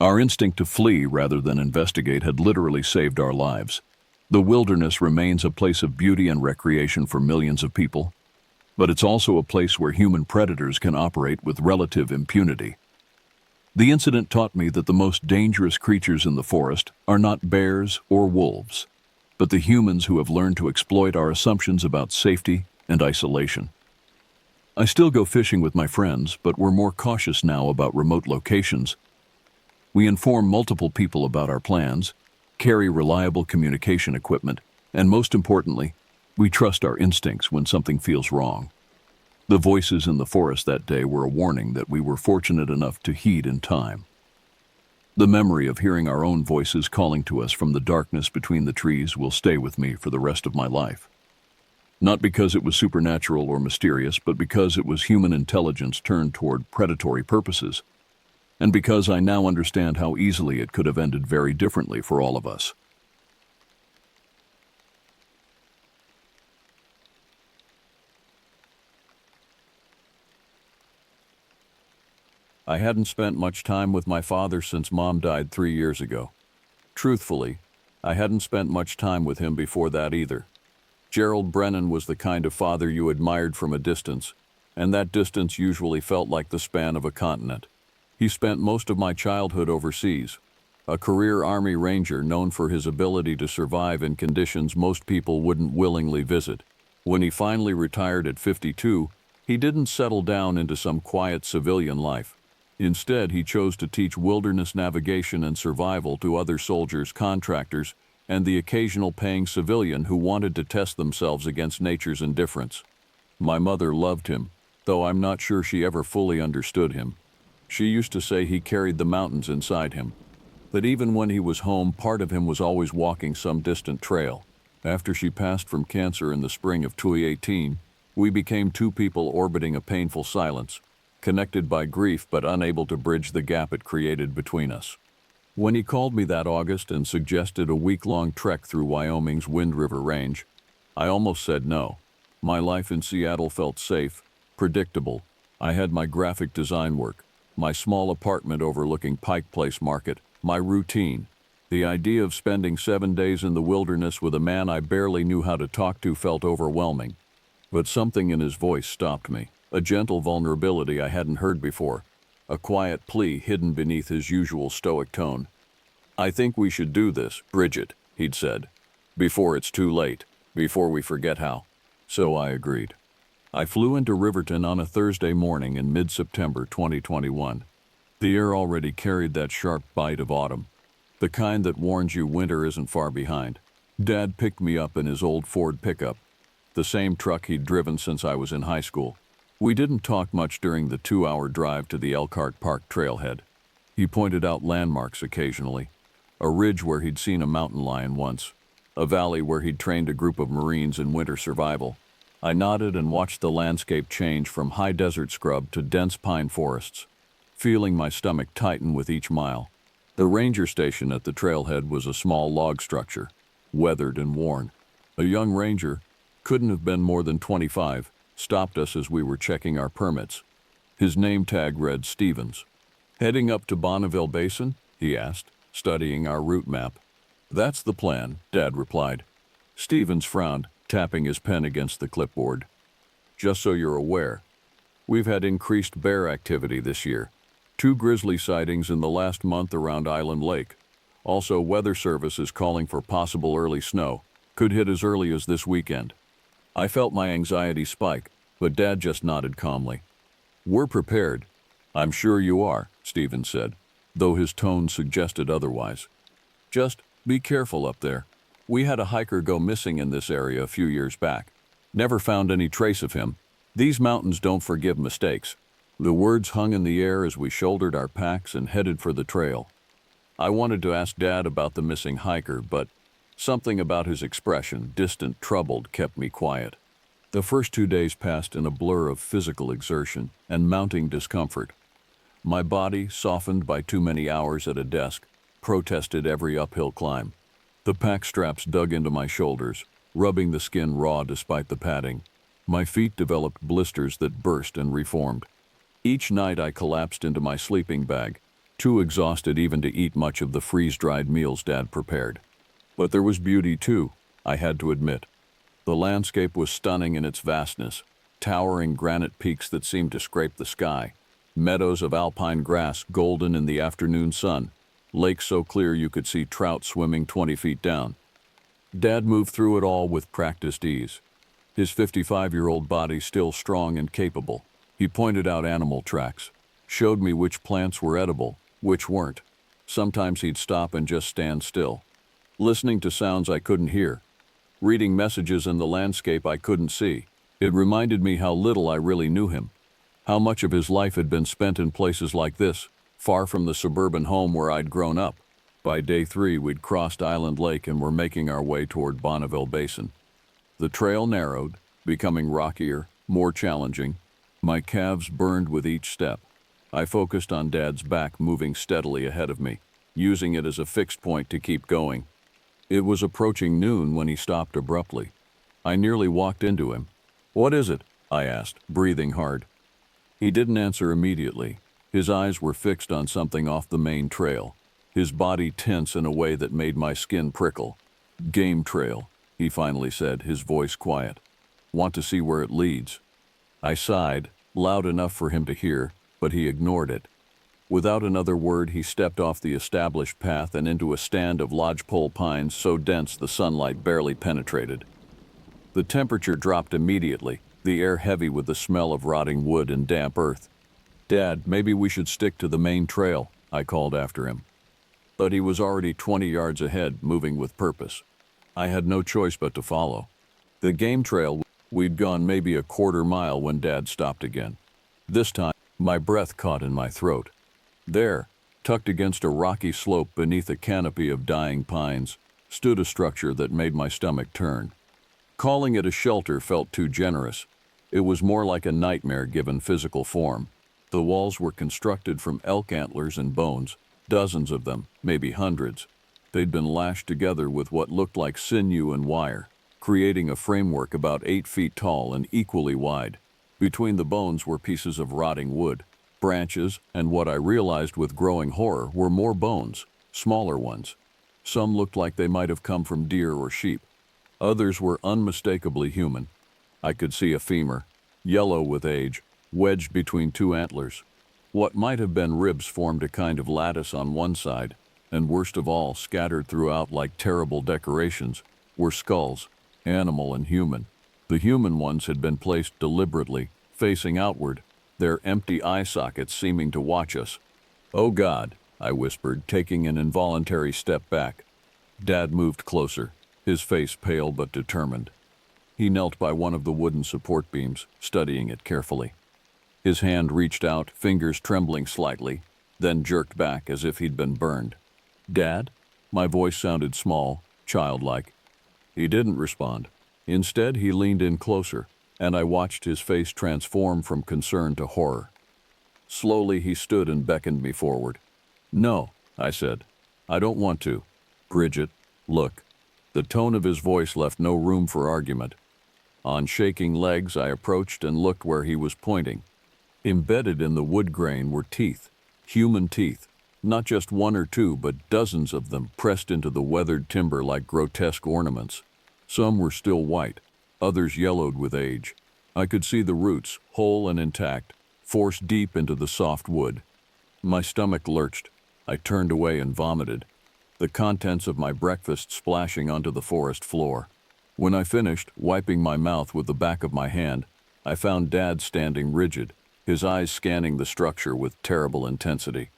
Our instinct to flee rather than investigate had literally saved our lives. The wilderness remains a place of beauty and recreation for millions of people, but it's also a place where human predators can operate with relative impunity. The incident taught me that the most dangerous creatures in the forest are not bears or wolves, but the humans who have learned to exploit our assumptions about safety and isolation. I still go fishing with my friends, but we're more cautious now about remote locations. We inform multiple people about our plans, carry reliable communication equipment, and most importantly, we trust our instincts when something feels wrong. The voices in the forest that day were a warning that we were fortunate enough to heed in time. The memory of hearing our own voices calling to us from the darkness between the trees will stay with me for the rest of my life. Not because it was supernatural or mysterious, but because it was human intelligence turned toward predatory purposes, and because I now understand how easily it could have ended very differently for all of us. I hadn't spent much time with my father since Mom died 3 years ago. Truthfully, I hadn't spent much time with him before that either. Gerald Brennan was the kind of father you admired from a distance, and that distance usually felt like the span of a continent. He spent most of my childhood overseas, a career Army Ranger known for his ability to survive in conditions most people wouldn't willingly visit. When he finally retired at 52, he didn't settle down into some quiet civilian life. Instead, he chose to teach wilderness navigation and survival to other soldiers, contractors, and the occasional paying civilian who wanted to test themselves against nature's indifference. My mother loved him, though I'm not sure she ever fully understood him. She used to say he carried the mountains inside him, that even when he was home, part of him was always walking some distant trail. After she passed from cancer in the spring of 2018, we became two people orbiting a painful silence, connected by grief but unable to bridge the gap it created between us. When he called me that August and suggested a week-long trek through Wyoming's Wind River Range, I almost said no. My life in Seattle felt safe, predictable. I had my graphic design work, my small apartment overlooking Pike Place Market, my routine. The idea of spending 7 days in the wilderness with a man I barely knew how to talk to felt overwhelming. But something in his voice stopped me, a gentle vulnerability I hadn't heard before, a quiet plea hidden beneath his usual stoic tone. "I think we should do this, Bridget," he'd said, "before it's too late, before we forget how." So I agreed. I flew into Riverton on a Thursday morning in mid-September 2021. The air already carried that sharp bite of autumn, the kind that warns you winter isn't far behind. Dad picked me up in his old Ford pickup, the same truck he'd driven since I was in high school. We didn't talk much during the 2-hour drive to the Elkhart Park trailhead. He pointed out landmarks occasionally, a ridge where he'd seen a mountain lion once, a valley where he'd trained a group of Marines in winter survival. I nodded and watched the landscape change from high desert scrub to dense pine forests, feeling my stomach tighten with each mile. The ranger station at the trailhead was a small log structure, weathered and worn. A young ranger, couldn't have been more than 25, stopped us as we were checking our permits. His name tag read Stevens. "Heading up to Bonneville Basin?" he asked, studying our route map. "That's the plan," Dad replied. Stevens frowned, tapping his pen against the clipboard. "Just so you're aware, we've had increased bear activity this year. 2 grizzly sightings in the last month around Island Lake. Also, Weather Service is calling for possible early snow. Could hit as early as this weekend." I felt my anxiety spike, but Dad just nodded calmly. "We're prepared." "I'm sure you are," Stevens said, though his tone suggested otherwise. "Just be careful up there. We had a hiker go missing in this area a few years back. Never found any trace of him. These mountains don't forgive mistakes." The words hung in the air as we shouldered our packs and headed for the trail. I wanted to ask Dad about the missing hiker, but something about his expression, distant, troubled, kept me quiet. The first 2 days passed in a blur of physical exertion and mounting discomfort. My body, softened by too many hours at a desk, protested every uphill climb. The pack straps dug into my shoulders, rubbing the skin raw despite the padding. My feet developed blisters that burst and reformed. Each night I collapsed into my sleeping bag, too exhausted even to eat much of the freeze-dried meals Dad prepared. But there was beauty too, I had to admit. The landscape was stunning in its vastness, towering granite peaks that seemed to scrape the sky, meadows of alpine grass golden in the afternoon sun, lakes so clear you could see trout swimming 20 feet down. Dad moved through it all with practiced ease, his 55-year-old body still strong and capable. He pointed out animal tracks, showed me which plants were edible, which weren't. Sometimes he'd stop and just stand still, listening to sounds I couldn't hear, reading messages in the landscape I couldn't see. It reminded me how little I really knew him, how much of his life had been spent in places like this, far from the suburban home where I'd grown up. By day 3, we'd crossed Island Lake and were making our way toward Bonneville Basin. The trail narrowed, becoming rockier, more challenging. My calves burned with each step. I focused on Dad's back moving steadily ahead of me, using it as a fixed point to keep going. It was approaching noon when he stopped abruptly. I nearly walked into him. "What is it?" I asked, breathing hard. He didn't answer immediately. His eyes were fixed on something off the main trail, his body tense in a way that made my skin prickle. "Game trail," he finally said, his voice quiet. "Want to see where it leads?" I sighed, loud enough for him to hear, but he ignored it. Without another word, he stepped off the established path and into a stand of lodgepole pines so dense the sunlight barely penetrated. The temperature dropped immediately, the air heavy with the smell of rotting wood and damp earth. "Dad, maybe we should stick to the main trail," I called after him. But he was already 20 yards ahead, moving with purpose. I had no choice but to follow. The game trail, we'd gone maybe a quarter mile when Dad stopped again. This time, my breath caught in my throat. There, tucked against a rocky slope beneath a canopy of dying pines, stood a structure that made my stomach turn. Calling it a shelter felt too generous. It was more like a nightmare given physical form. The walls were constructed from elk antlers and bones, dozens of them, maybe hundreds. They'd been lashed together with what looked like sinew and wire, creating a framework about 8 feet tall and equally wide. Between the bones were pieces of rotting wood, branches, and what I realized with growing horror were more bones, smaller ones. Some looked like they might have come from deer or sheep. Others were unmistakably human. I could see a femur, yellow with age, wedged between 2 antlers. What might have been ribs formed a kind of lattice on one side, and worst of all, scattered throughout like terrible decorations, were skulls, animal and human. The human ones had been placed deliberately, facing outward, their empty eye sockets seeming to watch us. "Oh God," I whispered, taking an involuntary step back. Dad moved closer, his face pale but determined. He knelt by one of the wooden support beams, studying it carefully. His hand reached out, fingers trembling slightly, then jerked back as if he'd been burned. "Dad?" My voice sounded small, childlike. He didn't respond. Instead, he leaned in closer, and I watched his face transform from concern to horror. Slowly, he stood and beckoned me forward. "No," I said. "I don't want to. Bridget, look." The tone of his voice left no room for argument. On shaking legs, I approached and looked where he was pointing. Embedded in the wood grain were teeth, human teeth, not just 1 or 2, but dozens of them pressed into the weathered timber like grotesque ornaments. Some were still white, others yellowed with age. I could see the roots, whole and intact, forced deep into the soft wood. My stomach lurched. I turned away and vomited, the contents of my breakfast splashing onto the forest floor. When I finished, wiping my mouth with the back of my hand, I found Dad standing rigid, his eyes scanning the structure with terrible intensity.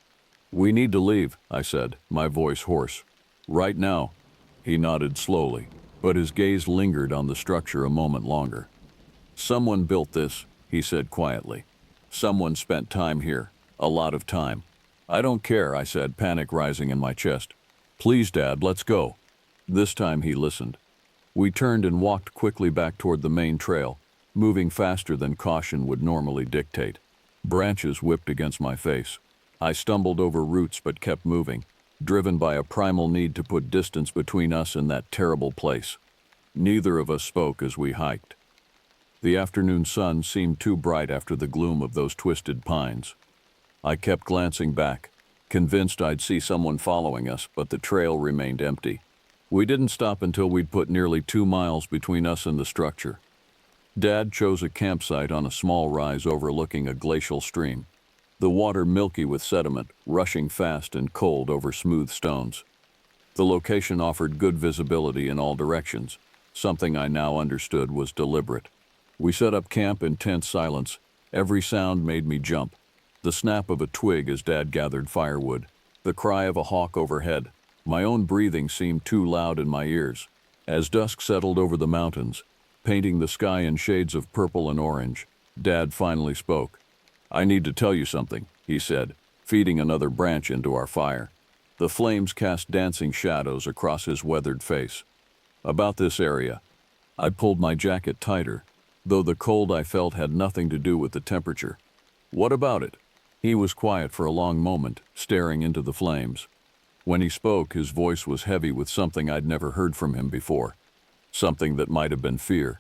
"We need to leave," I said, my voice hoarse. "Right now." He nodded slowly, but his gaze lingered on the structure a moment longer. "Someone built this," he said quietly. "Someone spent time here, a lot of time." "I don't care," I said, panic rising in my chest. "Please, Dad, let's go." This time he listened. We turned and walked quickly back toward the main trail, moving faster than caution would normally dictate. Branches whipped against my face. I stumbled over roots but kept moving, driven by a primal need to put distance between us and that terrible place. Neither of us spoke as we hiked. The afternoon sun seemed too bright after the gloom of those twisted pines. I kept glancing back, convinced I'd see someone following us, but the trail remained empty. We didn't stop until we'd put nearly 2 miles between us and the structure. Dad chose a campsite on a small rise overlooking a glacial stream, the water milky with sediment, rushing fast and cold over smooth stones. The location offered good visibility in all directions, something I now understood was deliberate. We set up camp in tense silence. Every sound made me jump. The snap of a twig as Dad gathered firewood, the cry of a hawk overhead. My own breathing seemed too loud in my ears. As dusk settled over the mountains, painting the sky in shades of purple and orange, Dad finally spoke. "I need to tell you something," he said, feeding another branch into our fire. The flames cast dancing shadows across his weathered face. "About this area." I pulled my jacket tighter, though the cold I felt had nothing to do with the temperature. "What about it?" He was quiet for a long moment, staring into the flames. When he spoke, his voice was heavy with something I'd never heard from him before. Something that might have been fear.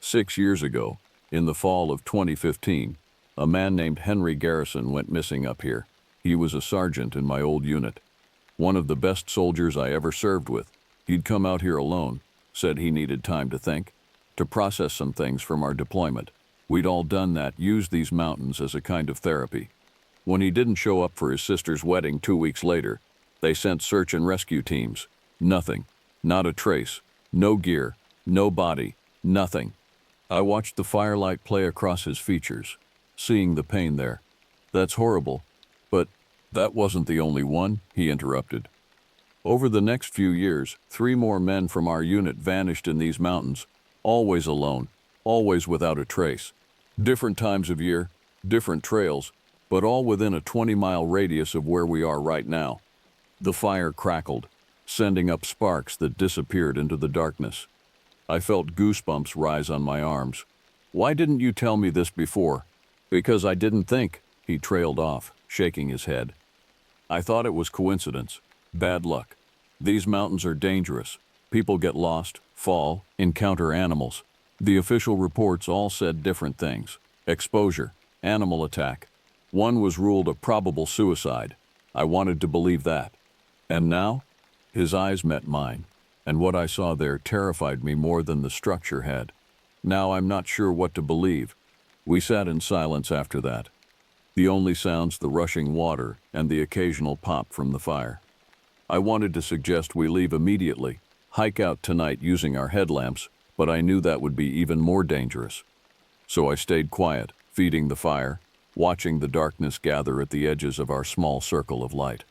6 years ago, in the fall of 2015, a man named Henry Garrison went missing up here. He was a sergeant in my old unit. One of the best soldiers I ever served with. He'd come out here alone, said he needed time to think, to process some things from our deployment. We'd all done that, used these mountains as a kind of therapy. When he didn't show up for his sister's wedding 2 weeks later, they sent search and rescue teams. Nothing. Not a trace. No gear. No body. Nothing. I watched the firelight play across his features, seeing the pain there. "That's horrible. But that wasn't the only one," he interrupted. "Over the next few years, 3 more men from our unit vanished in these mountains, always alone, always without a trace. Different times of year, different trails, but all within a 20-mile radius of where we are right now." The fire crackled, sending up sparks that disappeared into the darkness. I felt goosebumps rise on my arms. "Why didn't you tell me this before?" "Because I didn't think," he trailed off, shaking his head. "I thought it was coincidence. Bad luck. These mountains are dangerous. People get lost, fall, encounter animals. The official reports all said different things. Exposure, animal attack. One was ruled a probable suicide. I wanted to believe that. And now?" His eyes met mine, and what I saw there terrified me more than the structure had. Now I'm not sure what to believe. We sat in silence after that. The only sounds the rushing water and the occasional pop from the fire. I wanted to suggest we leave immediately, hike out tonight using our headlamps, but I knew that would be even more dangerous. So I stayed quiet, feeding the fire, watching the darkness gather at the edges of our small circle of light.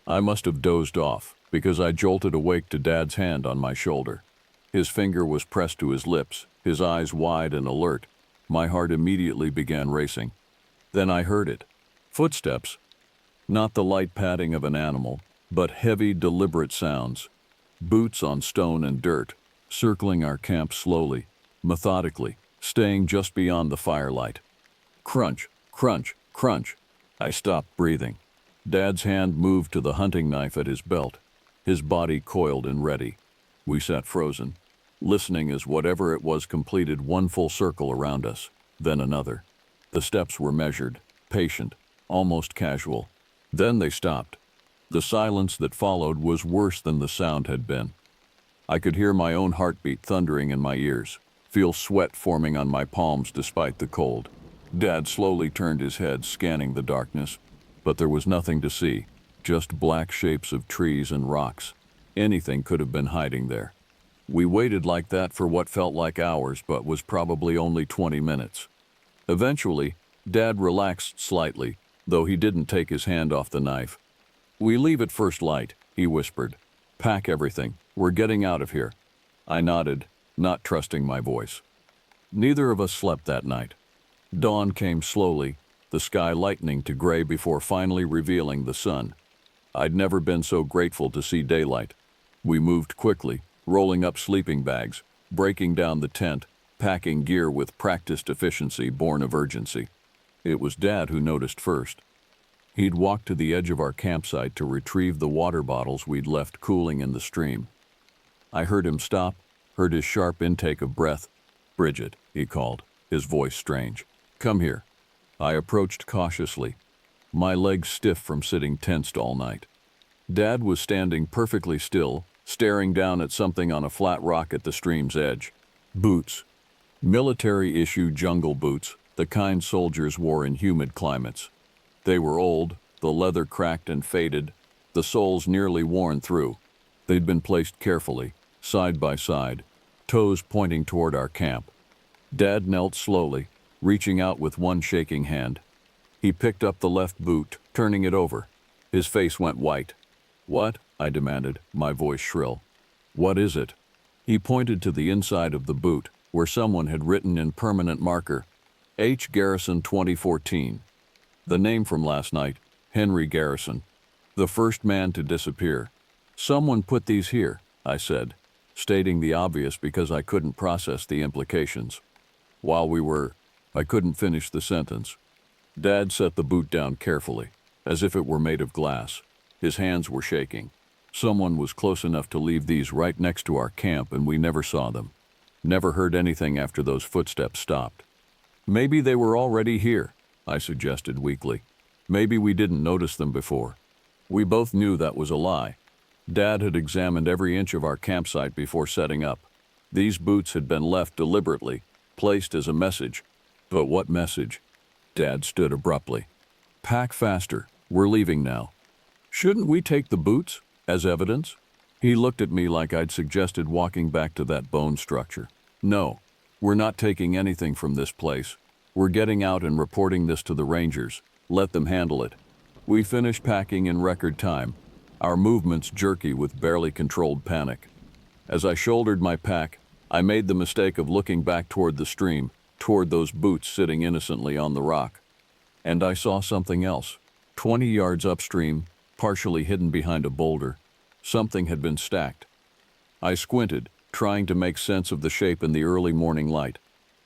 I must have dozed off, because I jolted awake to Dad's hand on my shoulder. His finger was pressed to his lips, his eyes wide and alert. My heart immediately began racing. Then I heard it. Footsteps. Not the light padding of an animal, but heavy, deliberate sounds. Boots on stone and dirt, circling our camp slowly, methodically, staying just beyond the firelight. Crunch, crunch, crunch. I stopped breathing. Dad's hand moved to the hunting knife at his belt. His body coiled and ready. We sat frozen, listening as whatever it was completed one full circle around us, then another. The steps were measured, patient, almost casual. Then they stopped. The silence that followed was worse than the sound had been. I could hear my own heartbeat thundering in my ears, feel sweat forming on my palms despite the cold. Dad slowly turned his head, scanning the darkness, but there was nothing to see, just black shapes of trees and rocks. Anything could have been hiding there. We waited like that for what felt like hours, but was probably only 20 minutes. Eventually, Dad relaxed slightly, though he didn't take his hand off the knife. "We leave at first light," he whispered. "Pack everything. We're getting out of here." I nodded, not trusting my voice. Neither of us slept that night. Dawn came slowly, the sky lightening to gray before finally revealing the sun. I'd never been so grateful to see daylight. We moved quickly, rolling up sleeping bags, breaking down the tent, packing gear with practiced efficiency born of urgency. It was Dad who noticed first. He'd walked to the edge of our campsite to retrieve the water bottles we'd left cooling in the stream. I heard him stop, heard his sharp intake of breath. "Bridget," he called, his voice strange. "Come here." I approached cautiously. my legs stiff from sitting tensed all night. Dad was standing perfectly still, staring down at something on a flat rock at the stream's edge. Boots. Military-issue jungle boots, the kind soldiers wore in humid climates. They were old, the leather cracked and faded, the soles nearly worn through. They'd been placed carefully, side by side, toes pointing toward our camp. Dad knelt slowly, reaching out with one shaking hand. He picked up the left boot, turning it over. His face went white. "What?" I demanded, my voice shrill. "What is it?" He pointed to the inside of the boot, where someone had written in permanent marker, H. Garrison 2014. The name from last night, Henry Garrison. The first man to disappear. "Someone put these here," I said, stating the obvious because I couldn't process the implications. I couldn't finish the sentence. Dad set the boot down carefully, as if it were made of glass. His hands were shaking. Someone was close enough to leave these right next to our camp and we never saw them. Never heard anything after those footsteps stopped. "Maybe they were already here," I suggested weakly. "Maybe we didn't notice them before." We both knew that was a lie. Dad had examined every inch of our campsite before setting up. These boots had been left deliberately, placed as a message. But what message? Dad stood abruptly. "Pack faster. We're leaving now." "Shouldn't we take the boots as evidence?" He looked at me like I'd suggested walking back to that bone structure. "No, we're not taking anything from this place. We're getting out and reporting this to the Rangers. Let them handle it." We finished packing in record time, our movements jerky with barely controlled panic. As I shouldered my pack, I made the mistake of looking back toward the stream, toward those boots sitting innocently on the rock. And I saw something else. 20 yards upstream, partially hidden behind a boulder, something had been stacked. I squinted, trying to make sense of the shape in the early morning light.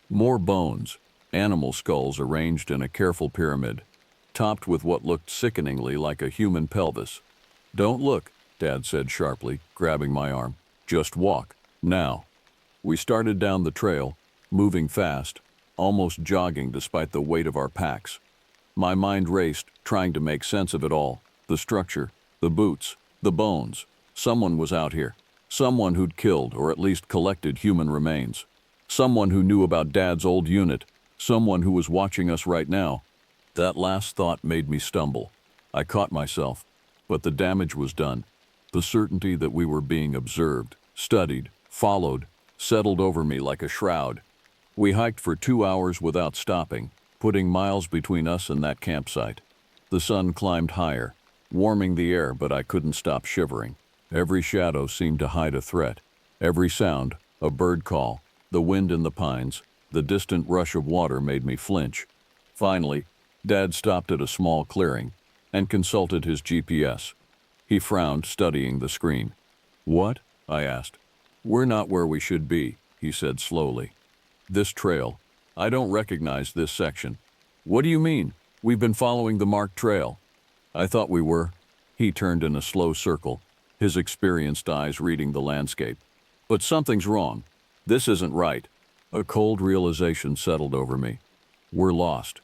More bones, animal skulls arranged in a careful pyramid, topped with what looked sickeningly like a human pelvis. "Don't look," Dad said sharply, grabbing my arm. "Just walk, now." We started down the trail, moving fast, almost jogging despite the weight of our packs. My mind raced, trying to make sense of it all. The structure, the boots, the bones. Someone was out here. Someone who'd killed or at least collected human remains. Someone who knew about Dad's old unit. Someone who was watching us right now. That last thought made me stumble. I caught myself, but the damage was done. The certainty that we were being observed, studied, followed, settled over me like a shroud. We hiked for 2 hours without stopping, putting miles between us and that campsite. The sun climbed higher, warming the air, but I couldn't stop shivering. Every shadow seemed to hide a threat. Every sound, a bird call, the wind in the pines, the distant rush of water made me flinch. Finally, Dad stopped at a small clearing and consulted his GPS. He frowned, studying the screen. "What?" I asked. "We're not where we should be," he said slowly. "This trail, I don't recognize this section." "What do you mean? We've been following the marked trail." "I thought we were." He turned in a slow circle, his experienced eyes reading the landscape. "But something's wrong. This isn't right." A cold realization settled over me. "We're lost."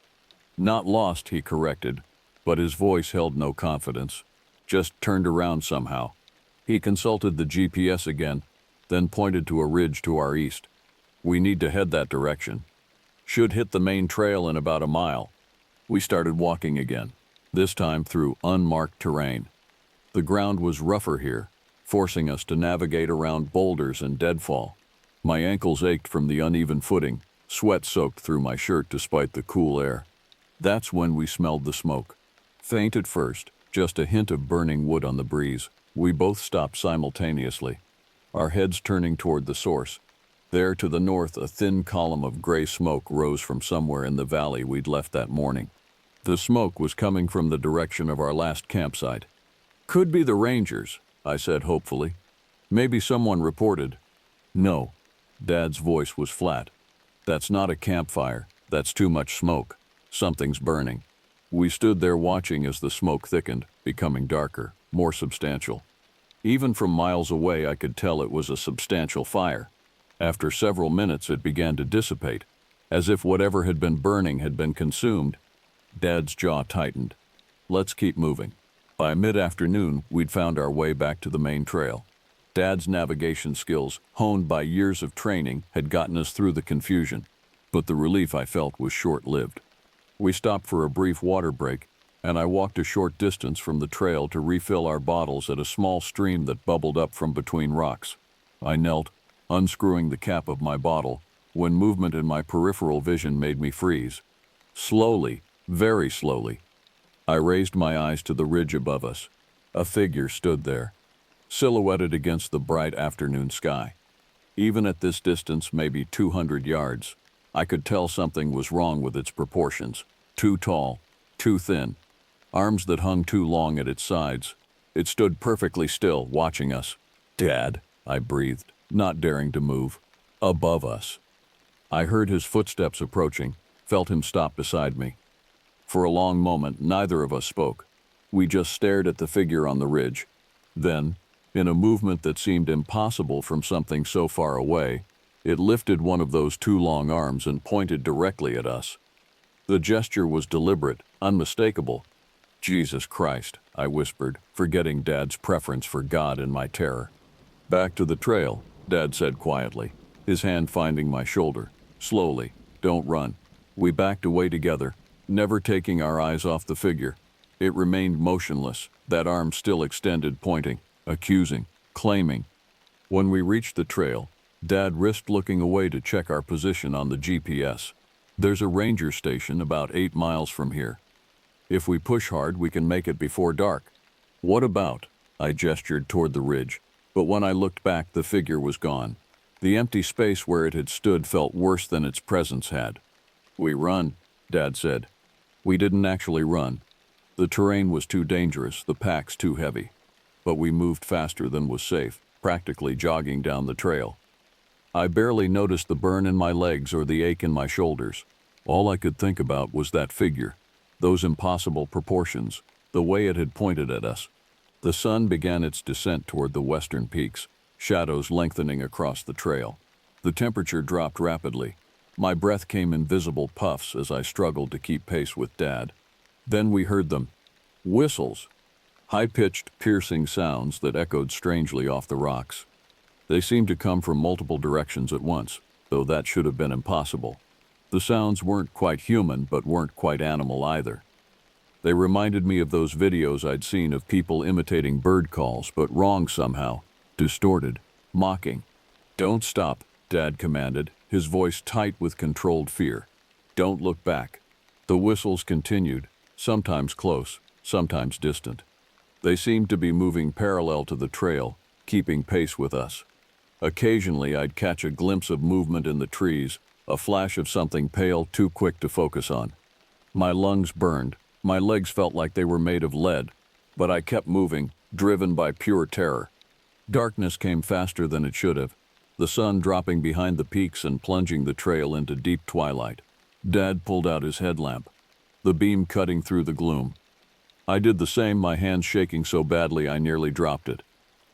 "Not lost," he corrected, but his voice held no confidence. "Just turned around somehow." He consulted the GPS again, then pointed to a ridge to our east. "We need to head that direction. Should hit the main trail in about a mile." We started walking again, this time through unmarked terrain. The ground was rougher here, forcing us to navigate around boulders and deadfall. My ankles ached from the uneven footing, sweat soaked through my shirt despite the cool air. That's when we smelled the smoke. Faint at first, just a hint of burning wood on the breeze. We both stopped simultaneously, our heads turning toward the source. There to the north, a thin column of gray smoke rose from somewhere in the valley we'd left that morning. The smoke was coming from the direction of our last campsite. "Could be the Rangers," I said hopefully. "Maybe someone reported." "No." Dad's voice was flat. "That's not a campfire. That's too much smoke. Something's burning." We stood there watching as the smoke thickened, becoming darker, more substantial. Even from miles away, I could tell it was a substantial fire. After several minutes, it began to dissipate, as if whatever had been burning had been consumed. Dad's jaw tightened. Let's keep moving. By mid-afternoon, we'd found our way back to the main trail. Dad's navigation skills, honed by years of training, had gotten us through the confusion, but the relief I felt was short-lived. We stopped for a brief water break, and I walked a short distance from the trail to refill our bottles at a small stream that bubbled up from between rocks. I knelt, unscrewing the cap of my bottle, when movement in my peripheral vision made me freeze. Slowly, very slowly, I raised my eyes to the ridge above us. A figure stood there, silhouetted against the bright afternoon sky. Even at this distance, maybe 200 yards, I could tell something was wrong with its proportions. Too tall, too thin, arms that hung too long at its sides. It stood perfectly still, watching us. "Dad," I breathed, not daring to move. Above us. I heard his footsteps approaching, felt him stop beside me. For a long moment, neither of us spoke. We just stared at the figure on the ridge. Then, in a movement that seemed impossible from something so far away, it lifted one of those two long arms and pointed directly at us. The gesture was deliberate, unmistakable. "Jesus Christ," I whispered, forgetting Dad's preference for God in my terror. "Back to the trail," Dad said quietly, his hand finding my shoulder. "Slowly. Don't run." We backed away together, never taking our eyes off the figure. It remained motionless, that arm still extended, pointing, accusing, claiming. When we reached the trail, Dad risked looking away to check our position on the GPS. "There's a ranger station about 8 miles from here. If we push hard, we can make it before dark." "What about?" I gestured toward the ridge, but when I looked back, the figure was gone. The empty space where it had stood felt worse than its presence had. "We run," Dad said. We didn't actually run. The terrain was too dangerous, the packs too heavy. But we moved faster than was safe, practically jogging down the trail. I barely noticed the burn in my legs or the ache in my shoulders. All I could think about was that figure, those impossible proportions, the way it had pointed at us. The sun began its descent toward the western peaks, shadows lengthening across the trail. The temperature dropped rapidly. My breath came in visible puffs as I struggled to keep pace with Dad. Then we heard them. Whistles. High-pitched, piercing sounds that echoed strangely off the rocks. They seemed to come from multiple directions at once, though that should have been impossible. The sounds weren't quite human, but weren't quite animal either. They reminded me of those videos I'd seen of people imitating bird calls, but wrong somehow, distorted, mocking. "Don't stop," Dad commanded, his voice tight with controlled fear. "Don't look back." The whistles continued, sometimes close, sometimes distant. They seemed to be moving parallel to the trail, keeping pace with us. Occasionally, I'd catch a glimpse of movement in the trees, a flash of something pale, too quick to focus on. My lungs burned. My legs felt like they were made of lead, but I kept moving, driven by pure terror. Darkness came faster than it should have, the sun dropping behind the peaks and plunging the trail into deep twilight. Dad pulled out his headlamp, the beam cutting through the gloom. I did the same, my hands shaking so badly I nearly dropped it.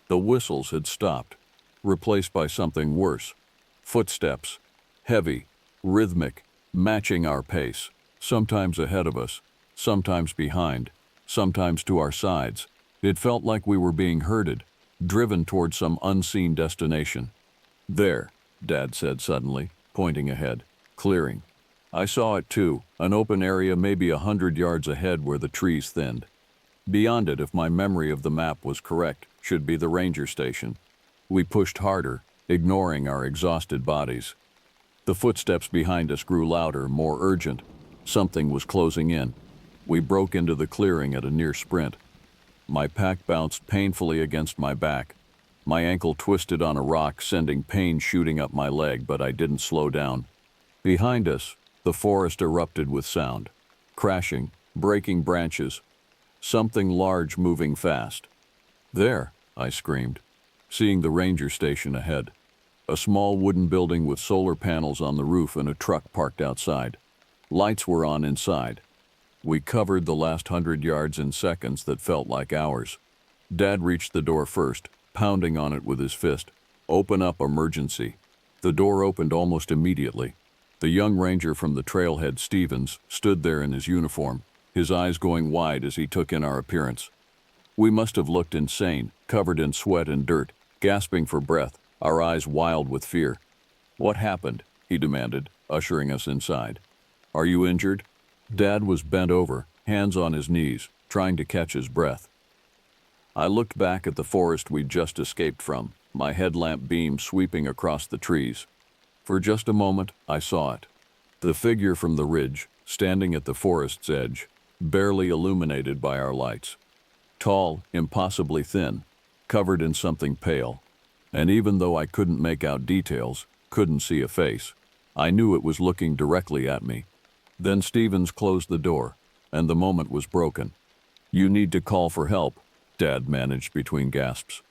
The whistles had stopped, replaced by something worse. Footsteps, heavy, rhythmic, matching our pace, sometimes ahead of us, sometimes behind, sometimes to our sides. It felt like we were being herded, driven toward some unseen destination. "There," Dad said suddenly, pointing ahead. "Clearing." I saw it too, an open area maybe 100 yards ahead where the trees thinned. Beyond it, if my memory of the map was correct, should be the ranger station. We pushed harder, ignoring our exhausted bodies. The footsteps behind us grew louder, more urgent. Something was closing in. We broke into the clearing at a near sprint. My pack bounced painfully against my back. My ankle twisted on a rock, sending pain shooting up my leg, but I didn't slow down. Behind us, the forest erupted with sound. Crashing, breaking branches. Something large moving fast. "There," I screamed, seeing the ranger station ahead. A small wooden building with solar panels on the roof and a truck parked outside. Lights were on inside. We covered the last 100 yards in seconds that felt like hours. Dad reached the door first, pounding on it with his fist. "Open up, emergency." The door opened almost immediately. The young ranger from the trailhead, Stevens, stood there in his uniform, his eyes going wide as he took in our appearance. We must have looked insane, covered in sweat and dirt, gasping for breath, our eyes wild with fear. "What happened?" he demanded, ushering us inside. "Are you injured?" Dad was bent over, hands on his knees, trying to catch his breath. I looked back at the forest we'd just escaped from, my headlamp beam sweeping across the trees. For just a moment, I saw it. The figure from the ridge, standing at the forest's edge, barely illuminated by our lights. Tall, impossibly thin, covered in something pale. And even though I couldn't make out details, couldn't see a face, I knew it was looking directly at me. Then Stevens closed the door, and the moment was broken. "You need to call for help," Dad managed between gasps.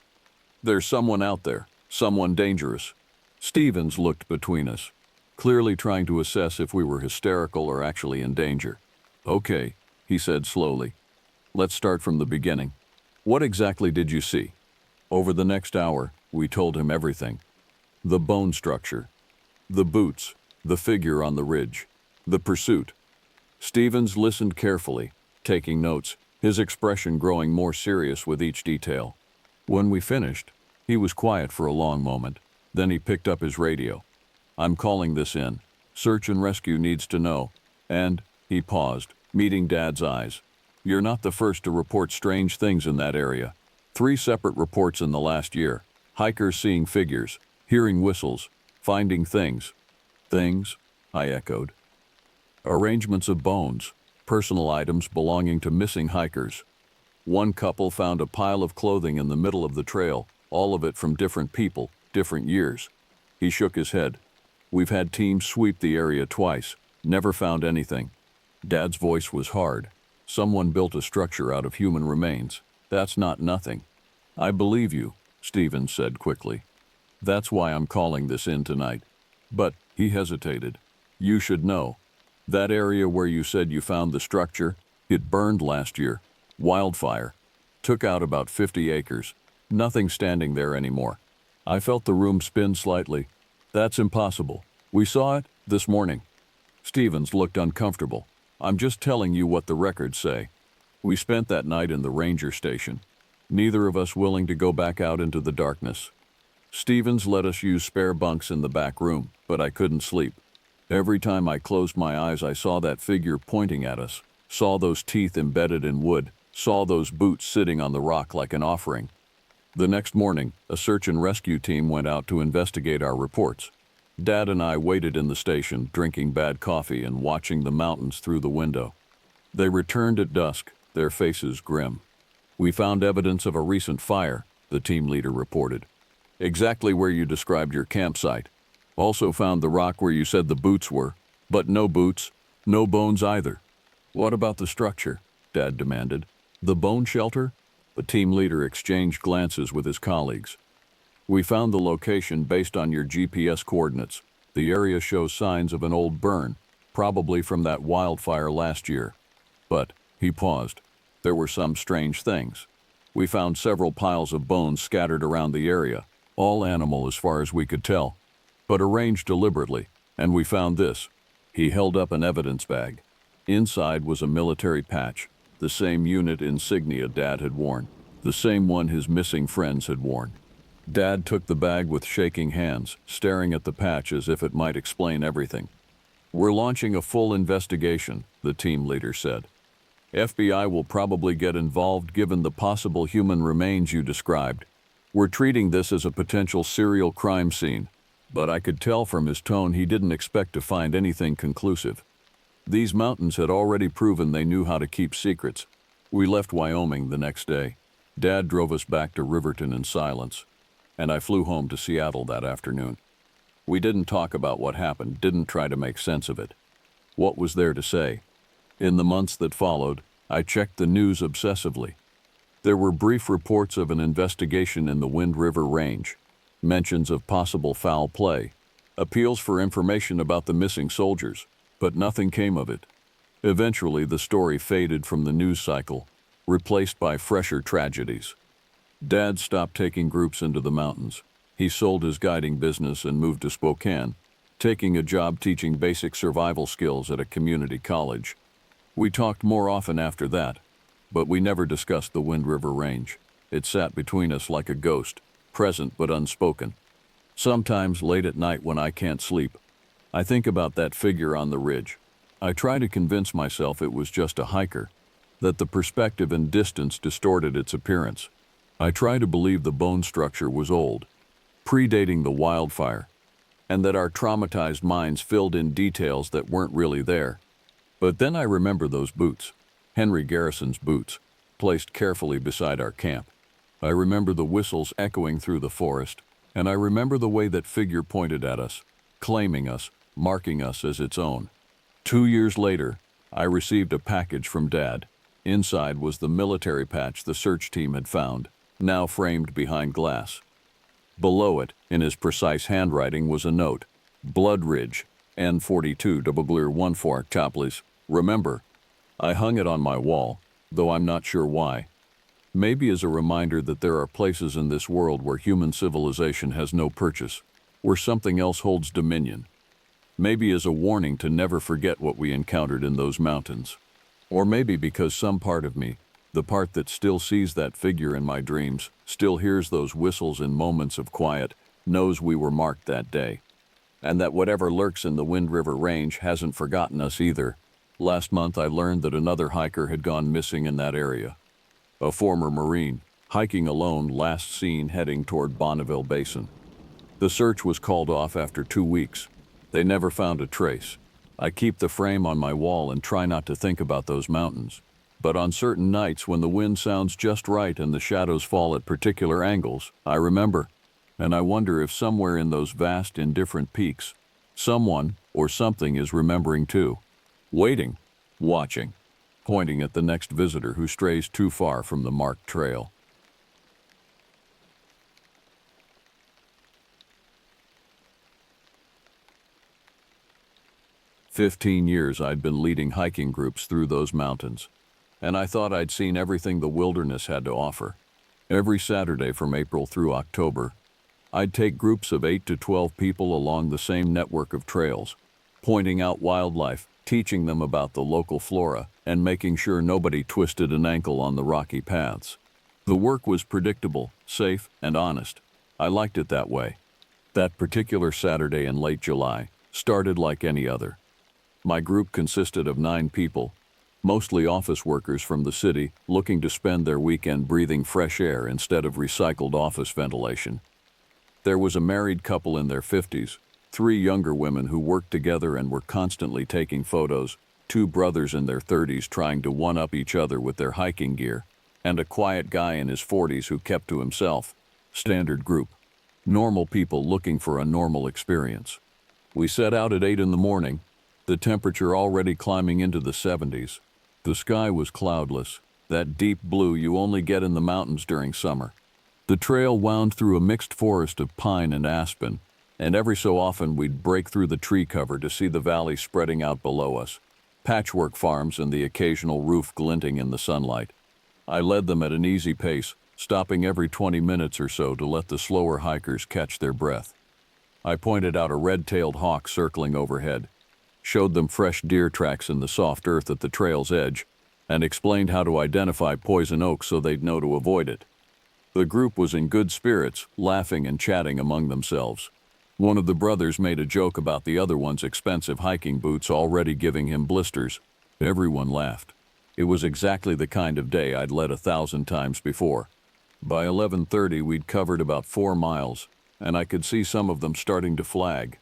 "There's someone out there, someone dangerous." Stevens looked between us, clearly trying to assess if we were hysterical or actually in danger. "Okay," he said slowly. "Let's start from the beginning. What exactly did you see?" Over the next hour, we told him everything. The bone structure, the boots, the figure on the ridge, the pursuit. Stevens listened carefully, taking notes, his expression growing more serious with each detail. When we finished, he was quiet for a long moment. Then he picked up his radio. "I'm calling this in. Search and rescue needs to know." And he paused, meeting Dad's eyes. "You're not the first to report strange things in that area. 3 separate reports in the last year. Hikers seeing figures, hearing whistles, finding things." "Things?" I echoed. "Arrangements of bones, personal items belonging to missing hikers. One couple found a pile of clothing in the middle of the trail, all of it from different people, different years." He shook his head. "We've had teams sweep the area twice, never found anything." Dad's voice was hard. "Someone built a structure out of human remains. That's not nothing." "I believe you," Stevens said quickly. "That's why I'm calling this in tonight." "But," he hesitated, "you should know. That area where you said you found the structure, it burned last year. Wildfire. Took out about 50 acres. Nothing standing there anymore." I felt the room spin slightly. "That's impossible. We saw it this morning." Stevens looked uncomfortable. "I'm just telling you what the records say. We spent that night in the ranger station, neither of us willing to go back out into the darkness. Stevens let us use spare bunks in the back room, but I couldn't sleep. Every time I closed my eyes, I saw that figure pointing at us, saw those teeth embedded in wood, saw those boots sitting on the rock like an offering." The next morning, a search and rescue team went out to investigate our reports. Dad and I waited in the station, drinking bad coffee and watching the mountains through the window. They returned at dusk, their faces grim. "We found evidence of a recent fire," the team leader reported. "Exactly where you described your campsite. Also found the rock where you said the boots were, but no boots, no bones either." "What about the structure?" Dad demanded. "The bone shelter?" The team leader exchanged glances with his colleagues. "We found the location based on your GPS coordinates. The area shows signs of an old burn, probably from that wildfire last year. But," he paused, "there were some strange things. We found several piles of bones scattered around the area, all animal as far as we could tell, but arranged deliberately, and we found this." He held up an evidence bag. Inside was a military patch, the same unit insignia Dad had worn, the same one his missing friends had worn. Dad took the bag with shaking hands, staring at the patch as if it might explain everything. "We're launching a full investigation," the team leader said. "FBI will probably get involved given the possible human remains you described. We're treating this as a potential serial crime scene, but I could tell from his tone he didn't expect to find anything conclusive. These mountains had already proven they knew how to keep secrets." We left Wyoming the next day. Dad drove us back to Riverton in silence, and I flew home to Seattle that afternoon. We didn't talk about what happened, didn't try to make sense of it. What was there to say? In the months that followed, I checked the news obsessively. There were brief reports of an investigation in the Wind River Range, mentions of possible foul play, appeals for information about the missing soldiers, but nothing came of it. Eventually, the story faded from the news cycle, replaced by fresher tragedies. Dad stopped taking groups into the mountains. He sold his guiding business and moved to Spokane, taking a job teaching basic survival skills at a community college. We talked more often after that, but we never discussed the Wind River Range. It sat between us like a ghost, present but unspoken. Sometimes, late at night when I can't sleep, I think about that figure on the ridge. I try to convince myself it was just a hiker, that the perspective and distance distorted its appearance. I try to believe the bone structure was old, predating the wildfire, and that our traumatized minds filled in details that weren't really there. But then I remember those boots, Henry Garrison's boots, placed carefully beside our camp. I remember the whistles echoing through the forest, and I remember the way that figure pointed at us, claiming us, marking us as its own. 2 years later, I received a package from Dad. Inside was the military patch the search team had found, now framed behind glass. Below it, in his precise handwriting, was a note: Blood Ridge, N42 14 Chaplis. Remember. I hung it on my wall, though I'm not sure why. Maybe as a reminder that there are places in this world where human civilization has no purchase, where something else holds dominion. Maybe as a warning to never forget what we encountered in those mountains. Or maybe because some part of me, the part that still sees that figure in my dreams, still hears those whistles in moments of quiet, knows we were marked that day. And that whatever lurks in the Wind River Range hasn't forgotten us either. Last month I learned that another hiker had gone missing in that area. A former Marine, hiking alone, last seen heading toward Bonneville Basin. The search was called off after 2 weeks. They never found a trace. I keep the frame on my wall and try not to think about those mountains. But on certain nights when the wind sounds just right and the shadows fall at particular angles, I remember. And I wonder if somewhere in those vast, indifferent peaks, someone or something is remembering too. Waiting, watching, pointing at the next visitor who strays too far from the marked trail. For 15 years I'd been leading hiking groups through those mountains, and I thought I'd seen everything the wilderness had to offer. Every Saturday from April through October, I'd take groups of 8 to 12 people along the same network of trails, pointing out wildlife, teaching them about the local flora, and making sure nobody twisted an ankle on the rocky paths. The work was predictable, safe, and honest. I liked it that way. That particular Saturday in late July started like any other. My group consisted of 9 people, mostly office workers from the city looking to spend their weekend breathing fresh air instead of recycled office ventilation. There was a married couple in their 50s, 3 younger women who worked together and were constantly taking photos, 2 brothers in their 30s trying to one-up each other with their hiking gear, and a quiet guy in his 40s who kept to himself. Standard group. Normal people looking for a normal experience. We set out at 8 in the morning, the temperature already climbing into the 70s. The sky was cloudless, that deep blue you only get in the mountains during summer. The trail wound through a mixed forest of pine and aspen, and every so often we'd break through the tree cover to see the valley spreading out below us, patchwork farms and the occasional roof glinting in the sunlight. I led them at an easy pace, stopping every 20 minutes or so to let the slower hikers catch their breath. I pointed out a red-tailed hawk circling overhead, showed them fresh deer tracks in the soft earth at the trail's edge, and explained how to identify poison oak so they'd know to avoid it. The group was in good spirits, laughing and chatting among themselves. One of the brothers made a joke about the other one's expensive hiking boots already giving him blisters. Everyone laughed. It was exactly the kind of day I'd led 1,000 times before. By 11:30 we'd covered about 4 miles, and I could see some of them starting to flag.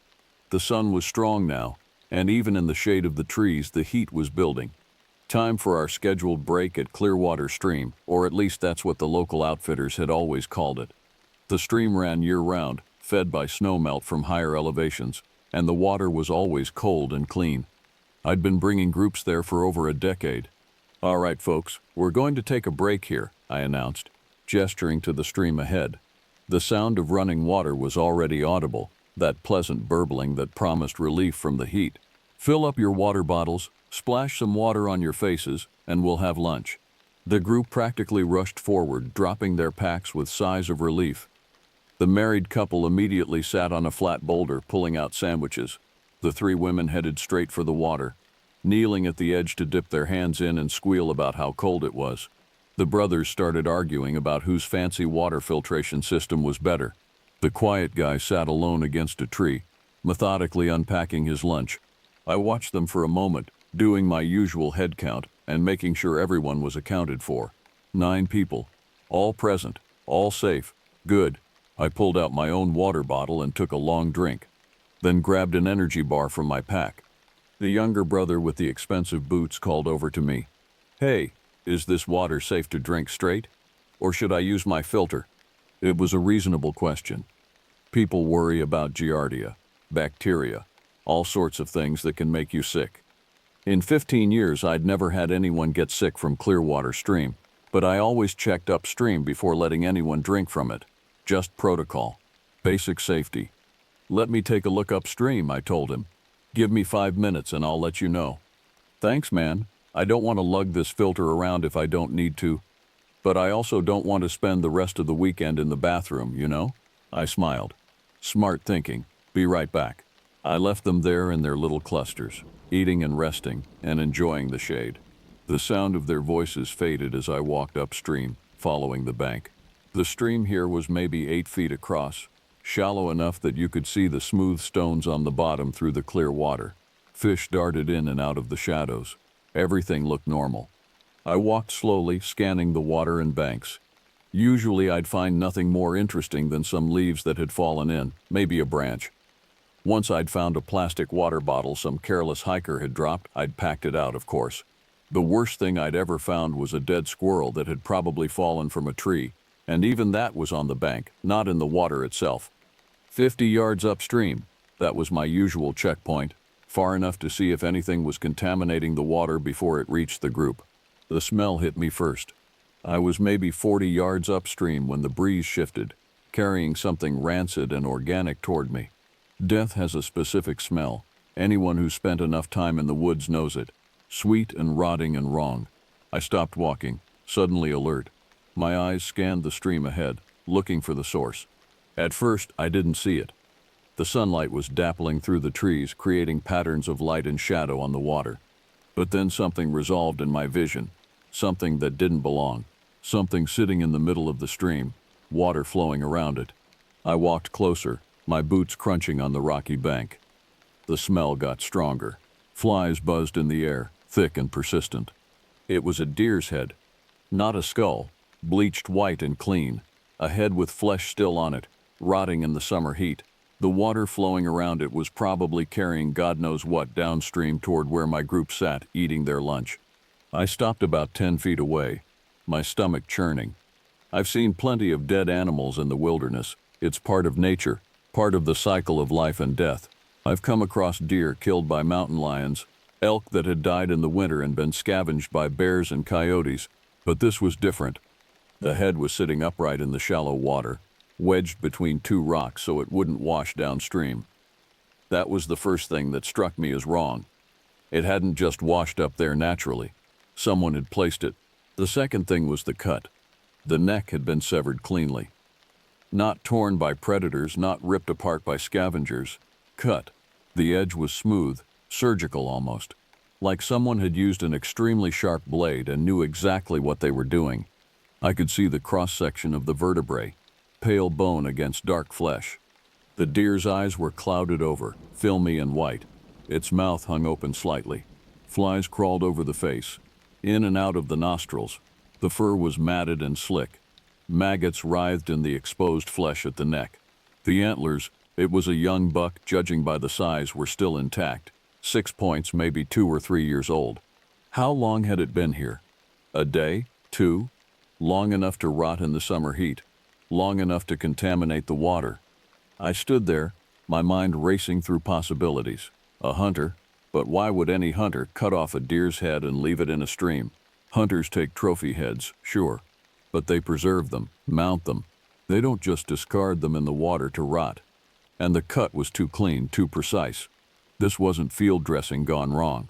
The sun was strong now, and even in the shade of the trees the heat was building. Time for our scheduled break at Clearwater Stream, or at least that's what the local outfitters had always called it. The stream ran year-round, fed by snowmelt from higher elevations, and the water was always cold and clean. I'd been bringing groups there for over a decade. "All right, folks, we're going to take a break here," I announced, gesturing to the stream ahead. The sound of running water was already audible, that pleasant burbling that promised relief from the heat. "Fill up your water bottles, splash some water on your faces, and we'll have lunch." The group practically rushed forward, dropping their packs with sighs of relief. The married couple immediately sat on a flat boulder, pulling out sandwiches. The 3 women headed straight for the water. kneeling at the edge to dip their hands in and squeal about how cold it was. The brothers started arguing about whose fancy water filtration system was better. The quiet guy sat alone against a tree, methodically unpacking his lunch. I watched them for a moment, doing my usual head count and making sure everyone was accounted for. 9 people. All present. All safe. Good. I pulled out my own water bottle and took a long drink, then grabbed an energy bar from my pack. The younger brother with the expensive boots called over to me. "Hey, is this water safe to drink straight? Or should I use my filter?" It was a reasonable question. People worry about giardia, bacteria, all sorts of things that can make you sick. In 15 years, I'd never had anyone get sick from Clearwater Stream, but I always checked upstream before letting anyone drink from it. Just protocol. Basic safety. "Let me take a look upstream," I told him. "Give me 5 minutes and I'll let you know." "Thanks, man. I don't want to lug this filter around if I don't need to. But I also don't want to spend the rest of the weekend in the bathroom, you know?" I smiled. Smart thinking. Be right back. I left them there in their little clusters, eating and resting and enjoying the shade. The sound of their voices faded as I walked upstream, following the bank. The stream here was maybe 8 feet across, shallow enough that you could see the smooth stones on the bottom through the clear water. Fish darted in and out of the shadows. Everything looked normal. I walked slowly, scanning the water and banks. Usually I'd find nothing more interesting than some leaves that had fallen in, maybe a branch. Once I'd found a plastic water bottle some careless hiker had dropped. I'd packed it out, of course. The worst thing I'd ever found was a dead squirrel that had probably fallen from a tree, and even that was on the bank, not in the water itself. 50 yards upstream, that was my usual checkpoint, far enough to see if anything was contaminating the water before it reached the group. The smell hit me first. I was maybe 40 yards upstream when the breeze shifted, carrying something rancid and organic toward me. Death has a specific smell. Anyone who's spent enough time in the woods knows it. Sweet and rotting and wrong. I stopped walking, suddenly alert. My eyes scanned the stream ahead, looking for the source. At first, I didn't see it. The sunlight was dappling through the trees, creating patterns of light and shadow on the water. But then something resolved in my vision. Something that didn't belong. Something sitting in the middle of the stream, water flowing around it. I walked closer, my boots crunching on the rocky bank. The smell got stronger. Flies buzzed in the air, thick and persistent. It was a deer's head. Not a skull, bleached white and clean. A head with flesh still on it, rotting in the summer heat. The water flowing around it was probably carrying God knows what downstream toward where my group sat, eating their lunch. I stopped about 10 feet away, my stomach churning. I've seen plenty of dead animals in the wilderness. It's part of nature, part of the cycle of life and death. I've come across deer killed by mountain lions, elk that had died in the winter and been scavenged by bears and coyotes, but this was different. The head was sitting upright in the shallow water, wedged between 2 rocks so it wouldn't wash downstream. That was the first thing that struck me as wrong. It hadn't just washed up there naturally. Someone had placed it. The second thing was the cut. The neck had been severed cleanly. Not torn by predators, not ripped apart by scavengers. Cut. The edge was smooth, surgical almost. Like someone had used an extremely sharp blade and knew exactly what they were doing. I could see the cross-section of the vertebrae, pale bone against dark flesh. The deer's eyes were clouded over, filmy and white. Its mouth hung open slightly. Flies crawled over the face, in and out of the nostrils. The fur was matted and slick. Maggots writhed in the exposed flesh at the neck. The antlers, it was a young buck, judging by the size, were still intact. 6 points, maybe 2 or 3 years old. How long had it been here? A day? 2? Long enough to rot in the summer heat. Long enough to contaminate the water. I stood there, my mind racing through possibilities. A hunter? But why would any hunter cut off a deer's head and leave it in a stream? Hunters take trophy heads, sure, but they preserve them, mount them. They don't just discard them in the water to rot. And the cut was too clean, too precise. This wasn't field dressing gone wrong.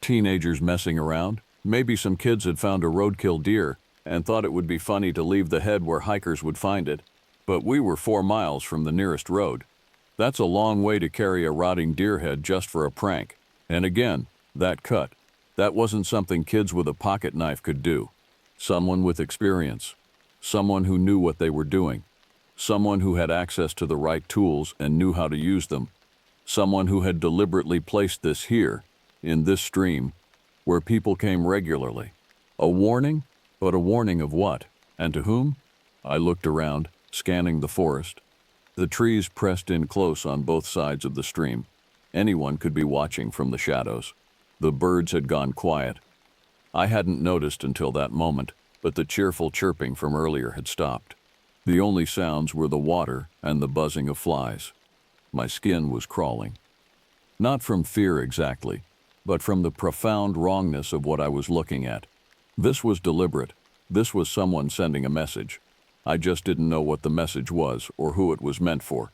Teenagers messing around? Maybe some kids had found a roadkill deer and thought it would be funny to leave the head where hikers would find it. But we were 4 miles from the nearest road. That's a long way to carry a rotting deer head just for a prank. And again, That cut. That wasn't something kids with a pocket knife could do. Someone with experience. Someone who knew what they were doing. Someone who had access to the right tools and knew how to use them. Someone who had deliberately placed this here, in this stream, where people came regularly. A warning? But a warning of what? And to whom? I looked around, scanning the forest. The trees pressed in close on both sides of the stream. Anyone could be watching from the shadows. The birds had gone quiet. I hadn't noticed until that moment, but the cheerful chirping from earlier had stopped. The only sounds were the water and the buzzing of flies. My skin was crawling. Not from fear exactly, but from the profound wrongness of what I was looking at. This was deliberate. This was someone sending a message. I just didn't know what the message was or who it was meant for,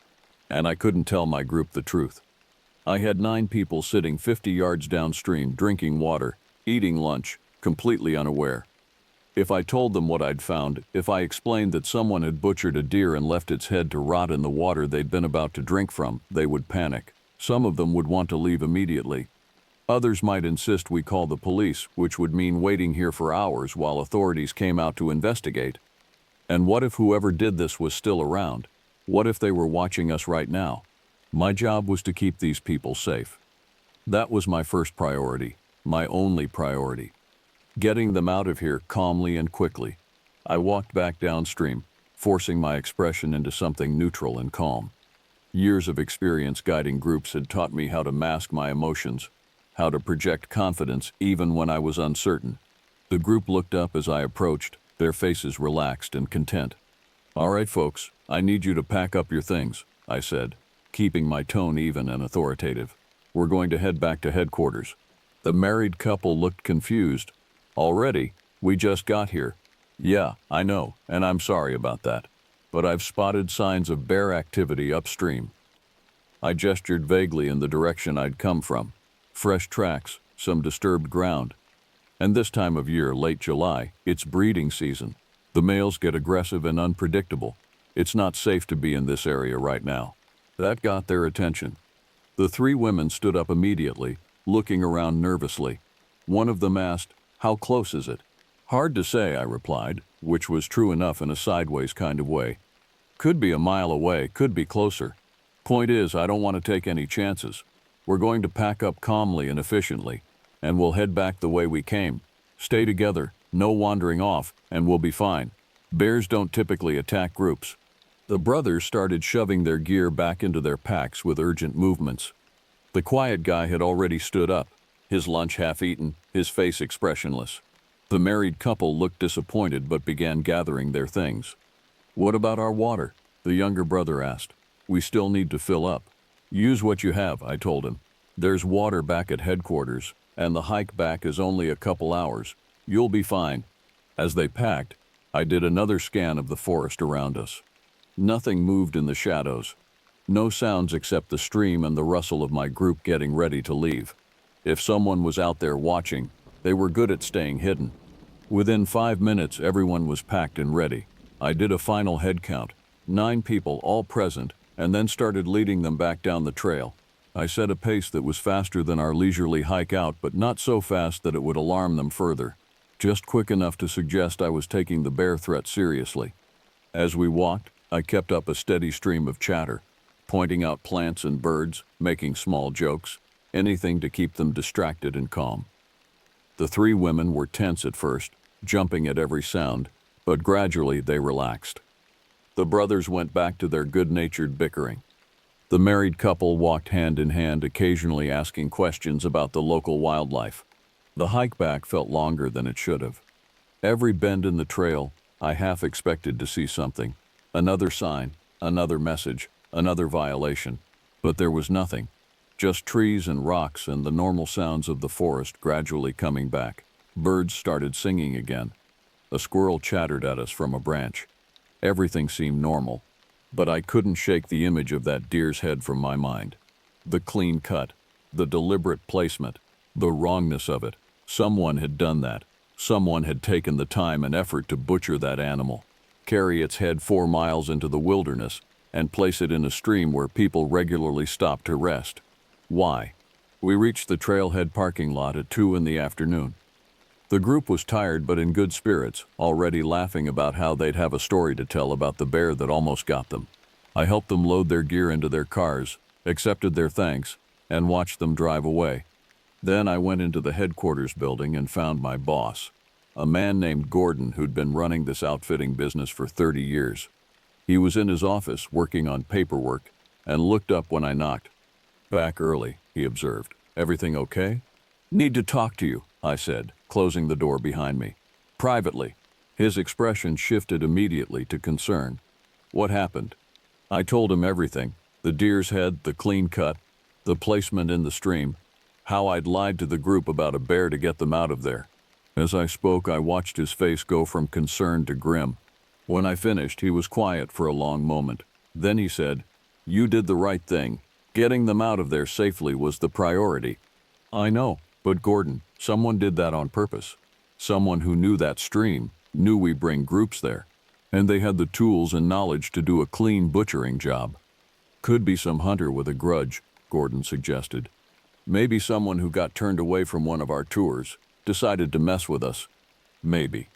and I couldn't tell my group the truth. I had 9 people sitting 50 yards downstream, drinking water, eating lunch, completely unaware. If I told them what I'd found, if I explained that someone had butchered a deer and left its head to rot in the water they'd been about to drink from, they would panic. Some of them would want to leave immediately. Others might insist we call the police, which would mean waiting here for hours while authorities came out to investigate. And what if whoever did this was still around? What if they were watching us right now? My job was to keep these people safe. That was my first priority, my only priority. Getting them out of here calmly and quickly. I walked back downstream, forcing my expression into something neutral and calm. Years of experience guiding groups had taught me how to mask my emotions, how to project confidence even when I was uncertain. The group looked up as I approached, their faces relaxed and content. "All right, folks, I need you to pack up your things," I said, keeping my tone even and authoritative. "We're going to head back to headquarters." The married couple looked confused. "Already? We just got here." "Yeah, I know, and I'm sorry about that. But I've spotted signs of bear activity upstream." I gestured vaguely in the direction I'd come from. Fresh tracks, some disturbed ground. And this time of year, late July, it's breeding season. The males get aggressive and unpredictable. It's not safe to be in this area right now. That got their attention. The 3 women stood up immediately, looking around nervously. One of them asked, "How close is it?" "Hard to say," I replied, which was true enough in a sideways kind of way. "Could be a mile away, could be closer. Point is, I don't want to take any chances. We're going to pack up calmly and efficiently, and we'll head back the way we came. Stay together, no wandering off, and we'll be fine. Bears don't typically attack groups." The brothers started shoving their gear back into their packs with urgent movements. The quiet guy had already stood up, his lunch half-eaten, his face expressionless. The married couple looked disappointed but began gathering their things. "What about our water?" the younger brother asked. "We still need to fill up." "Use what you have," I told him. "There's water back at headquarters, and the hike back is only a couple hours. You'll be fine." As they packed, I did another scan of the forest around us. Nothing moved in the shadows. No sounds except the stream and the rustle of my group getting ready to leave. If someone was out there watching, they were good at staying hidden. Within 5 minutes, everyone was packed and ready. I did a final head count, 9 people all present, and then started leading them back down the trail. I set a pace that was faster than our leisurely hike out, but not so fast that it would alarm them further. Just quick enough to suggest I was taking the bear threat seriously. As we walked, I kept up a steady stream of chatter, pointing out plants and birds, making small jokes, anything to keep them distracted and calm. The 3 women were tense at first, jumping at every sound, but gradually they relaxed. The brothers went back to their good-natured bickering. The married couple walked hand in hand, occasionally asking questions about the local wildlife. The hike back felt longer than it should have. Every bend in the trail, I half expected to see something. Another sign, another message, another violation. But there was nothing. Just trees and rocks and the normal sounds of the forest gradually coming back. Birds started singing again. A squirrel chattered at us from a branch. Everything seemed normal, but I couldn't shake the image of that deer's head from my mind. The clean cut, the deliberate placement, the wrongness of it. Someone had done that. Someone had taken the time and effort to butcher that animal, carry its head 4 miles into the wilderness, and place it in a stream where people regularly stopped to rest. Why? We reached the trailhead parking lot at 2 in the afternoon. The group was tired but in good spirits, already laughing about how they'd have a story to tell about the bear that almost got them. I helped them load their gear into their cars, accepted their thanks, and watched them drive away. Then I went into the headquarters building and found my boss, a man named Gordon who'd been running this outfitting business for 30 years. He was in his office working on paperwork and looked up when I knocked. "Back early," he observed. "Everything okay?" "Need to talk to you," I said, closing the door behind me. "Privately." His expression shifted immediately to concern. "What happened?" I told him everything: the deer's head, the clean cut, the placement in the stream, how I'd lied to the group about a bear to get them out of there. As I spoke, I watched his face go from concern to grim. When I finished, he was quiet for a long moment. Then he said, "You did the right thing. Getting them out of there safely was the priority." "I know, but Gordon, someone did that on purpose. Someone who knew that stream, knew we bring groups there, and they had the tools and knowledge to do a clean butchering job." "Could be some hunter with a grudge," Gordon suggested. "Maybe someone who got turned away from one of our tours, decided to mess with us." "Maybe.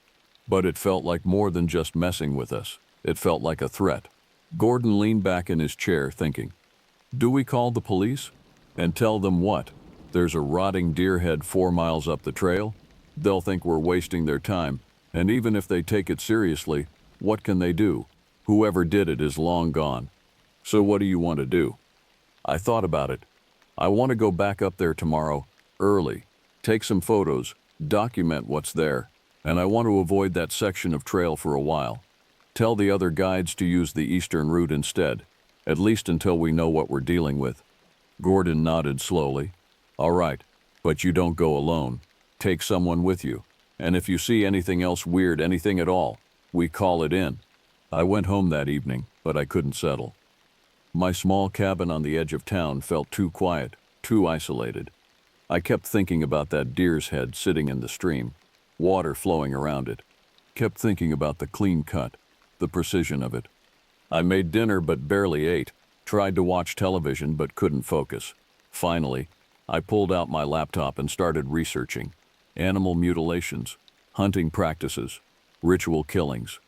But it felt like more than just messing with us. It felt like a threat." Gordon leaned back in his chair, thinking. "Do we call the police? And tell them what? There's a rotting deer head 4 miles up the trail? They'll think we're wasting their time, and even if they take it seriously, what can they do? Whoever did it is long gone. So what do you want to do?" I thought about it. "I want to go back up there tomorrow, early, take some photos, document what's there, and I want to avoid that section of trail for a while. Tell the other guides to use the eastern route instead, at least until we know what we're dealing with." Gordon nodded slowly. "All right, but you don't go alone. Take someone with you. And if you see anything else weird, anything at all, we call it in." I went home that evening, but I couldn't settle. My small cabin on the edge of town felt too quiet, too isolated. I kept thinking about that deer's head sitting in the stream, water flowing around it. Kept thinking about the clean cut, the precision of it. I made dinner but barely ate, tried to watch television but couldn't focus. Finally, I pulled out my laptop and started researching. Animal mutilations, hunting practices, ritual killings.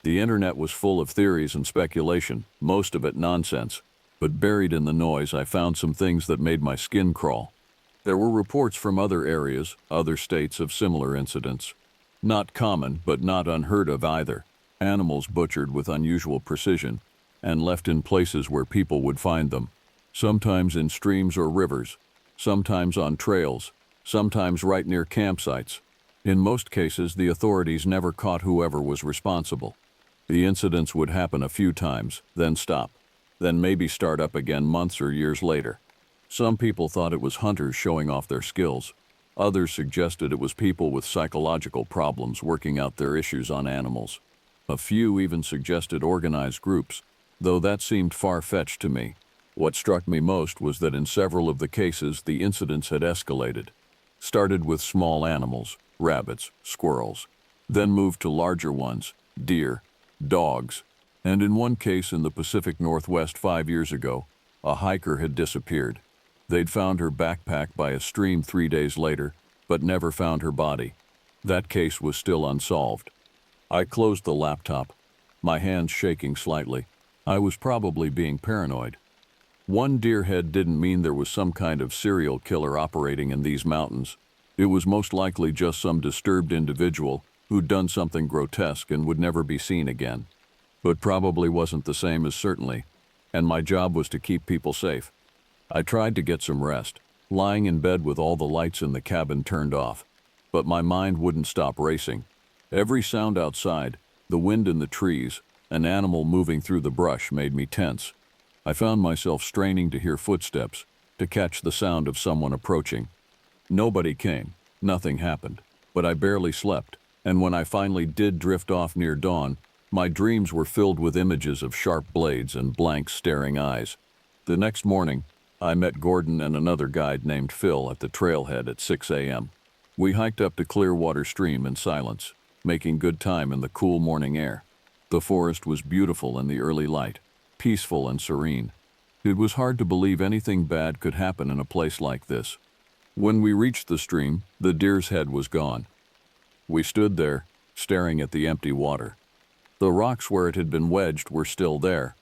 The internet was full of theories and speculation, most of it nonsense. But buried in the noise, I found some things that made my skin crawl. There were reports from other areas, other states of similar incidents. Not common, but not unheard of either. Animals butchered with unusual precision and left in places where people would find them. Sometimes in streams or rivers, sometimes on trails, sometimes right near campsites. In most cases, the authorities never caught whoever was responsible. The incidents would happen a few times, then stop, then maybe start up again months or years later. Some people thought it was hunters showing off their skills. Others suggested it was people with psychological problems working out their issues on animals. A few even suggested organized groups, though that seemed far-fetched to me. What struck me most was that in several of the cases, the incidents had escalated. Started with small animals, rabbits, squirrels, then moved to larger ones, deer, dogs, and in one case in the Pacific Northwest 5 years ago, a hiker had disappeared. They'd found her backpack by a stream 3 days later, but never found her body. That case was still unsolved. I closed the laptop, my hands shaking slightly. I was probably being paranoid. One deer head didn't mean there was some kind of serial killer operating in these mountains. It was most likely just some disturbed individual who'd done something grotesque and would never be seen again. But probably wasn't the same as certainly, and my job was to keep people safe. I tried to get some rest, lying in bed with all the lights in the cabin turned off, but my mind wouldn't stop racing. Every sound outside, the wind in the trees, an animal moving through the brush made me tense. I found myself straining to hear footsteps, to catch the sound of someone approaching. Nobody came, nothing happened, but I barely slept, and when I finally did drift off near dawn, my dreams were filled with images of sharp blades and blank staring eyes. The next morning, I met Gordon and another guide named Phil at the trailhead at 6 a.m. We hiked up to Clearwater Stream in silence, making good time in the cool morning air. The forest was beautiful in the early light, peaceful and serene. It was hard to believe anything bad could happen in a place like this. When we reached the stream, the deer's head was gone. We stood there, staring at the empty water. The rocks where it had been wedged were still there,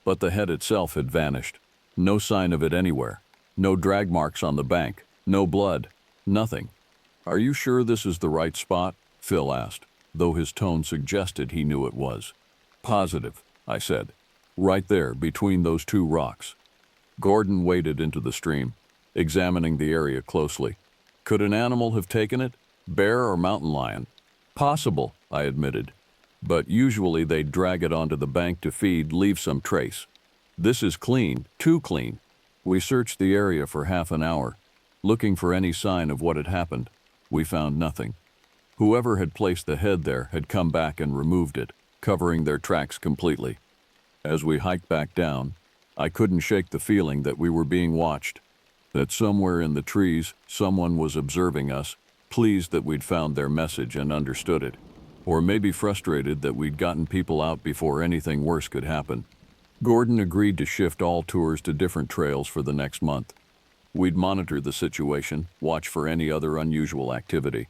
but the head itself had vanished. No sign of it anywhere. No drag marks on the bank. No blood. Nothing. "Are you sure this is the right spot?" Phil asked, though his tone suggested he knew it was. "Positive," I said. "Right there, between those two rocks." Gordon waded into the stream, examining the area closely. "Could an animal have taken it? Bear or mountain lion?" "Possible," I admitted. "But usually they'd drag it onto the bank to feed, leave some trace. This is clean, too clean." We searched the area for half an hour, looking for any sign of what had happened. We found nothing. Whoever had placed the head there had come back and removed it, covering their tracks completely. As we hiked back down, I couldn't shake the feeling that we were being watched, that somewhere in the trees someone was observing us, pleased that we'd found their message and understood it, or maybe frustrated that we'd gotten people out before anything worse could happen. Gordon agreed to shift all tours to different trails for the next month. We'd monitor the situation, watch for any other unusual activity.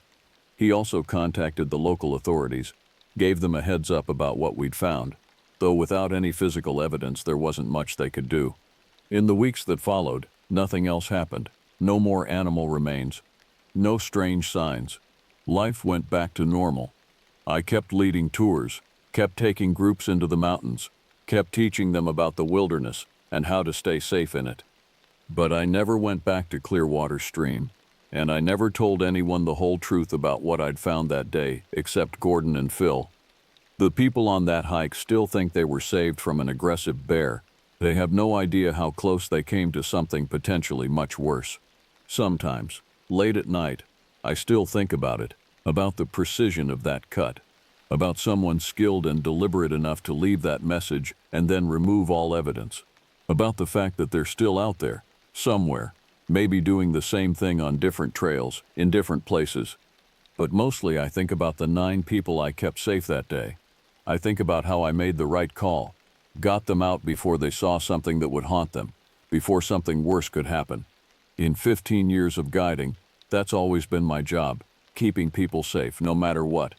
He also contacted the local authorities, gave them a heads up about what we'd found, though without any physical evidence there wasn't much they could do. In the weeks that followed, nothing else happened. No more animal remains. No strange signs. Life went back to normal. I kept leading tours, kept taking groups into the mountains, kept teaching them about the wilderness and how to stay safe in it. But I never went back to Clearwater Stream, and I never told anyone the whole truth about what I'd found that day, except Gordon and Phil. The people on that hike still think they were saved from an aggressive bear. They have no idea how close they came to something potentially much worse. Sometimes, late at night, I still think about it, about the precision of that cut, about someone skilled and deliberate enough to leave that message and then remove all evidence, about the fact that they're still out there, somewhere, maybe doing the same thing on different trails, in different places. But mostly I think about the 9 people I kept safe that day. I think about how I made the right call, got them out before they saw something that would haunt them, before something worse could happen. In 15 years of guiding, that's always been my job, keeping people safe no matter what.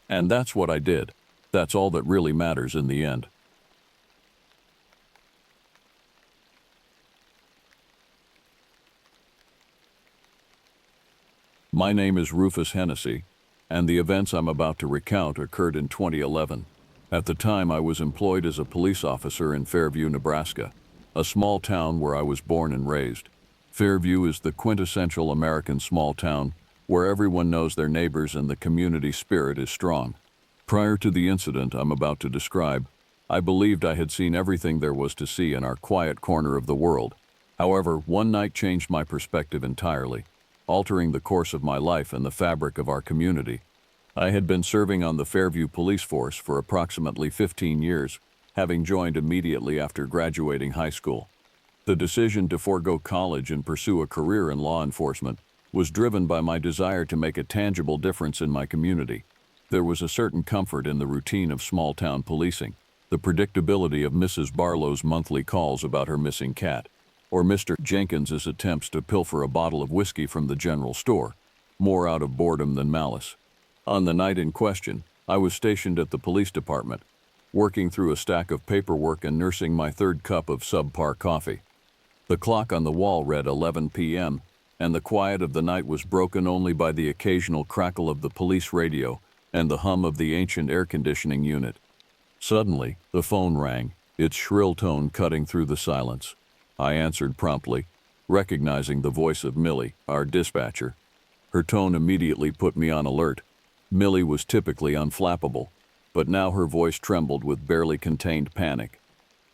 And that's what I did. That's all that really matters in the end. My name is Rufus Hennessy, and the events I'm about to recount occurred in 2011. At the time, I was employed as a police officer in Fairview, Nebraska, a small town where I was born and raised. Fairview is the quintessential American small town where everyone knows their neighbors and the community spirit is strong. Prior to the incident I'm about to describe, I believed I had seen everything there was to see in our quiet corner of the world. However, one night changed my perspective entirely, altering the course of my life and the fabric of our community. I had been serving on the Fairview Police Force for approximately 15 years, having joined immediately after graduating high school. The decision to forego college and pursue a career in law enforcement was driven by my desire to make a tangible difference in my community. There was a certain comfort in the routine of small-town policing, the predictability of Mrs. Barlow's monthly calls about her missing cat, or Mr. Jenkins's attempts to pilfer a bottle of whiskey from the general store, more out of boredom than malice. On the night in question, I was stationed at the police department, working through a stack of paperwork and nursing my 3rd cup of subpar coffee. The clock on the wall read 11 p.m., and the quiet of the night was broken only by the occasional crackle of the police radio and the hum of the ancient air conditioning unit. Suddenly, the phone rang, its shrill tone cutting through the silence. I answered promptly, recognizing the voice of Millie, our dispatcher. Her tone immediately put me on alert. Millie was typically unflappable, but now her voice trembled with barely contained panic.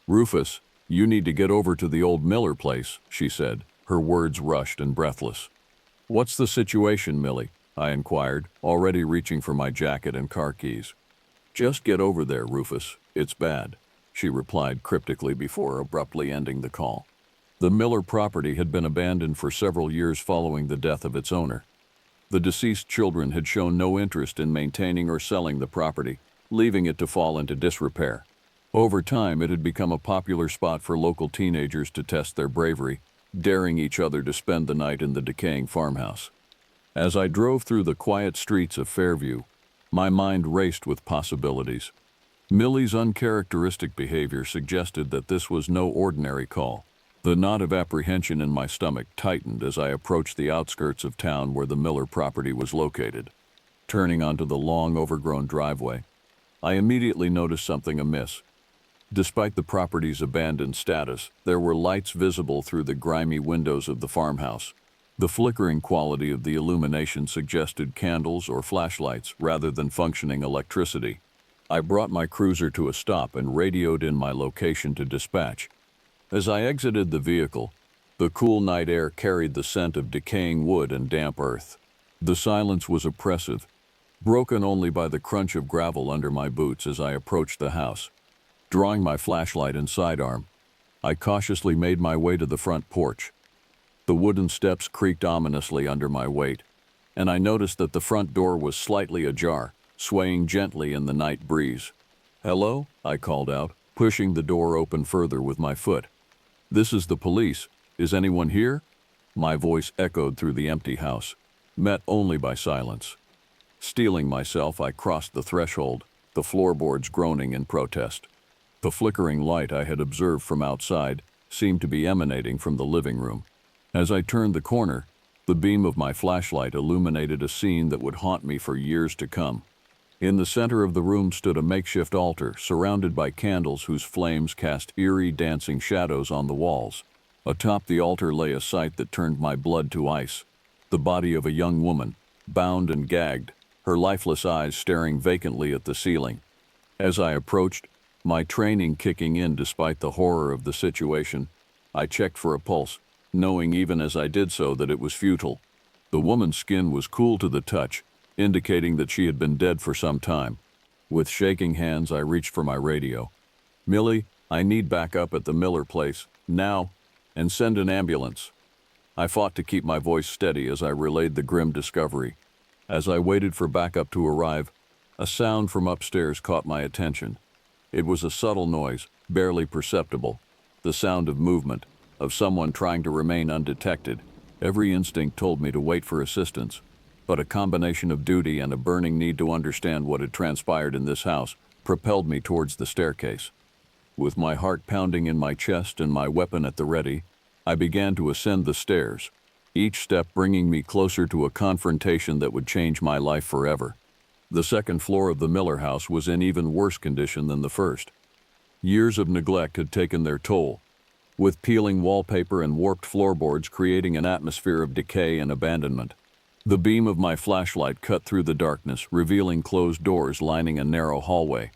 "Rufus, you need to get over to the old Miller place," she said, her words rushed and breathless. "What's the situation, Millie?" I inquired, already reaching for my jacket and car keys. "Just get over there, Rufus. It's bad," she replied cryptically before abruptly ending the call. The Miller property had been abandoned for several years following the death of its owner. The deceased children had shown no interest in maintaining or selling the property, leaving it to fall into disrepair. Over time, it had become a popular spot for local teenagers to test their bravery, daring each other to spend the night in the decaying farmhouse. As I drove through the quiet streets of Fairview, my mind raced with possibilities. Millie's uncharacteristic behavior suggested that this was no ordinary call. The knot of apprehension in my stomach tightened as I approached the outskirts of town where the Miller property was located. Turning onto the long, overgrown driveway, I immediately noticed something amiss. Despite the property's abandoned status, there were lights visible through the grimy windows of the farmhouse. The flickering quality of the illumination suggested candles or flashlights rather than functioning electricity. I brought my cruiser to a stop and radioed in my location to dispatch. As I exited the vehicle, the cool night air carried the scent of decaying wood and damp earth. The silence was oppressive, broken only by the crunch of gravel under my boots as I approached the house. Drawing my flashlight and sidearm, I cautiously made my way to the front porch. The wooden steps creaked ominously under my weight, and I noticed that the front door was slightly ajar, swaying gently in the night breeze. "Hello?" I called out, pushing the door open further with my foot. "This is the police. Is anyone here?" My voice echoed through the empty house, met only by silence. Steeling myself, I crossed the threshold, the floorboards groaning in protest. The flickering light I had observed from outside seemed to be emanating from the living room. As I turned the corner, the beam of my flashlight illuminated a scene that would haunt me for years to come. In the center of the room stood a makeshift altar, surrounded by candles whose flames cast eerie, dancing shadows on the walls. Atop the altar lay a sight that turned my blood to ice. The body of a young woman, bound and gagged, her lifeless eyes staring vacantly at the ceiling. As I approached, my training kicking in despite the horror of the situation, I checked for a pulse, knowing even as I did so that it was futile. The woman's skin was cool to the touch, indicating that she had been dead for some time. With shaking hands, I reached for my radio. "Millie, I need backup at the Miller place, now, and send an ambulance." I fought to keep my voice steady as I relayed the grim discovery. As I waited for backup to arrive, a sound from upstairs caught my attention. It was a subtle noise, barely perceptible, the sound of movement, of someone trying to remain undetected. Every instinct told me to wait for assistance, but a combination of duty and a burning need to understand what had transpired in this house propelled me towards the staircase. With my heart pounding in my chest and my weapon at the ready, I began to ascend the stairs, each step bringing me closer to a confrontation that would change my life forever. The second floor of the Miller house was in even worse condition than the first. Years of neglect had taken their toll, with peeling wallpaper and warped floorboards creating an atmosphere of decay and abandonment. The beam of my flashlight cut through the darkness, revealing closed doors lining a narrow hallway.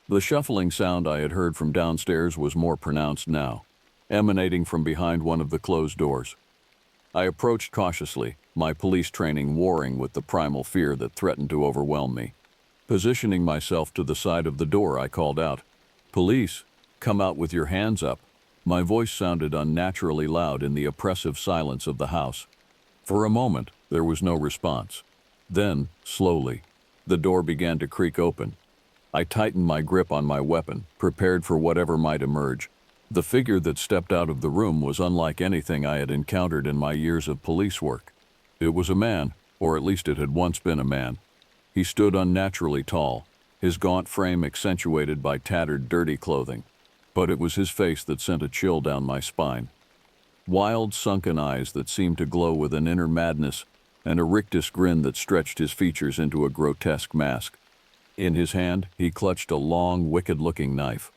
The shuffling sound I had heard from downstairs was more pronounced now, emanating from behind one of the closed doors. I approached cautiously, my police training warring with the primal fear that threatened to overwhelm me. Positioning myself to the side of the door, I called out, "Police, come out with your hands up." My voice sounded unnaturally loud in the oppressive silence of the house. For a moment, there was no response. Then, slowly, the door began to creak open. I tightened my grip on my weapon, prepared for whatever might emerge. The figure that stepped out of the room was unlike anything I had encountered in my years of police work. It was a man, or at least it had once been a man. He stood unnaturally tall, his gaunt frame accentuated by tattered, dirty clothing. But it was his face that sent a chill down my spine. Wild, sunken eyes that seemed to glow with an inner madness, and a rictus grin that stretched his features into a grotesque mask. In his hand, he clutched a long, wicked-looking knife.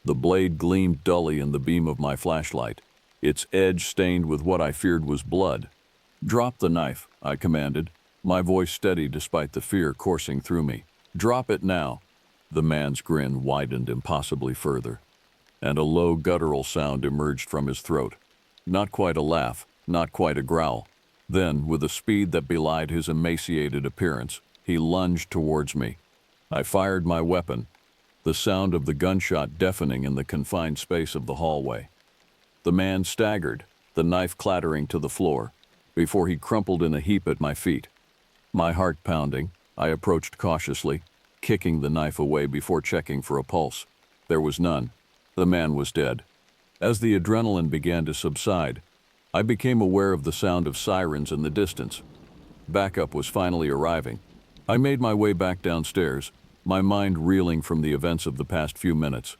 The blade gleamed dully in the beam of my flashlight, its edge stained with what I feared was blood. "Drop the knife," I commanded, my voice steady despite the fear coursing through me. "Drop it now." The man's grin widened impossibly further, and a low guttural sound emerged from his throat. Not quite a laugh, not quite a growl. Then, with a speed that belied his emaciated appearance, he lunged towards me. I fired my weapon, the sound of the gunshot deafening in the confined space of the hallway. The man staggered, the knife clattering to the floor, before he crumpled in a heap at my feet. My heart pounding, I approached cautiously, kicking the knife away before checking for a pulse. There was none. The man was dead. As the adrenaline began to subside, I became aware of the sound of sirens in the distance. Backup was finally arriving. I made my way back downstairs, my mind reeling from the events of the past few minutes.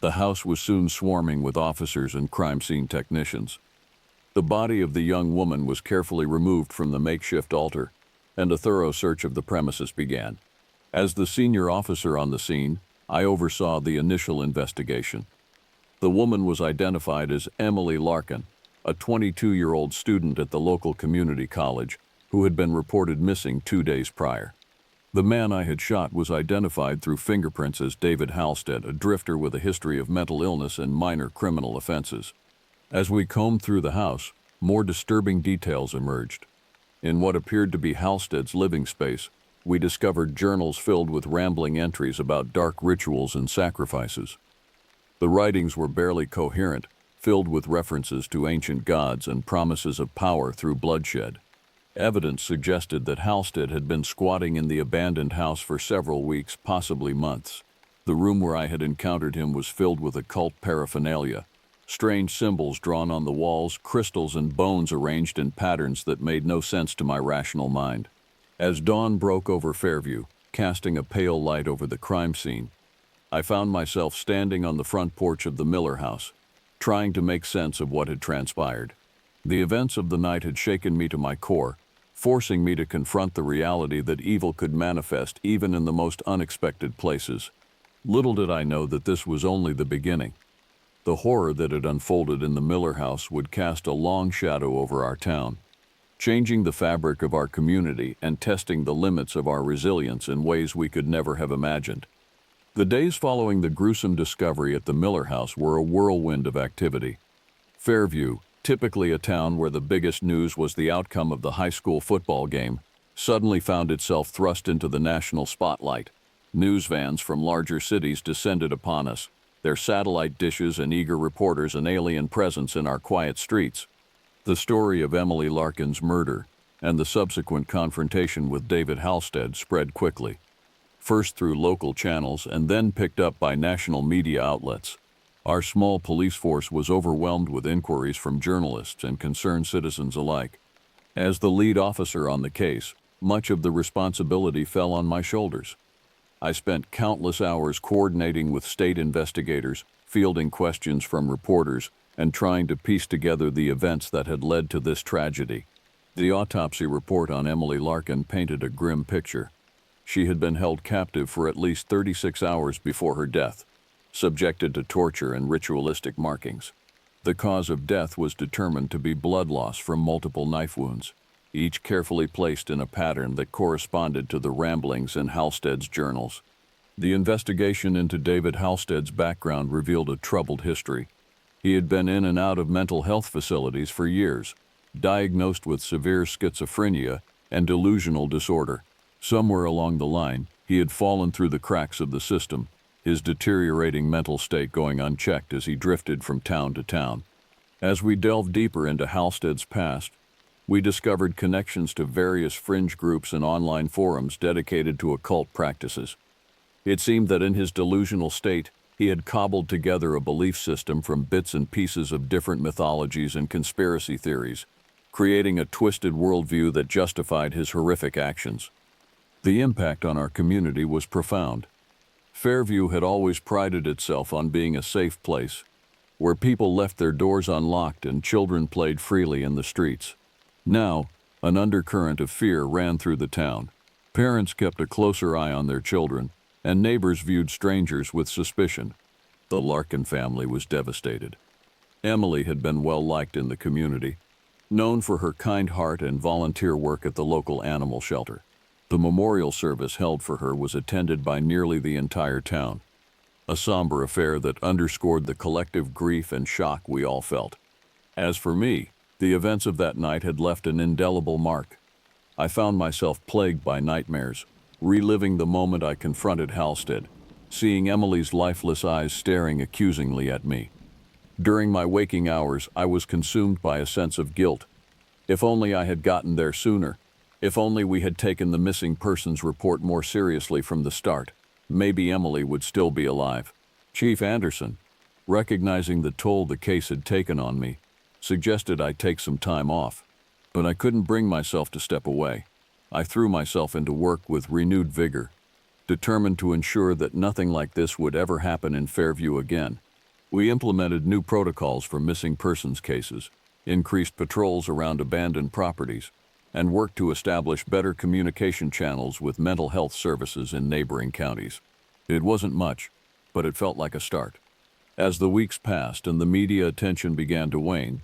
The house was soon swarming with officers and crime scene technicians. The body of the young woman was carefully removed from the makeshift altar, and a thorough search of the premises began. As the senior officer on the scene, I oversaw the initial investigation. The woman was identified as Emily Larkin, a 22-year-old student at the local community college who had been reported missing 2 days prior. The man I had shot was identified through fingerprints as David Halstead, a drifter with a history of mental illness and minor criminal offenses. As we combed through the house, more disturbing details emerged. In what appeared to be Halstead's living space, we discovered journals filled with rambling entries about dark rituals and sacrifices. The writings were barely coherent, filled with references to ancient gods and promises of power through bloodshed. Evidence suggested that Halstead had been squatting in the abandoned house for several weeks, possibly months. The room where I had encountered him was filled with occult paraphernalia, strange symbols drawn on the walls, crystals and bones arranged in patterns that made no sense to my rational mind. As dawn broke over Fairview, casting a pale light over the crime scene, I found myself standing on the front porch of the Miller house, trying to make sense of what had transpired. The events of the night had shaken me to my core, forcing me to confront the reality that evil could manifest even in the most unexpected places. Little did I know that this was only the beginning. The horror that had unfolded in the Miller house would cast a long shadow over our town, changing the fabric of our community and testing the limits of our resilience in ways we could never have imagined. The days following the gruesome discovery at the Miller house were a whirlwind of activity. Fairview, typically a town where the biggest news was the outcome of the high school football game, suddenly found itself thrust into the national spotlight. News vans from larger cities descended upon us, their satellite dishes and eager reporters an alien presence in our quiet streets. The story of Emily Larkin's murder and the subsequent confrontation with David Halstead spread quickly, first through local channels and then picked up by national media outlets. Our small police force was overwhelmed with inquiries from journalists and concerned citizens alike. As the lead officer on the case, much of the responsibility fell on my shoulders. I spent countless hours coordinating with state investigators, fielding questions from reporters, and trying to piece together the events that had led to this tragedy. The autopsy report on Emily Larkin painted a grim picture. She had been held captive for at least 36 hours before her death, subjected to torture and ritualistic markings. The cause of death was determined to be blood loss from multiple knife wounds, each carefully placed in a pattern that corresponded to the ramblings in Halstead's journals. The investigation into David Halstead's background revealed a troubled history. He had been in and out of mental health facilities for years, diagnosed with severe schizophrenia and delusional disorder. Somewhere along the line, he had fallen through the cracks of the system, his deteriorating mental state going unchecked as he drifted from town to town. As we delved deeper into Halstead's past, we discovered connections to various fringe groups and online forums dedicated to occult practices. It seemed that in his delusional state, he had cobbled together a belief system from bits and pieces of different mythologies and conspiracy theories, creating a twisted worldview that justified his horrific actions. The impact on our community was profound. Fairview had always prided itself on being a safe place, where people left their doors unlocked and children played freely in the streets. Now, an undercurrent of fear ran through the town. Parents kept a closer eye on their children, and neighbors viewed strangers with suspicion. The Larkin family was devastated. Emily had been well liked in the community, known for her kind heart and volunteer work at the local animal shelter. The memorial service held for her was attended by nearly the entire town, a somber affair that underscored the collective grief and shock we all felt. As for me, the events of that night had left an indelible mark. I found myself plagued by nightmares, reliving the moment I confronted Halstead, seeing Emily's lifeless eyes staring accusingly at me. During my waking hours, I was consumed by a sense of guilt. If only I had gotten there sooner. If only we had taken the missing persons report more seriously from the start, maybe Emily would still be alive. Chief Anderson, recognizing the toll the case had taken on me, suggested I take some time off, but I couldn't bring myself to step away. I threw myself into work with renewed vigor, determined to ensure that nothing like this would ever happen in Fairview again. We implemented new protocols for missing persons cases, increased patrols around abandoned properties, and worked to establish better communication channels with mental health services in neighboring counties. It wasn't much, but it felt like a start. As the weeks passed and the media attention began to wane,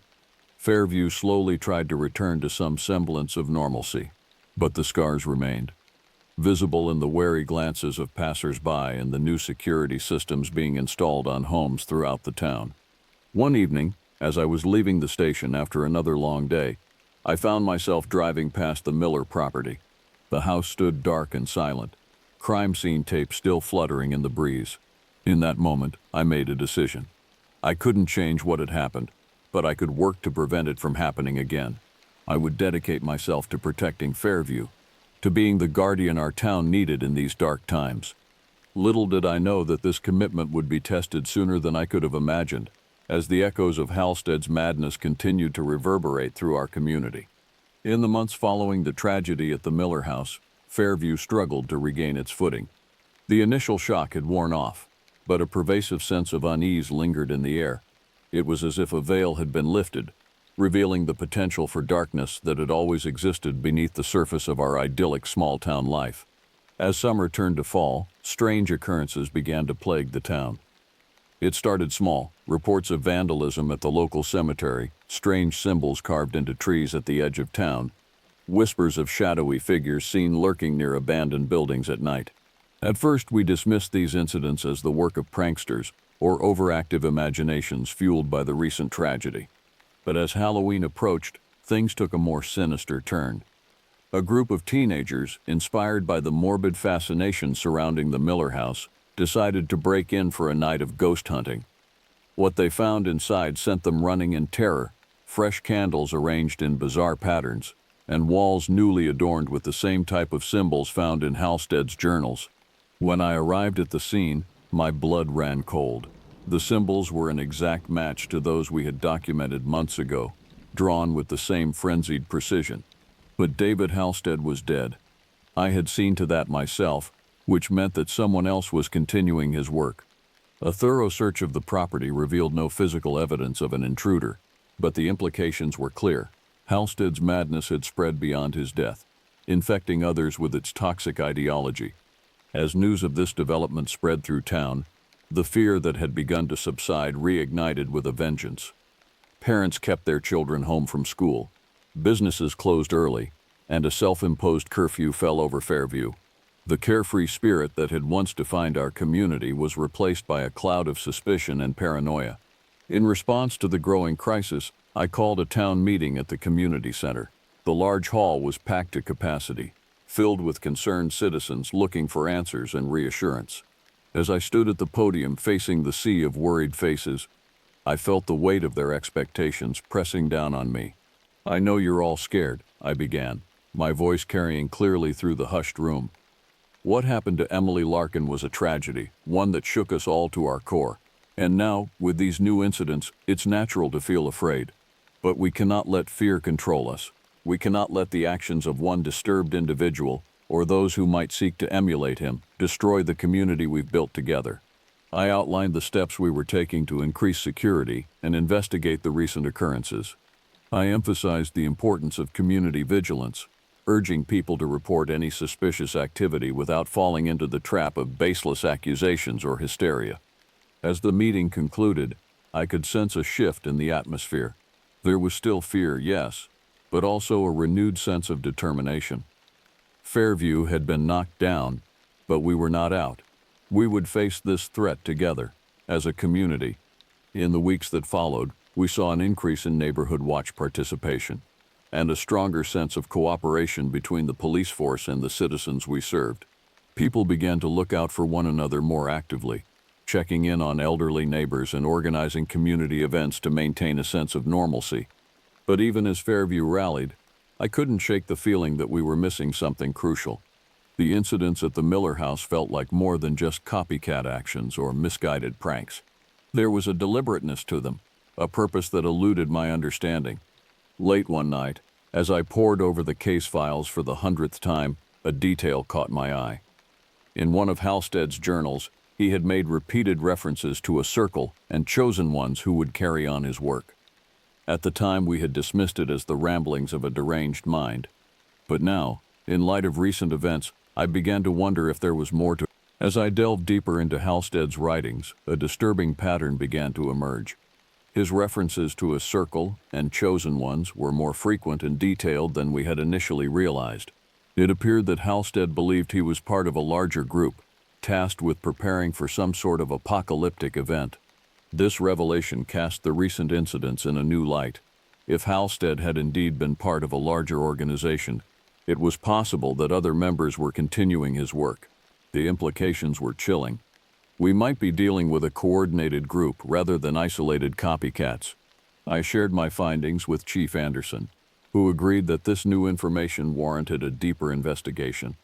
Fairview slowly tried to return to some semblance of normalcy. But the scars remained, visible in the wary glances of passers-by and the new security systems being installed on homes throughout the town. One evening, as I was leaving the station after another long day, I found myself driving past the Miller property. The house stood dark and silent, crime scene tape still fluttering in the breeze. In that moment, I made a decision. I couldn't change what had happened, but I could work to prevent it from happening again. I would dedicate myself to protecting Fairview, to being the guardian our town needed in these dark times. Little did I know that this commitment would be tested sooner than I could have imagined, as the echoes of Halstead's madness continued to reverberate through our community. In the months following the tragedy at the Miller house, Fairview struggled to regain its footing. The initial shock had worn off, but a pervasive sense of unease lingered in the air. It was as if a veil had been lifted, revealing the potential for darkness that had always existed beneath the surface of our idyllic small-town life. As summer turned to fall, strange occurrences began to plague the town. It started small, reports of vandalism at the local cemetery, strange symbols carved into trees at the edge of town, whispers of shadowy figures seen lurking near abandoned buildings at night. At first, we dismissed these incidents as the work of pranksters or overactive imaginations fueled by the recent tragedy. But as Halloween approached, things took a more sinister turn. A group of teenagers, inspired by the morbid fascination surrounding the Miller house, decided to break in for a night of ghost hunting. What they found inside sent them running in terror: fresh candles arranged in bizarre patterns, and walls newly adorned with the same type of symbols found in Halstead's journals. When I arrived at the scene, my blood ran cold. The symbols were an exact match to those we had documented months ago, drawn with the same frenzied precision. But David Halstead was dead. I had seen to that myself, which meant that someone else was continuing his work. A thorough search of the property revealed no physical evidence of an intruder, but the implications were clear. Halstead's madness had spread beyond his death, infecting others with its toxic ideology. As news of this development spread through town, the fear that had begun to subside reignited with a vengeance. Parents kept their children home from school, businesses closed early, and a self-imposed curfew fell over Fairview. The carefree spirit that had once defined our community was replaced by a cloud of suspicion and paranoia. In response to the growing crisis, I called a town meeting at the community center. The large hall was packed to capacity, filled with concerned citizens looking for answers and reassurance. As I stood at the podium facing the sea of worried faces, I felt the weight of their expectations pressing down on me. "I know you're all scared," I began, my voice carrying clearly through the hushed room. What happened to Emily Larkin was a tragedy, one that shook us all to our core. And now, with these new incidents, it's natural to feel afraid. But we cannot let fear control us. We cannot let the actions of one disturbed individual, or those who might seek to emulate him, destroy the community we've built together. I outlined the steps we were taking to increase security and investigate the recent occurrences. I emphasized the importance of community vigilance, urging people to report any suspicious activity without falling into the trap of baseless accusations or hysteria. As the meeting concluded, I could sense a shift in the atmosphere. There was still fear, yes, but also a renewed sense of determination. Fairview had been knocked down, but we were not out. We would face this threat together, as a community. In the weeks that followed, we saw an increase in neighborhood watch participation, and a stronger sense of cooperation between the police force and the citizens we served. People began to look out for one another more actively, checking in on elderly neighbors and organizing community events to maintain a sense of normalcy. But even as Fairview rallied, I couldn't shake the feeling that we were missing something crucial. The incidents at the Miller house felt like more than just copycat actions or misguided pranks. There was a deliberateness to them, a purpose that eluded my understanding. Late one night, as I pored over the case files for the 100th time, a detail caught my eye. In one of Halstead's journals, he had made repeated references to a circle and chosen ones who would carry on his work. At the time, we had dismissed it as the ramblings of a deranged mind. But now, in light of recent events, I began to wonder if there was more to it. As I delved deeper into Halstead's writings, a disturbing pattern began to emerge. His references to a circle and chosen ones were more frequent and detailed than we had initially realized. It appeared that Halstead believed he was part of a larger group, tasked with preparing for some sort of apocalyptic event. This revelation cast the recent incidents in a new light. If Halstead had indeed been part of a larger organization, it was possible that other members were continuing his work. The implications were chilling. We might be dealing with a coordinated group rather than isolated copycats. I shared my findings with Chief Anderson, who agreed that this new information warranted a deeper investigation.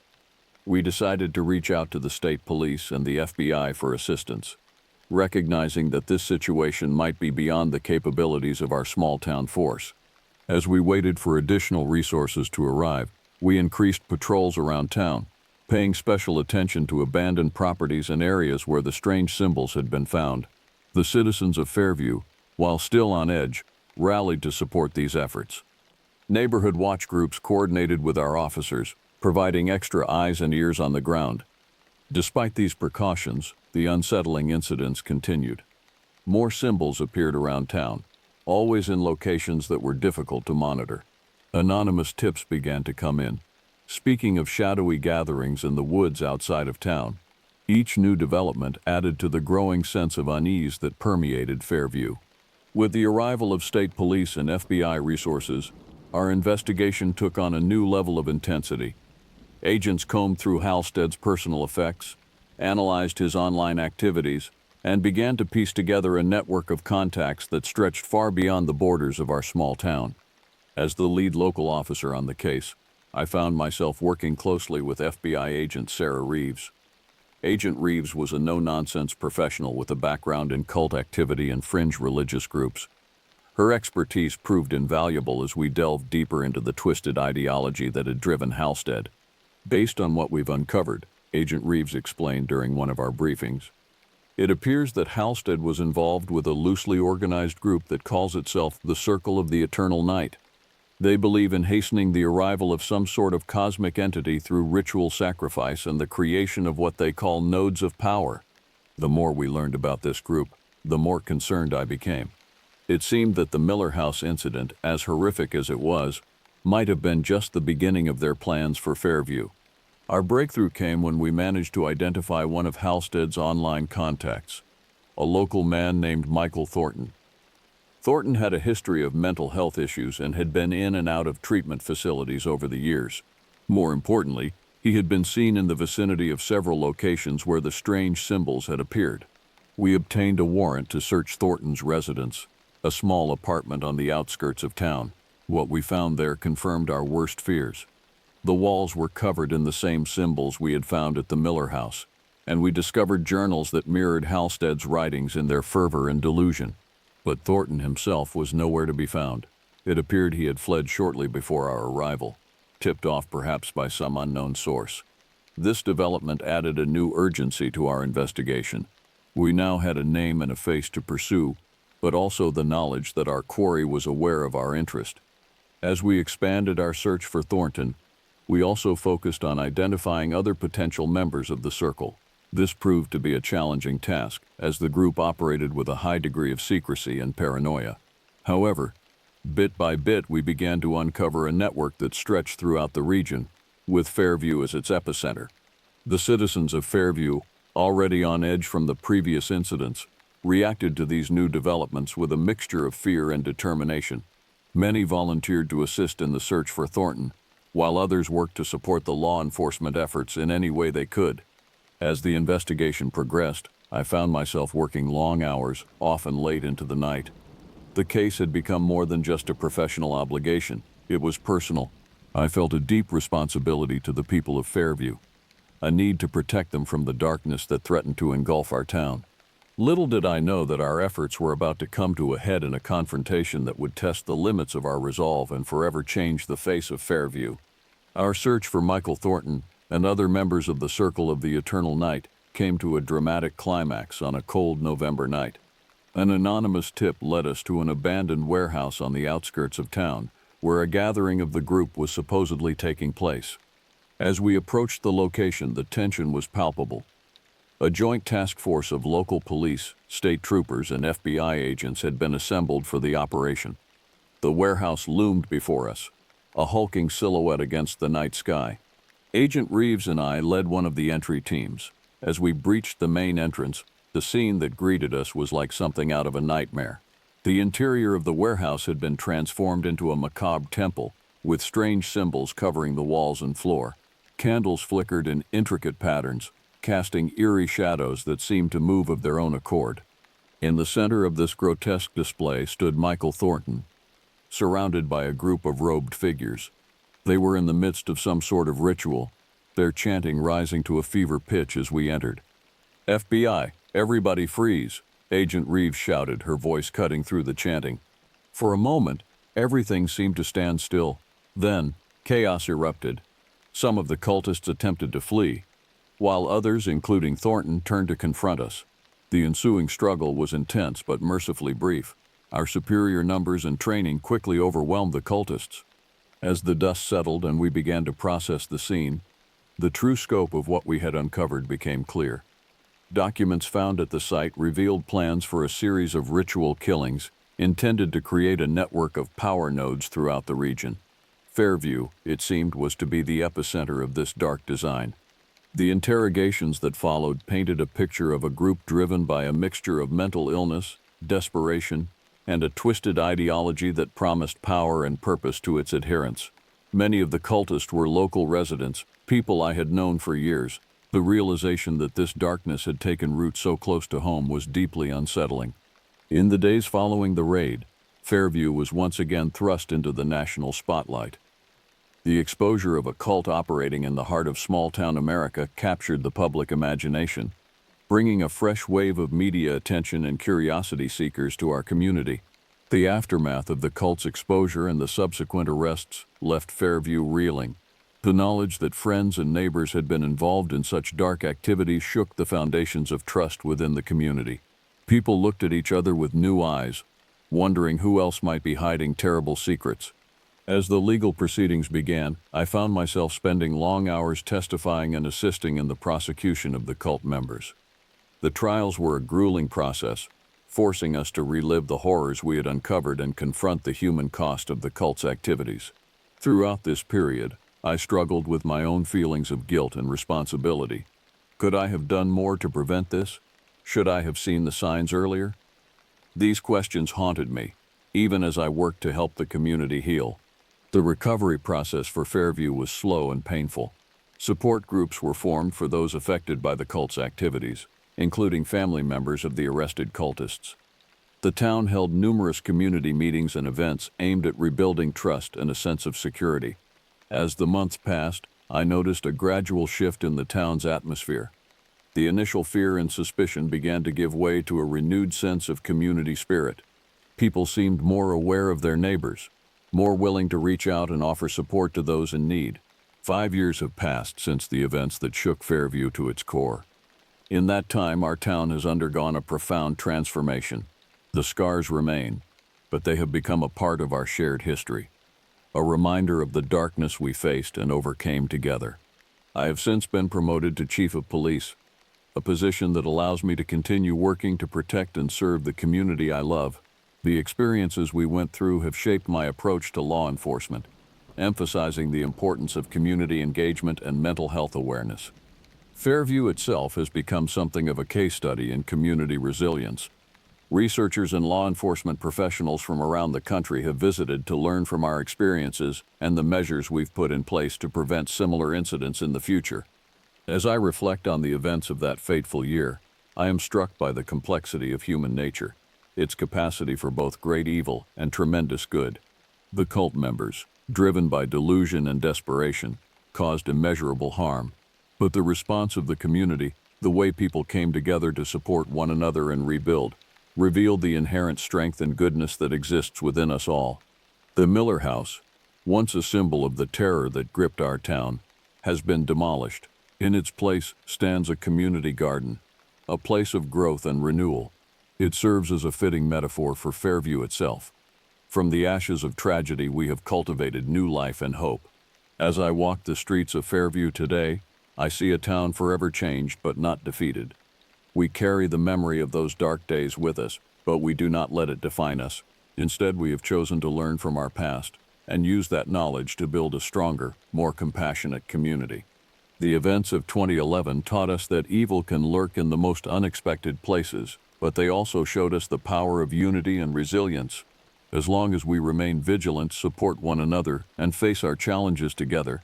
We decided to reach out to the state police and the FBI for assistance, recognizing that this situation might be beyond the capabilities of our small-town force. As we waited for additional resources to arrive, we increased patrols around town, paying special attention to abandoned properties and areas where the strange symbols had been found. The citizens of Fairview, while still on edge, rallied to support these efforts. Neighborhood watch groups coordinated with our officers, providing extra eyes and ears on the ground. Despite these precautions, the unsettling incidents continued. More symbols appeared around town, always in locations that were difficult to monitor. Anonymous tips began to come in, speaking of shadowy gatherings in the woods outside of town. Each new development added to the growing sense of unease that permeated Fairview. With the arrival of state police and FBI resources, our investigation took on a new level of intensity. Agents combed through Halstead's personal effects, analyzed his online activities, and began to piece together a network of contacts that stretched far beyond the borders of our small town. As the lead local officer on the case, I found myself working closely with FBI agent Sarah Reeves. Agent Reeves was a no-nonsense professional with a background in cult activity and fringe religious groups. Her expertise proved invaluable as we delved deeper into the twisted ideology that had driven Halstead. Based on what we've uncovered, Agent Reeves explained during one of our briefings, it appears that Halstead was involved with a loosely organized group that calls itself the Circle of the Eternal Night. They believe in hastening the arrival of some sort of cosmic entity through ritual sacrifice and the creation of what they call nodes of power. The more we learned about this group, the more concerned I became. It seemed that the Miller House incident, as horrific as it was, might have been just the beginning of their plans for Fairview. Our breakthrough came when we managed to identify one of Halstead's online contacts, a local man named Michael Thornton. Thornton had a history of mental health issues and had been in and out of treatment facilities over the years. More importantly, he had been seen in the vicinity of several locations where the strange symbols had appeared. We obtained a warrant to search Thornton's residence, a small apartment on the outskirts of town. What we found there confirmed our worst fears. The walls were covered in the same symbols we had found at the Miller house, and we discovered journals that mirrored Halstead's writings in their fervor and delusion. But Thornton himself was nowhere to be found. It appeared he had fled shortly before our arrival, tipped off perhaps by some unknown source. This development added a new urgency to our investigation. We now had a name and a face to pursue, but also the knowledge that our quarry was aware of our interest. As we expanded our search for Thornton, we also focused on identifying other potential members of the circle. This proved to be a challenging task, as the group operated with a high degree of secrecy and paranoia. However, bit by bit we began to uncover a network that stretched throughout the region, with Fairview as its epicenter. The citizens of Fairview, already on edge from the previous incidents, reacted to these new developments with a mixture of fear and determination. Many volunteered to assist in the search for Thornton, while others worked to support the law enforcement efforts in any way they could. As the investigation progressed, I found myself working long hours, often late into the night. The case had become more than just a professional obligation. It was personal. I felt a deep responsibility to the people of Fairview. a need to protect them from the darkness that threatened to engulf our town. Little did I know that our efforts were about to come to a head in a confrontation that would test the limits of our resolve and forever change the face of Fairview. Our search for Michael Thornton and other members of the Circle of the Eternal Night came to a dramatic climax on a cold November night. An anonymous tip led us to an abandoned warehouse on the outskirts of town, where a gathering of the group was supposedly taking place. As we approached the location, the tension was palpable. A joint task force of local police, state troopers, and FBI agents had been assembled for the operation. The warehouse loomed before us, a hulking silhouette against the night sky. Agent Reeves and I led one of the entry teams. As we breached the main entrance, the scene that greeted us was like something out of a nightmare. The interior of the warehouse had been transformed into a macabre temple, with strange symbols covering the walls and floor. Candles flickered in intricate patterns, casting eerie shadows that seemed to move of their own accord. In the center of this grotesque display stood Michael Thornton, surrounded by a group of robed figures. They were in the midst of some sort of ritual, their chanting rising to a fever pitch as we entered. "FBI, everybody freeze," Agent Reeves shouted, her voice cutting through the chanting. For a moment, everything seemed to stand still. Then, chaos erupted. Some of the cultists attempted to flee, while others, including Thornton, turned to confront us. The ensuing struggle was intense but mercifully brief. Our superior numbers and training quickly overwhelmed the cultists. As the dust settled and we began to process the scene, the true scope of what we had uncovered became clear. Documents found at the site revealed plans for a series of ritual killings intended to create a network of power nodes throughout the region. Fairview, it seemed, was to be the epicenter of this dark design. The interrogations that followed painted a picture of a group driven by a mixture of mental illness, desperation, and a twisted ideology that promised power and purpose to its adherents. Many of the cultists were local residents, people I had known for years. The realization that this darkness had taken root so close to home was deeply unsettling. In the days following the raid, Fairview was once again thrust into the national spotlight. The exposure of a cult operating in the heart of small-town America captured the public imagination, bringing a fresh wave of media attention and curiosity seekers to our community. The aftermath of the cult's exposure and the subsequent arrests left Fairview reeling. The knowledge that friends and neighbors had been involved in such dark activities shook the foundations of trust within the community. People looked at each other with new eyes, wondering who else might be hiding terrible secrets. As the legal proceedings began, I found myself spending long hours testifying and assisting in the prosecution of the cult members. The trials were a grueling process, forcing us to relive the horrors we had uncovered and confront the human cost of the cult's activities. Throughout this period, I struggled with my own feelings of guilt and responsibility. Could I have done more to prevent this? Should I have seen the signs earlier? These questions haunted me, even as I worked to help the community heal. The recovery process for Fairview was slow and painful. Support groups were formed for those affected by the cult's activities, including family members of the arrested cultists. The town held numerous community meetings and events aimed at rebuilding trust and a sense of security. As the months passed, I noticed a gradual shift in the town's atmosphere. The initial fear and suspicion began to give way to a renewed sense of community spirit. People seemed more aware of their neighbors, more willing to reach out and offer support to those in need. 5 years have passed since the events that shook Fairview to its core. In that time, our town has undergone a profound transformation. The scars remain, but they have become a part of our shared history, a reminder of the darkness we faced and overcame together. I have since been promoted to Chief of Police, a position that allows me to continue working to protect and serve the community I love. The experiences we went through have shaped my approach to law enforcement, emphasizing the importance of community engagement and mental health awareness. Fairview itself has become something of a case study in community resilience. Researchers and law enforcement professionals from around the country have visited to learn from our experiences and the measures we've put in place to prevent similar incidents in the future. As I reflect on the events of that fateful year, I am struck by the complexity of human nature, its capacity for both great evil and tremendous good. The cult members, driven by delusion and desperation, caused immeasurable harm, But the response of the community, the way people came together to support one another and rebuild, revealed the inherent strength and goodness that exists within us all. The Miller House, once a symbol of the terror that gripped our town, has been demolished. In its place stands a community garden, a place of growth and renewal. It serves as a fitting metaphor for Fairview itself. From the ashes of tragedy, we have cultivated new life and hope. As I walk the streets of Fairview today, I see a town forever changed but not defeated. We carry the memory of those dark days with us, but we do not let it define us. Instead, we have chosen to learn from our past and use that knowledge to build a stronger, more compassionate community. The events of 2011 taught us that evil can lurk in the most unexpected places, but they also showed us the power of unity and resilience. As long as we remain vigilant, support one another, and face our challenges together,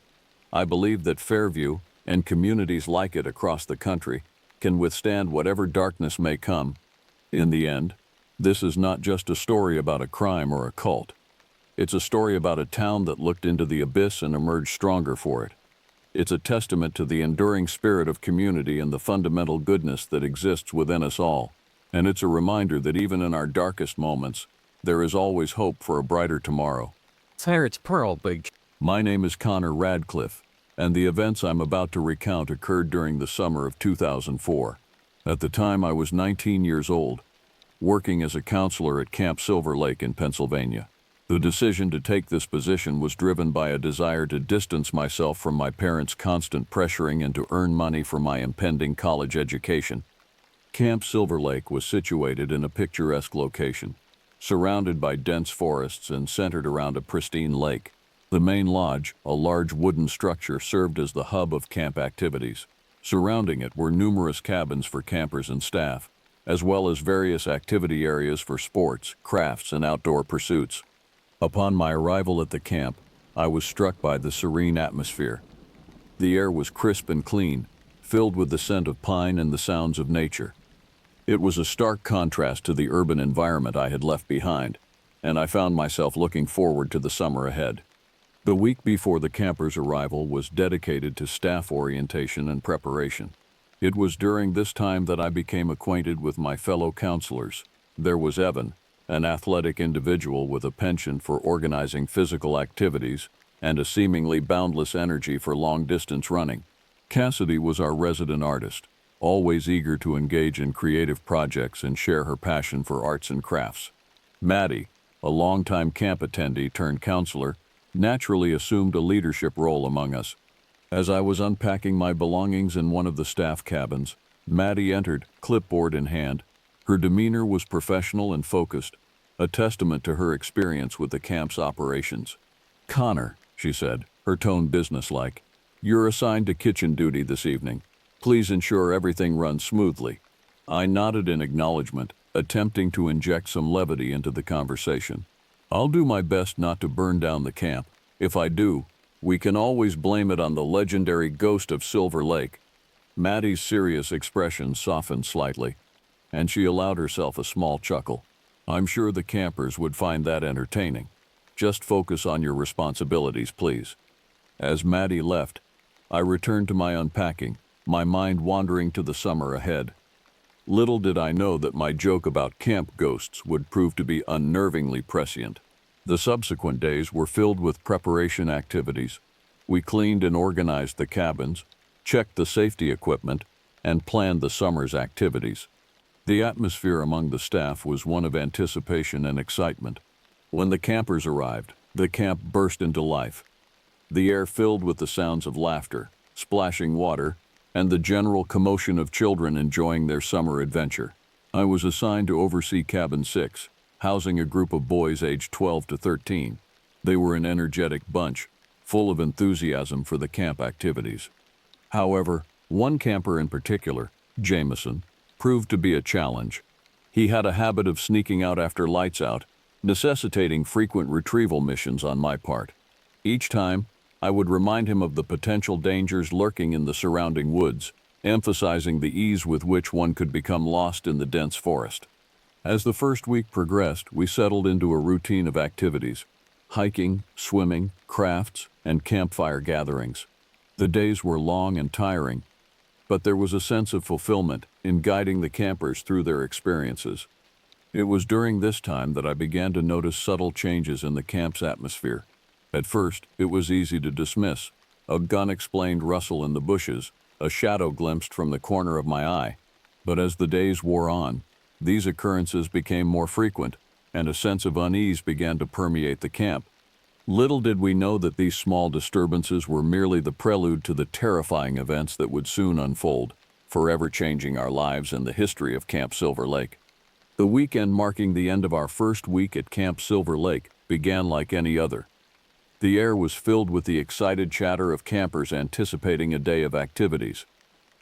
I believe that Fairview, and communities like it across the country, can withstand whatever darkness may come. In the end, this is not just a story about a crime or a cult. It's a story about a town that looked into the abyss and emerged stronger for it. It's a testament to the enduring spirit of community and the fundamental goodness that exists within us all. And it's a reminder that even in our darkest moments, there is always hope for a brighter tomorrow. It's Pearl, Big. My name is Connor Radcliffe, and the events I'm about to recount occurred during the summer of 2004. At the time, I was 19 years old, working as a counselor at Camp Silver Lake in Pennsylvania. The decision to take this position was driven by a desire to distance myself from my parents' constant pressuring and to earn money for my impending college education. Camp Silver Lake was situated in a picturesque location, surrounded by dense forests and centered around a pristine lake. The main lodge, a large wooden structure, served as the hub of camp activities. Surrounding it were numerous cabins for campers and staff, as well as various activity areas for sports, crafts, and outdoor pursuits. Upon my arrival at the camp, I was struck by the serene atmosphere. The air was crisp and clean, filled with the scent of pine and the sounds of nature. It was a stark contrast to the urban environment I had left behind, and I found myself looking forward to the summer ahead. The week before the campers' arrival was dedicated to staff orientation and preparation. It was during this time that I became acquainted with my fellow counselors. There was Evan, an athletic individual with a penchant for organizing physical activities and a seemingly boundless energy for long-distance running. Cassidy was our resident artist, always eager to engage in creative projects and share her passion for arts and crafts. Maddie, a longtime camp attendee turned counselor, naturally assumed a leadership role among us. As I was unpacking my belongings in one of the staff cabins, Maddie entered, clipboard in hand. Her demeanor was professional and focused, a testament to her experience with the camp's operations. "Connor," she said, her tone businesslike, "you're assigned to kitchen duty this evening. Please ensure everything runs smoothly." I nodded in acknowledgement, attempting to inject some levity into the conversation. "I'll do my best not to burn down the camp. If I do, we can always blame it on the legendary ghost of Silver Lake." Maddie's serious expression softened slightly, and she allowed herself a small chuckle. "I'm sure the campers would find that entertaining. Just focus on your responsibilities, please." As Maddie left, I returned to my unpacking, my mind wandering to the summer ahead. Little did I know that my joke about camp ghosts would prove to be unnervingly prescient. The subsequent days were filled with preparation activities. We cleaned and organized the cabins, checked the safety equipment, and planned the summer's activities. The atmosphere among the staff was one of anticipation and excitement. When the campers arrived, the camp burst into life. The air filled with the sounds of laughter, splashing water, and the general commotion of children enjoying their summer adventure. I was assigned to oversee Cabin 6, housing a group of boys aged 12 to 13. They were an energetic bunch, full of enthusiasm for the camp activities. However, one camper in particular, Jameson, proved to be a challenge. He had a habit of sneaking out after lights out, necessitating frequent retrieval missions on my part. Each time, I would remind him of the potential dangers lurking in the surrounding woods, emphasizing the ease with which one could become lost in the dense forest. As the first week progressed, we settled into a routine of activities: hiking, swimming, crafts, and campfire gatherings. The days were long and tiring, but there was a sense of fulfillment in guiding the campers through their experiences. It was during this time that I began to notice subtle changes in the camp's atmosphere. At first, it was easy to dismiss. A gun-explained rustle in the bushes, a shadow glimpsed from the corner of my eye. But as the days wore on, these occurrences became more frequent, and a sense of unease began to permeate the camp. Little did we know that these small disturbances were merely the prelude to the terrifying events that would soon unfold, forever changing our lives and the history of Camp Silver Lake. The weekend marking the end of our first week at Camp Silver Lake began like any other. The air was filled with the excited chatter of campers anticipating a day of activities.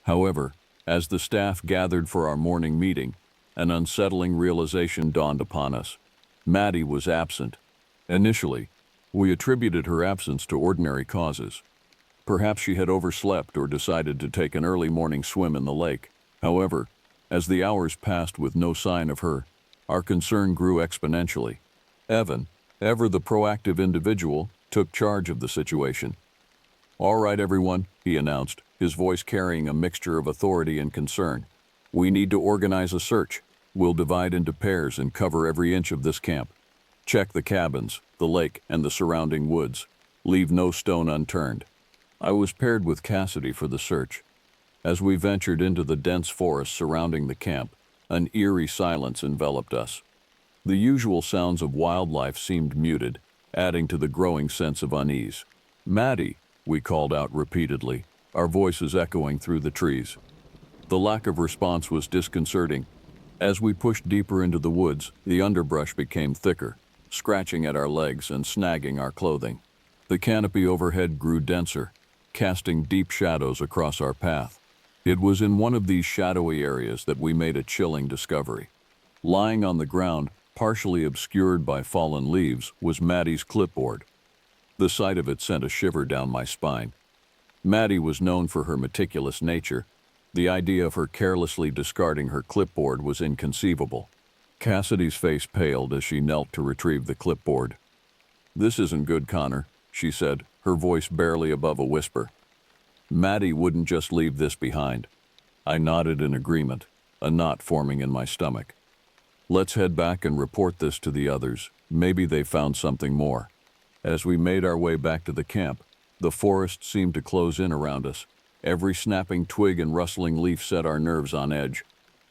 However, as the staff gathered for our morning meeting, an unsettling realization dawned upon us. Maddie was absent. Initially, we attributed her absence to ordinary causes. Perhaps she had overslept or decided to take an early morning swim in the lake. However, as the hours passed with no sign of her, our concern grew exponentially. Evan, ever the proactive individual, took charge of the situation. "All right, everyone," he announced, his voice carrying a mixture of authority and concern. "We need to organize a search. We'll divide into pairs and cover every inch of this camp. Check the cabins, the lake, and the surrounding woods. Leave no stone unturned." I was paired with Cassidy for the search. As we ventured into the dense forest surrounding the camp, an eerie silence enveloped us. The usual sounds of wildlife seemed muted, adding to the growing sense of unease. "Maddie," we called out repeatedly, our voices echoing through the trees. The lack of response was disconcerting. As we pushed deeper into the woods, the underbrush became thicker, scratching at our legs and snagging our clothing. The canopy overhead grew denser, casting deep shadows across our path. It was in one of these shadowy areas that we made a chilling discovery. Lying on the ground, partially obscured by fallen leaves, was Maddie's clipboard. The sight of it sent a shiver down my spine. Maddie was known for her meticulous nature. The idea of her carelessly discarding her clipboard was inconceivable. Cassidy's face paled as she knelt to retrieve the clipboard. "This isn't good, Connor," she said, her voice barely above a whisper. "Maddie wouldn't just leave this behind." I nodded in agreement, a knot forming in my stomach. "Let's head back and report this to the others. Maybe they found something more." As we made our way back to the camp, the forest seemed to close in around us. Every snapping twig and rustling leaf set our nerves on edge.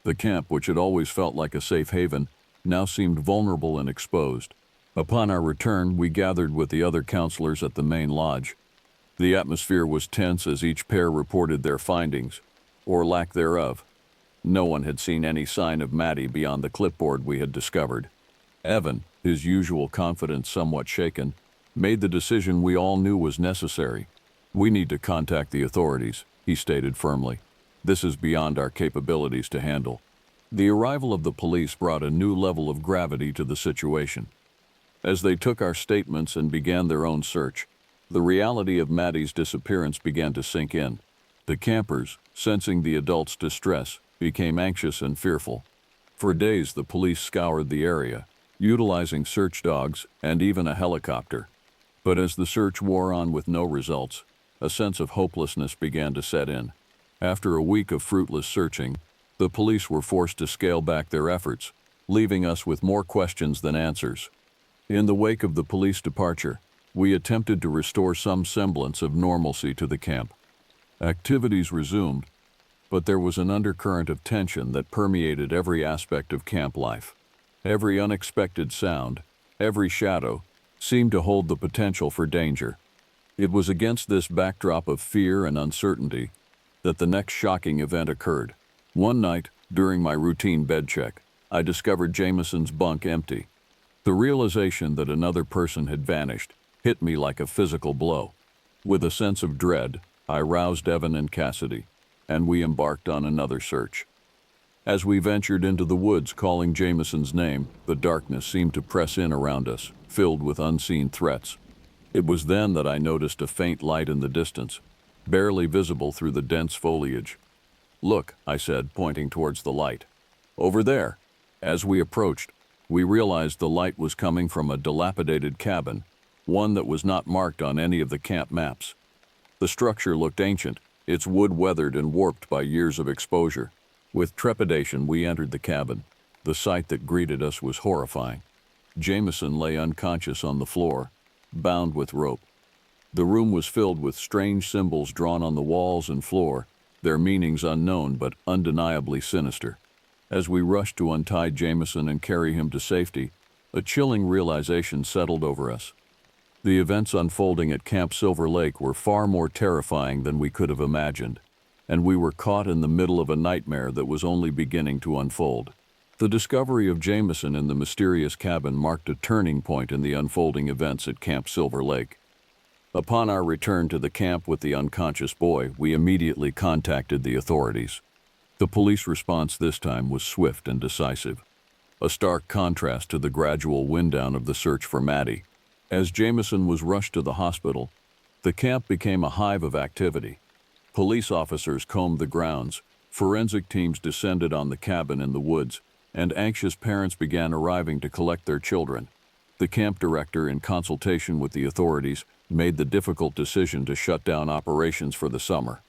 The camp, which had always felt like a safe haven, now seemed vulnerable and exposed. Upon our return, we gathered with the other counselors at the main lodge. The atmosphere was tense as each pair reported their findings, or lack thereof. No one had seen any sign of Maddie beyond the clipboard we had discovered. Evan, his usual confidence somewhat shaken, made the decision we all knew was necessary. "We need to contact the authorities," he stated firmly. "This is beyond our capabilities to handle." The arrival of the police brought a new level of gravity to the situation. As they took our statements and began their own search, the reality of Maddie's disappearance began to sink in. The campers, sensing the adults' distress, became anxious and fearful. For days, the police scoured the area, utilizing search dogs and even a helicopter. But as the search wore on with no results, a sense of hopelessness began to set in. After a week of fruitless searching, the police were forced to scale back their efforts, leaving us with more questions than answers. In the wake of the police departure, we attempted to restore some semblance of normalcy to the camp. Activities resumed, but there was an undercurrent of tension that permeated every aspect of camp life. Every unexpected sound, every shadow, seemed to hold the potential for danger. It was against this backdrop of fear and uncertainty that the next shocking event occurred. One night, during my routine bed check, I discovered Jameson's bunk empty. The realization that another person had vanished hit me like a physical blow. With a sense of dread, I roused Evan and Cassidy, and we embarked on another search. As we ventured into the woods calling Jameson's name, the darkness seemed to press in around us, filled with unseen threats. It was then that I noticed a faint light in the distance, barely visible through the dense foliage. "Look," I said, pointing towards the light. "Over there." As we approached, we realized the light was coming from a dilapidated cabin, one that was not marked on any of the camp maps. The structure looked ancient, its wood weathered and warped by years of exposure. With trepidation, we entered the cabin. The sight that greeted us was horrifying. Jameson lay unconscious on the floor, bound with rope. The room was filled with strange symbols drawn on the walls and floor, their meanings unknown but undeniably sinister. As we rushed to untie Jameson and carry him to safety, a chilling realization settled over us. The events unfolding at Camp Silver Lake were far more terrifying than we could have imagined, and we were caught in the middle of a nightmare that was only beginning to unfold. The discovery of Jameson in the mysterious cabin marked a turning point in the unfolding events at Camp Silver Lake. Upon our return to the camp with the unconscious boy, we immediately contacted the authorities. The police response this time was swift and decisive, a stark contrast to the gradual wind-down of the search for Maddie. As Jameson was rushed to the hospital, the camp became a hive of activity. Police officers combed the grounds, forensic teams descended on the cabin in the woods, and anxious parents began arriving to collect their children. The camp director, in consultation with the authorities, made the difficult decision to shut down operations for the summer.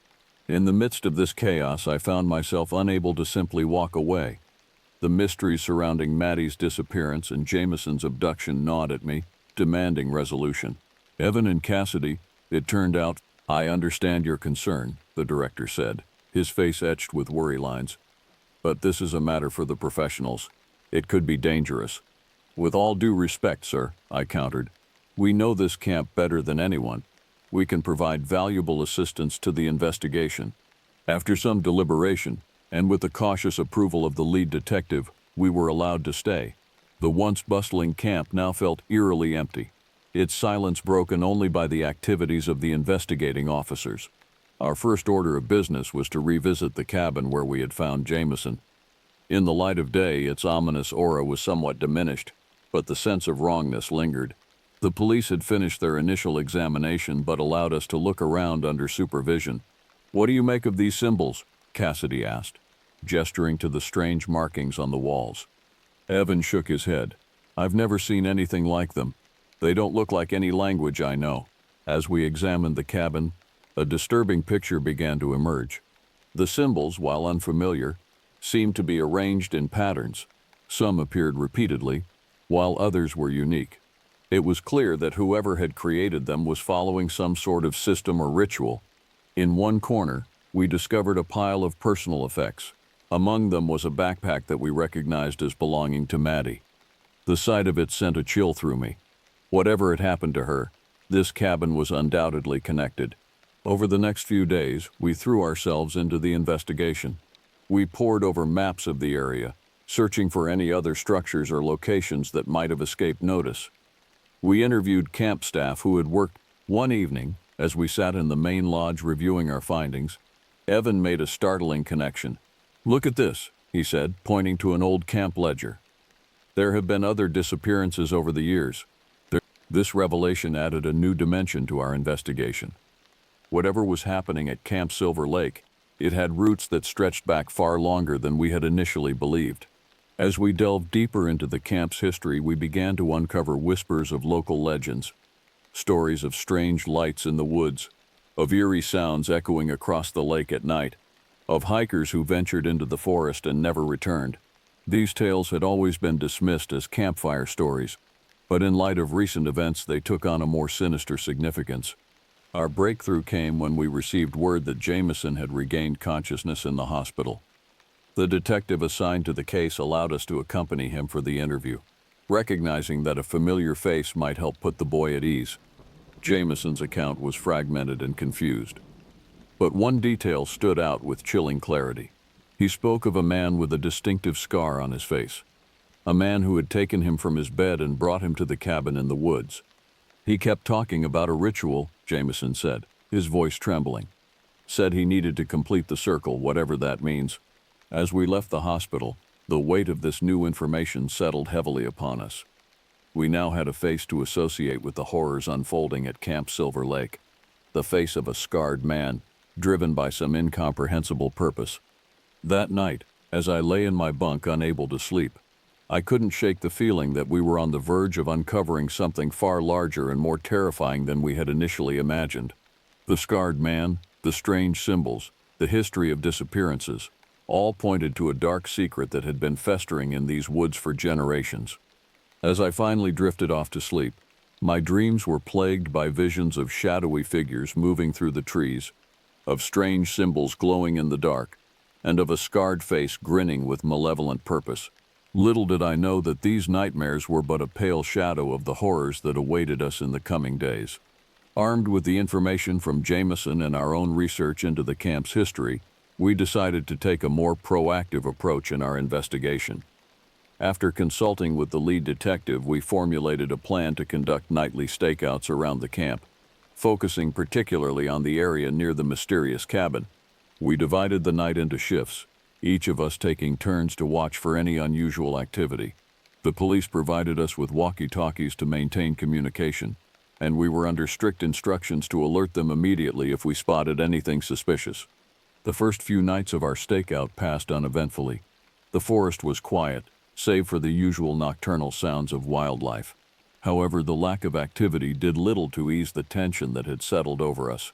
In the midst of this chaos, I found myself unable to simply walk away. The mysteries surrounding Maddie's disappearance and Jameson's abduction gnawed at me, demanding resolution. Evan and Cassidy, it turned out, I understand your concern, the director said, his face etched with worry lines. But this is a matter for the professionals. It could be dangerous. With all due respect, sir, I countered. We know this camp better than anyone. We can provide valuable assistance to the investigation. After some deliberation, and with the cautious approval of the lead detective, we were allowed to stay. The once bustling camp now felt eerily empty, its silence broken only by the activities of the investigating officers. Our first order of business was to revisit the cabin where we had found Jameson. In the light of day, its ominous aura was somewhat diminished, but the sense of wrongness lingered. The police had finished their initial examination but allowed us to look around under supervision. "What do you make of these symbols?" Cassidy asked, gesturing to the strange markings on the walls. Evan shook his head. "I've never seen anything like them. They don't look like any language I know." As we examined the cabin, a disturbing picture began to emerge. The symbols, while unfamiliar, seemed to be arranged in patterns. Some appeared repeatedly, while others were unique. It was clear that whoever had created them was following some sort of system or ritual. In one corner, we discovered a pile of personal effects. Among them was a backpack that we recognized as belonging to Maddie. The sight of it sent a chill through me. Whatever had happened to her, this cabin was undoubtedly connected. Over the next few days, we threw ourselves into the investigation. We pored over maps of the area, searching for any other structures or locations that might have escaped notice. We interviewed camp staff who had worked. One evening, as we sat in the main lodge reviewing our findings, Evan made a startling connection. "Look at this," he said, pointing to an old camp ledger. "There have been other disappearances over the years." This revelation added a new dimension to our investigation. Whatever was happening at Camp Silver Lake, it had roots that stretched back far longer than we had initially believed. As we delved deeper into the camp's history, we began to uncover whispers of local legends, stories of strange lights in the woods, of eerie sounds echoing across the lake at night, of hikers who ventured into the forest and never returned. These tales had always been dismissed as campfire stories, but in light of recent events they took on a more sinister significance. Our breakthrough came when we received word that Jameson had regained consciousness in the hospital. The detective assigned to the case allowed us to accompany him for the interview, recognizing that a familiar face might help put the boy at ease. Jameson's account was fragmented and confused, but one detail stood out with chilling clarity. He spoke of a man with a distinctive scar on his face, a man who had taken him from his bed and brought him to the cabin in the woods. "He kept talking about a ritual," Jameson said, his voice trembling. "Said he needed to complete the circle, whatever that means." As we left the hospital, the weight of this new information settled heavily upon us. We now had a face to associate with the horrors unfolding at Camp Silver Lake, the face of a scarred man, driven by some incomprehensible purpose. That night, as I lay in my bunk unable to sleep, I couldn't shake the feeling that we were on the verge of uncovering something far larger and more terrifying than we had initially imagined. The scarred man, the strange symbols, the history of disappearances, all pointed to a dark secret that had been festering in these woods for generations. As I finally drifted off to sleep, my dreams were plagued by visions of shadowy figures moving through the trees, of strange symbols glowing in the dark, and of a scarred face grinning with malevolent purpose. Little did I know that these nightmares were but a pale shadow of the horrors that awaited us in the coming days. Armed with the information from Jameson and our own research into the camp's history, we decided to take a more proactive approach in our investigation. After consulting with the lead detective, we formulated a plan to conduct nightly stakeouts around the camp, focusing particularly on the area near the mysterious cabin. We divided the night into shifts, each of us taking turns to watch for any unusual activity. The police provided us with walkie-talkies to maintain communication, and we were under strict instructions to alert them immediately if we spotted anything suspicious. The first few nights of our stakeout passed uneventfully. The forest was quiet, save for the usual nocturnal sounds of wildlife. However, the lack of activity did little to ease the tension that had settled over us.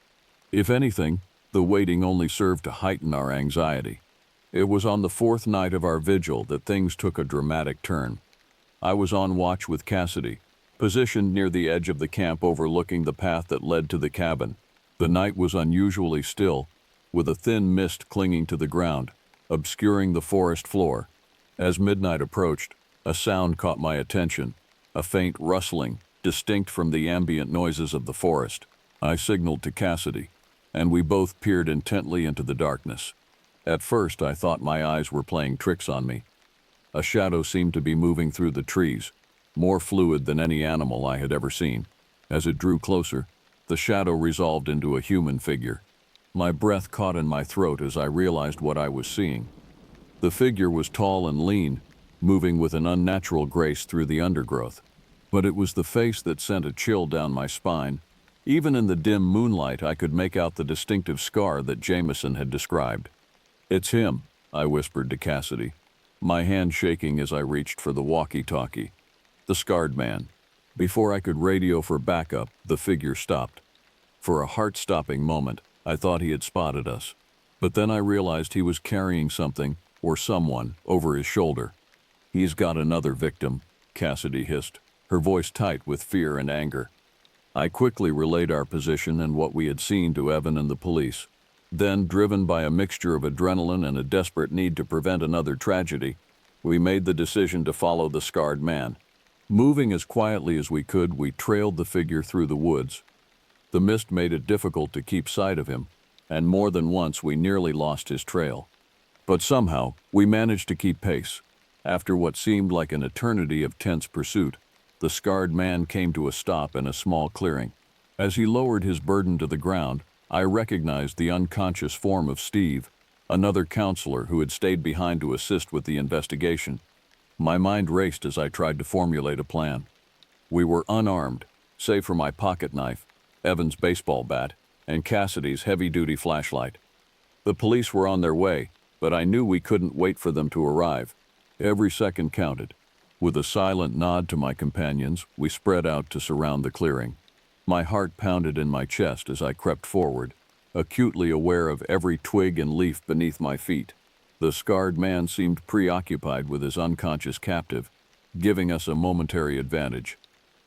If anything, the waiting only served to heighten our anxiety. It was on the fourth night of our vigil that things took a dramatic turn. I was on watch with Cassidy, positioned near the edge of the camp overlooking the path that led to the cabin. The night was unusually still, with a thin mist clinging to the ground, obscuring the forest floor. As midnight approached, a sound caught my attention, a faint rustling, distinct from the ambient noises of the forest. I signaled to Cassidy, and we both peered intently into the darkness. At first, I thought my eyes were playing tricks on me. A shadow seemed to be moving through the trees, more fluid than any animal I had ever seen. As it drew closer, the shadow resolved into a human figure. My breath caught in my throat as I realized what I was seeing. The figure was tall and lean, moving with an unnatural grace through the undergrowth. But it was the face that sent a chill down my spine. Even in the dim moonlight, I could make out the distinctive scar that Jameson had described. "It's him," I whispered to Cassidy, my hand shaking as I reached for the walkie-talkie. The scarred man. Before I could radio for backup, the figure stopped. For a heart-stopping moment, I thought he had spotted us. But then I realized he was carrying something, or someone, over his shoulder. "He's got another victim," Cassidy hissed, her voice tight with fear and anger. I quickly relayed our position and what we had seen to Evan and the police. Then, driven by a mixture of adrenaline and a desperate need to prevent another tragedy, we made the decision to follow the scarred man. Moving as quietly as we could, we trailed the figure through the woods. The mist made it difficult to keep sight of him, and more than once we nearly lost his trail. But somehow, we managed to keep pace. After what seemed like an eternity of tense pursuit, the scarred man came to a stop in a small clearing. As he lowered his burden to the ground, I recognized the unconscious form of Steve, another counselor who had stayed behind to assist with the investigation. My mind raced as I tried to formulate a plan. We were unarmed, save for my pocket knife, Evan's baseball bat, and Cassidy's heavy-duty flashlight. The police were on their way, but I knew we couldn't wait for them to arrive. Every second counted. With a silent nod to my companions, we spread out to surround the clearing. My heart pounded in my chest as I crept forward, acutely aware of every twig and leaf beneath my feet. The scarred man seemed preoccupied with his unconscious captive, giving us a momentary advantage.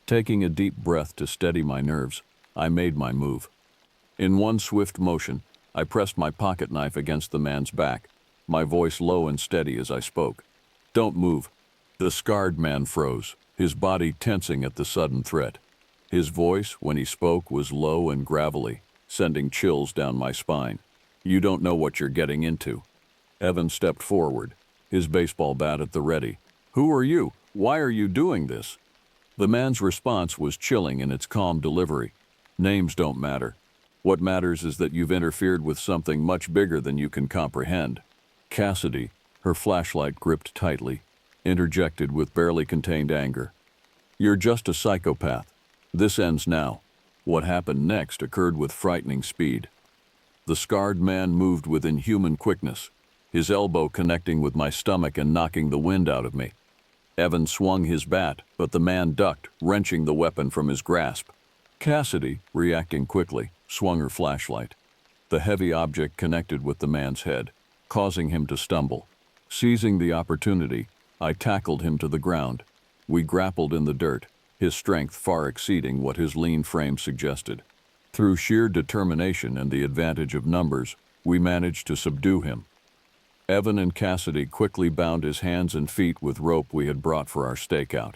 Taking a deep breath to steady my nerves, I made my move. In one swift motion, I pressed my pocket knife against the man's back, my voice low and steady as I spoke. "Don't move." The scarred man froze, his body tensing at the sudden threat. His voice, when he spoke, was low and gravelly, sending chills down my spine. "You don't know what you're getting into." Evan stepped forward, his baseball bat at the ready. "Who are you? Why are you doing this?" The man's response was chilling in its calm delivery. "Names don't matter. What matters is that you've interfered with something much bigger than you can comprehend." Cassidy, her flashlight gripped tightly, interjected with barely contained anger. "You're just a psychopath. This ends now." What happened next occurred with frightening speed. The scarred man moved with inhuman quickness, his elbow connecting with my stomach and knocking the wind out of me. Evan swung his bat, but the man ducked, wrenching the weapon from his grasp. Cassidy, reacting quickly, swung her flashlight. The heavy object connected with the man's head, causing him to stumble. Seizing the opportunity, I tackled him to the ground. We grappled in the dirt, his strength far exceeding what his lean frame suggested. Through sheer determination and the advantage of numbers, we managed to subdue him. Evan and Cassidy quickly bound his hands and feet with rope we had brought for our stakeout.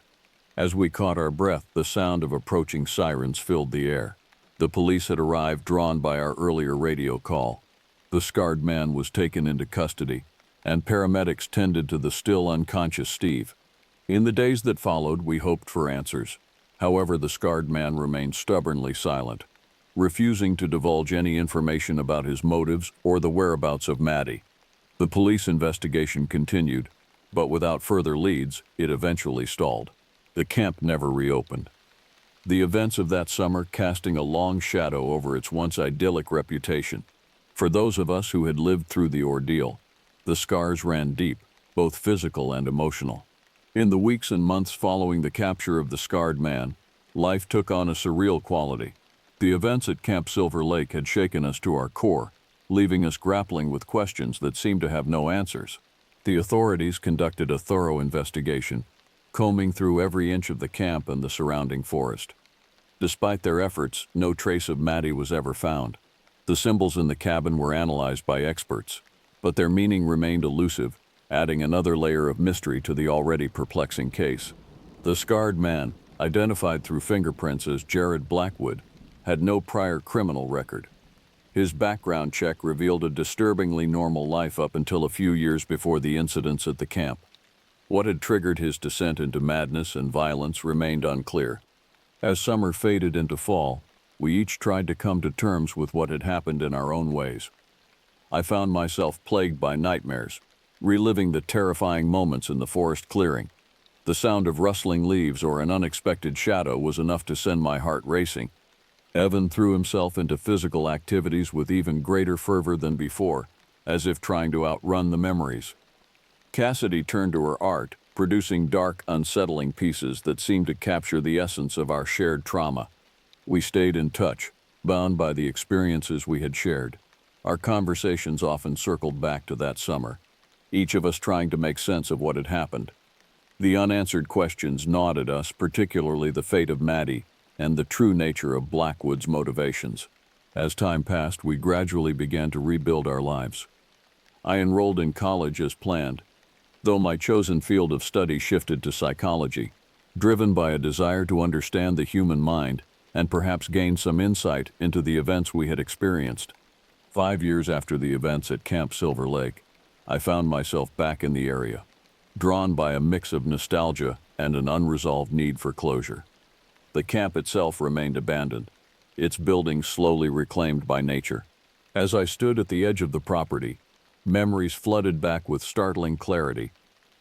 As we caught our breath, the sound of approaching sirens filled the air. The police had arrived, drawn by our earlier radio call. The scarred man was taken into custody, and paramedics tended to the still unconscious Steve. In the days that followed, we hoped for answers. However, the scarred man remained stubbornly silent, refusing to divulge any information about his motives or the whereabouts of Maddie. The police investigation continued, but without further leads, it eventually stalled. The camp never reopened. The events of that summer casting a long shadow over its once idyllic reputation. For those of us who had lived through the ordeal, the scars ran deep, both physical and emotional. In the weeks and months following the capture of the scarred man, life took on a surreal quality. The events at Camp Silver Lake had shaken us to our core, leaving us grappling with questions that seemed to have no answers. The authorities conducted a thorough investigation, combing through every inch of the camp and the surrounding forest. Despite their efforts, no trace of Maddie was ever found. The symbols in the cabin were analyzed by experts, but their meaning remained elusive, adding another layer of mystery to the already perplexing case. The scarred man, identified through fingerprints as Jared Blackwood, had no prior criminal record. His background check revealed a disturbingly normal life up until a few years before the incidents at the camp. What had triggered his descent into madness and violence remained unclear. As summer faded into fall, we each tried to come to terms with what had happened in our own ways. I found myself plagued by nightmares, reliving the terrifying moments in the forest clearing. The sound of rustling leaves or an unexpected shadow was enough to send my heart racing. Evan threw himself into physical activities with even greater fervor than before, as if trying to outrun the memories. Cassidy turned to her art, producing dark, unsettling pieces that seemed to capture the essence of our shared trauma. We stayed in touch, bound by the experiences we had shared. Our conversations often circled back to that summer, each of us trying to make sense of what had happened. The unanswered questions gnawed at us, particularly the fate of Maddie and the true nature of Blackwood's motivations. As time passed, we gradually began to rebuild our lives. I enrolled in college as planned, though my chosen field of study shifted to psychology, driven by a desire to understand the human mind and perhaps gain some insight into the events we had experienced. 5 years after the events at Camp Silver Lake, I found myself back in the area, drawn by a mix of nostalgia and an unresolved need for closure. The camp itself remained abandoned, its buildings slowly reclaimed by nature. As I stood at the edge of the property, memories flooded back with startling clarity.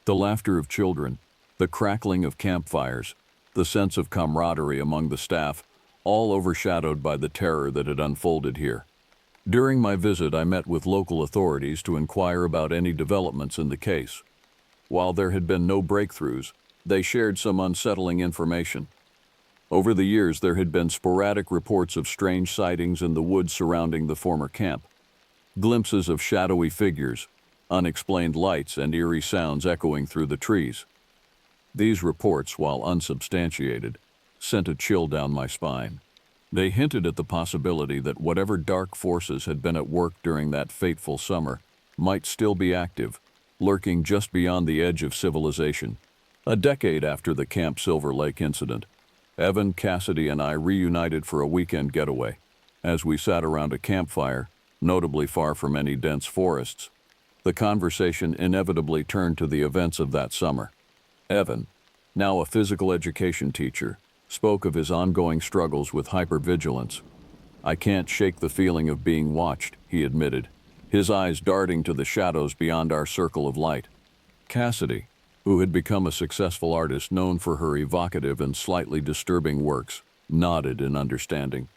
The laughter of children, the crackling of campfires, the sense of camaraderie among the staff, all overshadowed by the terror that had unfolded here. During my visit, I met with local authorities to inquire about any developments in the case. While there had been no breakthroughs, they shared some unsettling information. Over the years, there had been sporadic reports of strange sightings in the woods surrounding the former camp. Glimpses of shadowy figures, unexplained lights, and eerie sounds echoing through the trees. These reports, while unsubstantiated, sent a chill down my spine. They hinted at the possibility that whatever dark forces had been at work during that fateful summer might still be active, lurking just beyond the edge of civilization. A decade after the Camp Silver Lake incident, Evan, Cassidy, and I reunited for a weekend getaway. As we sat around a campfire, notably far from any dense forests, the conversation inevitably turned to the events of that summer. Evan, now a physical education teacher, spoke of his ongoing struggles with hypervigilance. "I can't shake the feeling of being watched," he admitted, his eyes darting to the shadows beyond our circle of light. Cassidy, who had become a successful artist known for her evocative and slightly disturbing works, nodded in understanding.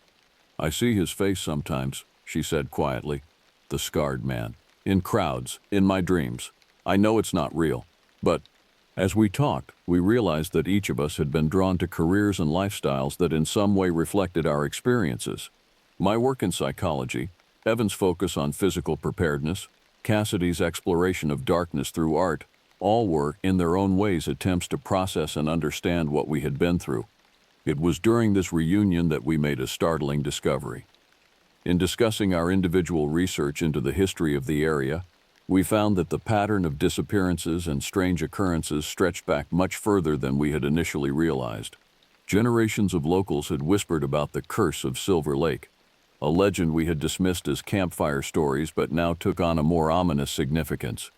"I see his face sometimes," she said quietly. "The scarred man. In crowds, in my dreams. I know it's not real, but..." As we talked, we realized that each of us had been drawn to careers and lifestyles that in some way reflected our experiences. My work in psychology, Evan's focus on physical preparedness, Cassidy's exploration of darkness through art, all were, in their own ways, attempts to process and understand what we had been through. It was during this reunion that we made a startling discovery. In discussing our individual research into the history of the area, we found that the pattern of disappearances and strange occurrences stretched back much further than we had initially realized. Generations of locals had whispered about the curse of Silver Lake, a legend we had dismissed as campfire stories but now took on a more ominous significance.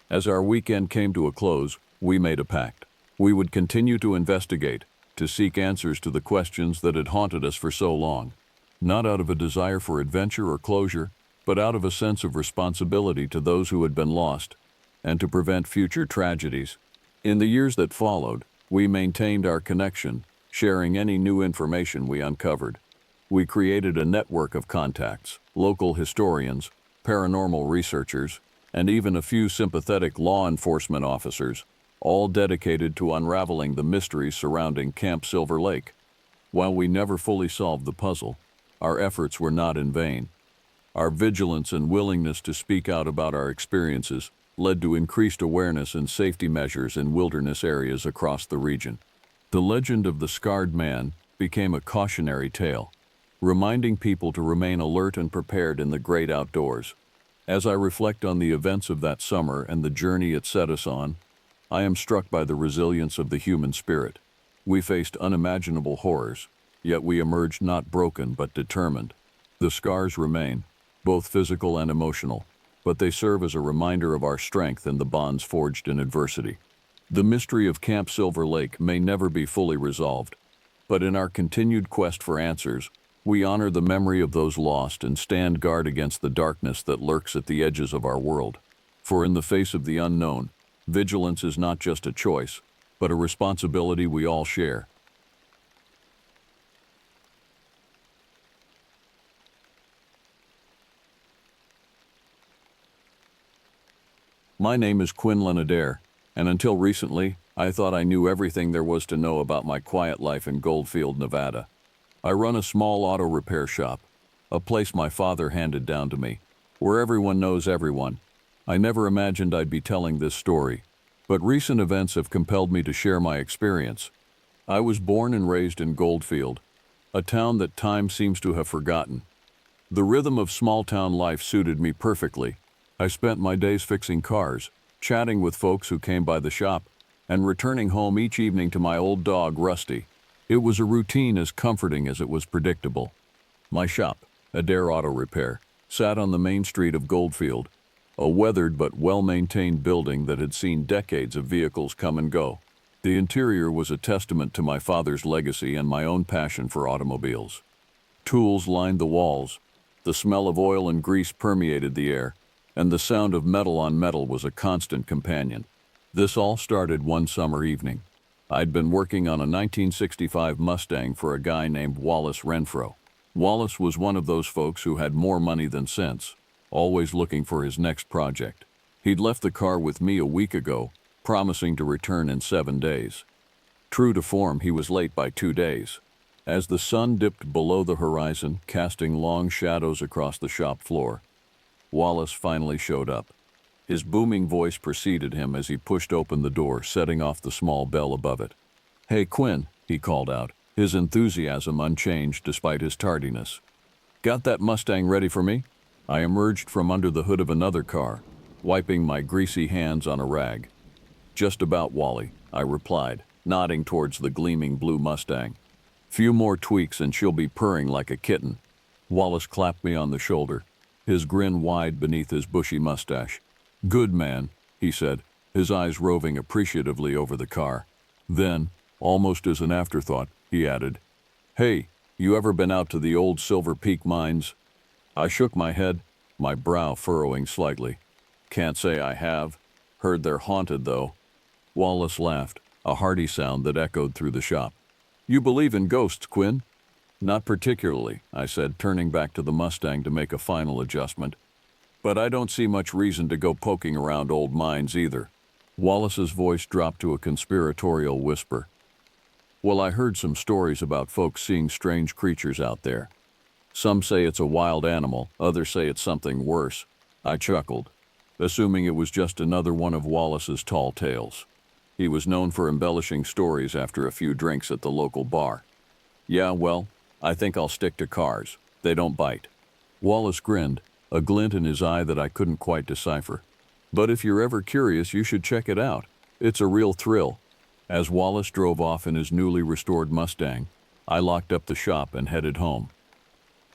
As our weekend came to a close, we made a pact. We would continue to investigate, to seek answers to the questions that had haunted us for so long, not out of a desire for adventure or closure, but out of a sense of responsibility to those who had been lost, and to prevent future tragedies. In the years that followed, we maintained our connection, sharing any new information we uncovered. We created a network of contacts, local historians, paranormal researchers, and even a few sympathetic law enforcement officers, all dedicated to unraveling the mysteries surrounding Camp Silver Lake. While we never fully solved the puzzle, our efforts were not in vain. Our vigilance and willingness to speak out about our experiences led to increased awareness and safety measures in wilderness areas across the region. The legend of the scarred man became a cautionary tale, reminding people to remain alert and prepared in the great outdoors. As I reflect on the events of that summer and the journey it set us on, I am struck by the resilience of the human spirit. We faced unimaginable horrors, yet we emerged not broken but determined. The scars remain, both physical and emotional, but they serve as a reminder of our strength and the bonds forged in adversity. The mystery of Camp Silver Lake may never be fully resolved, but in our continued quest for answers, we honor the memory of those lost and stand guard against the darkness that lurks at the edges of our world. For in the face of the unknown, vigilance is not just a choice, but a responsibility we all share. My name is Quinn Lenadair, and until recently, I thought I knew everything there was to know about my quiet life in Goldfield, Nevada. I run a small auto repair shop, a place my father handed down to me, where everyone knows everyone. I never imagined I'd be telling this story, but recent events have compelled me to share my experience. I was born and raised in Goldfield, a town that time seems to have forgotten. The rhythm of small-town life suited me perfectly. I spent my days fixing cars, chatting with folks who came by the shop, and returning home each evening to my old dog, Rusty. It was a routine as comforting as it was predictable. My shop, Adair Auto Repair, sat on the main street of Goldfield, a weathered but well-maintained building that had seen decades of vehicles come and go. The interior was a testament to my father's legacy and my own passion for automobiles. Tools lined the walls, the smell of oil and grease permeated the air, and the sound of metal on metal was a constant companion. This all started one summer evening. I'd been working on a 1965 Mustang for a guy named Wallace Renfro. Wallace was one of those folks who had more money than sense, always looking for his next project. He'd left the car with me a week ago, promising to return in 7 days. True to form, he was late by 2 days. As the sun dipped below the horizon, casting long shadows across the shop floor, Wallace finally showed up. His booming voice preceded him as he pushed open the door, setting off the small bell above it. "Hey, Quinn," he called out, his enthusiasm unchanged despite his tardiness. "Got that Mustang ready for me?" I emerged from under the hood of another car, wiping my greasy hands on a rag. "Just about, Wally," I replied, nodding towards the gleaming blue Mustang. "Few more tweaks and she'll be purring like a kitten." Wallace clapped me on the shoulder, his grin wide beneath his bushy mustache. "Good man," he said, his eyes roving appreciatively over the car. Then, almost as an afterthought, he added, "Hey, you ever been out to the old Silver Peak mines?" I shook my head, my brow furrowing slightly. "Can't say I have. Heard they're haunted, though." Wallace laughed, a hearty sound that echoed through the shop. "You believe in ghosts, Quinn?" "Not particularly," I said, turning back to the Mustang to make a final adjustment. "But I don't see much reason to go poking around old mines either." Wallace's voice dropped to a conspiratorial whisper. "Well, I heard some stories about folks seeing strange creatures out there. Some say it's a wild animal, others say it's something worse. I chuckled, assuming it was just another one of Wallace's tall tales. He was known for embellishing stories after a few drinks at the local bar. Yeah, well, I think I'll stick to cars. They don't bite. Wallace grinned, a glint in his eye that I couldn't quite decipher. But if you're ever curious, you should check it out. It's a real thrill. As Wallace drove off in his newly restored Mustang, I locked up the shop and headed home.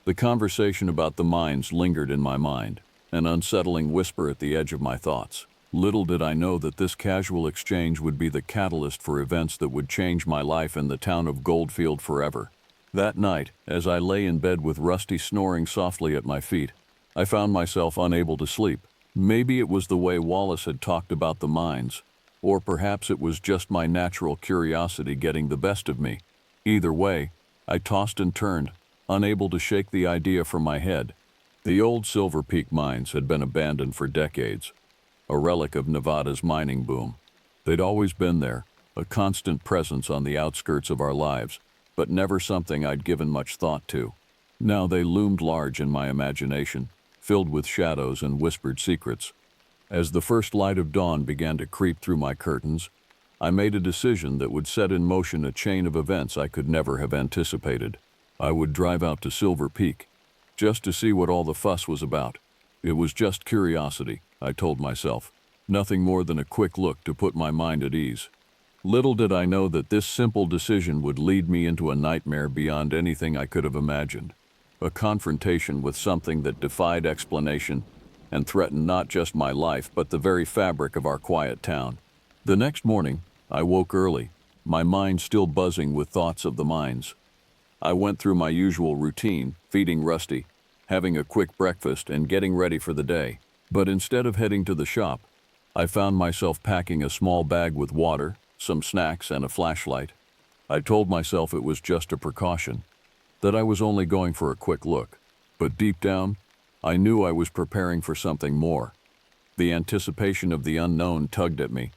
The conversation about the mines lingered in my mind, an unsettling whisper at the edge of my thoughts. Little did I know that this casual exchange would be the catalyst for events that would change my life in the town of Goldfield forever. That night, as I lay in bed with Rusty snoring softly at my feet, I found myself unable to sleep. Maybe it was the way Wallace had talked about the mines, or perhaps it was just my natural curiosity getting the best of me. Either way, I tossed and turned, unable to shake the idea from my head. The old Silver Peak mines had been abandoned for decades, a relic of Nevada's mining boom. They'd always been there, a constant presence on the outskirts of our lives, but never something I'd given much thought to. Now they loomed large in my imagination, filled with shadows and whispered secrets. As the first light of dawn began to creep through my curtains, I made a decision that would set in motion a chain of events I could never have anticipated. I would drive out to Silver Peak, just to see what all the fuss was about. It was just curiosity, I told myself, nothing more than a quick look to put my mind at ease. Little did I know that this simple decision would lead me into a nightmare beyond anything I could have imagined. A confrontation with something that defied explanation and threatened not just my life but the very fabric of our quiet town. The next morning, I woke early, my mind still buzzing with thoughts of the mines. I went through my usual routine, feeding Rusty, having a quick breakfast, and getting ready for the day. But instead of heading to the shop, I found myself packing a small bag with water, some snacks, and a flashlight. I told myself it was just a precaution, that I was only going for a quick look. But deep down, I knew I was preparing for something more. The anticipation of the unknown tugged at me,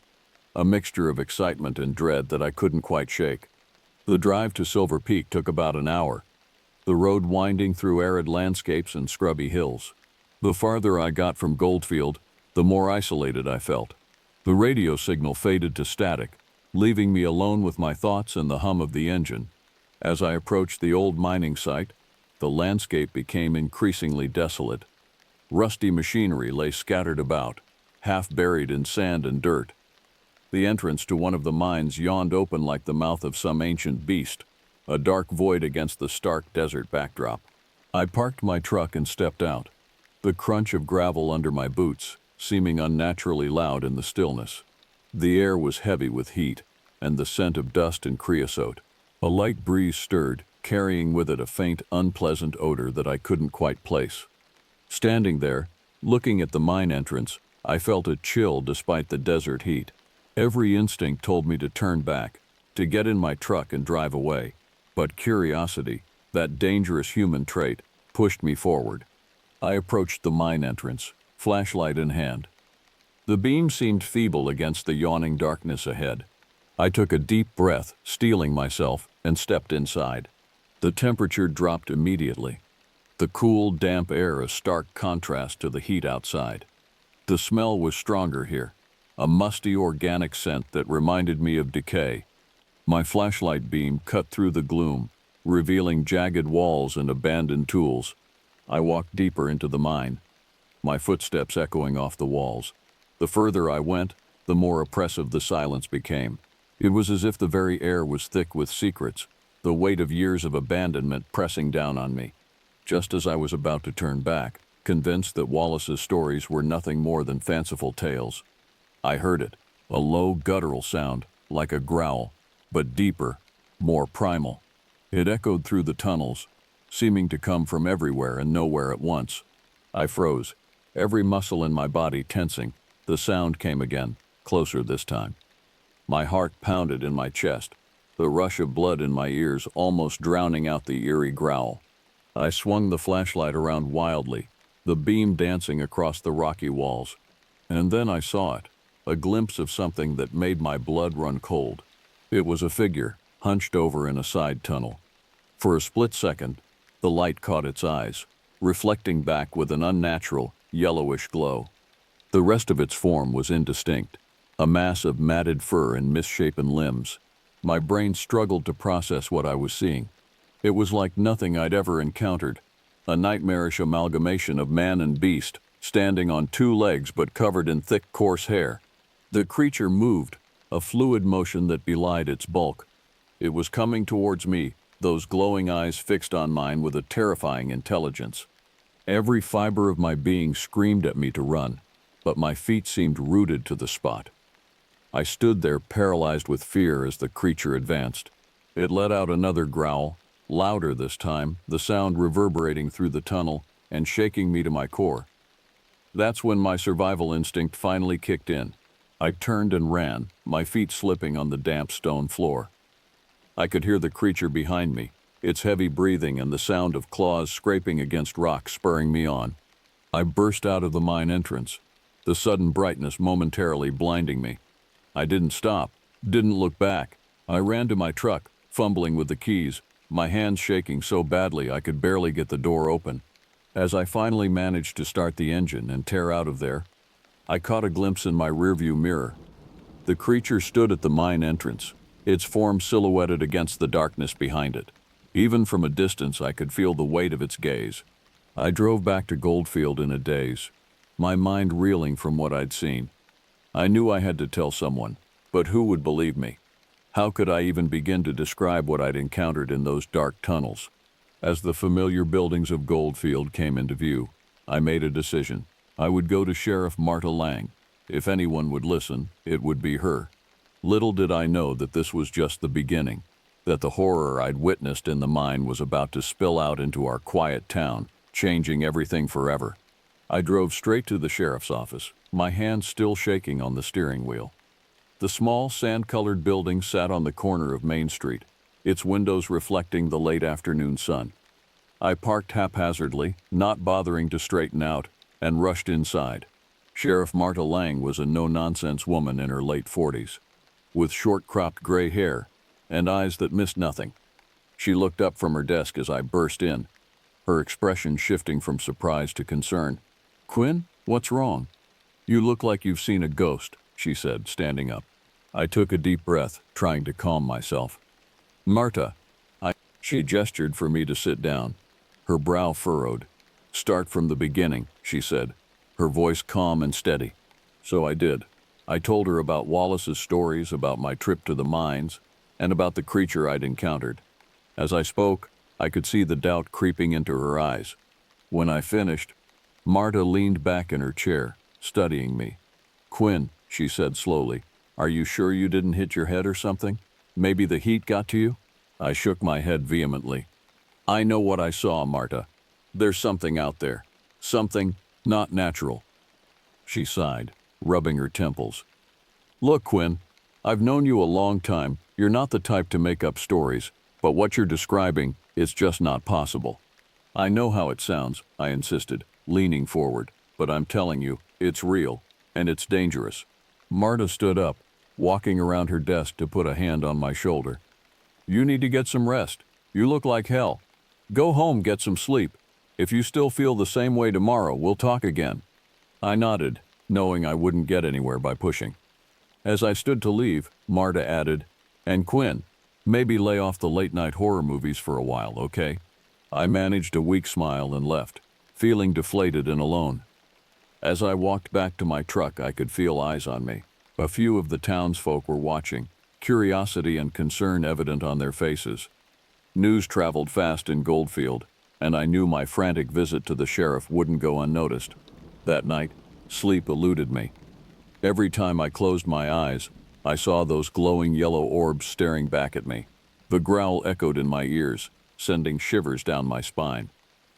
a mixture of excitement and dread that I couldn't quite shake. The drive to Silver Peak took about an hour, the road winding through arid landscapes and scrubby hills. The farther I got from Goldfield, the more isolated I felt. The radio signal faded to static, leaving me alone with my thoughts and the hum of the engine. As I approached the old mining site, the landscape became increasingly desolate. Rusty machinery lay scattered about, half buried in sand and dirt. The entrance to one of the mines yawned open like the mouth of some ancient beast, a dark void against the stark desert backdrop. I parked my truck and stepped out, the crunch of gravel under my boots seeming unnaturally loud in the stillness. The air was heavy with heat and the scent of dust and creosote. A light breeze stirred, carrying with it a faint, unpleasant odor that I couldn't quite place. Standing there, looking at the mine entrance, I felt a chill despite the desert heat. Every instinct told me to turn back, to get in my truck and drive away. But curiosity, that dangerous human trait, pushed me forward. I approached the mine entrance, flashlight in hand. The beam seemed feeble against the yawning darkness ahead. I took a deep breath, steeling myself, and stepped inside. The temperature dropped immediately. The cool, damp air a stark contrast to the heat outside. The smell was stronger here, a musty organic scent that reminded me of decay. My flashlight beam cut through the gloom, revealing jagged walls and abandoned tools. I walked deeper into the mine, my footsteps echoing off the walls. The further I went, the more oppressive the silence became. It was as if the very air was thick with secrets, the weight of years of abandonment pressing down on me. Just as I was about to turn back, convinced that Wallace's stories were nothing more than fanciful tales, I heard it, a low guttural sound, like a growl, but deeper, more primal. It echoed through the tunnels, seeming to come from everywhere and nowhere at once. I froze, every muscle in my body tensing. The sound came again, closer this time. My heart pounded in my chest, the rush of blood in my ears almost drowning out the eerie growl. I swung the flashlight around wildly, the beam dancing across the rocky walls. And then I saw it, a glimpse of something that made my blood run cold. It was a figure, hunched over in a side tunnel. For a split second, The light caught its eyes, reflecting back with an unnatural, yellowish glow. The rest of its form was indistinct, a mass of matted fur and misshapen limbs. My brain struggled to process what I was seeing. It was like nothing I'd ever encountered, a nightmarish amalgamation of man and beast, standing on two legs but covered in thick, coarse hair. The creature moved, a fluid motion that belied its bulk. It was coming towards me, those glowing eyes fixed on mine with a terrifying intelligence. Every fiber of my being screamed at me to run, but my feet seemed rooted to the spot. I stood there paralyzed with fear as the creature advanced. It let out another growl, louder this time, the sound reverberating through the tunnel and shaking me to my core. That's when my survival instinct finally kicked in. I turned and ran, my feet slipping on the damp stone floor. I could hear the creature behind me, its heavy breathing and the sound of claws scraping against rocks spurring me on. I burst out of the mine entrance, the sudden brightness momentarily blinding me. I didn't stop, didn't look back. I ran to my truck, fumbling with the keys, my hands shaking so badly I could barely get the door open. As I finally managed to start the engine and tear out of there, I caught a glimpse in my rearview mirror. The creature stood at the mine entrance, its form silhouetted against the darkness behind it. Even from a distance, I could feel the weight of its gaze. I drove back to Goldfield in a daze, my mind reeling from what I'd seen. I knew I had to tell someone, but who would believe me? How could I even begin to describe what I'd encountered in those dark tunnels? As the familiar buildings of Goldfield came into view, I made a decision. I would go to Sheriff Marta Lang. If anyone would listen, it would be her. Little did I know that this was just the beginning, that the horror I'd witnessed in the mine was about to spill out into our quiet town, changing everything forever. I drove straight to the sheriff's office, my hands still shaking on the steering wheel. The small, sand-colored building sat on the corner of Main Street, its windows reflecting the late afternoon sun. I parked haphazardly, not bothering to straighten out, and rushed inside. Sheriff Marta Lang was a no-nonsense woman in her late 40s, with short-cropped gray hair and eyes that missed nothing. She looked up from her desk as I burst in, her expression shifting from surprise to concern. "Quinn, what's wrong?" "You look like you've seen a ghost," she said, standing up. I took a deep breath, trying to calm myself. "Marta," she gestured for me to sit down. Her brow furrowed. "Start from the beginning," she said, her voice calm and steady. So I did. I told her about Wallace's stories, about my trip to the mines, and about the creature I'd encountered. As I spoke, I could see the doubt creeping into her eyes. When I finished, Marta leaned back in her chair, studying me. "Quinn," she said slowly, "are you sure you didn't hit your head or something? Maybe the heat got to you?" I shook my head vehemently. "I know what I saw, Marta. There's something out there. Something not natural." She sighed, rubbing her temples. "Look, Quinn, I've known you a long time. You're not the type to make up stories, but what you're describing is just not possible." "I know how it sounds," I insisted, leaning forward, "but I'm telling you, it's real, and it's dangerous." Marta stood up, walking around her desk to put a hand on my shoulder. "You need to get some rest. You look like hell. Go home, get some sleep. If you still feel the same way tomorrow, we'll talk again." I nodded, knowing I wouldn't get anywhere by pushing. As I stood to leave, Marta added, "And Quinn, maybe lay off the late-night horror movies for a while, okay?" I managed a weak smile and left, feeling deflated and alone. As I walked back to my truck, I could feel eyes on me. A few of the townsfolk were watching, curiosity and concern evident on their faces. News traveled fast in Goldfield, and I knew my frantic visit to the sheriff wouldn't go unnoticed. That night, sleep eluded me. Every time I closed my eyes, I saw those glowing yellow orbs staring back at me. The growl echoed in my ears, sending shivers down my spine.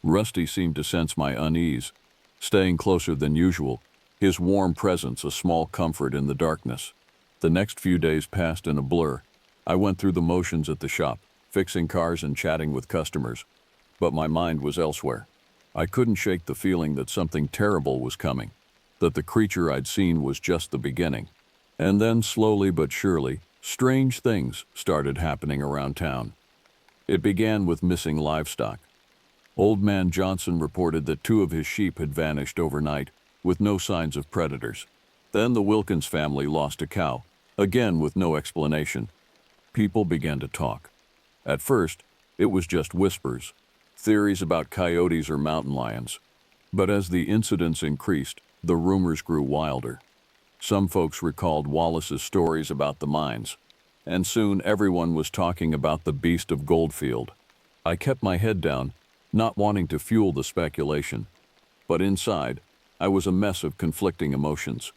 Rusty seemed to sense my unease, staying closer than usual, his warm presence a small comfort in the darkness. The next few days passed in a blur. I went through the motions at the shop, fixing cars and chatting with customers, but my mind was elsewhere. I couldn't shake the feeling that something terrible was coming, that the creature I'd seen was just the beginning. And then, slowly but surely, strange things started happening around town. It began with missing livestock. Old Man Johnson reported that 2 of his sheep had vanished overnight, with no signs of predators. Then the Wilkins family lost a cow, again with no explanation. People began to talk. At first, it was just whispers, theories about coyotes or mountain lions. But as the incidents increased, the rumors grew wilder. Some folks recalled Wallace's stories about the mines, and soon everyone was talking about the beast of Goldfield. I kept my head down, not wanting to fuel the speculation. But inside, I was a mess of conflicting emotions.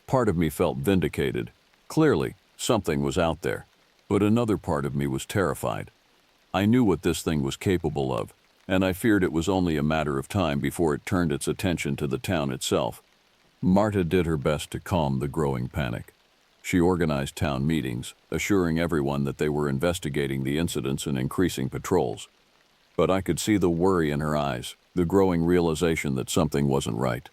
Part of me felt vindicated. Clearly, something was out there. But another part of me was terrified. I knew what this thing was capable of, and I feared it was only a matter of time before it turned its attention to the town itself. Marta did her best to calm the growing panic. She organized town meetings, assuring everyone that they were investigating the incidents and increasing patrols. But I could see the worry in her eyes, the growing realization that something wasn't right.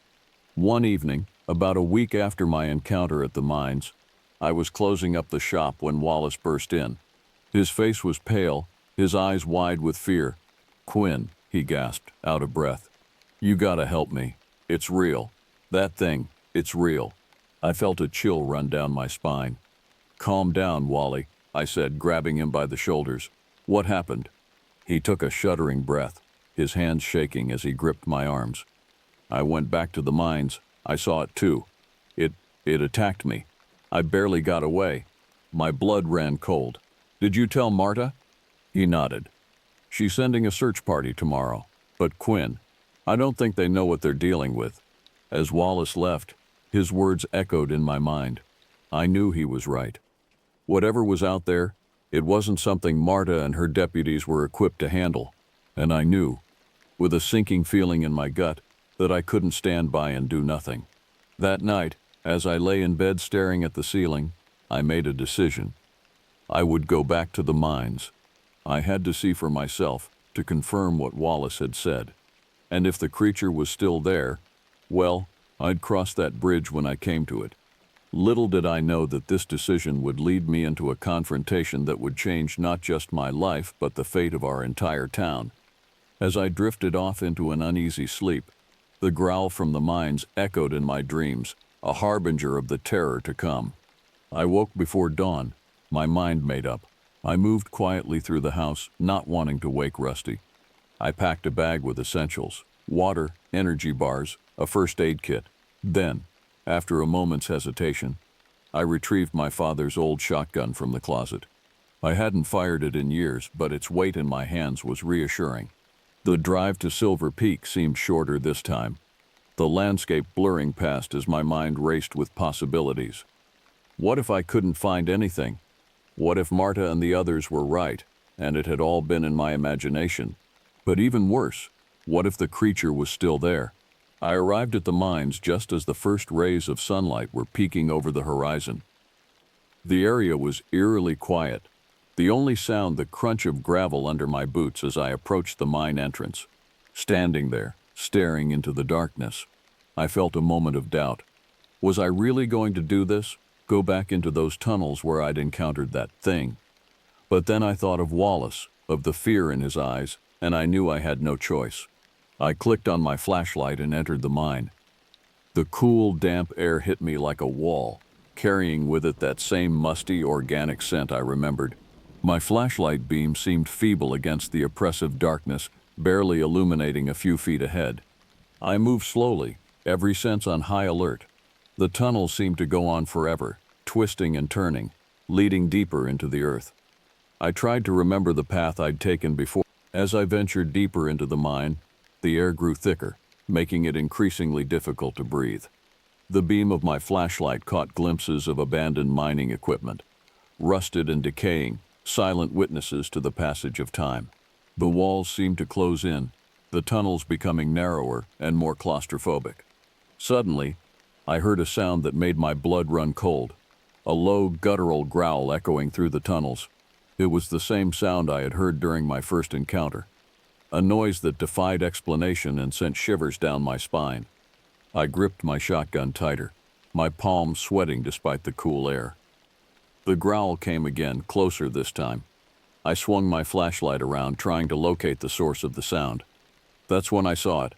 One evening, about a week after my encounter at the mines, I was closing up the shop when Wallace burst in. His face was pale, his eyes wide with fear. "Quinn," he gasped, out of breath. "You gotta help me. It's real. That thing, it's real." I felt a chill run down my spine. "Calm down, Wally," I said, grabbing him by the shoulders. "What happened?" He took a shuddering breath, his hands shaking as he gripped my arms. "I went back to the mines. I saw it too. It attacked me. I barely got away. My blood ran cold. Did you tell Marta?" He nodded. "She's sending a search party tomorrow. But Quinn, I don't think they know what they're dealing with." As Wallace left, his words echoed in my mind. I knew he was right. Whatever was out there, it wasn't something Marta and her deputies were equipped to handle. And I knew, with a sinking feeling in my gut, that I couldn't stand by and do nothing. That night, as I lay in bed staring at the ceiling, I made a decision. I would go back to the mines. I had to see for myself, to confirm what Wallace had said. And if the creature was still there, well, I'd cross that bridge when I came to it. Little did I know that this decision would lead me into a confrontation that would change not just my life but the fate of our entire town. As I drifted off into an uneasy sleep, the growl from the mines echoed in my dreams, a harbinger of the terror to come. I woke before dawn, my mind made up. I moved quietly through the house, not wanting to wake Rusty. I packed a bag with essentials, water, energy bars, a first aid kit. Then, after a moment's hesitation, I retrieved my father's old shotgun from the closet. I hadn't fired it in years, but its weight in my hands was reassuring. The drive to Silver Peak seemed shorter this time, the landscape blurring past as my mind raced with possibilities. What if I couldn't find anything? What if Marta and the others were right, and it had all been in my imagination? But even worse, what if the creature was still there? I arrived at the mines just as the first rays of sunlight were peeking over the horizon. The area was eerily quiet, the only sound the crunch of gravel under my boots as I approached the mine entrance. Standing there, staring into the darkness, I felt a moment of doubt. Was I really going to do this? Go back into those tunnels where I'd encountered that thing? But then I thought of Wallace, of the fear in his eyes, and I knew I had no choice. I clicked on my flashlight and entered the mine. The cool, damp air hit me like a wall, carrying with it that same musty, organic scent I remembered. My flashlight beam seemed feeble against the oppressive darkness, barely illuminating a few feet ahead. I moved slowly, every sense on high alert. The tunnel seemed to go on forever, twisting and turning, leading deeper into the earth. I tried to remember the path I'd taken before. As I ventured deeper into the mine, the air grew thicker, making it increasingly difficult to breathe. The beam of my flashlight caught glimpses of abandoned mining equipment, rusted and decaying, silent witnesses to the passage of time. The walls seemed to close in, the tunnels becoming narrower and more claustrophobic. Suddenly, I heard a sound that made my blood run cold, a low, guttural growl echoing through the tunnels. It was the same sound I had heard during my first encounter, a noise that defied explanation and sent shivers down my spine. I gripped my shotgun tighter, my palms sweating despite the cool air. The growl came again, closer this time. I swung my flashlight around, trying to locate the source of the sound. That's when I saw it.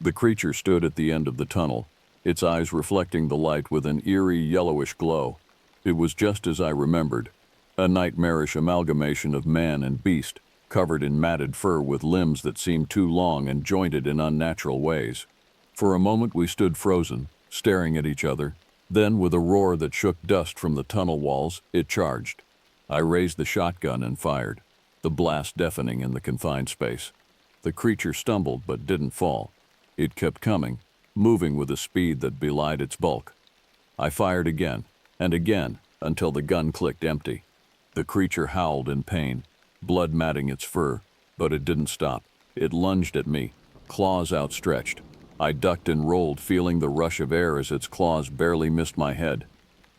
The creature stood at the end of the tunnel, its eyes reflecting the light with an eerie yellowish glow. It was just as I remembered, a nightmarish amalgamation of man and beast, covered in matted fur with limbs that seemed too long and jointed in unnatural ways. For a moment we stood frozen, staring at each other. Then, with a roar that shook dust from the tunnel walls, it charged. I raised the shotgun and fired, the blast deafening in the confined space. The creature stumbled but didn't fall. It kept coming, moving with a speed that belied its bulk. I fired again, and again, until the gun clicked empty. The creature howled in pain, blood matting its fur, but it didn't stop. It lunged at me, claws outstretched. I ducked and rolled, feeling the rush of air as its claws barely missed my head.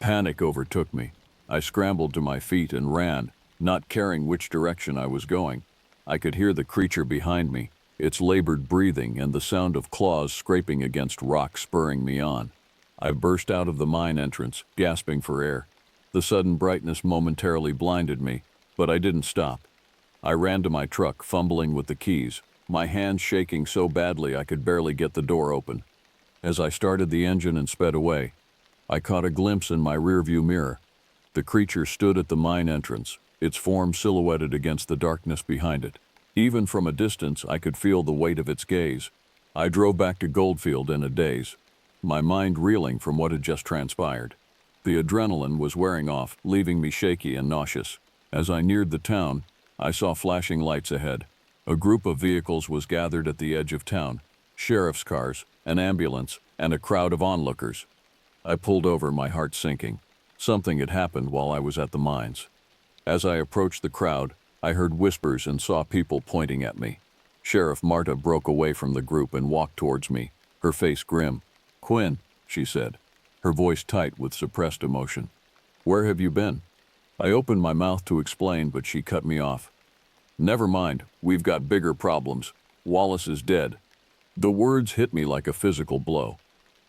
Panic overtook me. I scrambled to my feet and ran, not caring which direction I was going. I could hear the creature behind me, its labored breathing and the sound of claws scraping against rock spurring me on. I burst out of the mine entrance, gasping for air. The sudden brightness momentarily blinded me, but I didn't stop. I ran to my truck, fumbling with the keys, my hands shaking so badly I could barely get the door open. As I started the engine and sped away, I caught a glimpse in my rearview mirror. The creature stood at the mine entrance, its form silhouetted against the darkness behind it. Even from a distance, I could feel the weight of its gaze. I drove back to Goldfield in a daze, my mind reeling from what had just transpired. The adrenaline was wearing off, leaving me shaky and nauseous. As I neared the town, I saw flashing lights ahead. A group of vehicles was gathered at the edge of town, sheriff's cars, an ambulance, and a crowd of onlookers. I pulled over, my heart sinking. Something had happened while I was at the mines. As I approached the crowd, I heard whispers and saw people pointing at me. Sheriff Marta broke away from the group and walked towards me, her face grim. "Quinn," she said, her voice tight with suppressed emotion. "Where have you been?" I opened my mouth to explain, but she cut me off. "Never mind, we've got bigger problems. Wallace is dead." The words hit me like a physical blow.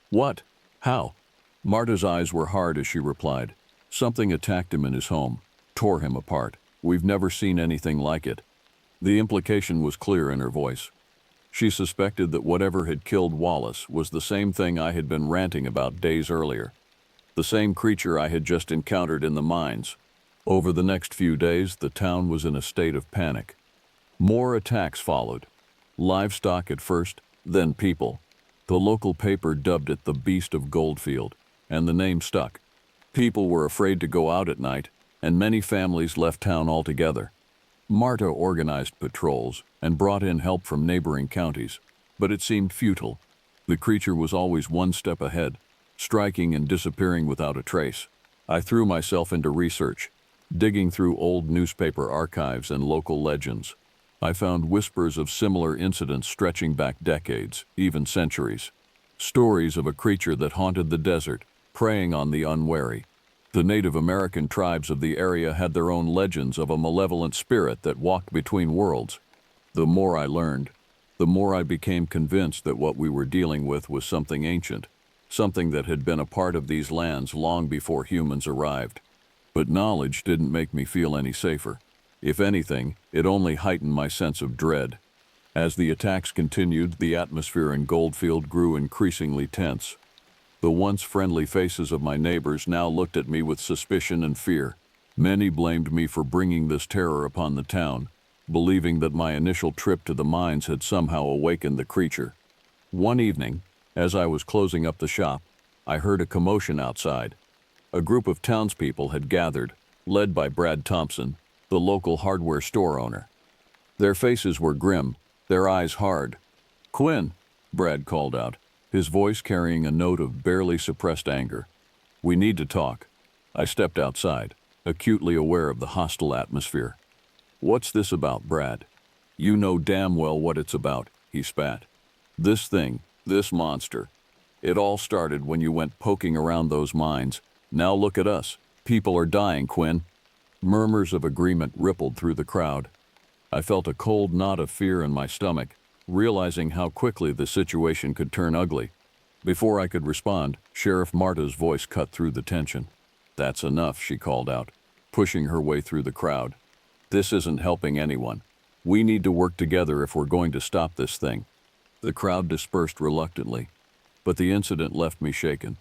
"What? How?" Marta's eyes were hard as she replied. "Something attacked him in his home, tore him apart. We've never seen anything like it." The implication was clear in her voice. She suspected that whatever had killed Wallace was the same thing I had been ranting about days earlier. The same creature I had just encountered in the mines. Over the next few days, the town was in a state of panic. More attacks followed. Livestock at first, then people. The local paper dubbed it the Beast of Goldfield, and the name stuck. People were afraid to go out at night, and many families left town altogether. Marta organized patrols and brought in help from neighboring counties, but it seemed futile. The creature was always one step ahead, striking and disappearing without a trace. I threw myself into research, digging through old newspaper archives and local legends. I found whispers of similar incidents stretching back decades, even centuries. Stories of a creature that haunted the desert, preying on the unwary. The Native American tribes of the area had their own legends of a malevolent spirit that walked between worlds. The more I learned, the more I became convinced that what we were dealing with was something ancient, something that had been a part of these lands long before humans arrived. But knowledge didn't make me feel any safer. If anything, it only heightened my sense of dread. As the attacks continued, the atmosphere in Goldfield grew increasingly tense. The once friendly faces of my neighbors now looked at me with suspicion and fear. Many blamed me for bringing this terror upon the town, believing that my initial trip to the mines had somehow awakened the creature. One evening, as I was closing up the shop, I heard a commotion outside. A group of townspeople had gathered, led by Brad Thompson, the local hardware store owner. Their faces were grim, their eyes hard. "Quinn," Brad called out, his voice carrying a note of barely suppressed anger. "We need to talk." I stepped outside, acutely aware of the hostile atmosphere. "What's this about, Brad?" "You know damn well what it's about," he spat. "This thing, this monster. It all started when you went poking around those mines. Now look at us. People are dying, Quinn." Murmurs of agreement rippled through the crowd. I felt a cold knot of fear in my stomach, realizing how quickly the situation could turn ugly. Before I could respond, Sheriff Marta's voice cut through the tension. "That's enough," she called out, pushing her way through the crowd. "This isn't helping anyone. We need to work together if we're going to stop this thing." The crowd dispersed reluctantly, but the incident left me shaken.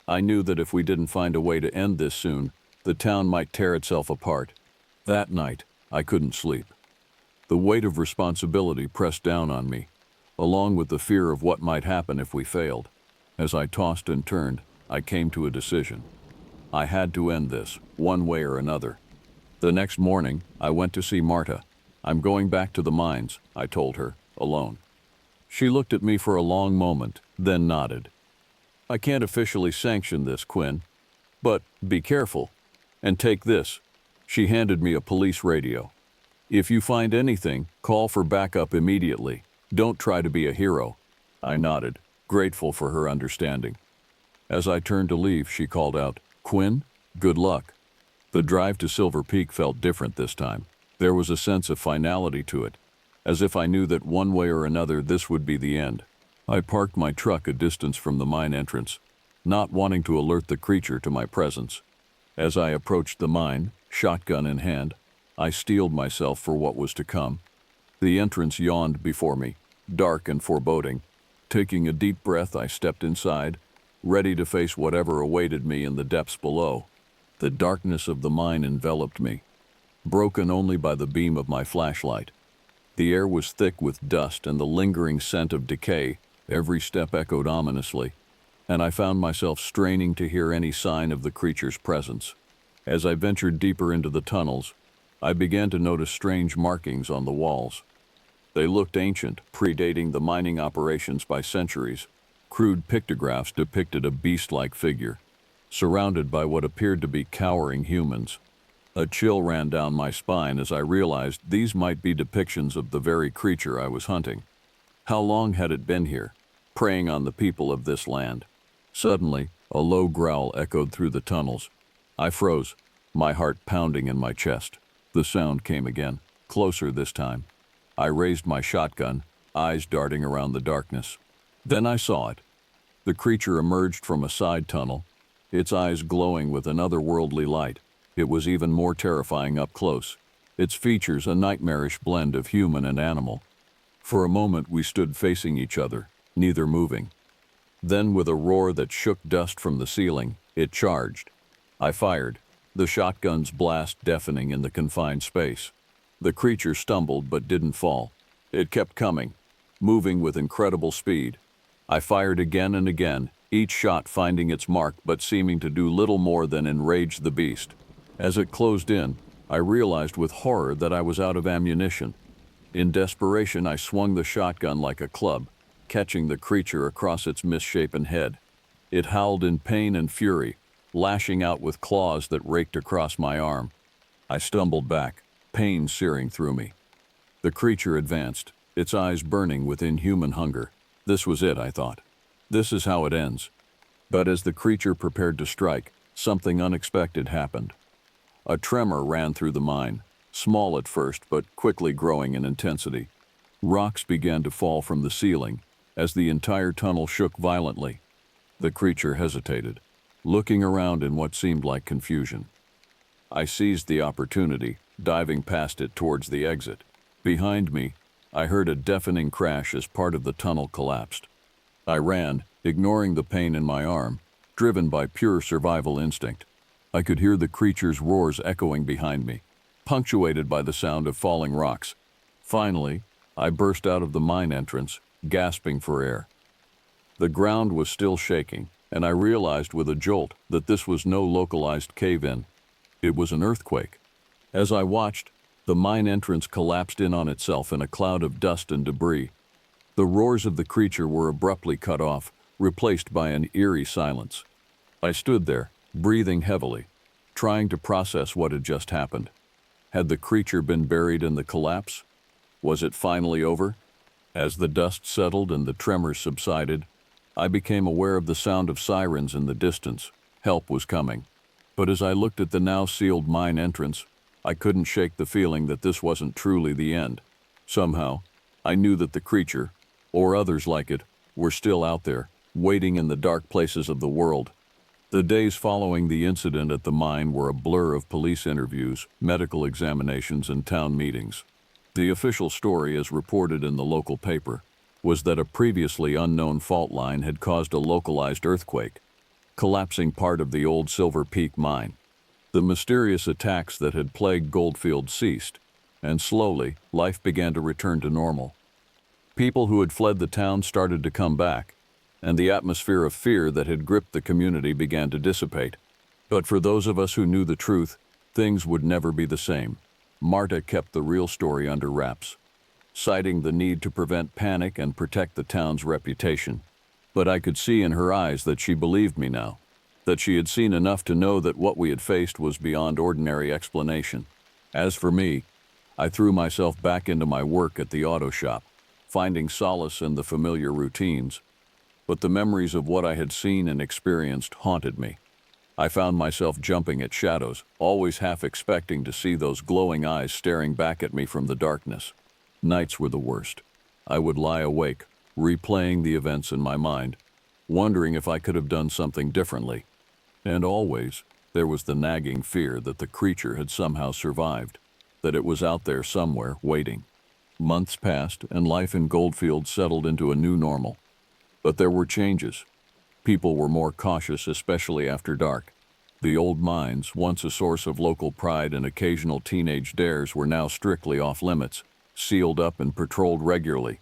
I knew that if we didn't find a way to end this soon, the town might tear itself apart. That night, I couldn't sleep. The weight of responsibility pressed down on me, along with the fear of what might happen if we failed. As I tossed and turned, I came to a decision. I had to end this, one way or another. The next morning, I went to see Marta. "I'm going back to the mines," I told her, alone. She looked at me for a long moment, then nodded. "I can't officially sanction this, Quinn, but be careful. And take this." She handed me a police radio. "If you find anything, call for backup immediately. Don't try to be a hero." I nodded, grateful for her understanding. As I turned to leave, she called out, "Quinn, good luck." The drive to Silver Peak felt different this time. There was a sense of finality to it, as if I knew that one way or another this would be the end. I parked my truck a distance from the mine entrance, not wanting to alert the creature to my presence. As I approached the mine, shotgun in hand, I steeled myself for what was to come. The entrance yawned before me, dark and foreboding. Taking a deep breath, I stepped inside, ready to face whatever awaited me in the depths below. The darkness of the mine enveloped me, broken only by the beam of my flashlight. The air was thick with dust and the lingering scent of decay. Every step echoed ominously, and I found myself straining to hear any sign of the creature's presence. As I ventured deeper into the tunnels, I began to notice strange markings on the walls. They looked ancient, predating the mining operations by centuries. Crude pictographs depicted a beast-like figure, surrounded by what appeared to be cowering humans. A chill ran down my spine as I realized these might be depictions of the very creature I was hunting. How long had it been here, preying on the people of this land? Suddenly, a low growl echoed through the tunnels. I froze, my heart pounding in my chest. The sound came again, closer this time. I raised my shotgun, eyes darting around the darkness. Then I saw it. The creature emerged from a side tunnel, its eyes glowing with an otherworldly light. It was even more terrifying up close, its features a nightmarish blend of human and animal. For a moment we stood facing each other, neither moving. Then, with a roar that shook dust from the ceiling, it charged. I fired, the shotgun's blast deafening in the confined space. The creature stumbled but didn't fall. It kept coming, moving with incredible speed. I fired again and again, each shot finding its mark but seeming to do little more than enrage the beast. As it closed in, I realized with horror that I was out of ammunition. In desperation, I swung the shotgun like a club, catching the creature across its misshapen head. It howled in pain and fury, lashing out with claws that raked across my arm. I stumbled back, pain searing through me. The creature advanced, its eyes burning with inhuman hunger. This was it, I thought. This is how it ends. But as the creature prepared to strike, something unexpected happened. A tremor ran through the mine, small at first but quickly growing in intensity. Rocks began to fall from the ceiling as the entire tunnel shook violently. The creature hesitated, looking around in what seemed like confusion. I seized the opportunity, diving past it towards the exit. Behind me, I heard a deafening crash as part of the tunnel collapsed. I ran, ignoring the pain in my arm, driven by pure survival instinct. I could hear the creature's roars echoing behind me, punctuated by the sound of falling rocks. Finally, I burst out of the mine entrance, gasping for air. The ground was still shaking, and I realized with a jolt that this was no localized cave-in. It was an earthquake. As I watched, the mine entrance collapsed in on itself in a cloud of dust and debris. The roars of the creature were abruptly cut off, replaced by an eerie silence. I stood there, breathing heavily, trying to process what had just happened. Had the creature been buried in the collapse? Was it finally over? As the dust settled and the tremors subsided, I became aware of the sound of sirens in the distance. Help was coming. But as I looked at the now sealed mine entrance, I couldn't shake the feeling that this wasn't truly the end. Somehow, I knew that the creature, or others like it, were still out there, waiting in the dark places of the world. The days following the incident at the mine were a blur of police interviews, medical examinations, and town meetings. The official story, as reported in the local paper, was that a previously unknown fault line had caused a localized earthquake, collapsing part of the old Silver Peak mine. The mysterious attacks that had plagued Goldfield ceased, and slowly, life began to return to normal. People who had fled the town started to come back, and the atmosphere of fear that had gripped the community began to dissipate. But for those of us who knew the truth, things would never be the same. Marta kept the real story under wraps, citing the need to prevent panic and protect the town's reputation. But I could see in her eyes that she believed me now, that she had seen enough to know that what we had faced was beyond ordinary explanation. As for me, I threw myself back into my work at the auto shop, finding solace in the familiar routines. But the memories of what I had seen and experienced haunted me. I found myself jumping at shadows, always half expecting to see those glowing eyes staring back at me from the darkness. Nights were the worst. I would lie awake, replaying the events in my mind, wondering if I could have done something differently. And always, there was the nagging fear that the creature had somehow survived, that it was out there somewhere, waiting. Months passed, and life in Goldfield settled into a new normal. But there were changes. People were more cautious, especially after dark. The old mines, once a source of local pride and occasional teenage dares, were now strictly off-limits, sealed up and patrolled regularly.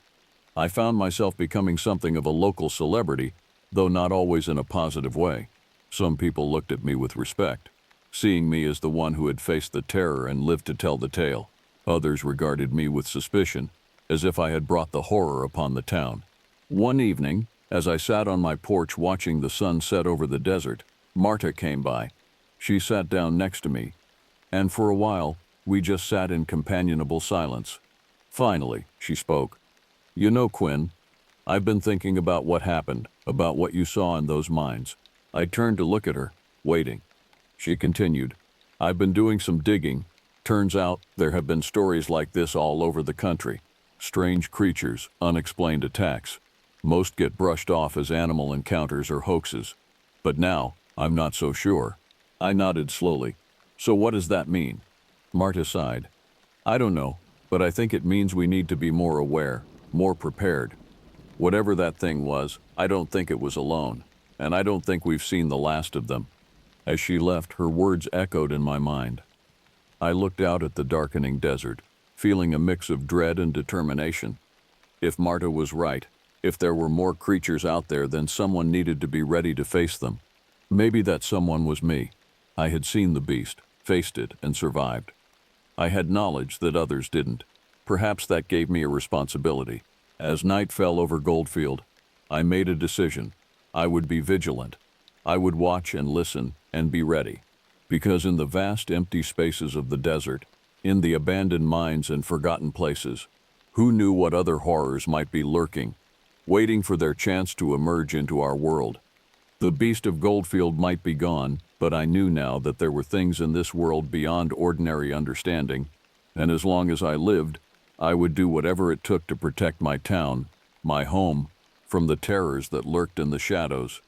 I found myself becoming something of a local celebrity, though not always in a positive way. Some people looked at me with respect, seeing me as the one who had faced the terror and lived to tell the tale. Others regarded me with suspicion, as if I had brought the horror upon the town. One evening, as I sat on my porch watching the sun set over the desert, Marta came by. She sat down next to me, and for a while, we just sat in companionable silence. Finally, she spoke. "You know, Quinn, I've been thinking about what happened, about what you saw in those mines." I turned to look at her, waiting. She continued, "I've been doing some digging. Turns out there have been stories like this all over the country. Strange creatures, unexplained attacks. Most get brushed off as animal encounters or hoaxes. But now, I'm not so sure." I nodded slowly. "So what does that mean?" Marta sighed. "I don't know, but I think it means we need to be more aware, more prepared. Whatever that thing was, I don't think it was alone, and I don't think we've seen the last of them." As she left, her words echoed in my mind. I looked out at the darkening desert, feeling a mix of dread and determination. If Marta was right, if there were more creatures out there, then someone needed to be ready to face them. Maybe that someone was me. I had seen the beast, faced it, and survived. I had knowledge that others didn't. Perhaps that gave me a responsibility. As night fell over Goldfield, I made a decision. I would be vigilant. I would watch and listen and be ready. Because in the vast empty spaces of the desert, in the abandoned mines and forgotten places, who knew what other horrors might be lurking, waiting for their chance to emerge into our world. The beast of Goldfield might be gone, but I knew now that there were things in this world beyond ordinary understanding, and as long as I lived, I would do whatever it took to protect my town, my home, from the terrors that lurked in the shadows.